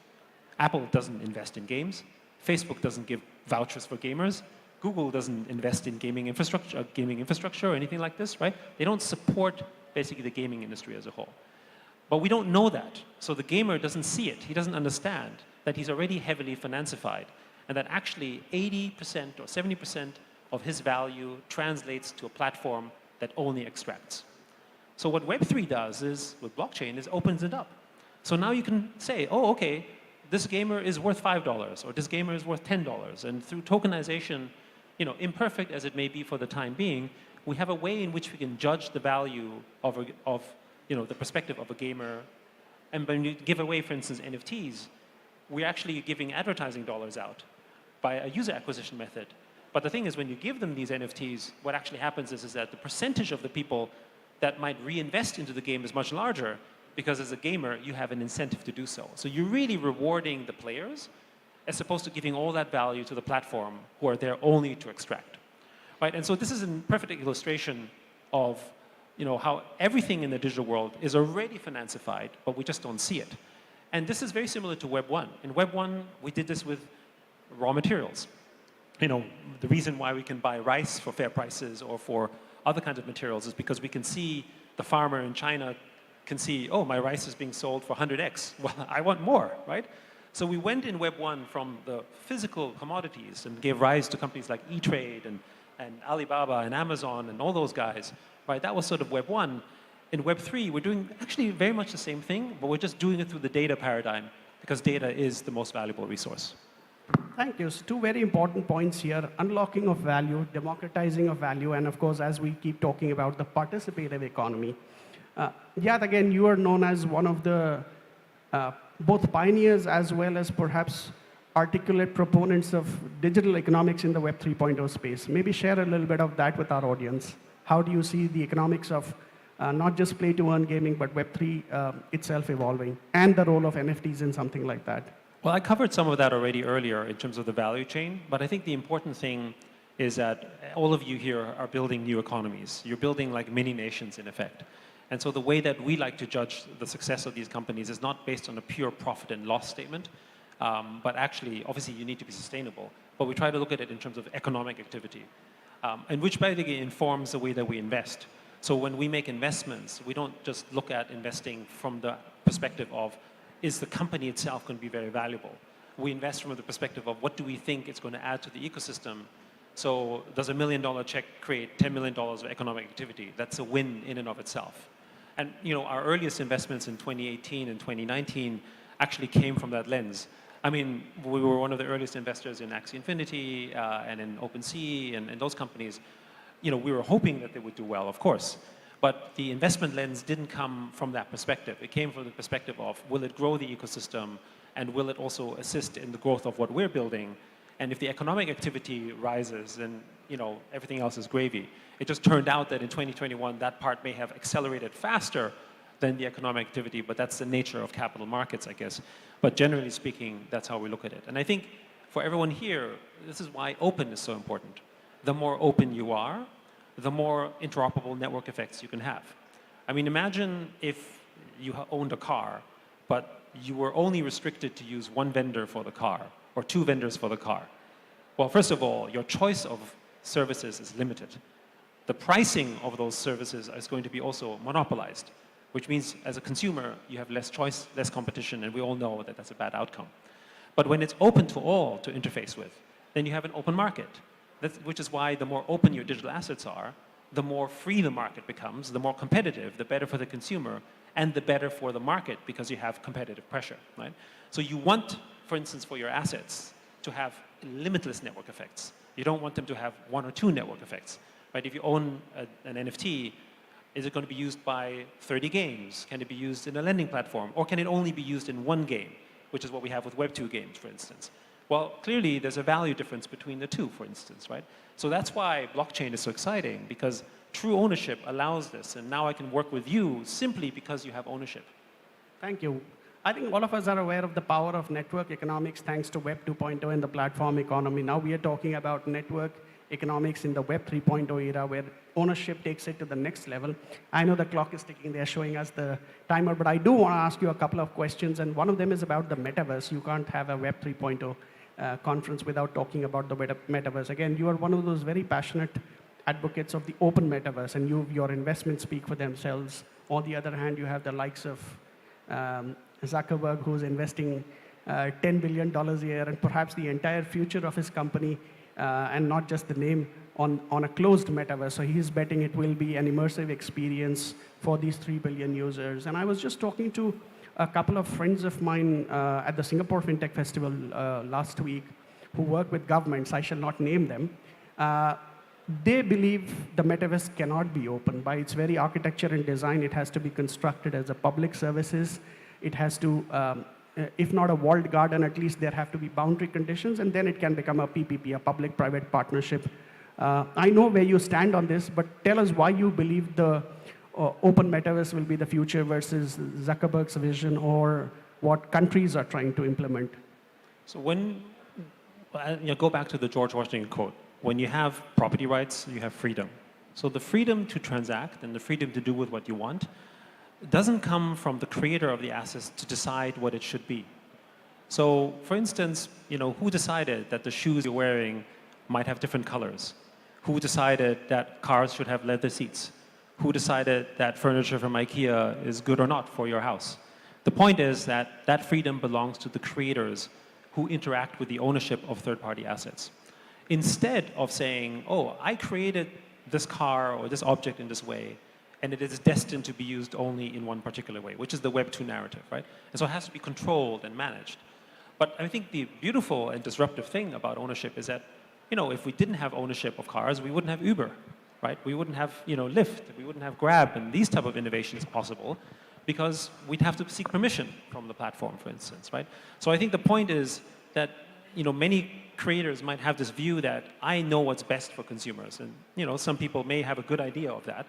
Apple doesn't invest in games. Facebook doesn't give vouchers for gamers. Google doesn't invest in gaming infrastructure or anything like this, right? They don't support basically the gaming industry as a whole. But we don't know that. So the gamer doesn't see it. He doesn't understand that he's already heavily financified and that actually 80% or 70% of his value translates to a platform that only extracts. So what Web3 does is, with blockchain, is opens it up. So now you can say, oh, okay, this gamer is worth $5 or this gamer is worth $10. And through tokenization, imperfect as it may be for the time being, we have a way in which we can judge the value of the perspective of a gamer. And when you give away, for instance, NFTs, we're actually giving advertising dollars out by a user acquisition method. But the thing is, when you give them these NFTs, what actually happens is that the percentage of the people that might reinvest into the game is much larger, because as a gamer, you have an incentive to do so. So you're really rewarding the players as opposed to giving all that value to the platform who are there only to extract. Right? And so this is a perfect illustration of how everything in the digital world is already financified, but we just don't see it. And this is very similar to Web 1. In Web 1, we did this with raw materials. The reason why we can buy rice for fair prices or for other kinds of materials is because we can see the farmer in China can see, oh, my rice is being sold for 100x. Well, I want more, right? So we went in Web 1 from the physical commodities and gave rise to companies like E-Trade and Alibaba and Amazon and all those guys, right? That was sort of Web 1. In Web 3, we're doing actually very much the same thing, but we're just doing it through the data paradigm because data is the most valuable resource. Thank you. So two very important points here: unlocking of value, democratizing of value, and of course, as we keep talking about the participative economy. Yat, again, you are known as one of the both pioneers as well as perhaps articulate proponents of digital economics in the Web 3.0 space. Maybe share a little bit of that with our audience. How do you see the economics of not just play-to-earn gaming, but Web 3 itself evolving, and the role of NFTs in something like that? Well, I covered some of that already earlier in terms of the value chain, but I think the important thing is that all of you here are building new economies. You're building like mini nations in effect. And so the way that we like to judge the success of these companies is not based on a pure profit and loss statement, But actually, obviously, you need to be sustainable. But we try to look at it in terms of economic activity, and which basically informs the way that we invest. So when we make investments, we don't just look at investing from the perspective of, is the company itself going to be very valuable? We invest from the perspective of what do we think it's going to add to the ecosystem. So does $1 million check create $10 million of economic activity? That's a win in and of itself. And our earliest investments in 2018 and 2019 actually came from that lens. I mean, we were one of the earliest investors in Axie Infinity and in OpenSea and those companies. We were hoping that they would do well, of course. But the investment lens didn't come from that perspective. It came from the perspective of, will it grow the ecosystem? And will it also assist in the growth of what we're building? And if the economic activity rises, then everything else is gravy. It just turned out that in 2021, that part may have accelerated faster than the economic activity, but that's the nature of capital markets, I guess. But generally speaking, that's how we look at it. And I think for everyone here, this is why open is so important. The more open you are, the more interoperable network effects you can have. I mean, imagine if you owned a car, but you were only restricted to use one vendor for the car, or two vendors for the car. Well, first of all, your choice of services is limited. The pricing of those services is going to be also monopolized, which means as a consumer, you have less choice, less competition, and we all know that that's a bad outcome. But when it's open to all to interface with, then you have an open market. Which is why the more open your digital assets are, the more free the market becomes, the more competitive, the better for the consumer, and the better for the market because you have competitive pressure, right? So you want, for instance, for your assets to have limitless network effects. You don't want them to have one or two network effects, right? If you own an NFT, is it going to be used by 30 games? Can it be used in a lending platform? Or can it only be used in one game, which is what we have with Web2 games, for instance? Well, clearly, there's a value difference between the two, for instance, right? So that's why blockchain is so exciting, because true ownership allows this. And now I can work with you simply because you have ownership. Thank you. I think all of us are aware of the power of network economics thanks to Web 2.0 and the platform economy. Now we are talking about network economics in the Web 3.0 era where ownership takes it to the next level. I know the clock is ticking. They're showing us the timer, but I do want to ask you a couple of questions, and one of them is about the metaverse. You can't have a Web 3.0 conference without talking about the metaverse. Again, you are one of those very passionate advocates of the open metaverse, and your investments speak for themselves. On the other hand, you have the likes of Zuckerberg, who's investing $10 billion a year, and perhaps the entire future of his company, and not just the name, on a closed metaverse. So he's betting it will be an immersive experience for these 3 billion users. And I was just talking to a couple of friends of mine at the Singapore FinTech Festival last week who work with governments. I shall not name them. They believe the metaverse cannot be open. By its very architecture and design, it has to be constructed as a public services. It has to, if not a walled garden, at least there have to be boundary conditions, and then it can become a PPP, a public-private partnership. I know where you stand on this, but tell us why you believe the open metaverse will be the future versus Zuckerberg's vision or what countries are trying to implement. So when you go back to the George Washington quote, when you have property rights, you have freedom. So the freedom to transact and the freedom to do with what you want doesn't come from the creator of the assets to decide what it should be. So for instance, who decided that the shoes you're wearing might have different colors? Who decided that cars should have leather seats? Who decided that furniture from IKEA is good or not for your house? The point is that that freedom belongs to the creators who interact with the ownership of third-party assets. Instead of saying, oh, I created this car or this object in this way, and it is destined to be used only in one particular way, which is the Web 2 narrative, right? And so it has to be controlled and managed. But I think the beautiful and disruptive thing about ownership is that, if we didn't have ownership of cars, we wouldn't have Uber, right? We wouldn't have, Lyft, we wouldn't have Grab, and these type of innovations possible because we'd have to seek permission from the platform, for instance, right? So I think the point is that, many creators might have this view that I know what's best for consumers, and, some people may have a good idea of that.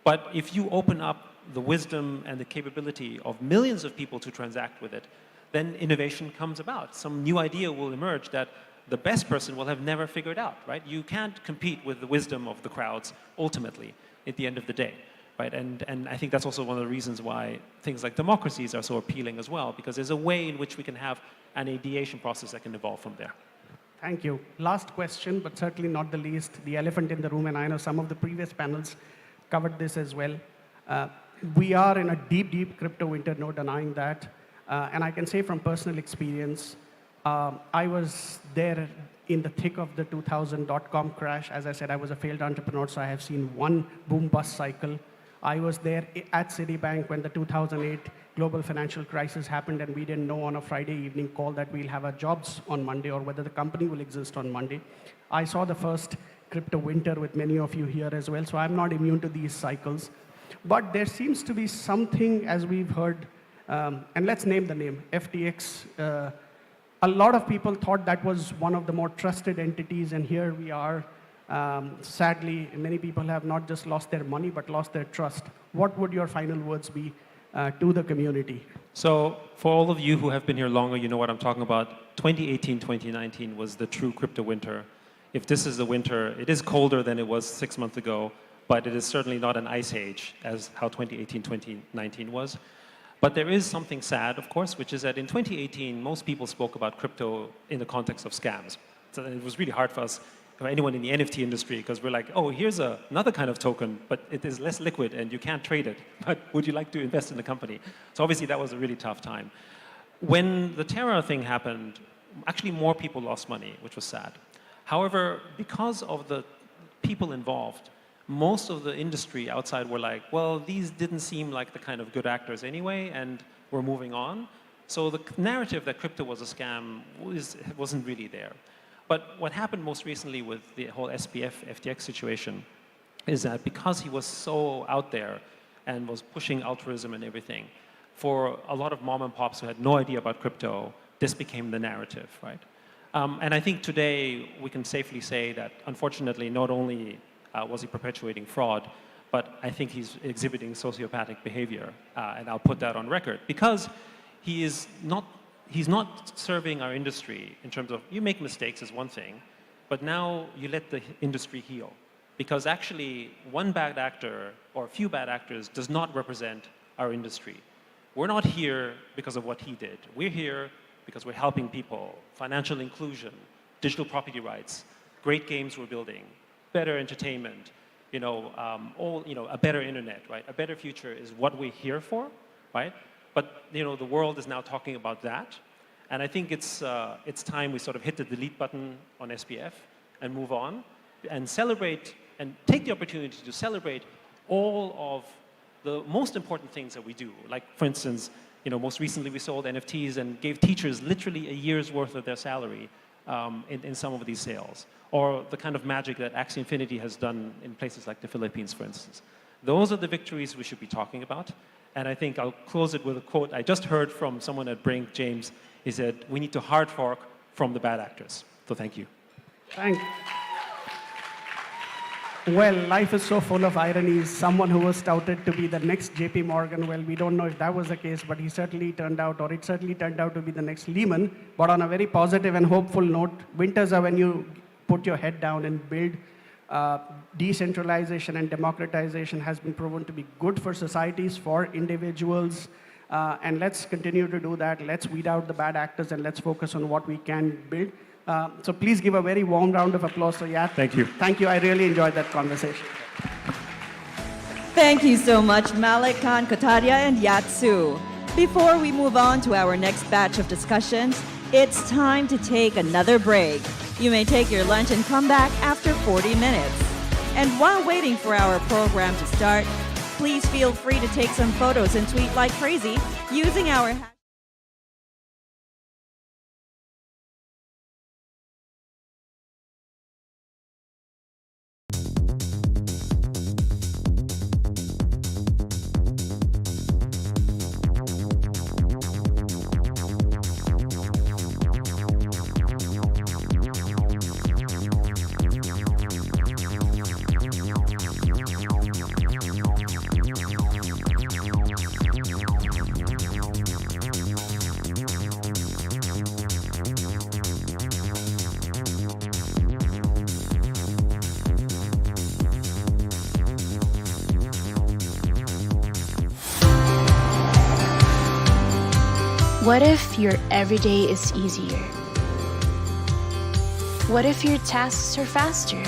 But if you open up the wisdom and the capability of millions of people to transact with it, then innovation comes about. Some new idea will emerge that the best person will have never figured out, right? You can't compete with the wisdom of the crowds ultimately at the end of the day. right? And I think that's also one of the reasons why things like democracies are so appealing as well, because there's a way in which we can have an ideation process that can evolve from there. Thank you. Last question, but certainly not the least, the elephant in the room, and I know some of the previous panels covered this as well. We are in a deep, deep crypto winter, no denying that. And I can say from personal experience, I was there in the thick of the 2000 dot-com crash. As I said, I was a failed entrepreneur, so I have seen one boom-bust cycle. I was there at Citibank when the 2008 global financial crisis happened, and we didn't know on a Friday evening call that we'll have our jobs on Monday or whether the company will exist on Monday. I saw the first crypto winter with many of you here as well, so I'm not immune to these cycles. But there seems to be something, as we've heard, and let's name the name, FTX. A lot of people thought that was one of the more trusted entities, and here we are. Sadly, many people have not just lost their money, but lost their trust. What would your final words be to the community? So for all of you who have been here longer, you know what I'm talking about. 2018, 2019 was the true crypto winter. If this is the winter, it is colder than it was 6 months ago, but it is certainly not an ice age as how 2018, 2019 was. But there is something sad, of course, which is that in 2018, most people spoke about crypto in the context of scams. So it was really hard for us, for anyone in the NFT industry, because we're like, oh, here's another kind of token, but it is less liquid and you can't trade it. But would you like to invest in the company? So obviously that was a really tough time. When the Terra thing happened, actually more people lost money, which was sad. However, because of the people involved, most of the industry outside were like, well, these didn't seem like the kind of good actors anyway, and we're moving on. So the narrative that crypto was a scam wasn't really there. But what happened most recently with the whole SPF, FTX situation is that because he was so out there and was pushing altruism and everything, for a lot of mom and pops who had no idea about crypto, this became the narrative, right? And I think today we can safely say that, unfortunately, not only was he perpetuating fraud, but I think he's exhibiting sociopathic behavior, and I'll put that on record, because he's not serving our industry in terms of, you make mistakes is one thing, but now you let the industry heal. Because actually, one bad actor or a few bad actors does not represent our industry. We're not here because of what he did. We're here because we're helping people, financial inclusion, digital property rights, great games we're building, better entertainment, a better internet, right? A better future is what we're here for, right? But the world is now talking about that, and I think it's time we sort of hit the delete button on SPF and move on, and celebrate and take the opportunity to celebrate all of the most important things that we do. Like, for instance, most recently we sold NFTs and gave teachers literally a year's worth of their salary in some of these sales, or the kind of magic that Axie Infinity has done in places like the Philippines, for instance. Those are the victories we should be talking about. And I think I'll close it with a quote I just heard from someone at Brink, James. He said, we need to hard fork from the bad actors. So thank you. Well, life is so full of ironies. Someone who was touted to be the next JP Morgan, well, we don't know if that was the case, but it certainly turned out to be the next Lehman. But on a very positive and hopeful note, winters are when you put your head down and build. Decentralization and democratization has been proven to be good for societies, for individuals, and let's continue to do that. Let's weed out the bad actors and let's focus on what we can build. So please give a very warm round of applause to Yat. Thank you. Thank you. I really enjoyed that conversation. Thank you so much, Malik Khan Kotaria and Yat Siu. Before we move on to our next batch of discussions, it's time to take another break. You may take your lunch and come back after 40 minutes. And while waiting for our program to start, please feel free to take some photos and tweet like crazy using our What if your everyday is easier? What if your tasks are faster?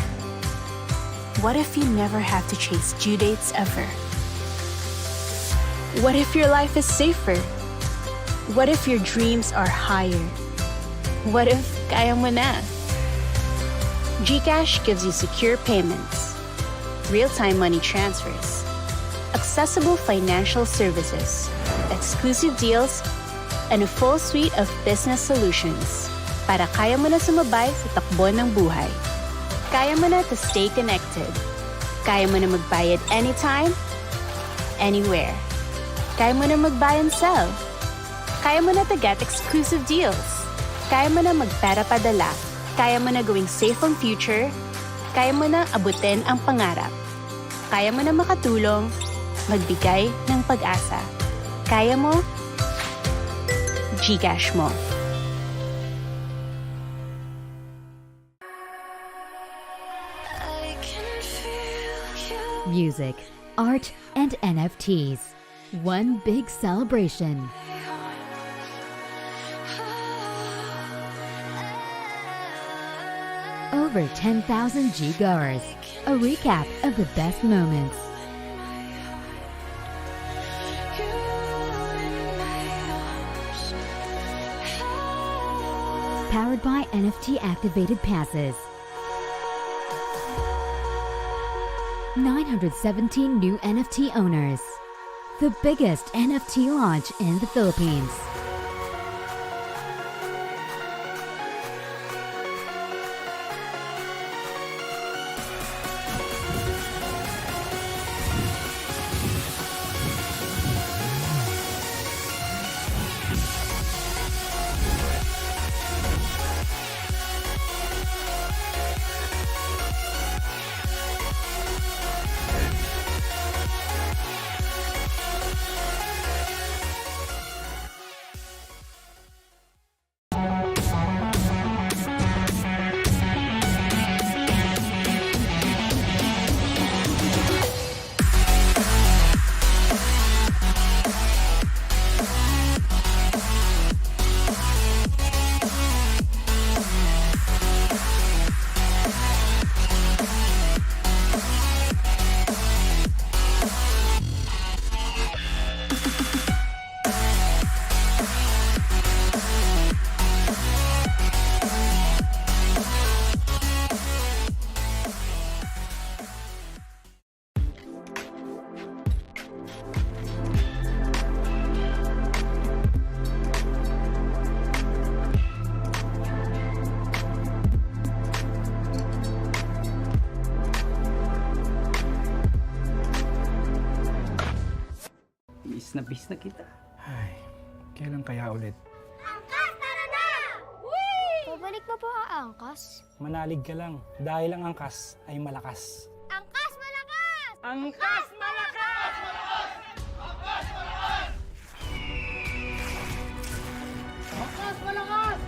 What if you never have to chase due dates ever? What if your life is safer? What if your dreams are higher? What if kaya mo na? GCash gives you secure payments, real-time money transfers, accessible financial services, exclusive deals, and a full suite of business solutions para kaya mo na sumabay sa takbo ng buhay. Kaya mo na to stay connected. Kaya mo na magbayad anytime, anywhere. Kaya mo na mag-buy and sell. Kaya mo na to get exclusive deals. Kaya mo na magpera padala. Kaya mo na gawing safe ang future. Kaya mo na abutin ang pangarap. Kaya mo na makatulong, magbigay ng pag-asa. Kaya mo, GCash mo. Music, art, and NFTs. One big celebration. Over 10,000 G-goers. A recap of the best moments. Powered by NFT activated passes. 917 new NFT owners. The biggest NFT launch in the Philippines. Bis na kita. Ay, kailan kaya ulit? Angkas, tara na! Whee! Babalik pa po ang angkas? Manalig ka lang dahil ang angkas ay malakas. Angkas malakas! Angkas malakas! Angkas malakas!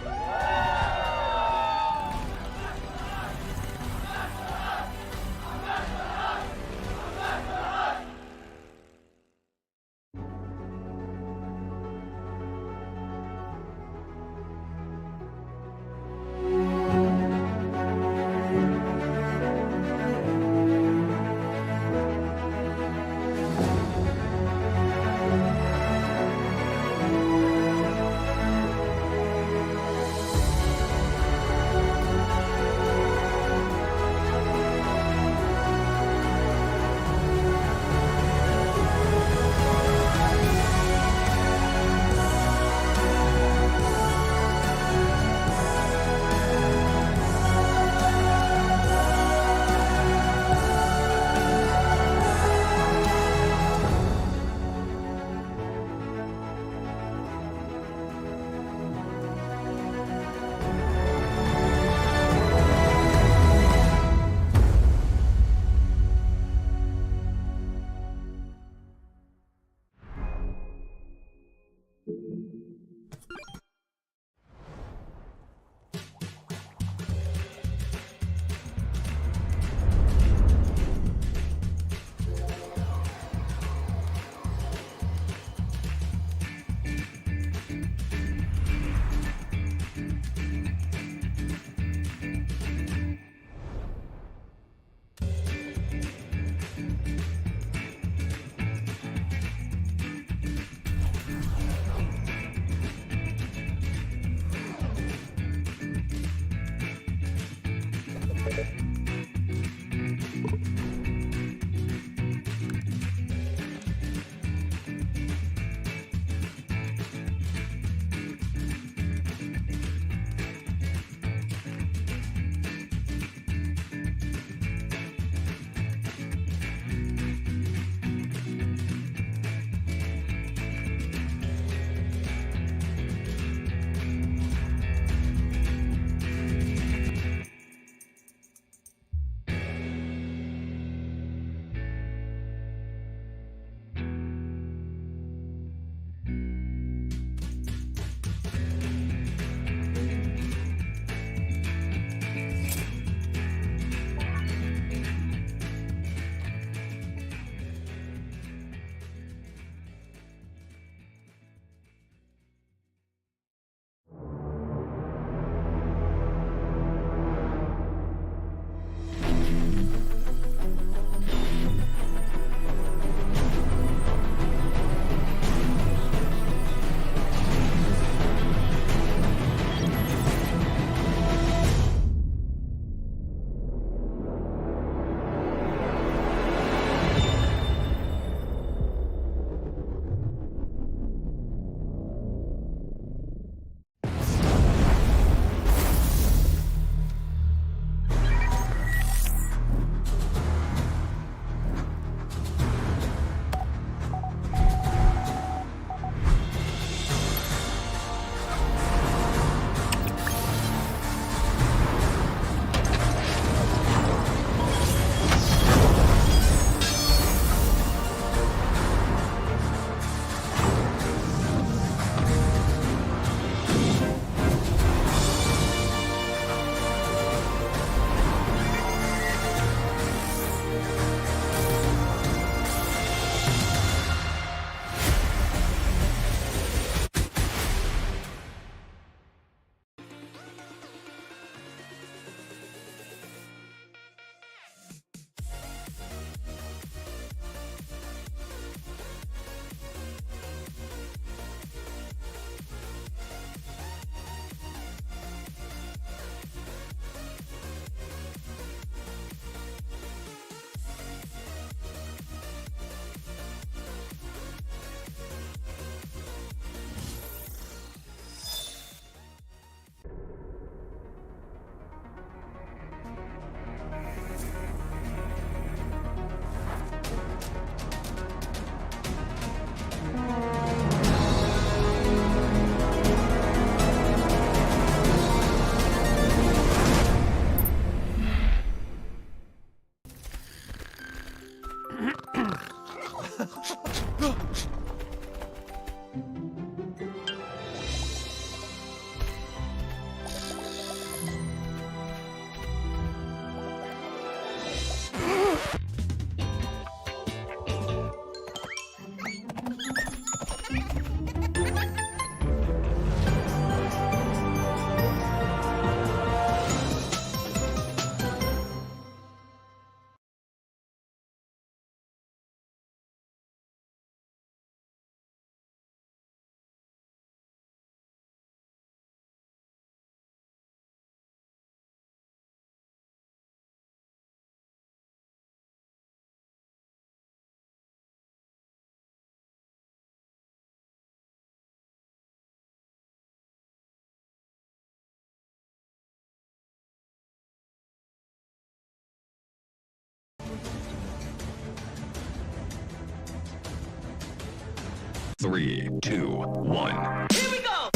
3, 2, 1. Here we go!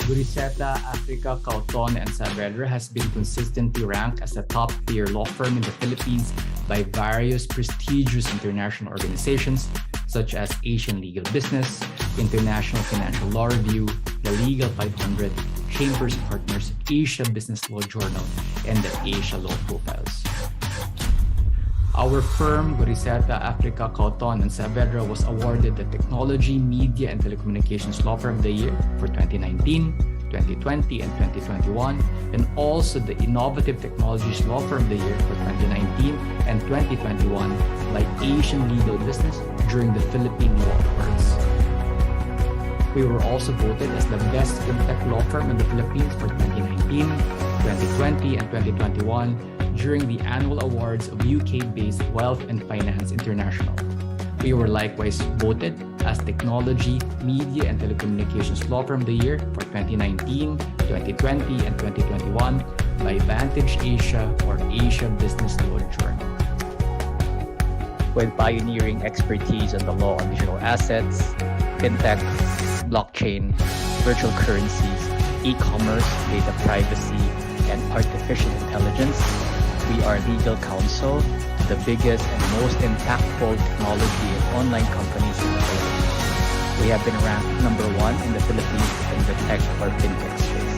Buriseta, Africa, Cauton, and Saavedra has been consistently ranked as a top-tier law firm in the Philippines by various prestigious international organizations such as Asian Legal Business, International Financial Law Review, the Legal 500, Chambers Partners, Asia Business Law Journal, and the Asia Law Profiles. Our firm, Goriseta, Africa, Cauton, and Saavedra, was awarded the Technology, Media, and Telecommunications Law Firm of the Year for 2019, 2020, and 2021, and also the Innovative Technologies Law Firm of the Year for 2019 and 2021 by Asian Legal Business during the Philippine Law Awards. We were also voted as the best fintech law firm in the Philippines for 2019, 2020, and 2021 during the annual awards of UK-based Wealth and Finance International. We were likewise voted as Technology, Media, and Telecommunications Law Firm of the Year for 2019, 2020, and 2021 by Vantage Asia or Asia Business Law Journal. With pioneering expertise on the law on digital assets, fintech, blockchain, virtual currencies, e-commerce, data privacy, and artificial intelligence, we are legal counsel to the biggest and most impactful technology and online companies in the world. We have been ranked #1 in the Philippines in the tech or fintech space.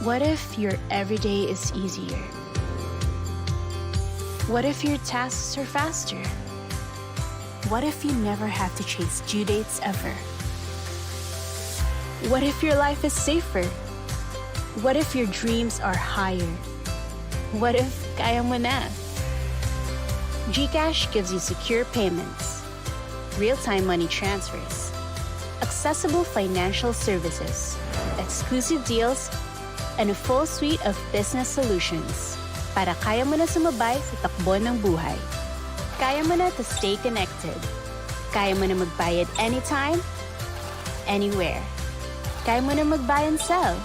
What if your everyday is easier? What if your tasks are faster? What if you never have to chase due dates ever? What if your life is safer? What if your dreams are higher? What if kaya mo na? GCash gives you secure payments, real-time money transfers, accessible financial services, exclusive deals, and a full suite of business solutions para kaya mo na sumabay sa takbo ng buhay. Kaya mo na to stay connected. Kaya mo na magbayad anytime, anywhere. Kaya mo na mag-buy and sell.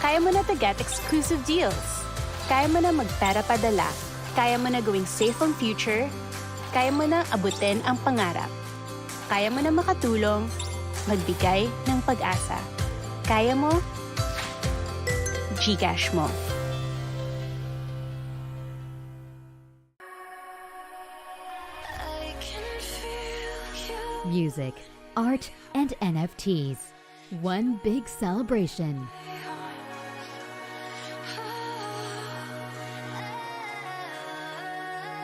Kaya mo na to get exclusive deals. Kaya mo na magpera padala. Kaya mo na gawing safe ang future. Kaya mo na abutin ang pangarap. Kaya mo na makatulong, magbigay ng pag-asa. Kaya mo, GCash mo. music, art, and NFTs. One big celebration.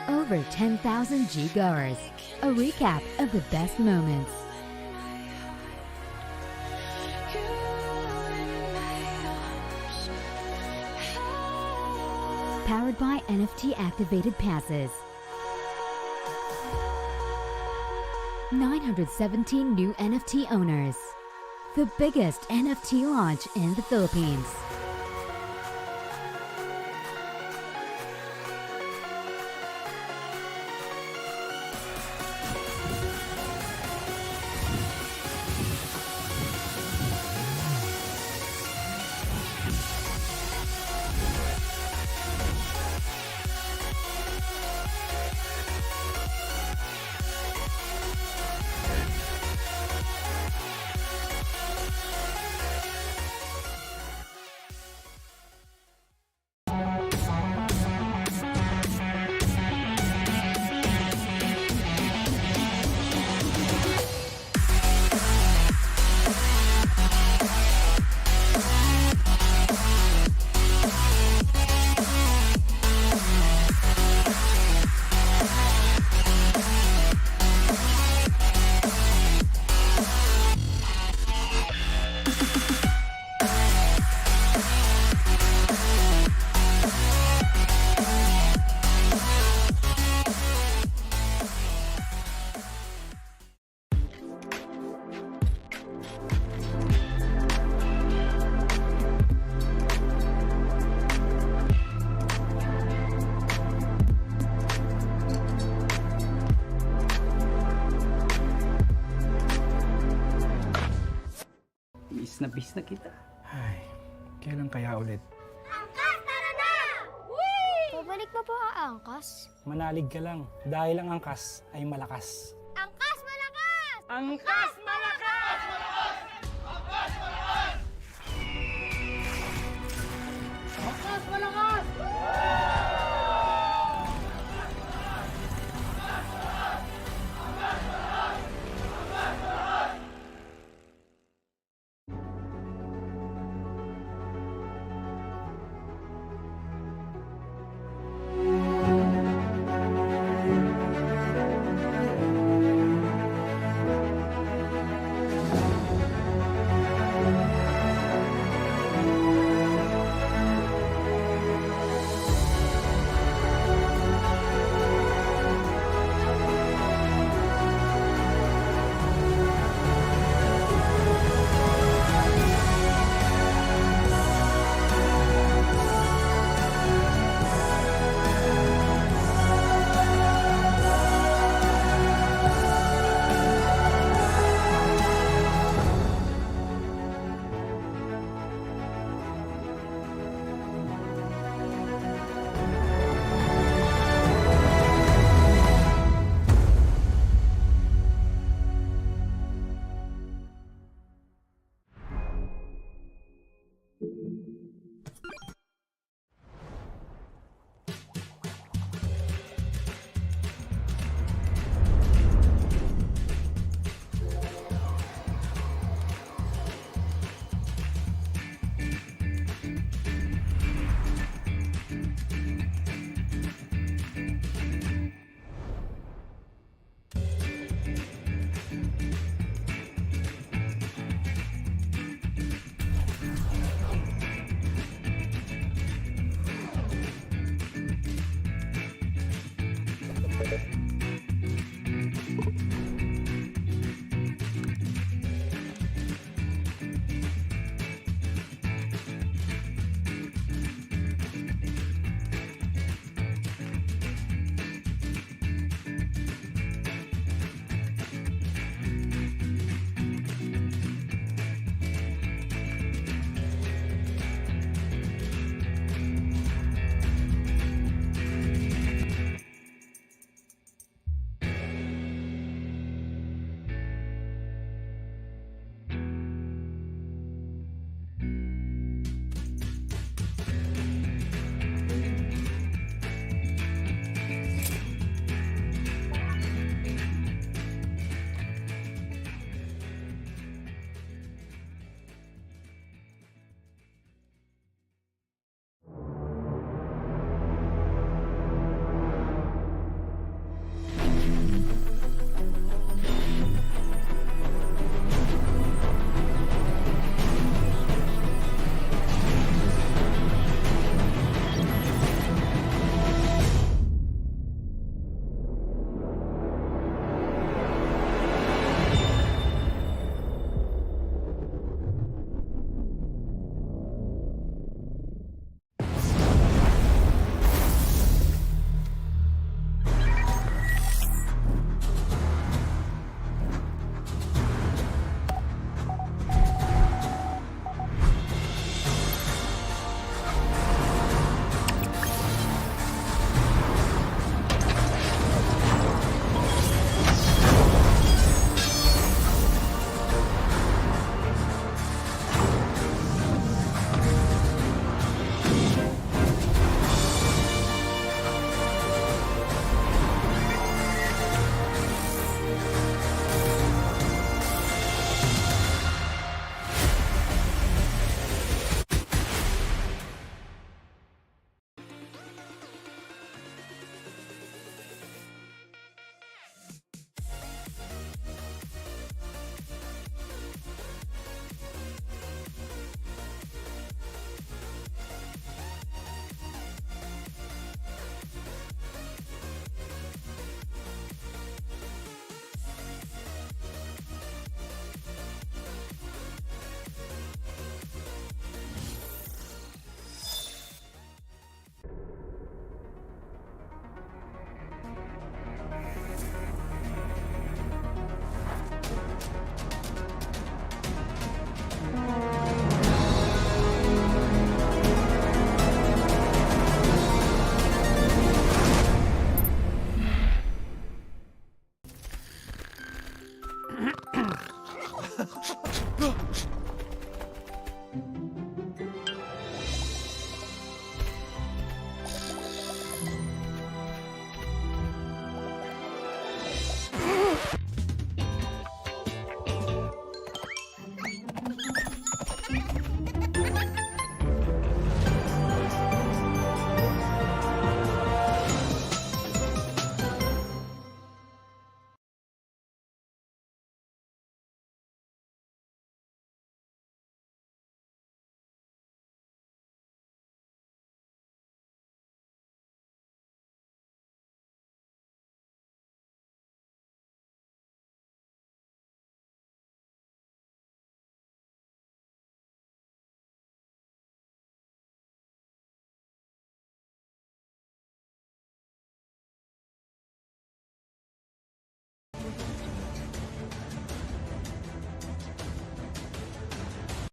Over 10,000 G-goers. A recap of the best moments. Powered by NFT activated passes. 917 new NFT owners. The biggest NFT launch in the Philippines. Bis na kita. Ay, kailan kaya ulit? Angkas, tara na! Pabalik pa po ang angkas? Manalig ka lang, dahil ang angkas ay malakas. Angkas malakas! Angkas malakas! Angkas malakas!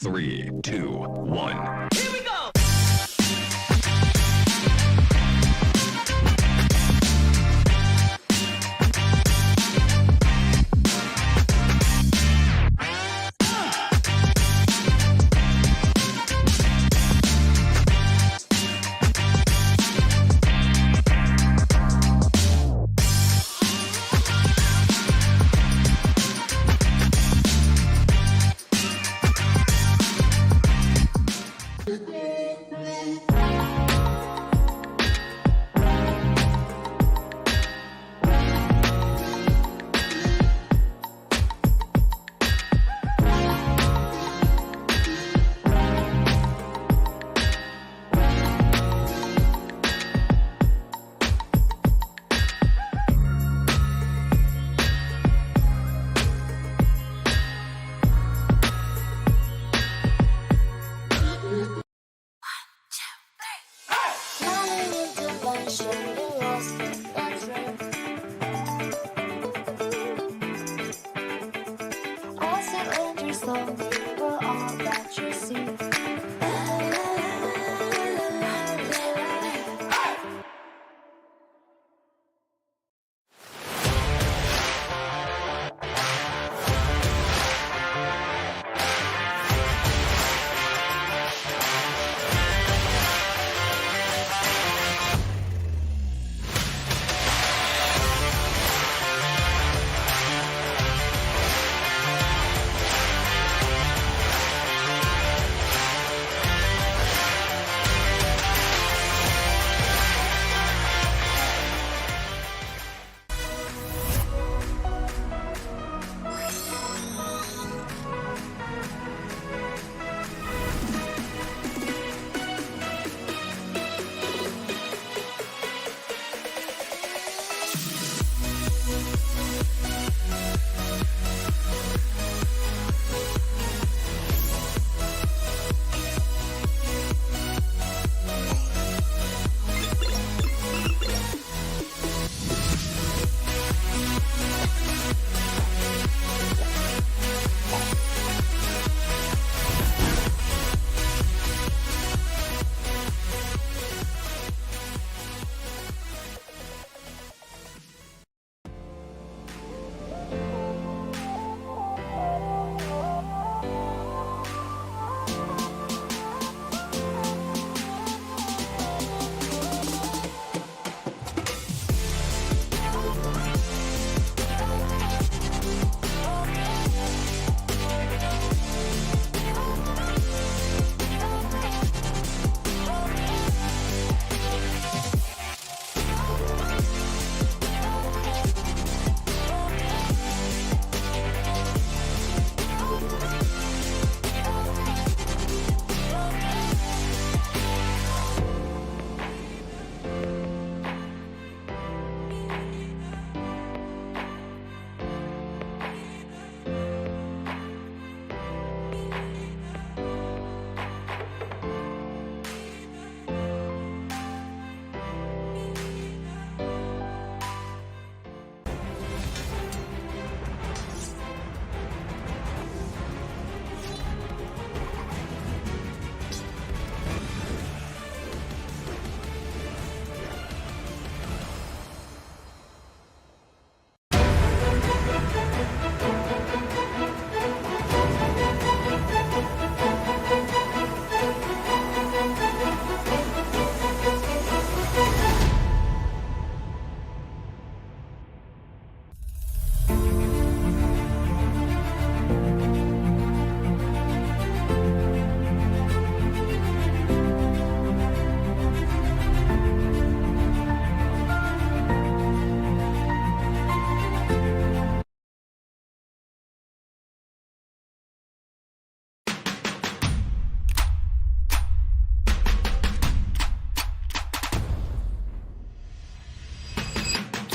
3, 2, 1. Here we go!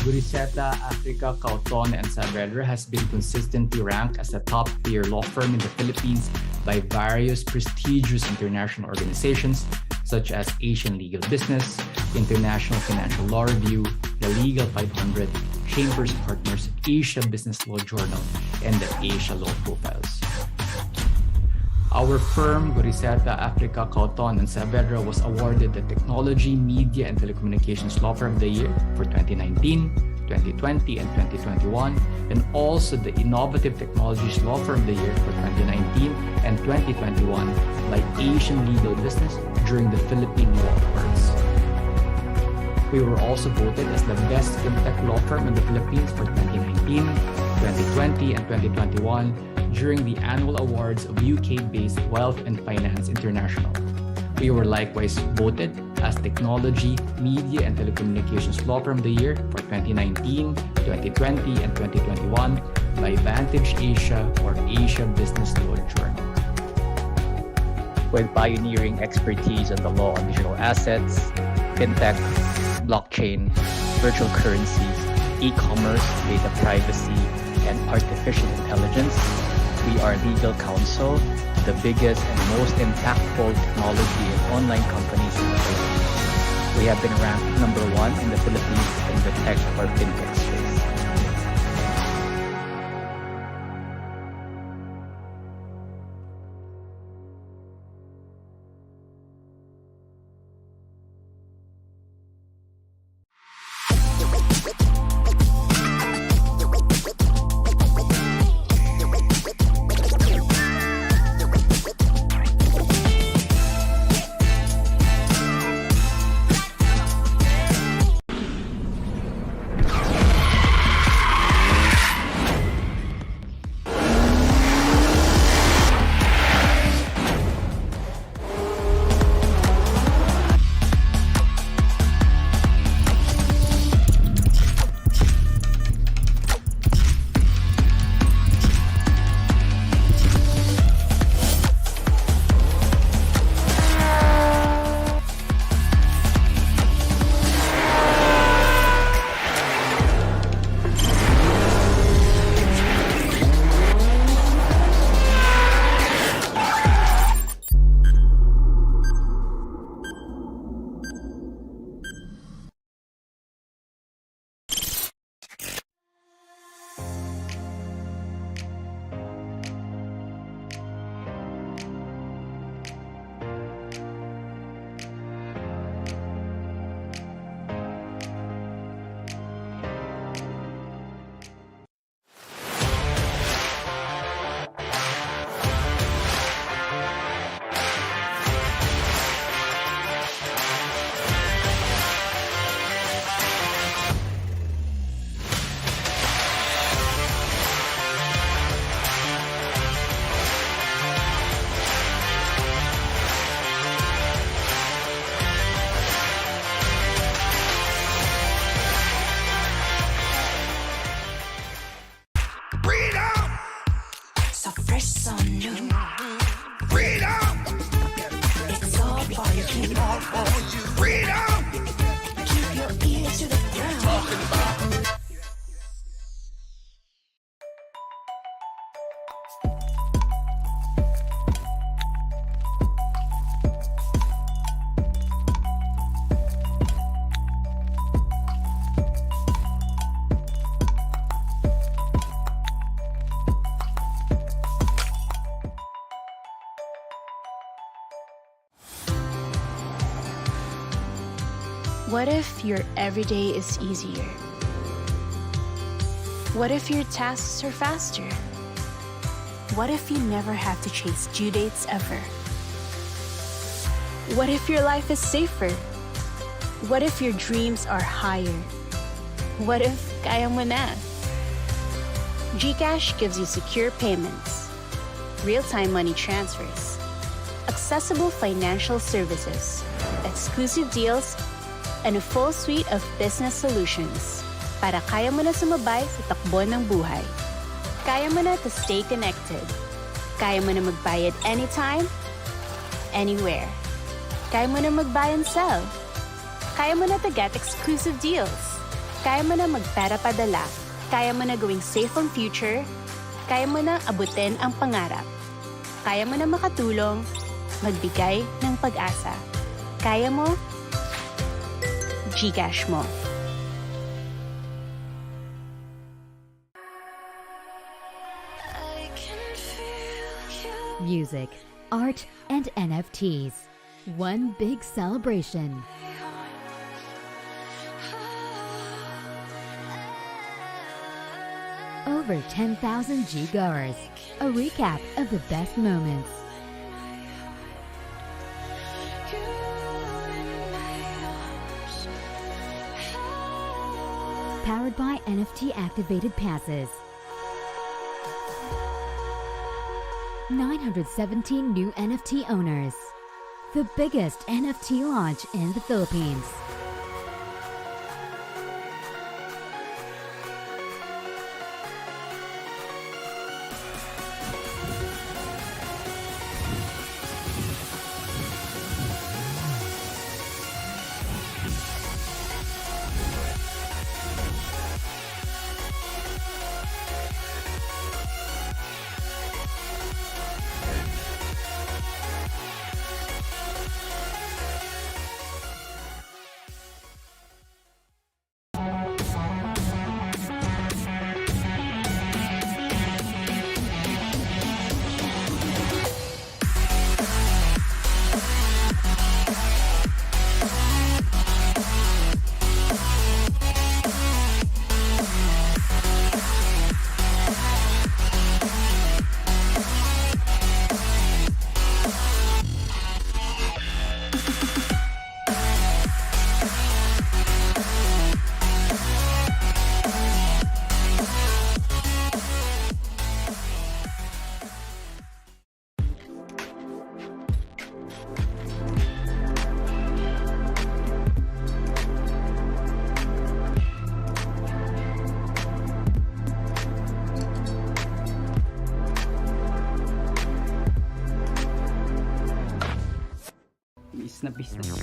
Guriseta, Africa, Cauton, and Saavedra has been consistently ranked as a top-tier law firm in the Philippines by various prestigious international organizations such as Asian Legal Business, International Financial Law Review, the Legal 500, Chambers Partners, Asia Business Law Journal, and the Asia Law Profiles. Our firm, Goriseta, Africa, Cauton, and Saavedra, was awarded the Technology, Media, and Telecommunications Law Firm of the Year for 2019, 2020, and 2021, and also the Innovative Technologies Law Firm of the Year for 2019 and 2021 by Asian Legal Business during the Philippine Law Awards. We were also voted as the best fintech law firm in the Philippines for 2019, 2020, and 2021 during the annual awards of UK-based Wealth and Finance International. We were likewise voted as Technology, Media, and Telecommunications Law Firm of the Year for 2019, 2020, and 2021 by Vantage Asia or Asia Business Law Journal. With pioneering expertise in the law on digital assets, fintech, blockchain, virtual currencies, e-commerce, data privacy, and artificial intelligence, we are legal counsel to the biggest and most impactful technology and online companies in the Philippines. We have been ranked #1 in the Philippines in the tech or fintech space. What if your everyday is easier? What if your tasks are faster? What if you never have to chase due dates ever? What if your life is safer? What if your dreams are higher? What if kaya mo na? GCash gives you secure payments, real-time money transfers, accessible financial services, exclusive deals, and a full suite of business solutions para kaya mo na sumabay sa takbo ng buhay. Kaya mo na to stay connected. Kaya mo na magbayad anytime, anywhere. Kaya mo na mag-buy and sell. Kaya mo na to get exclusive deals. Kaya mo na magpera padala. Kaya mo na gawing safe ang future. Kaya mo na abutin ang pangarap. Kaya mo na makatulong, magbigay ng pag-asa. Kaya mo, GCash mo. Music, art, and NFTs. One big celebration. Over 10,000 G-goers. A recap of the best moments. Powered by NFT activated passes. 917 new NFT owners. The biggest NFT launch in the Philippines. na business.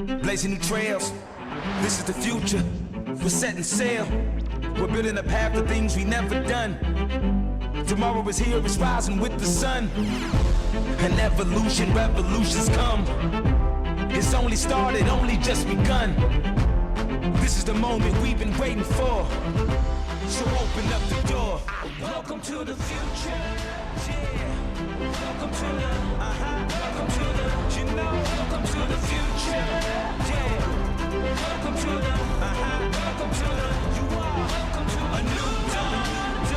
blazing new trails. This is the future. We're setting sail. We're building a path to things we never done. Tomorrow is here, it's rising with the sun. An evolution, revolutions come. It's only started, only just begun. This is the moment we've been waiting for. So open up the door. Welcome to the future. Yeah. Welcome to the, welcome to the, you know, welcome to the future. Yeah. Welcome to the, welcome to the, you are, welcome to a new dawn,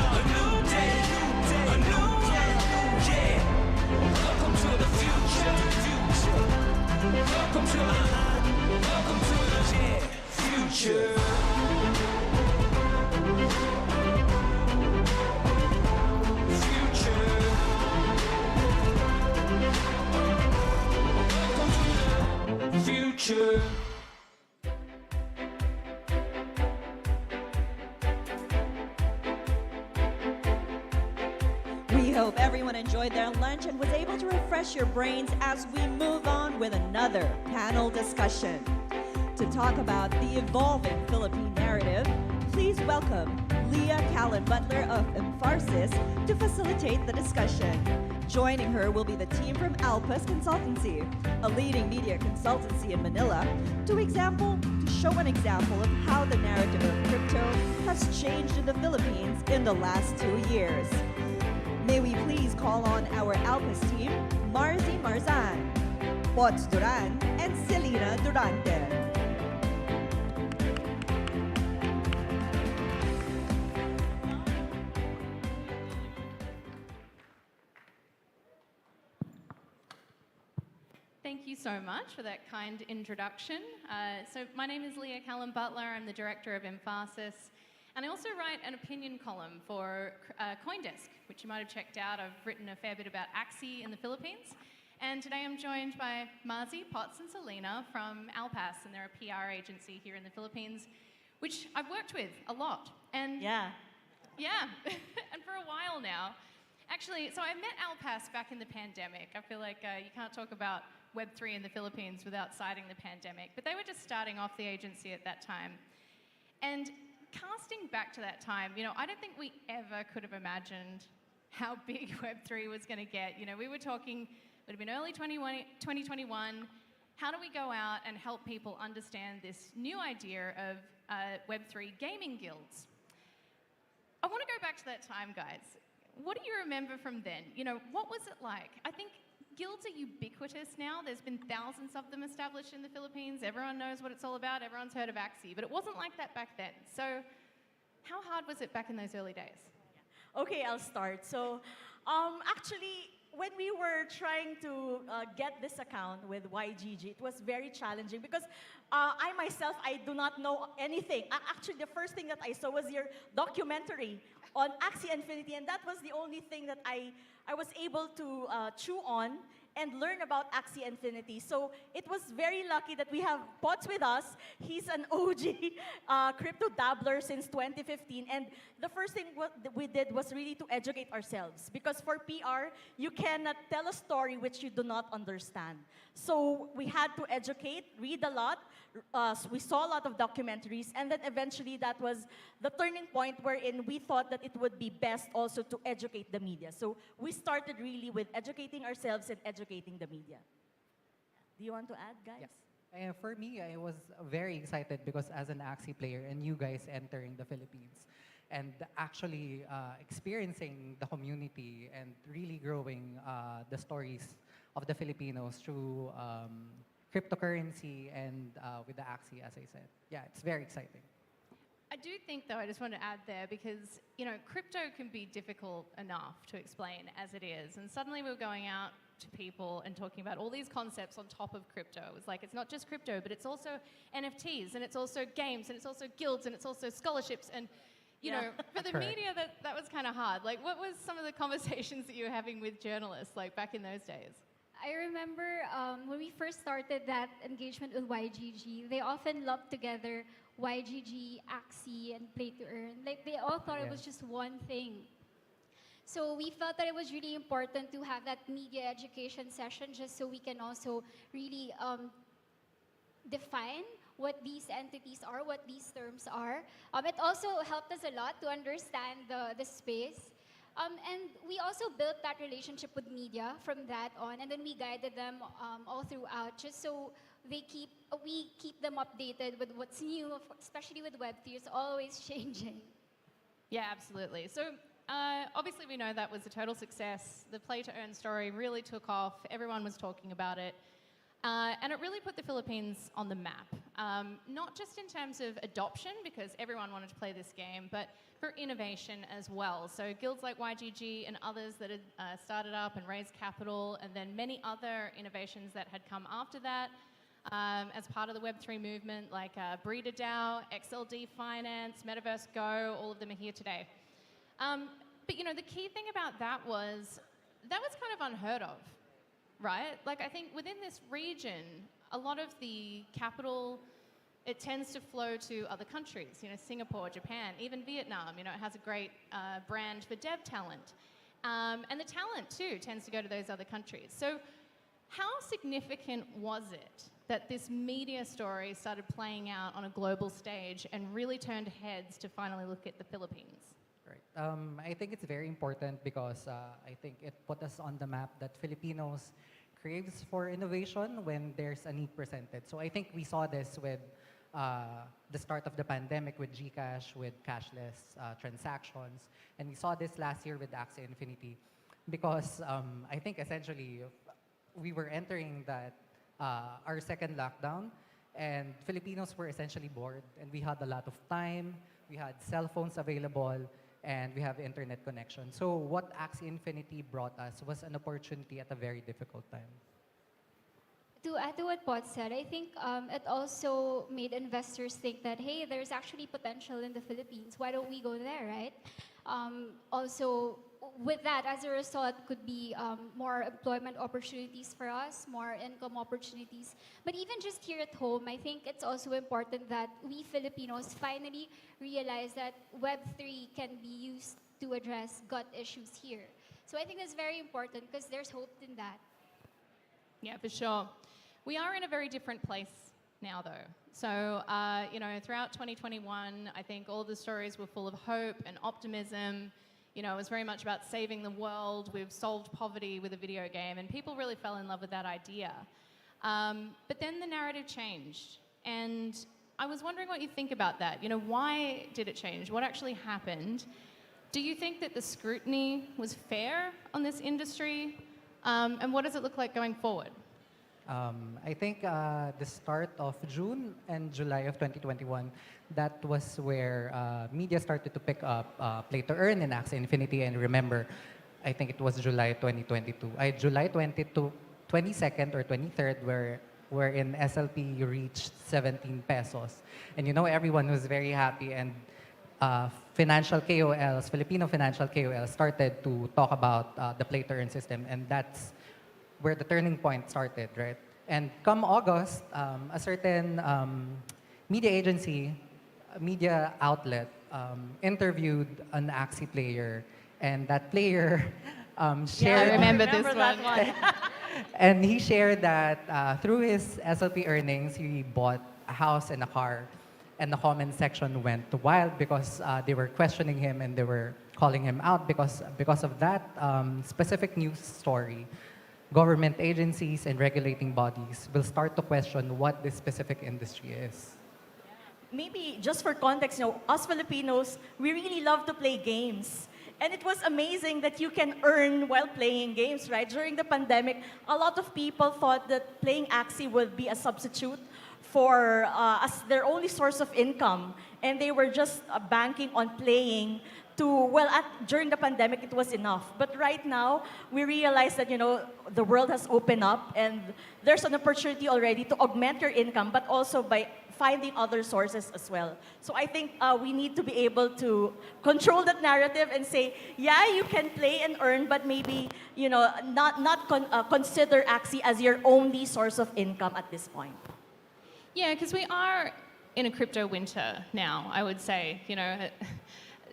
a new day, a new day, yeah. Welcome to the future, welcome to the, yeah, future. Future. We hope everyone enjoyed their lunch and was able to refresh your brains as we move on with another panel discussion. To talk about the evolving Philippine narrative, please welcome Leah Callan-Butler of Emfarsis to facilitate the discussion. Joining her will be the team from Alpas Consultancy, a leading media consultancy in Manila, to show an example of how the narrative of crypto has changed in the Philippines in the last 2 years. May we please call on our Alpas team, Marzi Marzan, Pots Duran, and Selena Durante. Thank you so much for that kind introduction. So my name is Leah Callan-Butler. I'm the director of Emfarsis. And I also write an opinion column for CoinDesk, which you might have checked out. I've written a fair bit about Axie in the Philippines. And today I'm joined by Marzi, Potts, and Selena from Alpas, and they're a PR agency here in the Philippines, which I've worked with a lot. And yeah, and for a while now. Actually, so I met Alpas back in the pandemic. I feel like you can't talk about Web3 in the Philippines without citing the pandemic. But they were just starting off the agency at that time. And casting back to that time, I don't think we ever could have imagined how big Web3 was going to get. We were talking, it would have been early 2021. How do we go out and help people understand this new idea of Web3 gaming guilds? I want to go back to that time, guys. What do you remember from then? What was it like? I think guilds are ubiquitous now. There's been thousands of them established in the Philippines. Everyone knows what it's all about. Everyone's heard of Axie, but it wasn't like that back then. So how hard was it back in those early days? Okay, I'll start. So actually, when we were trying to get this account with YGG, it was very challenging because I myself, I do not know anything. Actually, the first thing that I saw was your documentary on Axie Infinity, and that was the only thing that I was able to chew on and learn about Axie Infinity. So it was very lucky that we have Potts with us. He's an OG crypto dabbler since 2015. And the first thing we did was really to educate ourselves. Because for PR, you cannot tell a story which you do not understand. So we had to educate, read a lot. We saw a lot of documentaries. And then eventually that was the turning point wherein we thought that it would be best also to educate the media. So we started really with educating ourselves and educating the media. Do you want to add, guys? Yes. For me, I was very excited because as an Axie player and you guys entering the Philippines and actually experiencing the community and really growing the stories of the Filipinos through cryptocurrency and with the Axie, as I said. Yeah, it's very exciting. I do think, though, I just want to add there because, crypto can be difficult enough to explain as it is. And suddenly we're going out to people and talking about all these concepts on top of crypto. It's like, it's not just crypto, but it's also NFTs, and it's also games, and it's also guilds, and it's also scholarships. And, for the media, that was kind of hard. Like, what was some of the conversations that you were having with journalists, like, back in those days? I remember when we first started that engagement with YGG, they often lumped together YGG, Axie, and Play to Earn. Like, they all thought it was just one thing. So we felt that it was really important to have that media education session just so we can also really define what these entities are, what these terms are. It also helped us a lot to understand the space. And we also built that relationship with media from that on, and then we guided them all throughout, just so we keep them updated with what's new, especially with Web3. It's always changing. Yeah, absolutely. So obviously we know that was a total success. The play-to-earn story really took off. Everyone was talking about it. And it really put the Philippines on the map, not just in terms of adoption, because everyone wanted to play this game, but for innovation as well. So guilds like YGG and others that had started up and raised capital, and then many other innovations that had come after that as part of the Web3 movement, like Breeder DAO, XLD Finance, Metaverse Go, all of them are here today. But you know, the key thing about that was kind of unheard of. Right? Like, I think within this region, a lot of the capital, it tends to flow to other countries, you know, Singapore, Japan, even Vietnam, you know, it has a great brand for dev talent. And the talent, too, tends to go to those other countries. So how significant was it that this media story started playing out on a global stage and really turned heads to finally look at the Philippines? Right. I think it's very important because I think it put us on the map that Filipinos craves for innovation when there's a need presented. So I think we saw this with the start of the pandemic with GCash, with cashless transactions. And we saw this last year with Axie Infinity because I think essentially we were entering that our second lockdown and Filipinos were essentially bored and we had a lot of time, we had cell phones available, and we have internet connection. So what Axie Infinity brought us was an opportunity at a very difficult time. To add to what Pot said, I think it also made investors think that, hey, there's actually potential in the Philippines. Why don't we go there, right? Also, with that, as a result, could be more employment opportunities for us, more income opportunities. But even just here at home, I think it's also important that we Filipinos finally realize that Web3 can be used to address gut issues here. So I think that's very important because there's hope in that. Yeah, for sure. We are in a very different place now, though. So, you know, throughout 2021, I think all the stories were full of hope and optimism. You know, it was very much about saving the world. We've solved poverty with a video game, and people really fell in love with that idea. But then the narrative changed, and I was wondering what you think about that. You know, why did it change? What actually happened? Do you think that the scrutiny was fair on this industry? And what does it look like going forward? I think the start of June and July of 2021, that was where media started to pick up Play to Earn in Axie Infinity. And remember, I think it was July 2022. July 22nd or 23rd, wherein SLP reached 17 pesos. And you know, everyone was very happy. And financial KOLs, Filipino financial KOLs, started to talk about the Play to Earn system. And that's where the turning point started, right? And come August, a certain media agency, media outlet, interviewed an Axie player, and that player shared... I remember this one. And he shared that through his SLP earnings, he bought a house and a car, and the comment section went wild because they were questioning him and they were calling him out because of that specific news story. Government agencies and regulating bodies will start to question what this specific industry is. Maybe just for context, you know, us Filipinos, we really love to play games. And it was amazing that you can earn while playing games, right? During the pandemic, a lot of people thought that playing Axie would be a substitute for as their only source of income. And they were just banking on playing during the pandemic, it was enough. But right now, we realize that, you know, the world has opened up and there's an opportunity already to augment your income, but also by finding other sources as well. So I think we need to be able to control that narrative and say, yeah, you can play and earn, but maybe, you know, not consider Axie as your only source of income at this point. Yeah, because we are in a crypto winter now, I would say, you know.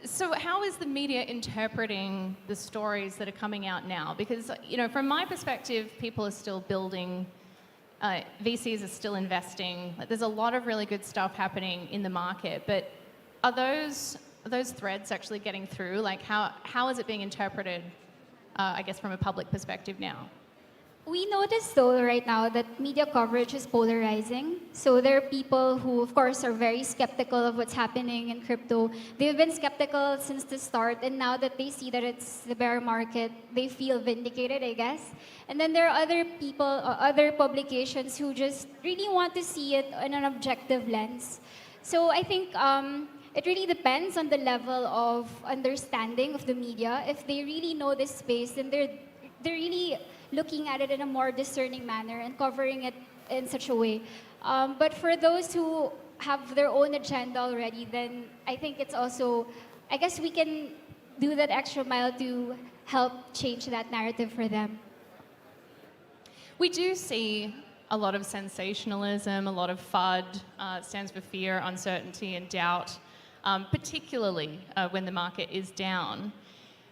So how is the media interpreting the stories that are coming out now? Because, you know, from my perspective, people are still building VCs are still investing. Like, there's a lot of really good stuff happening in the market, but are those threads actually getting through? Like, how is it being interpreted, I guess, from a public perspective now? We notice, though, right now that media coverage is polarizing. So there are people who, of course, are very skeptical of what's happening in crypto. They've been skeptical since the start, and now that they see that it's the bear market, they feel vindicated, I guess. And then there are other people, or other publications who just really want to see it in an objective lens. So I think it really depends on the level of understanding of the media. If they really know this space, then they're really looking at it in a more discerning manner and covering it in such a way. But for those who have their own agenda already, then I think it's also, I guess we can do that extra mile to help change that narrative for them. We do see a lot of sensationalism, a lot of FUD, stands for fear, uncertainty, and doubt, particularly when the market is down.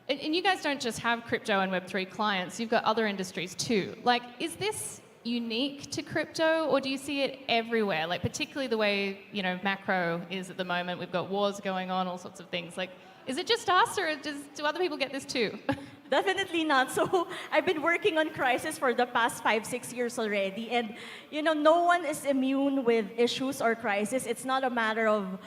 And you guys don't just have crypto and Web3 clients, you've got other industries too. Like, is this unique to crypto, or do you see it everywhere? Like, particularly the way, macro is at the moment. We've got wars going on, all sorts of things. Like, is it just us, or do other people get this too? Definitely not. So I've been working on crisis for the past 5-6 years already. And, no one is immune with issues or crisis. It's not a matter of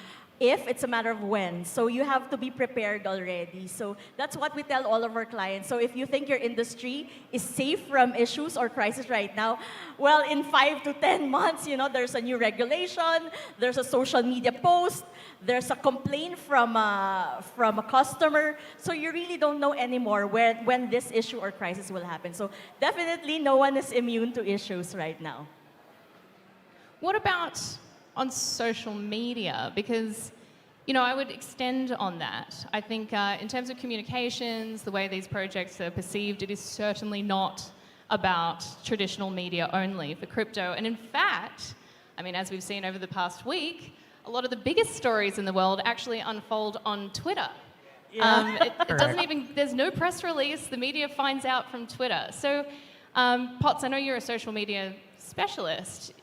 if, it's a matter of when. So you have to be prepared already. So that's what we tell all of our clients. So if you think your industry is safe from issues or crisis right now, well, in 5 to 10 months, there's a new regulation, there's a social media post, there's a complaint from a customer. So you really don't know anymore when this issue or crisis will happen. So definitely no one is immune to issues right now. What about on social media? Because, I would extend on that. I think in terms of communications, the way these projects are perceived, it is certainly not about traditional media only for crypto. And in fact, as we've seen over the past week, a lot of the biggest stories in the world actually unfold on Twitter. Yeah. It doesn't even, there's no press release, the media finds out from Twitter. So, Potts, I know you're a social media specialist.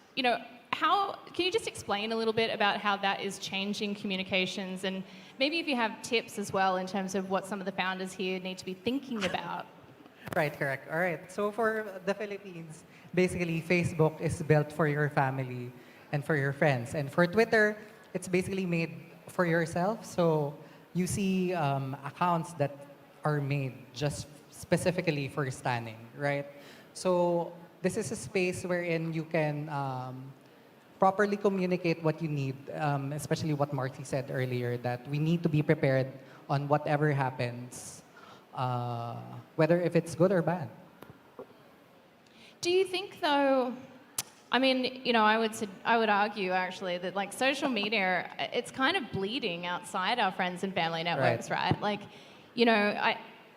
Can you just explain a little bit about how that is changing communications, and maybe if you have tips as well in terms of what some of the founders here need to be thinking about? Right, correct. All right. So for the Philippines, basically Facebook is built for your family and for your friends. And for Twitter, it's basically made for yourself. So you see accounts that are made just specifically for standing, right? So this is a space wherein you can properly communicate what you need, especially what Marty said earlier, that we need to be prepared on whatever happens, whether if it's good or bad. Do you think, though, I would argue actually that social media, it's kind of bleeding outside our friends and family networks, right?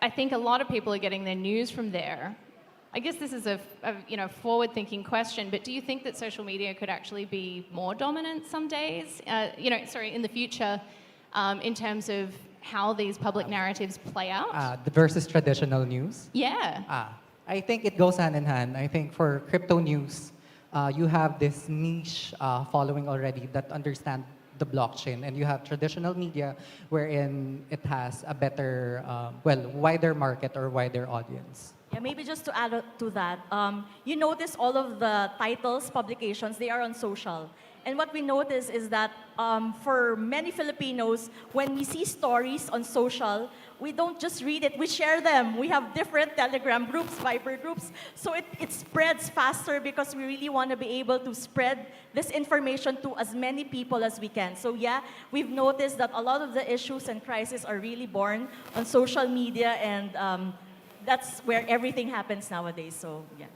I think a lot of people are getting their news from there. I guess this is a forward-thinking question, but do you think that social media could actually be more dominant some days? In the future, in terms of how these public narratives play out? Versus traditional news? Yeah. I think it goes hand in hand. I think for crypto news, you have this niche following already that understand the blockchain, and you have traditional media wherein it has a better, wider market or wider audience. Yeah, maybe just to add to that, you notice all of the titles, publications, they are on social. And what we notice is that for many Filipinos, when we see stories on social, we don't just read it, we share them. We have different Telegram groups, Viber groups. So it spreads faster because we really want to be able to spread this information to as many people as we can. So yeah, we've noticed that a lot of the issues and crises are really born on social media, and that's where everything happens nowadays, so yeah.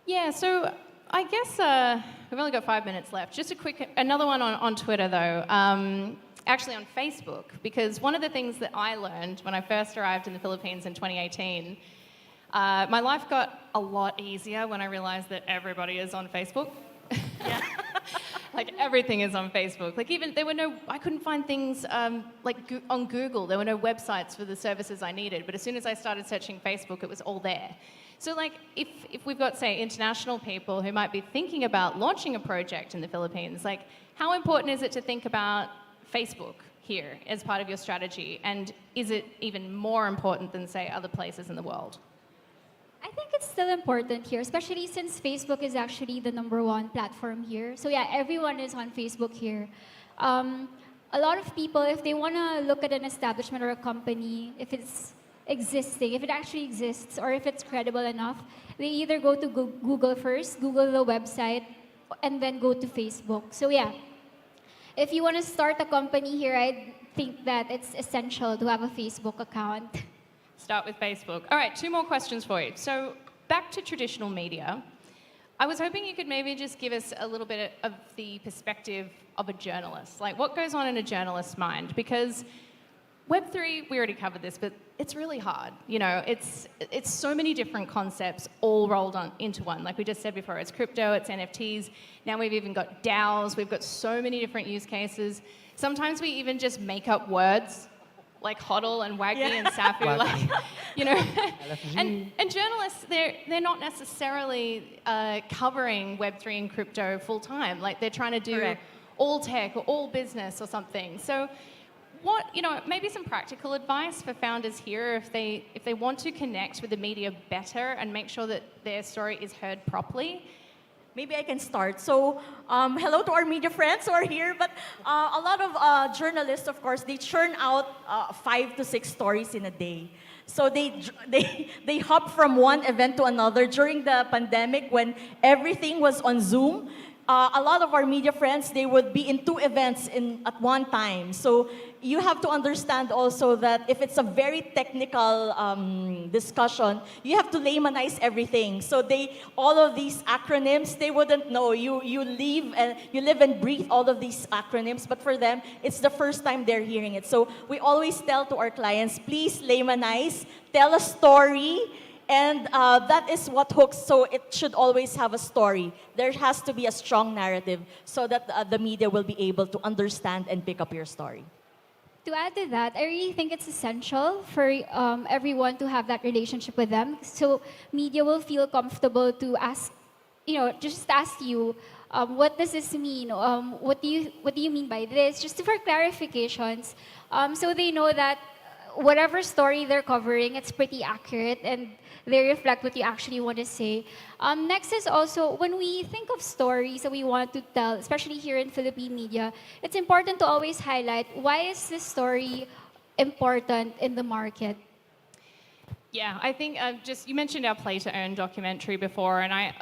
Yeah, so I guess we've only got 5 minutes left. Just another one on Twitter though, actually on Facebook, because one of the things that I learned when I first arrived in the Philippines in 2018, my life got a lot easier when I realized that everybody is on Facebook. Yeah. Everything is on Facebook. I couldn't find things on Google. There were no websites for the services I needed. But as soon as I started searching Facebook, it was all there. So like if we've got, say, international people who might be thinking about launching a project in the Philippines, like how important is it to think about Facebook here as part of your strategy? And is it even more important than, say, other places in the world? I think it's still important here, especially since Facebook is actually the #1 platform here. So yeah, everyone is on Facebook here. A lot of people, if they want to look at an establishment or a company, if it's existing, if it actually exists, or if it's credible enough, they either go to Google first, Google the website, and then go to Facebook. So yeah, if you want to start a company here, I think that it's essential to have a Facebook account. Start with Facebook. All right, 2 more questions for you. So back to traditional media. I was hoping you could maybe just give us a little bit of the perspective of a journalist. Like what goes on in a journalist's mind? Because Web3, we already covered this, but it's really hard. You know, it's so many different concepts all rolled into one. Like we just said before, it's crypto, it's NFTs. Now we've even got DAOs. We've got so many different use cases. Sometimes we even just make up words like hodl and waggy and safu, like, you know. and journalists, they're not necessarily covering Web3 and crypto full time. Like they're trying to do all tech or all business or something. So what, you know, maybe some practical advice for founders here if they want to connect with the media better and make sure that their story is heard properly. Maybe I can start. So, hello to our media friends who are here, but a lot of journalists, of course, they churn out 5 to 6 stories in a day. So they hop from one event to another. During the pandemic, when everything was on Zoom, a lot of our media friends, they would be in 2 events at one time. So you have to understand also that if it's a very technical discussion, you have to laymanize everything. So all of these acronyms, they wouldn't know. You live and breathe all of these acronyms, but for them, it's the first time they're hearing it. So we always tell to our clients, please laymanize, tell a story, and that is what hooks. So it should always have a story. There has to be a strong narrative so that the media will be able to understand and pick up your story. To add to that, I really think it's essential for everyone to have that relationship with them. So media will feel comfortable to ask, just ask you, what does this mean? What do you mean by this? Just for clarifications, so they know that whatever story they're covering, it's pretty accurate and they reflect what you actually want to say. Next is also, when we think of stories that we want to tell, especially here in Philippine media, it's important to always highlight why is this story important in the market. Yeah, I think you mentioned our Play to Earn documentary before, and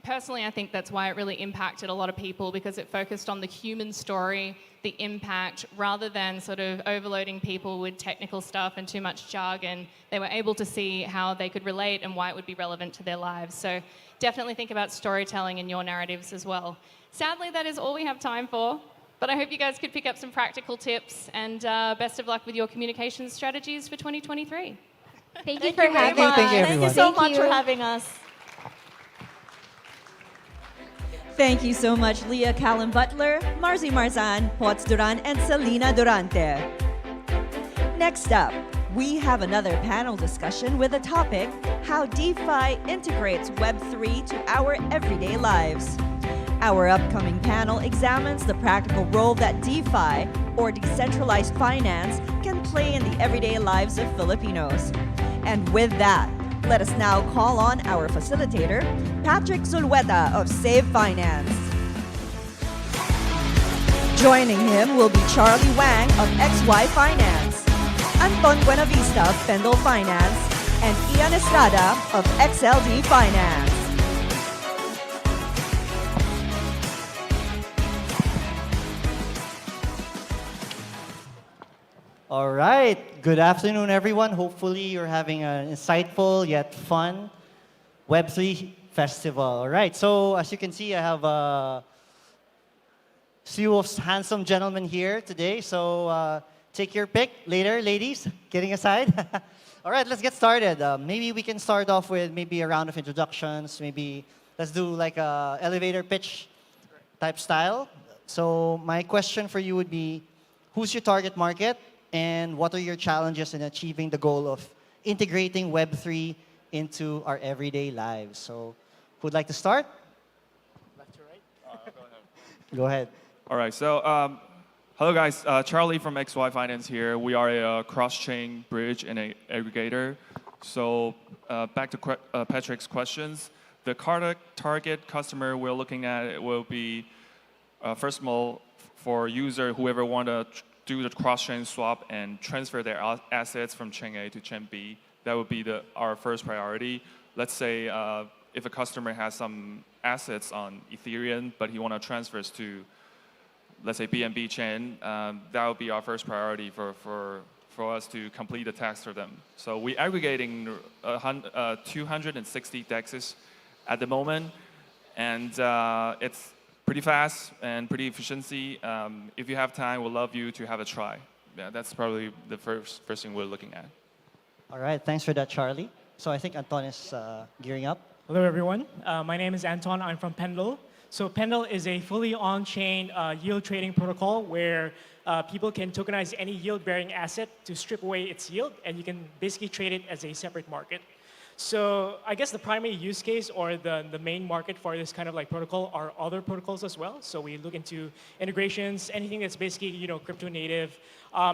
personally, I think that's why it really impacted a lot of people, because it focused on the human story, the impact, rather than sort of overloading people with technical stuff and too much jargon. They were able to see how they could relate and why it would be relevant to their lives. So definitely think about storytelling in your narratives as well. Sadly, that is all we have time for, but I hope you guys could pick up some practical tips, and best of luck with your communications strategies for 2023. Thank you for having us. Thank you so much for having us. Thank you so much, Leah Callum Butler, Marzi Marzan, Potts Duran, and Selena Durante. Next up, we have another panel discussion with a topic, how DeFi integrates Web3 to our everyday lives. Our upcoming panel examines the practical role that DeFi, or decentralized finance, can play in the everyday lives of Filipinos. And with that, let us now call on our facilitator, Patrick Zulueta of Save Finance. Joining him will be Charlie Wang of XY Finance, Anton Buenavista of Pendle Finance, and Ian Estrada of XLD Finance. All right. Good afternoon, everyone. Hopefully, you're having an insightful yet fun Web3 festival. All right. So, as you can see, I have a few of handsome gentlemen here today. So, take your pick later, ladies. Getting aside. All right. Let's get started. Maybe we can start off with maybe a round of introductions. Maybe let's do like a elevator pitch type style. So, my question for you would be, who's your target market? And what are your challenges in achieving the goal of integrating Web3 into our everyday lives. So, who'd like to start? Left to right? Go ahead. All right, so hello guys, Charlie from XY Finance here. We are a cross-chain bridge and a aggregator. So back to Patrick's questions. The target customer we're looking at will be, first of all, for user, whoever want to do the cross-chain swap and transfer their assets from chain A to chain B. That would be our first priority. Let's say if a customer has some assets on Ethereum, but he want to transfer to, let's say, BNB chain, that would be our first priority for us to complete the task for them. So we're aggregating 260 DEXs at the moment, and it's pretty fast and pretty efficiency. If you have time, we'd love you to have a try. Yeah, that's probably the first thing we're looking at. All right, thanks for that, Charlie. So I think Anton is gearing up. Hello, everyone. My name is Anton. I'm from Pendle. So Pendle is a fully on-chain yield trading protocol where people can tokenize any yield-bearing asset to strip away its yield, and you can basically trade it as a separate market. So I guess the primary use case or the main market for this kind of like protocol are other protocols as well. So we look into integrations, anything that's basically crypto native.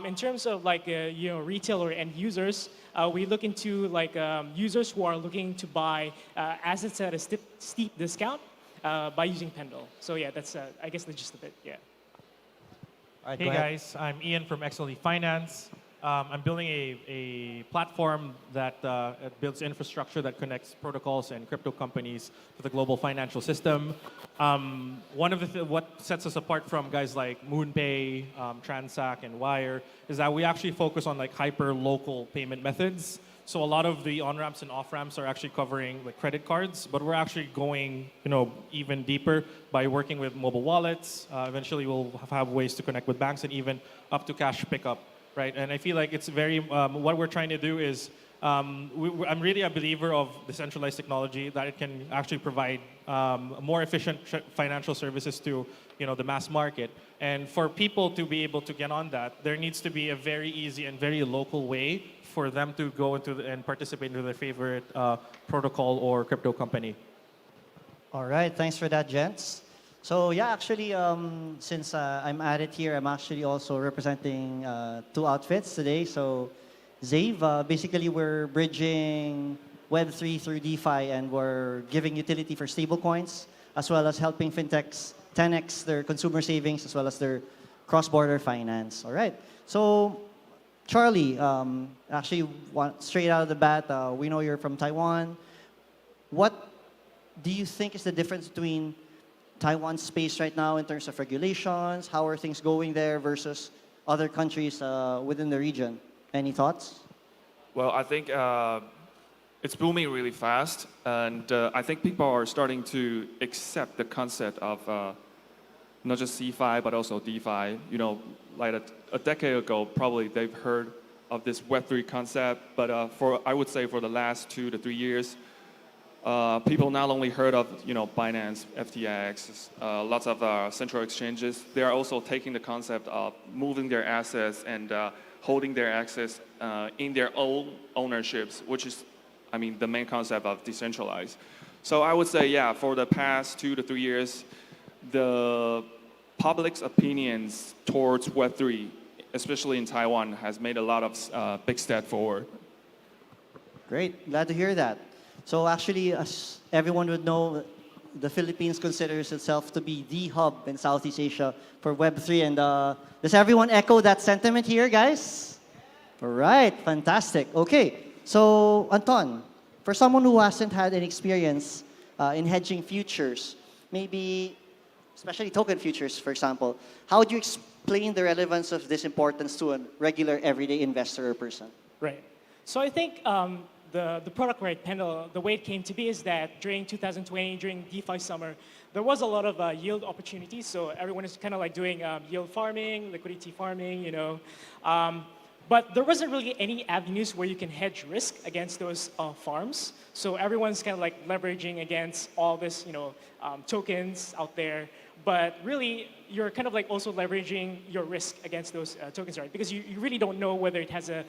In terms of like retail or end users, we look into like users who are looking to buy assets at a steep discount by using Pendle. So yeah, that's I guess the gist of it. Yeah. All right, hey guys, I'm Ian from XLE Finance. I'm building a platform that builds infrastructure that connects protocols and crypto companies to the global financial system. One of what sets us apart from guys like MoonPay, Transact, and Wire is that we actually focus on like hyper-local payment methods. So a lot of the on-ramps and off-ramps are actually covering like credit cards, but we're actually going even deeper by working with mobile wallets. Eventually, we'll have ways to connect with banks and even up to cash pickup. Right, and I feel like it's very, what we're trying to do is, I'm really a believer of decentralized technology, that it can actually provide more efficient financial services to the mass market. And for people to be able to get on that, there needs to be a very easy and very local way for them to go into and participate into their favorite protocol or crypto company. All right, thanks for that, gents. So yeah, actually, since I'm at it here, I'm actually also representing two outfits today. So Zave, basically we're bridging Web3 through DeFi, and we're giving utility for stablecoins, as well as helping fintechs 10x their consumer savings, as well as their cross-border finance. All right, so Charlie, actually, straight out of the bat, we know you're from Taiwan. What do you think is the difference between Taiwan's space right now in terms of regulations? How are things going there versus other countries within the region? Any thoughts? Well, I think it's booming really fast, and I think people are starting to accept the concept of not just CeFi, but also DeFi. Like a decade ago, probably they've heard of this Web3 concept, but I would say for the last 2 to 3 years, people not only heard of Binance, FTX, lots of central exchanges. They are also taking the concept of moving their assets and holding their access in their own ownerships, which is, the main concept of decentralized. So I would say, yeah, for the past 2 to 3 years, the public's opinions towards Web3, especially in Taiwan, has made a lot of big step forward. Great, glad to hear that. So actually, as everyone would know, the Philippines considers itself to be the hub in Southeast Asia for Web3. And does everyone echo that sentiment here, guys? All right, fantastic. Okay, so Anton, for someone who hasn't had any experience in hedging futures, maybe especially token futures, for example, how would you explain the relevance of this importance to a regular, everyday investor or person? Right. So I think the product, right, Pendle, the way it came to be is that during 2020, during DeFi summer, there was a lot of yield opportunities. So everyone is kind of like doing yield farming, liquidity farming, but there wasn't really any avenues where you can hedge risk against those farms. So everyone's kind of like leveraging against all this, tokens out there. But really, you're kind of like also leveraging your risk against those tokens, right? Because you really don't know whether it has a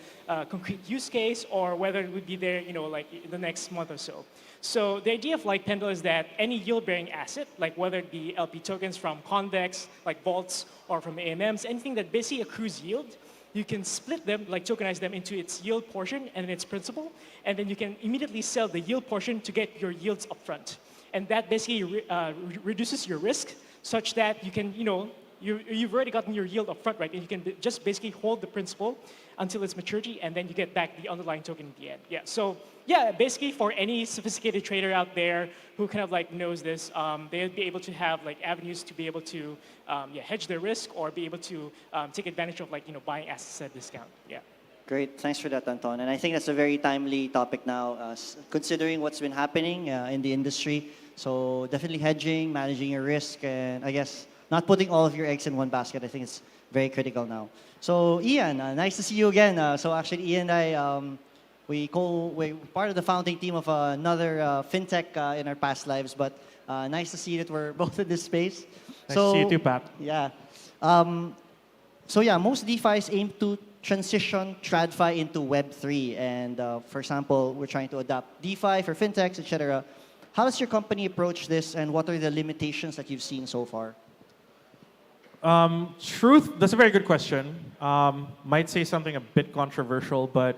concrete use case or whether it would be there, like in the next month or so. So the idea of like Pendle is that any yield-bearing asset, like whether it be LP tokens from Convex, like vaults, or from AMMs, anything that basically accrues yield, you can split them, like tokenize them into its yield portion and its principal, and then you can immediately sell the yield portion to get your yields upfront. And that basically reduces your risk such that you can, you've already gotten your yield upfront, right? And you can just basically hold the principal until its maturity, and then you get back the underlying token at the end. Yeah. So yeah, basically for any sophisticated trader out there who kind of like knows this, they'll be able to have like avenues to be able to hedge their risk or be able to take advantage of like buying assets at a discount. Yeah. Great, thanks for that, Anton. And I think that's a very timely topic now, considering what's been happening in the industry. So definitely hedging, managing your risk, and I guess not putting all of your eggs in one basket. I think it's very critical now. So Ian, nice to see you again. So actually, Ian and I, we're part of the founding team of another fintech in our past lives, but nice to see that we're both in this space. Nice to see you too, Pat. Yeah. So yeah, most DeFis aim to transition TradFi into Web3. And for example, we're trying to adopt DeFi for fintechs, etc. How does your company approach this, and what are the limitations that you've seen so far? That's a very good question. Might say something a bit controversial, but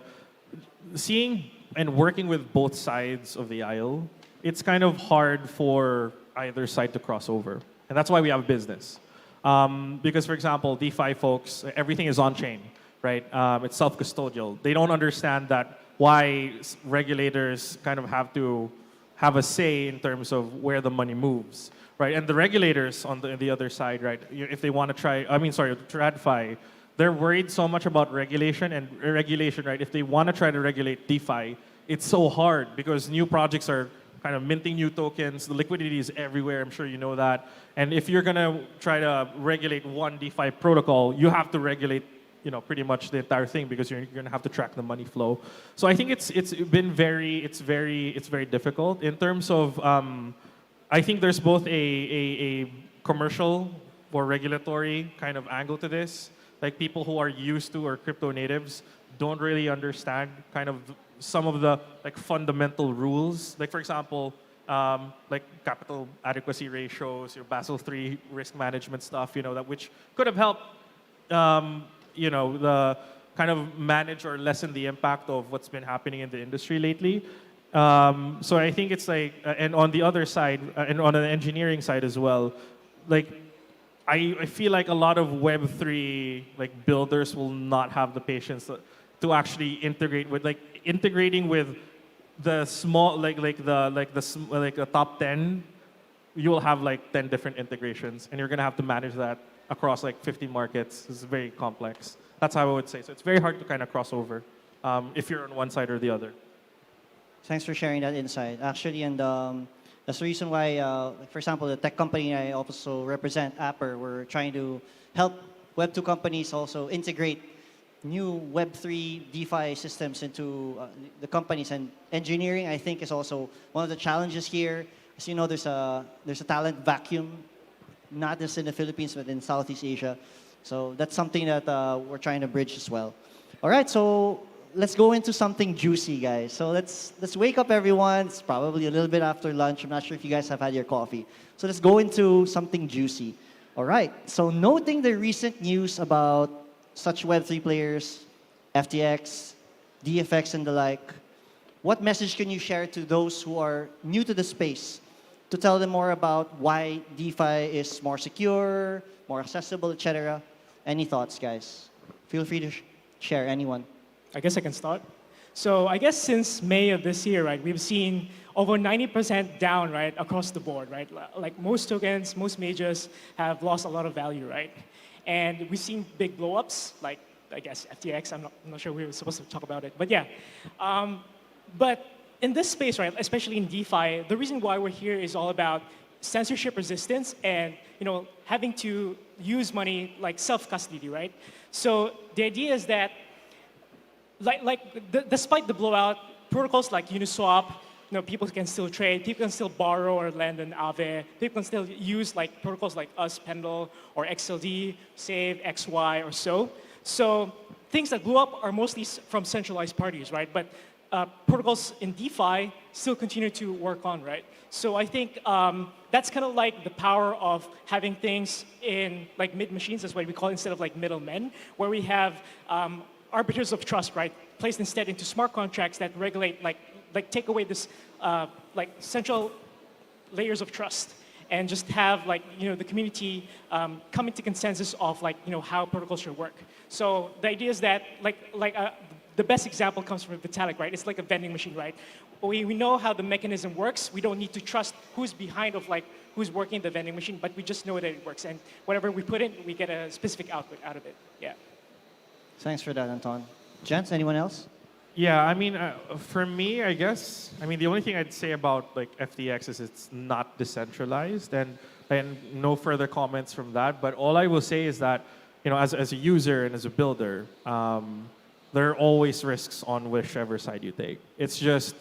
seeing and working with both sides of the aisle, it's kind of hard for either side to cross over. And that's why we have a business. Because, for example, DeFi folks, everything is on-chain, right? It's self-custodial. They don't understand that why regulators kind of have to have a say in terms of where the money moves, right? And the regulators on the other side, right? If they want to TradFi, they're worried so much about regulation, right? If they want to try to regulate DeFi, it's so hard because new projects are kind of minting new tokens. The liquidity is everywhere. I'm sure you know that. And if you're going to try to regulate one DeFi protocol, you have to regulate pretty much the entire thing because you're going to have to track the money flow. So I think it's very difficult in terms of. I think there's both a commercial or regulatory kind of angle to this. Like people who are used to or crypto natives don't really understand kind of some of the like fundamental rules. Like for example, like capital adequacy ratios, your Basel III risk management stuff. That which could have helped. The kind of manage or lessen the impact of what's been happening in the industry lately. So I think it's like, and on the other side, and on the engineering side as well, like I feel like a lot of Web3 like builders will not have the patience to actually integrate with integrating with the small like the top 10. You will have like 10 different integrations, and you're gonna have to manage that across like 50 markets. It's very complex. That's how I would say. So it's very hard to kind of cross over if you're on one side or the other. Thanks for sharing that insight. Actually, and that's the reason why, for example, the tech company I also represent, Apper, we're trying to help Web2 companies also integrate new Web3 DeFi systems into the companies. And engineering, I think, is also one of the challenges here. As you know, there's a talent vacuum, not just in the Philippines, but in Southeast Asia. So that's something that we're trying to bridge as well. All right, so let's go into something juicy, guys. So let's wake up, everyone. It's probably a little bit after lunch. I'm not sure if you guys have had your coffee. So let's go into something juicy. All right, so noting the recent news about such Web3 players, FTX, DFX, and the like, what message can you share to those who are new to the space to tell them more about why DeFi is more secure, more accessible, etc.? Any thoughts, guys? Feel free to share, anyone. I guess I can start. So I guess since May of this year, right, we've seen over 90% down, right, across the board, right? Like most tokens, most majors have lost a lot of value, right? And we've seen big blow-ups, like I guess FTX. I'm not sure we were supposed to talk about it, but yeah. But in this space, right, especially in DeFi, the reason why we're here is all about censorship resistance and having to use money like self-custody, right? So the idea is that despite the blowout, protocols like Uniswap, people can still trade, people can still borrow or lend in Aave, people can still use like protocols like us, Pendle, or XLD, Save, XY, or so. So things that blew up are mostly from centralized parties, right? But protocols in DeFi still continue to work on, right? So I think that's kind of like the power of having things in like mid-machines, that's what we call it, instead of like middlemen, where we have arbiters of trust, right? Placed instead into smart contracts that regulate, like take away this like central layers of trust, and just have like the community come into consensus of like how protocols should work. So the idea is that the best example comes from Vitalik, right? It's like a vending machine, right? We know how the mechanism works. We don't need to trust who's behind of like who's working the vending machine, but we just know that it works, and whatever we put in, we get a specific output out of it. Yeah. Thanks for that, Anton. Gents, anyone else? Yeah, I mean, for me, I guess, I mean, the only thing I'd say about like FTX is it's not decentralized, and no further comments from that. But all I will say is that, as a user and as a builder, there are always risks on whichever side you take. It's just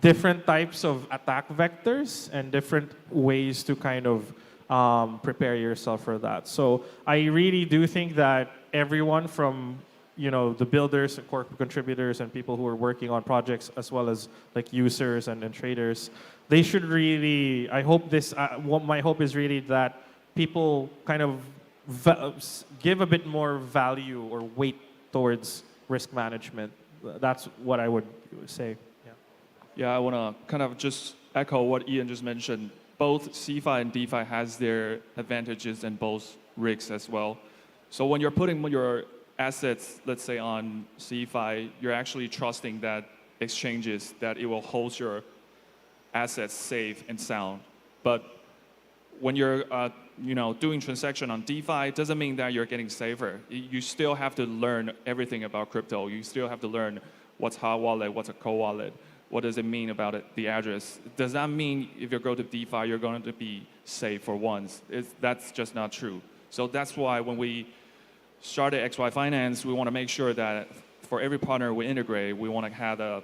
different types of attack vectors and different ways to kind of prepare yourself for that. So I really do think that everyone from the builders, core contributors, and people who are working on projects, as well as like users and traders, they should really, I hope this, my hope is really that people kind of give a bit more value or weight towards risk management. That's what I would say. Yeah, I want to kind of just echo what Ian just mentioned. Both CeFi and DeFi has their advantages and both risks as well. So when you're putting your assets, let's say on CeFi, you're actually trusting that exchanges, that it will hold your assets safe and sound. But when you're doing transaction on DeFi, it doesn't mean that you're getting safer. You still have to learn everything about crypto. You still have to learn what's hot wallet, what's a cold wallet. What does it mean about it, the address? Does that mean if you go to DeFi, you're going to be safe for once? That's just not true. So that's why when we started XY Finance, we want to make sure that for every partner we integrate, we want to have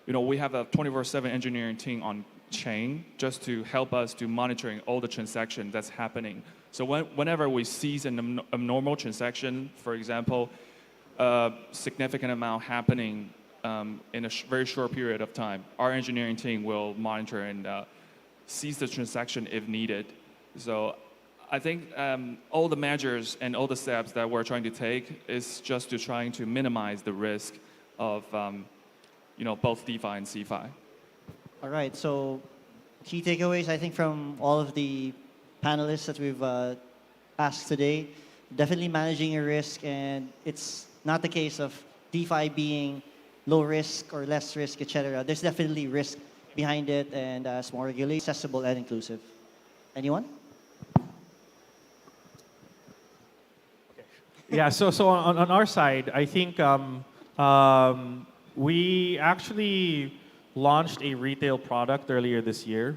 we have a 24/7 engineering team on chain just to help us to monitoring all the transactions that's happening. So whenever we seize an abnormal transaction, for example, a significant amount happening in a very short period of time, our engineering team will monitor and seize the transaction if needed. So I think all the measures and all the steps that we're trying to take is just to trying to minimize the risk of both DeFi and CeFi. All right, so key takeaways, I think, from all of the panelists that we've asked today, definitely managing your risk, and it's not the case of DeFi being low risk or less risk, etc. There's definitely risk behind it, and it's more regulated, accessible, and inclusive. Anyone? Yeah, so on our side, I think we actually launched a retail product earlier this year.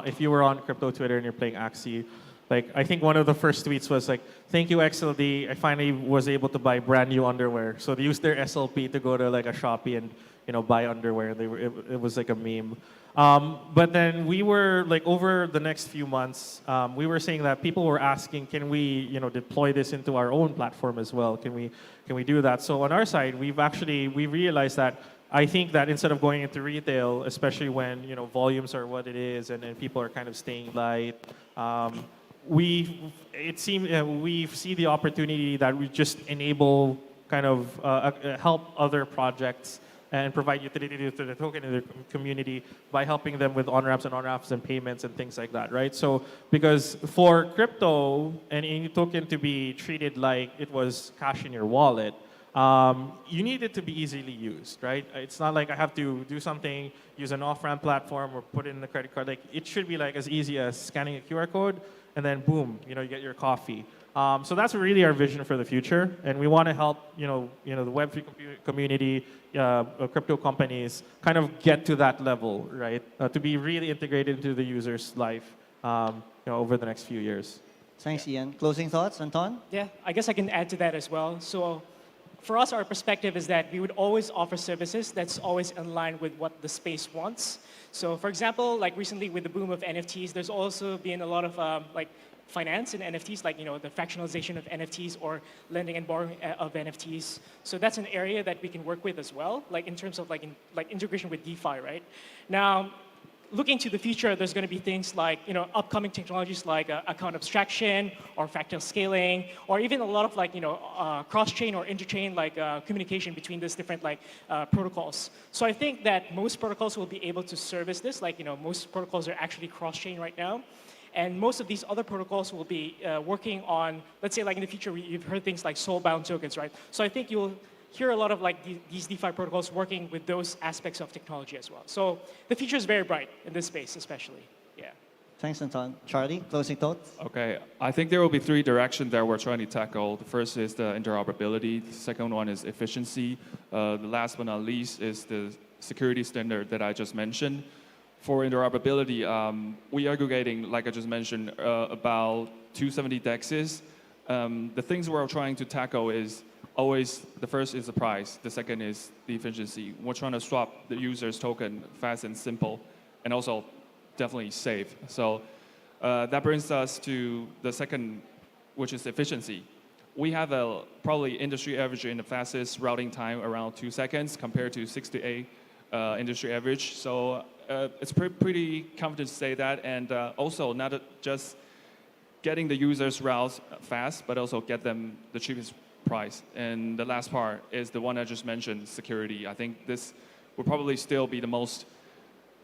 If you were on crypto Twitter and you're playing Axie, I think one of the first tweets was like, "Thank you XLD, I finally was able to buy brand new underwear." So they used their SLP to go to like a Shopee and buy underwear. It was like a meme. But then we were like, over the next few months, we were saying that people were asking, can we deploy this into our own platform as well? Can we do that? So on our side, we realized that I think that instead of going into retail, especially when volumes are what it is and people are kind of staying light, we see the opportunity that we just enable kind of help other projects and provide utility to the token in the community by helping them with on-ramps and payments and things like that, right? So because for crypto and any token to be treated like it was cash in your wallet, you need it to be easily used, right? It's not like I have to do something, use an off-ramp platform or put it in the credit card. Like it should be like as easy as scanning a QR code and then boom, you get your coffee. So that's really our vision for the future, and we want to help the Web3 community, crypto companies, kind of get to that level, right? To be really integrated into the user's life, over the next few years. Thanks, Ian. Closing thoughts, Anton? Yeah, I guess I can add to that as well. So for us, our perspective is that we would always offer services that's always in line with what the space wants. So for example, like recently with the boom of NFTs, there's also been a lot of like finance in NFTs, like the fractionalization of NFTs or lending and borrowing of NFTs. So that's an area that we can work with as well, like in terms of like integration with DeFi, right? Now, looking to the future, there's going to be things like upcoming technologies like account abstraction or fractal scaling, or even a lot of like cross-chain or interchain like communication between these different like protocols. So I think that most protocols will be able to service this. Like most protocols are actually cross-chain right now. And most of these other protocols will be working on, let's say like in the future, you've heard things like soul-bound tokens, right? So I think you'll hear a lot of like these DeFi protocols working with those aspects of technology as well. So the future is very bright in this space, especially. Yeah. Thanks, Anton. Charlie, closing thoughts? Okay, I think there will be three directions that we're trying to tackle. The first is the interoperability. The second one is efficiency. The last but not least is the security standard that I just mentioned. For interoperability, we are aggregating, like I just mentioned, about 270 DEXs. The things we're trying to tackle is always, the first is the price, the second is the efficiency. We're trying to swap the user's token fast and simple, and also definitely safe. So that brings us to the second, which is efficiency. We have a probably industry average in the fastest routing time around 2 seconds compared to 6 to 8 industry average. So it's pretty confident to say that, and also not just getting the users routes fast, but also get them the cheapest price. And the last part is the one I just mentioned, security. I think this will probably still be the most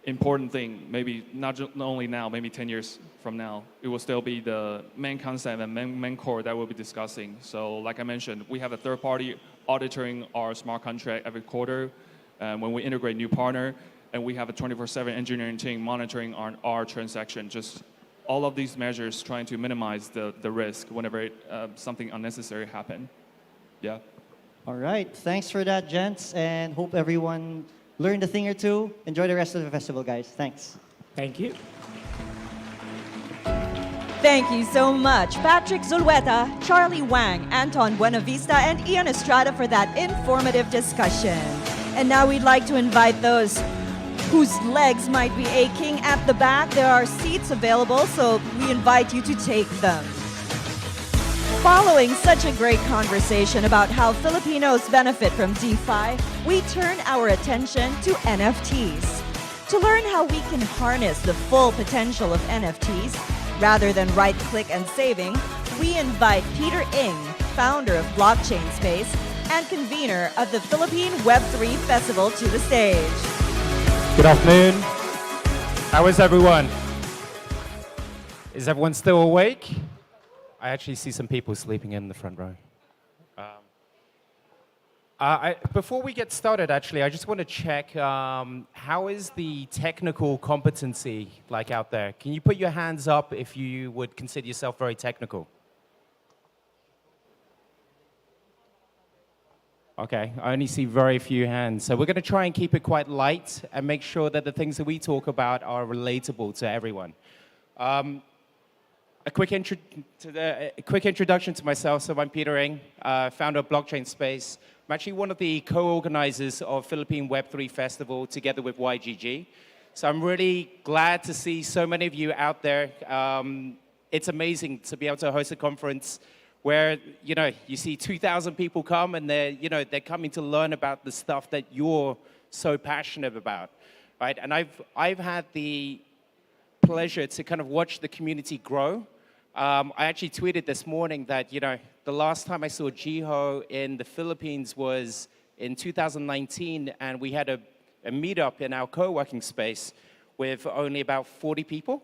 important thing, maybe not only now, maybe 10 years from now. It will still be the main concept and main core that we'll be discussing. So like I mentioned, we have a third party auditing our smart contract every quarter when we integrate new partner, and we have a 24/7 engineering team monitoring our transaction. Just all of these measures trying to minimize the risk whenever something unnecessary happen. Yeah. All right. Thanks for that, gents, and hope everyone learned a thing or two. Enjoy the rest of the festival, guys. Thanks. Thank you. Thank you so much, Patrick Zulueta, Charlie Wang, Anton Buenavista, and Ian Estrada for that informative discussion. And now we'd like to invite those whose legs might be aching at the back. There are seats available, so we invite you to take them. Following such a great conversation about how Filipinos benefit from DeFi, we turn our attention to NFTs. To learn how we can harness the full potential of NFTs, rather than right-click and saving, we invite Peter Ng, founder of Blockchain Space and convener of the Philippine Web3 Festival, to the stage. Good afternoon. How is everyone? Is everyone still awake? I actually see some people sleeping in the front row. Before we get started, actually, I just want to check, how is the technical competency like out there? Can you put your hands up if you would consider yourself very technical? Okay, I only see very few hands. So we're going to try and keep it quite light and make sure that the things that we talk about are relatable to everyone. A quick introduction to myself. So I'm Peter Ng, founder of Blockchain Space. I'm actually one of the co-organizers of Philippine Web3 Festival together with YGG. So I'm really glad to see so many of you out there. It's amazing to be able to host a conference where you see 2,000 people come, and they're coming to learn about the stuff that you're so passionate about, right? And I've had the pleasure to kind of watch the community grow. I actually tweeted this morning that the last time I saw Jiho in the Philippines was in 2019, and we had a meetup in our co-working space with only about 40 people.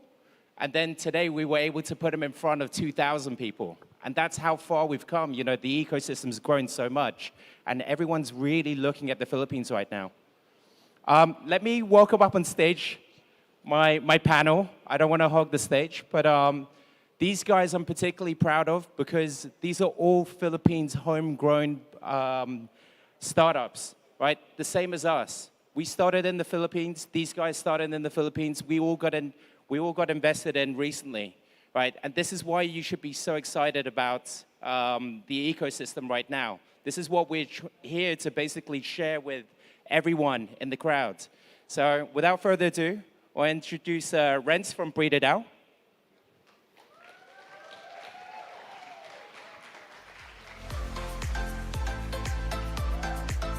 And then today we were able to put him in front of 2,000 people. And that's how far we've come. The ecosystem's grown so much, and everyone's really looking at the Philippines right now. Let me welcome up on stage my panel. I don't want to hog the stage, but these guys I'm particularly proud of because these are all Philippines homegrown startups, right? The same as us. We started in the Philippines. These guys started in the Philippines. We all got invested in recently, right? And this is why you should be so excited about the ecosystem right now. This is what we're here to basically share with everyone in the crowd. So without further ado, I'll introduce Renz from Breeder DAO.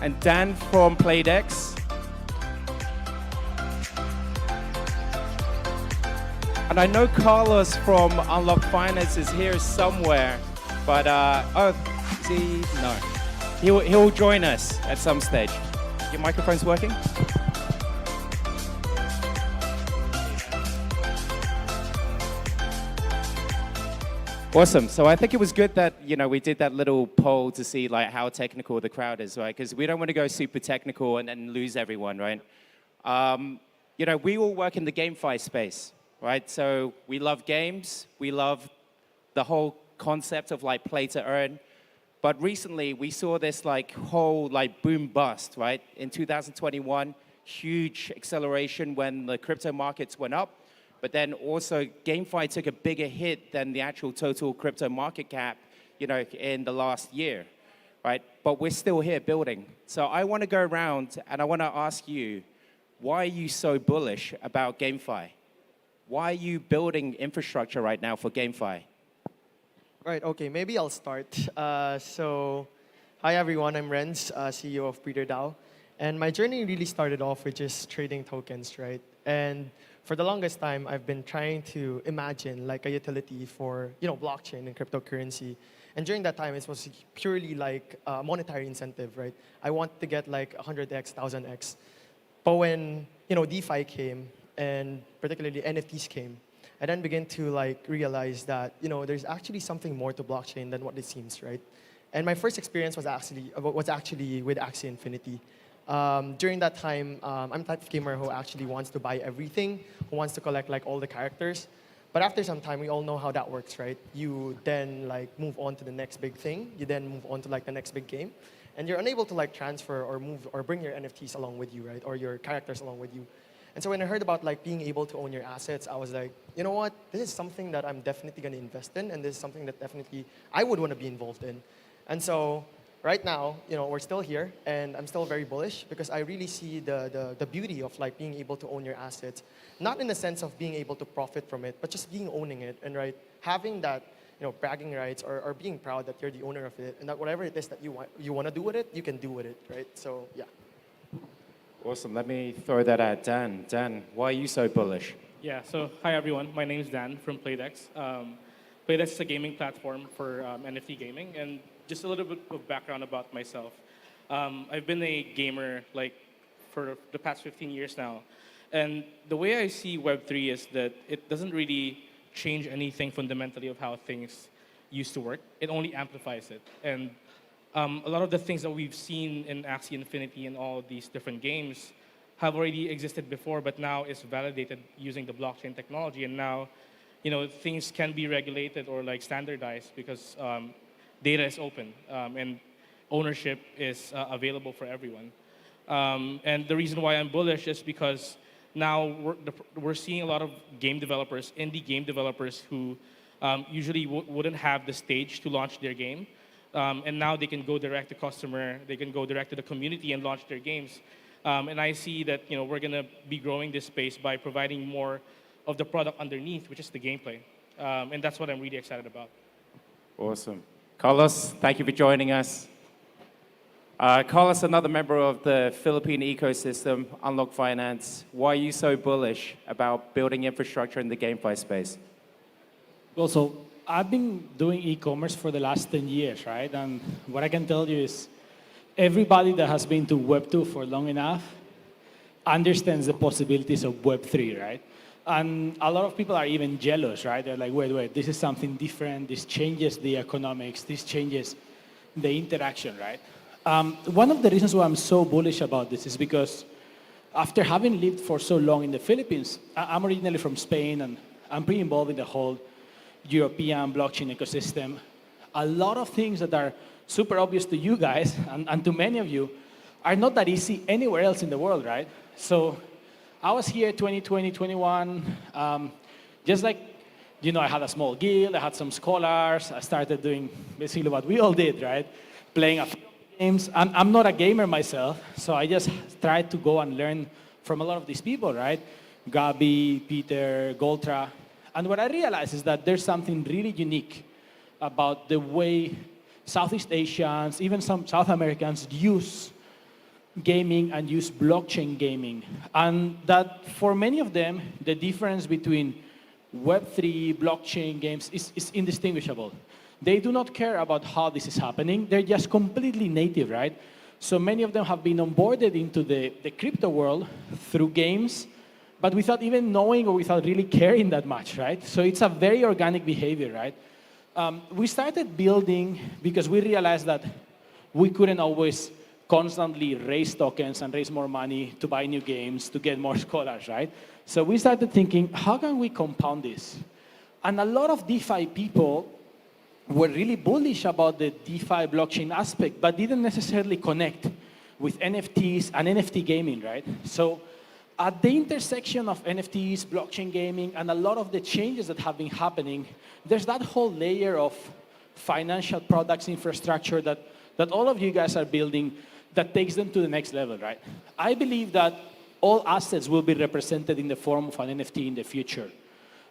And Dan from Playdex. And I know Carlos from Unlock Finance is here somewhere, but oh, is he? No. He'll join us at some stage. Your microphone's working? Awesome. So I think it was good that we did that little poll to see like how technical the crowd is, right? Because we don't want to go super technical and then lose everyone, right? We all work in the GameFi space, right? So we love games. We love the whole concept of like play to earn. But recently we saw this like whole like boom bust, right? In 2021, huge acceleration when the crypto markets went up. But then also GameFi took a bigger hit than the actual total crypto market cap, in the last year, right? But we're still here building. So I want to go around and I want to ask you, why are you so bullish about GameFi? Why are you building infrastructure right now for GameFi? Right, okay, maybe I'll start. So, hi everyone, I'm Renz, CEO of Breeder DAO. And my journey really started off with just trading tokens, right? And for the longest time, I've been trying to imagine like a utility for blockchain and cryptocurrency. And during that time, it was purely like a monetary incentive, right? I want to get like 100x, 1000x. But when DeFi came, and particularly NFTs came, I then began to like realize that there's actually something more to blockchain than what it seems, right? And my first experience was actually with Axie Infinity. During that time, I'm the type of gamer who actually wants to buy everything, who wants to collect like all the characters. But after some time, we all know how that works, right? You then like move on to the next big thing. You then move on to like the next big game. And you're unable to like transfer or move or bring your NFTs along with you, right? Or your characters along with you. And so when I heard about like being able to own your assets, I was like, you know what? This is something that I'm definitely going to invest in. And this is something that definitely I would want to be involved in. And so right now, we're still here, and I'm still very bullish because I really see the beauty of like being able to own your assets, not in the sense of being able to profit from it, but just owning it and having that bragging rights or being proud that you're the owner of it and that whatever it is that you want to do with it, you can do with it, right? So yeah. Awesome. Let me throw that at Dan. Dan, why are you so bullish? Yeah. So hi everyone. My name is Dan from Playdex. Playdex is a gaming platform for NFT gaming, and just a little bit of background about myself. I've been a gamer for the past 15 years now. And the way I see Web3 is that it doesn't really change anything fundamentally of how things used to work. It only amplifies it. And a lot of the things that we've seen in Axie Infinity and all of these different games have already existed before, but now is validated using the blockchain technology. And now, things can be regulated or standardized because data is open, and ownership is available for everyone. And the reason why I'm bullish is because now we're seeing a lot of game developers, indie game developers, who usually wouldn't have the stage to launch their game. And now they can go direct to customer, they can go direct to the community and launch their games. And I see that we're going to be growing this space by providing more of the product underneath, which is the gameplay. And that's what I'm really excited about. Awesome. Carlos, thank you for joining us. Carlos, another member of the Philippine ecosystem, Unlock Finance. Why are you so bullish about building infrastructure in the GameFi space? Well, so I've been doing e-commerce for the last 10 years, right? And what I can tell you is everybody that has been to Web2 for long enough understands the possibilities of Web3, right? And a lot of people are even jealous, right? They're like, wait, this is something different. This changes the economics. This changes the interaction, right? One of the reasons why I'm so bullish about this is because after having lived for so long in the Philippines, I'm originally from Spain, and I'm pretty involved in the whole European blockchain ecosystem. A lot of things that are super obvious to you guys and to many of you are not that easy anywhere else in the world, right? So I was here 2020, 21, just I had a small guild, I had some scholars, I started doing basically what we all did, right? Playing a few games. I'm not a gamer myself, so I just tried to go and learn from a lot of these people, right? Gabby, Peter, Goltra. And what I realized is that there's something really unique about the way Southeast Asians, even some South Americans, use gaming and use blockchain gaming. And that for many of them, the difference between Web3 blockchain games is indistinguishable. They do not care about how this is happening. They're just completely native, right? So many of them have been onboarded into the crypto world through games, but without even knowing or without really caring that much, right? So it's a very organic behavior, right? We started building because we realized that we couldn't always constantly raise tokens and raise more money to buy new games, to get more scholars, right? So we started thinking, how can we compound this? And a lot of DeFi people were really bullish about the DeFi blockchain aspect, but didn't necessarily connect with NFTs and NFT gaming, right? So at the intersection of NFTs, blockchain gaming, and a lot of the changes that have been happening, there's that whole layer of financial products infrastructure that all of you guys are building that takes them to the next level, right? I believe that all assets will be represented in the form of an NFT in the future.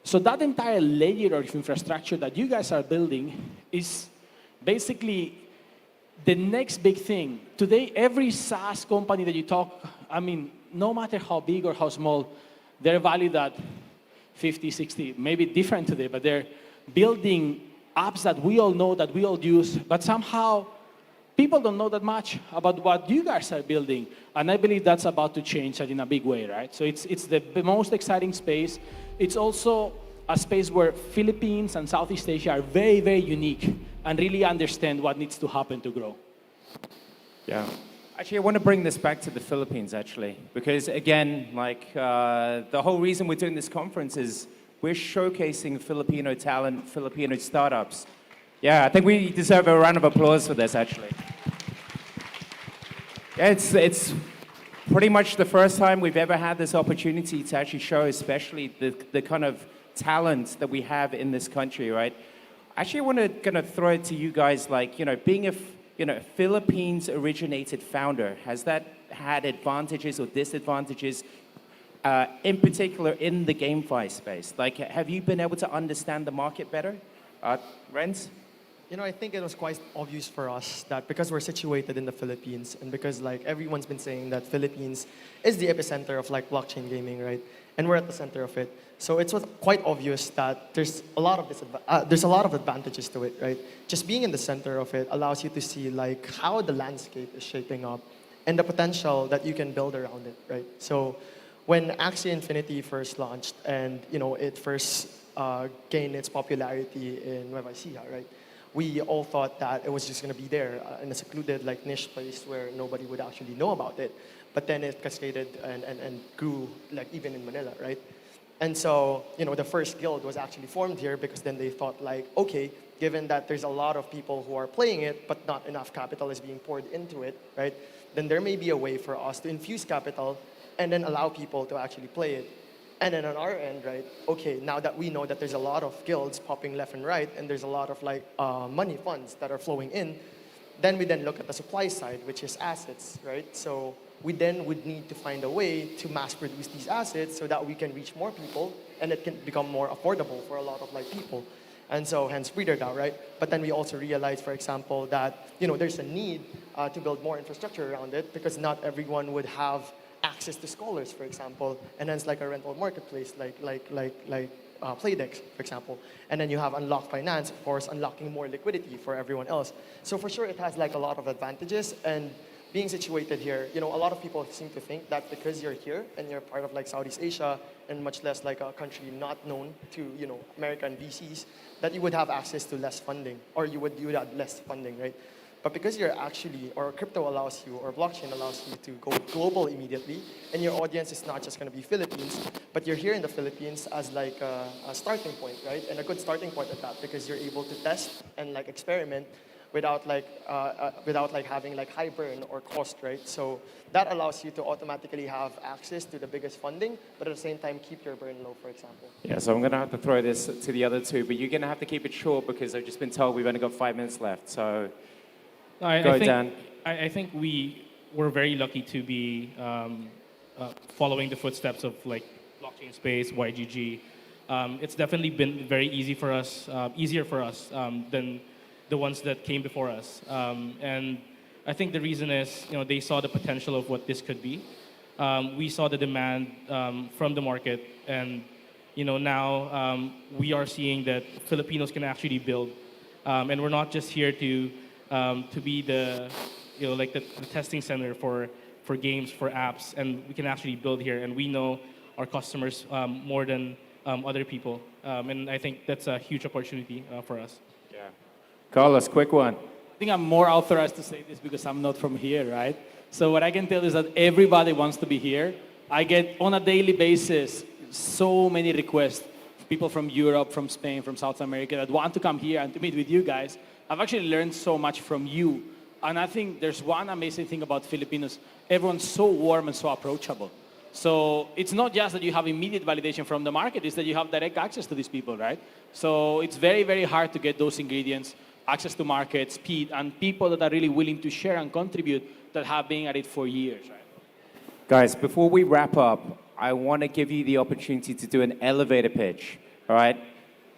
So that entire layer of infrastructure that you guys are building is basically the next big thing. Today, every SaaS company that you talk, I mean, no matter how big or how small, they're valued at 50, 60, maybe different today, but they're building apps that we all know, that we all use, but somehow people don't know that much about what you guys are building. And I believe that's about to change in a big way, right? So it's the most exciting space. It's also a space where Philippines and Southeast Asia are very, very unique and really understand what needs to happen to grow. Yeah. Actually, I want to bring this back to the Philippines, actually, because again, the whole reason we're doing this conference is we're showcasing Filipino talent, Filipino startups. Yeah, I think we deserve a round of applause for this, actually. Yeah, it's pretty much the first time we've ever had this opportunity to actually show, especially the kind of talent that we have in this country, right? Actually, I want to kind of throw it to you guys, being a Philippines-originated founder, has that had advantages or disadvantages, in particular in the GameFi space? Have you been able to understand the market better? Renz? I think it was quite obvious for us that because we're situated in the Philippines and because everyone's been saying that Philippines is the epicenter of blockchain gaming, right? And we're at the center of it. So it was quite obvious that there's a lot of advantages to it, right? Just being in the center of it allows you to see how the landscape is shaping up and the potential that you can build around it, right? So when Axie Infinity first launched and it first gained its popularity in Nueva Ecija, right? We all thought that it was just going to be there in a secluded niche place where nobody would actually know about it. But then it cascaded and grew even in Manila, right? And so, the first guild was actually formed here because then they thought okay, given that there's a lot of people who are playing it, but not enough capital is being poured into it, right? Then there may be a way for us to infuse capital and then allow people to actually play it. And then on our end, right, okay, now that we know that there's a lot of guilds popping left and right, and there's a lot of money funds that are flowing in, then we look at the supply side, which is assets, right? So we then would need to find a way to mass produce these assets so that we can reach more people and it can become more affordable for a lot of people. And so hence BreederDAO, right? But then we also realized, for example, that there's a need to build more infrastructure around it because not everyone would have access to scholars, for example, and hence a rental marketplace like Playdex, for example. And then you have unlocked finance, of course, unlocking more liquidity for everyone else. So for sure, it has a lot of advantages. And being situated here, a lot of people seem to think that because you're here and you're part of Southeast Asia and much less a country not known to American VCs, that you would have access to less funding or you would have less funding, right? But because you're actually, or crypto allows you, or blockchain allows you to go global immediately, and your audience is not just going to be Philippines, but you're here in the Philippines as a starting point, right? And a good starting point at that, because you're able to test and experiment without like having like high burn or cost, right? So that allows you to automatically have access to the biggest funding, but at the same time keep your burn low, for example. Yeah, so I'm going to have to throw this to the other two, but you're going to have to keep it short because I've just been told we've only got 5 minutes left. So go, Dan. I think we're very lucky to be following the footsteps of like blockchain space, YGG. It's definitely been very easy for us, easier for us than the ones that came before us. And I think the reason is, they saw the potential of what this could be. We saw the demand from the market, and now we are seeing that Filipinos can actually build, and we're not just here to be the the testing center for games, for apps, and we can actually build here, and we know our customers more than other people, and I think that's a huge opportunity for us. Yeah. Carlos, quick one. I think I'm more authorized to say this because I'm not from here, right? So what I can tell is that everybody wants to be here. I get on a daily basis so many requests, people from Europe, from Spain, from South America that want to come here and to meet with you guys. I've actually learned so much from you. And I think there's one amazing thing about Filipinos. Everyone's so warm and so approachable. So it's not just that you have immediate validation from the market, it's that you have direct access to these people, right? So it's very, very hard to get those ingredients, access to market, speed, and people that are really willing to share and contribute that have been at it for years, right? Guys, before we wrap up, I want to give you the opportunity to do an elevator pitch, all right?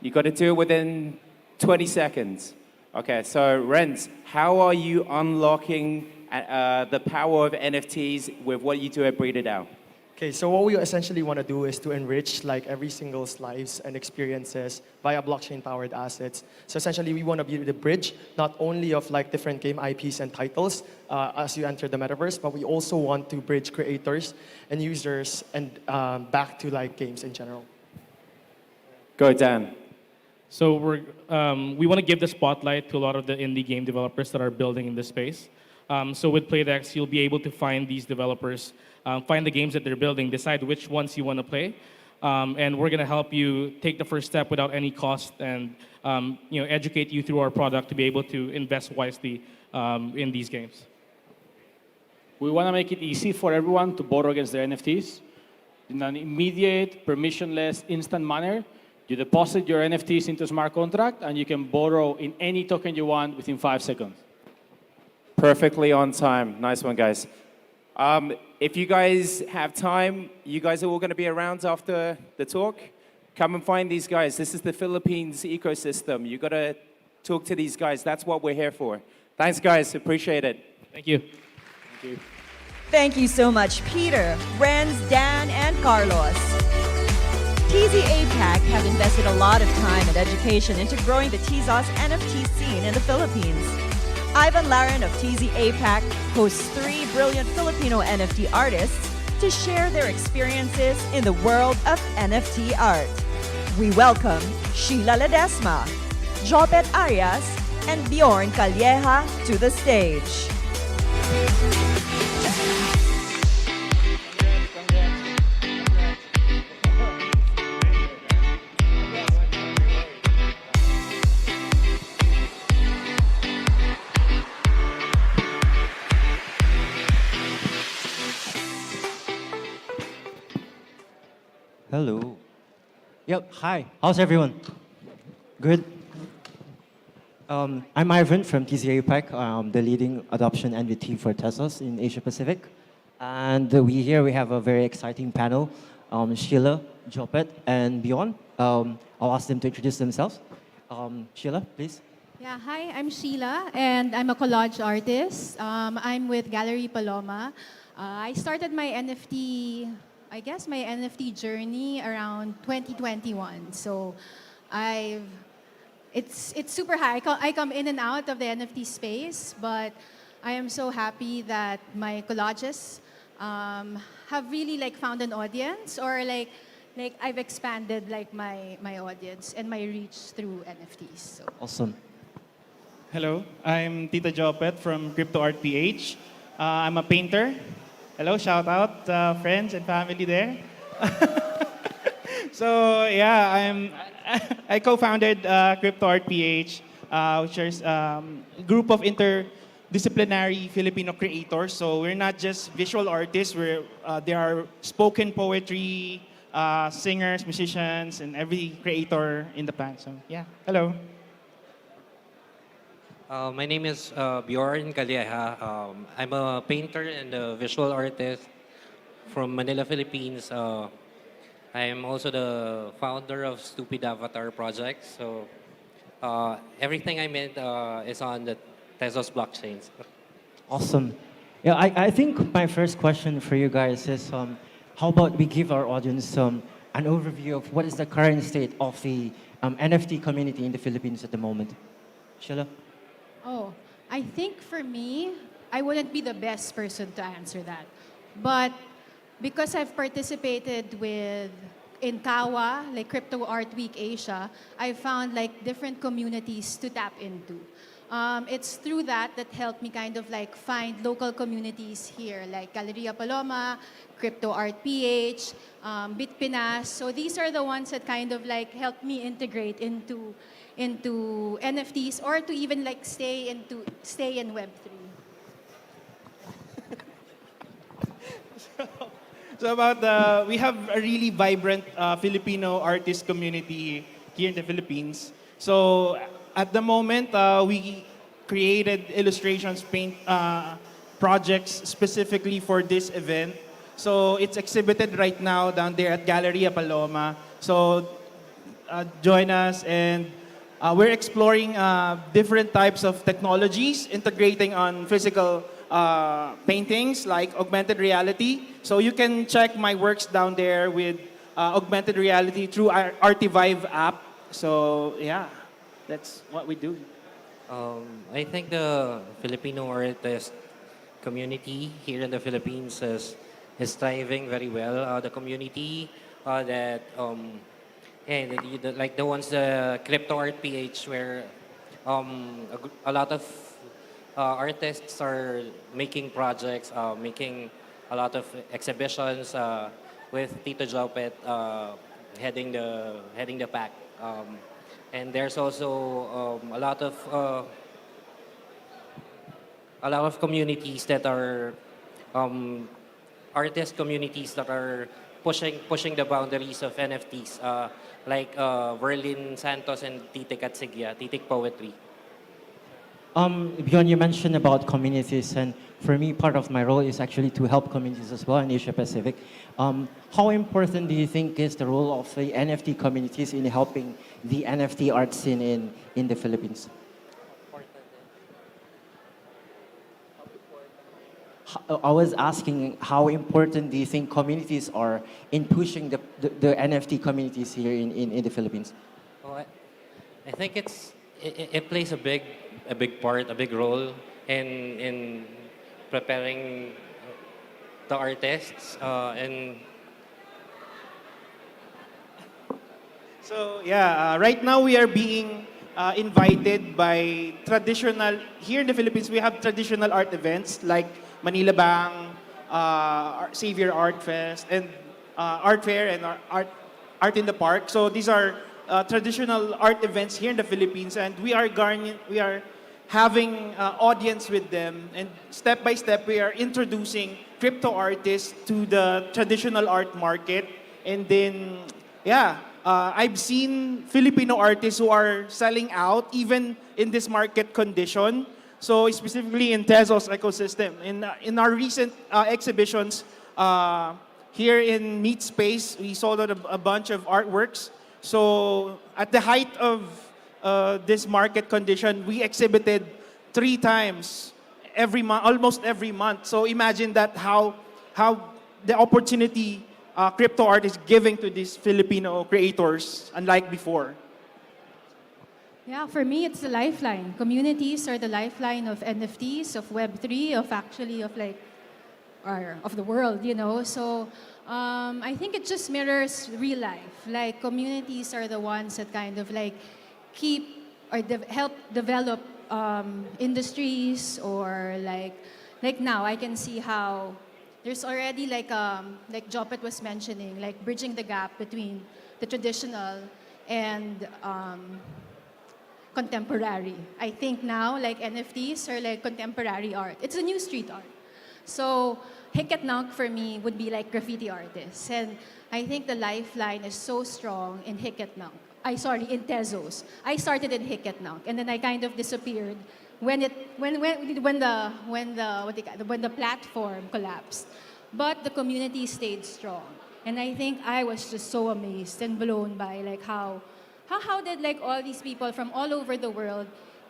You got to do it within 20 seconds. Okay, so Renz, how are you unlocking the power of NFTs with what you do at Breeder DAO? Okay, so what we essentially want to do is to enrich like every single's lives and experiences via blockchain-powered assets. So essentially, we want to be the bridge not only of like different game IPs and titles as you enter the metaverse, but we also want to bridge creators and users and back to like games in general. Go, Dan. So we want to give the spotlight to a lot of the indie game developers that are building in this space. So with PlayDex, you'll be able to find these developers, find the games that they're building, decide which ones you want to play, and we're going to help you take the first step without any cost and educate you through our product to be able to invest wisely in these games. We want to make it easy for everyone to borrow against their NFTs in an immediate, permissionless, instant manner. You deposit your NFTs into a smart contract, and you can borrow in any token you want within 5 seconds. Perfectly on time. Nice one, guys. If you guys have time, you guys are all going to be around after the talk. Come and find these guys. This is the Philippines ecosystem. You got to talk to these guys. That's what we're here for. Thanks, guys. Appreciate it. Thank you. Thank you. Thank you so much, Peter, Renz, Dan, and Carlos. TZ APAC have invested a lot of time and education into growing the Tezos NFT scene in the Philippines. Ivan Laren of TZ APAC hosts 3 brilliant Filipino NFT artists to share their experiences in the world of NFT art. We welcome Sheila Ledesma, Jopet Arias, and Bjorn Calleja to the stage. Hello. Yep, hi. How's everyone? Good? I'm Ivan from TZ APAC, the leading adoption MVP for Tezos in Asia Pacific. And we have a very exciting panel. Sheila, Jopet, and Bjorn. I'll ask them to introduce themselves. Sheila, please. Yeah, hi, I'm Sheila, and I'm a collage artist. I'm with Gallery Paloma. I started my NFT journey around 2021. So it's super high. I come in and out of the NFT space, but I am so happy that my collages have really found an audience, or I've expanded my audience and my reach through NFTs. So. Awesome. Hello, I'm Tita Jopet from Crypto Art PH. I'm a painter. Hello, shout out friends and family there. So yeah, I co-founded Crypto Art PH. which is group of interdisciplinary Filipino creators. So we're not just visual artists. There are spoken poetry, singers, musicians, and every creator in the band. So yeah, hello. My name is Bjorn Calieja. I'm a painter and a visual artist from Manila, Philippines. I am also the founder of Stupid Avatar Project. So everything I made is on the Tezos blockchains. Awesome. Yeah, I think my first question for you guys is, how about we give our audience an overview of what is the current state of the NFT community in the Philippines at the moment? Sheila? Oh, I think for me, I wouldn't be the best person to answer that. But because I've participated in Kawa, like Crypto Art Week Asia, I found like different communities to tap into. It's through that helped me kind of like find local communities here, like Galeria Paloma, Crypto Art PH, Bitpinas. So these are the ones that kind of like helped me integrate into NFTs or to even like stay in Web3. So we have a really vibrant Filipino artist community here in the Philippines. So at the moment, we created illustrations, paint projects specifically for this event. So it's exhibited right now down there at Galleria Paloma. So join us, and we're exploring different types of technologies, integrating on physical paintings like augmented reality. So you can check my works down there with augmented reality through our Artivive app. So yeah, that's what we do. I think the Filipino artist community here in the Philippines is thriving very well. The community that like the ones, the Crypto Art PH, where a lot of artists are making projects, making a lot of exhibitions with Tito Jopet heading the pack. And there's also a lot of communities that are artist communities that are pushing the boundaries of NFTs, like Verlin Santos and Titik at Sigya, Titik Poetry. Bjorn, you mentioned about communities, and for me, part of my role is actually to help communities as well in Asia Pacific. How important do you think is the role of the NFT communities in helping the NFT art scene in the Philippines? I was asking, how important do you think communities are in pushing the NFT communities here in the Philippines? Oh, I think it plays a big part, a big role in preparing the artists and. So yeah, right now we are being invited by traditional, here in the Philippines we have traditional art events like Manila Bang, Savior Art Fest, and Art Fair and Art in the Park. So these are traditional art events here in the Philippines, and we are having audience with them, and step by step we are introducing crypto artists to the traditional art market. And then yeah, I've seen Filipino artists who are selling out even in this market condition. So specifically in Tezos ecosystem, in our recent exhibitions here in Meet Space, we sold out a bunch of artworks. So at the height of this market condition, we exhibited 3 times every month, almost every month. So imagine that how the opportunity crypto art is giving to these Filipino creators, unlike before. Yeah, for me, it's the lifeline. Communities are the lifeline of NFTs, of Web3, of the world, you know. So I think it just mirrors real life. Like, communities are the ones that kind of like keep or help develop industries, or like now I can see how there's already like Jopet was mentioning, like bridging the gap between the traditional and contemporary. I think now like NFTs are like contemporary art. It's a new street art. So Hiketnunk for me would be like graffiti artists. And I think the lifeline is so strong in Hiketnunk. In Tezos. I started in Hiketnunk and then I kind of disappeared when the platform collapsed. But the community stayed strong. And I think I was just so amazed and blown by like how did like all these people from all over the world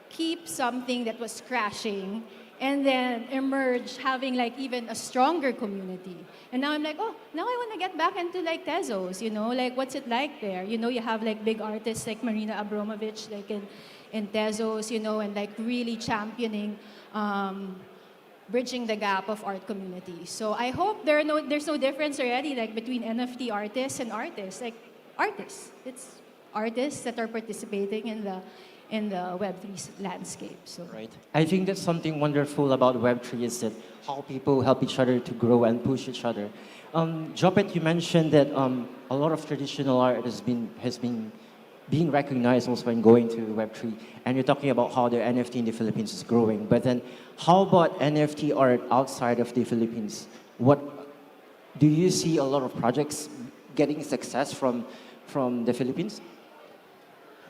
keep something that was crashing and then emerge having like even a stronger community. And now I'm like, oh, now I want to get back into like Tezos, you know, like what's it like there? You know, you have like big artists like Marina Abramovich like in Tezos, you know, and like really championing bridging the gap of art communities. So I hope there's no difference already like between NFT artists and artists. Like artists, it's artists that are participating in the Web3 landscape. So. Right. I think that's something wonderful about Web3 is that how people help each other to grow and push each other. Jopet, you mentioned that a lot of traditional art has been being recognized also when going to Web3, and you're talking about how the NFT in the Philippines is growing. But then, how about NFT art outside of the Philippines? What do you see a lot of projects getting success from the Philippines?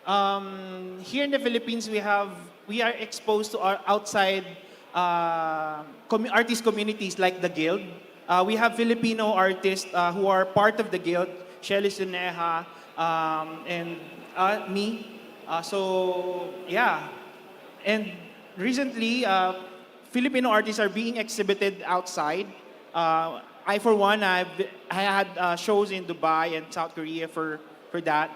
Here in the Philippines, we are exposed to our outside artist communities like the Guild. We have Filipino artists who are part of the Guild, Shelly Suneja, and me. So yeah, and recently, Filipino artists are being exhibited outside. I, for one, I had shows in Dubai and South Korea for that.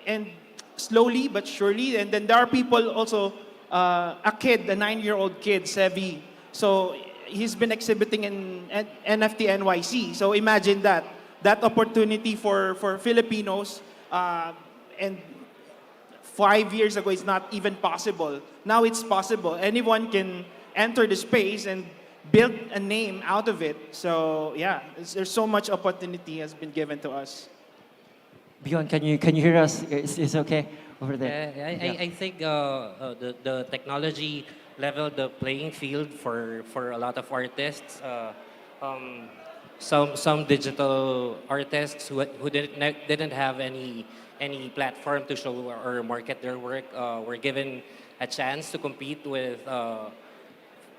And slowly but surely, and then there are people also, a 9-year-old kid, Sevi. So he's been exhibiting in NFT NYC. So imagine that opportunity for Filipinos, and 5 years ago it's not even possible. Now it's possible. Anyone can enter the space and build a name out of it. So yeah, there's so much opportunity has been given to us. Bjorn, can you hear us? Is okay over there? I think the technology leveled the playing field for a lot of artists. Some digital artists who didn't have any platform to show or market their work were given a chance to compete with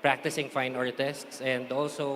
practicing fine artists, and also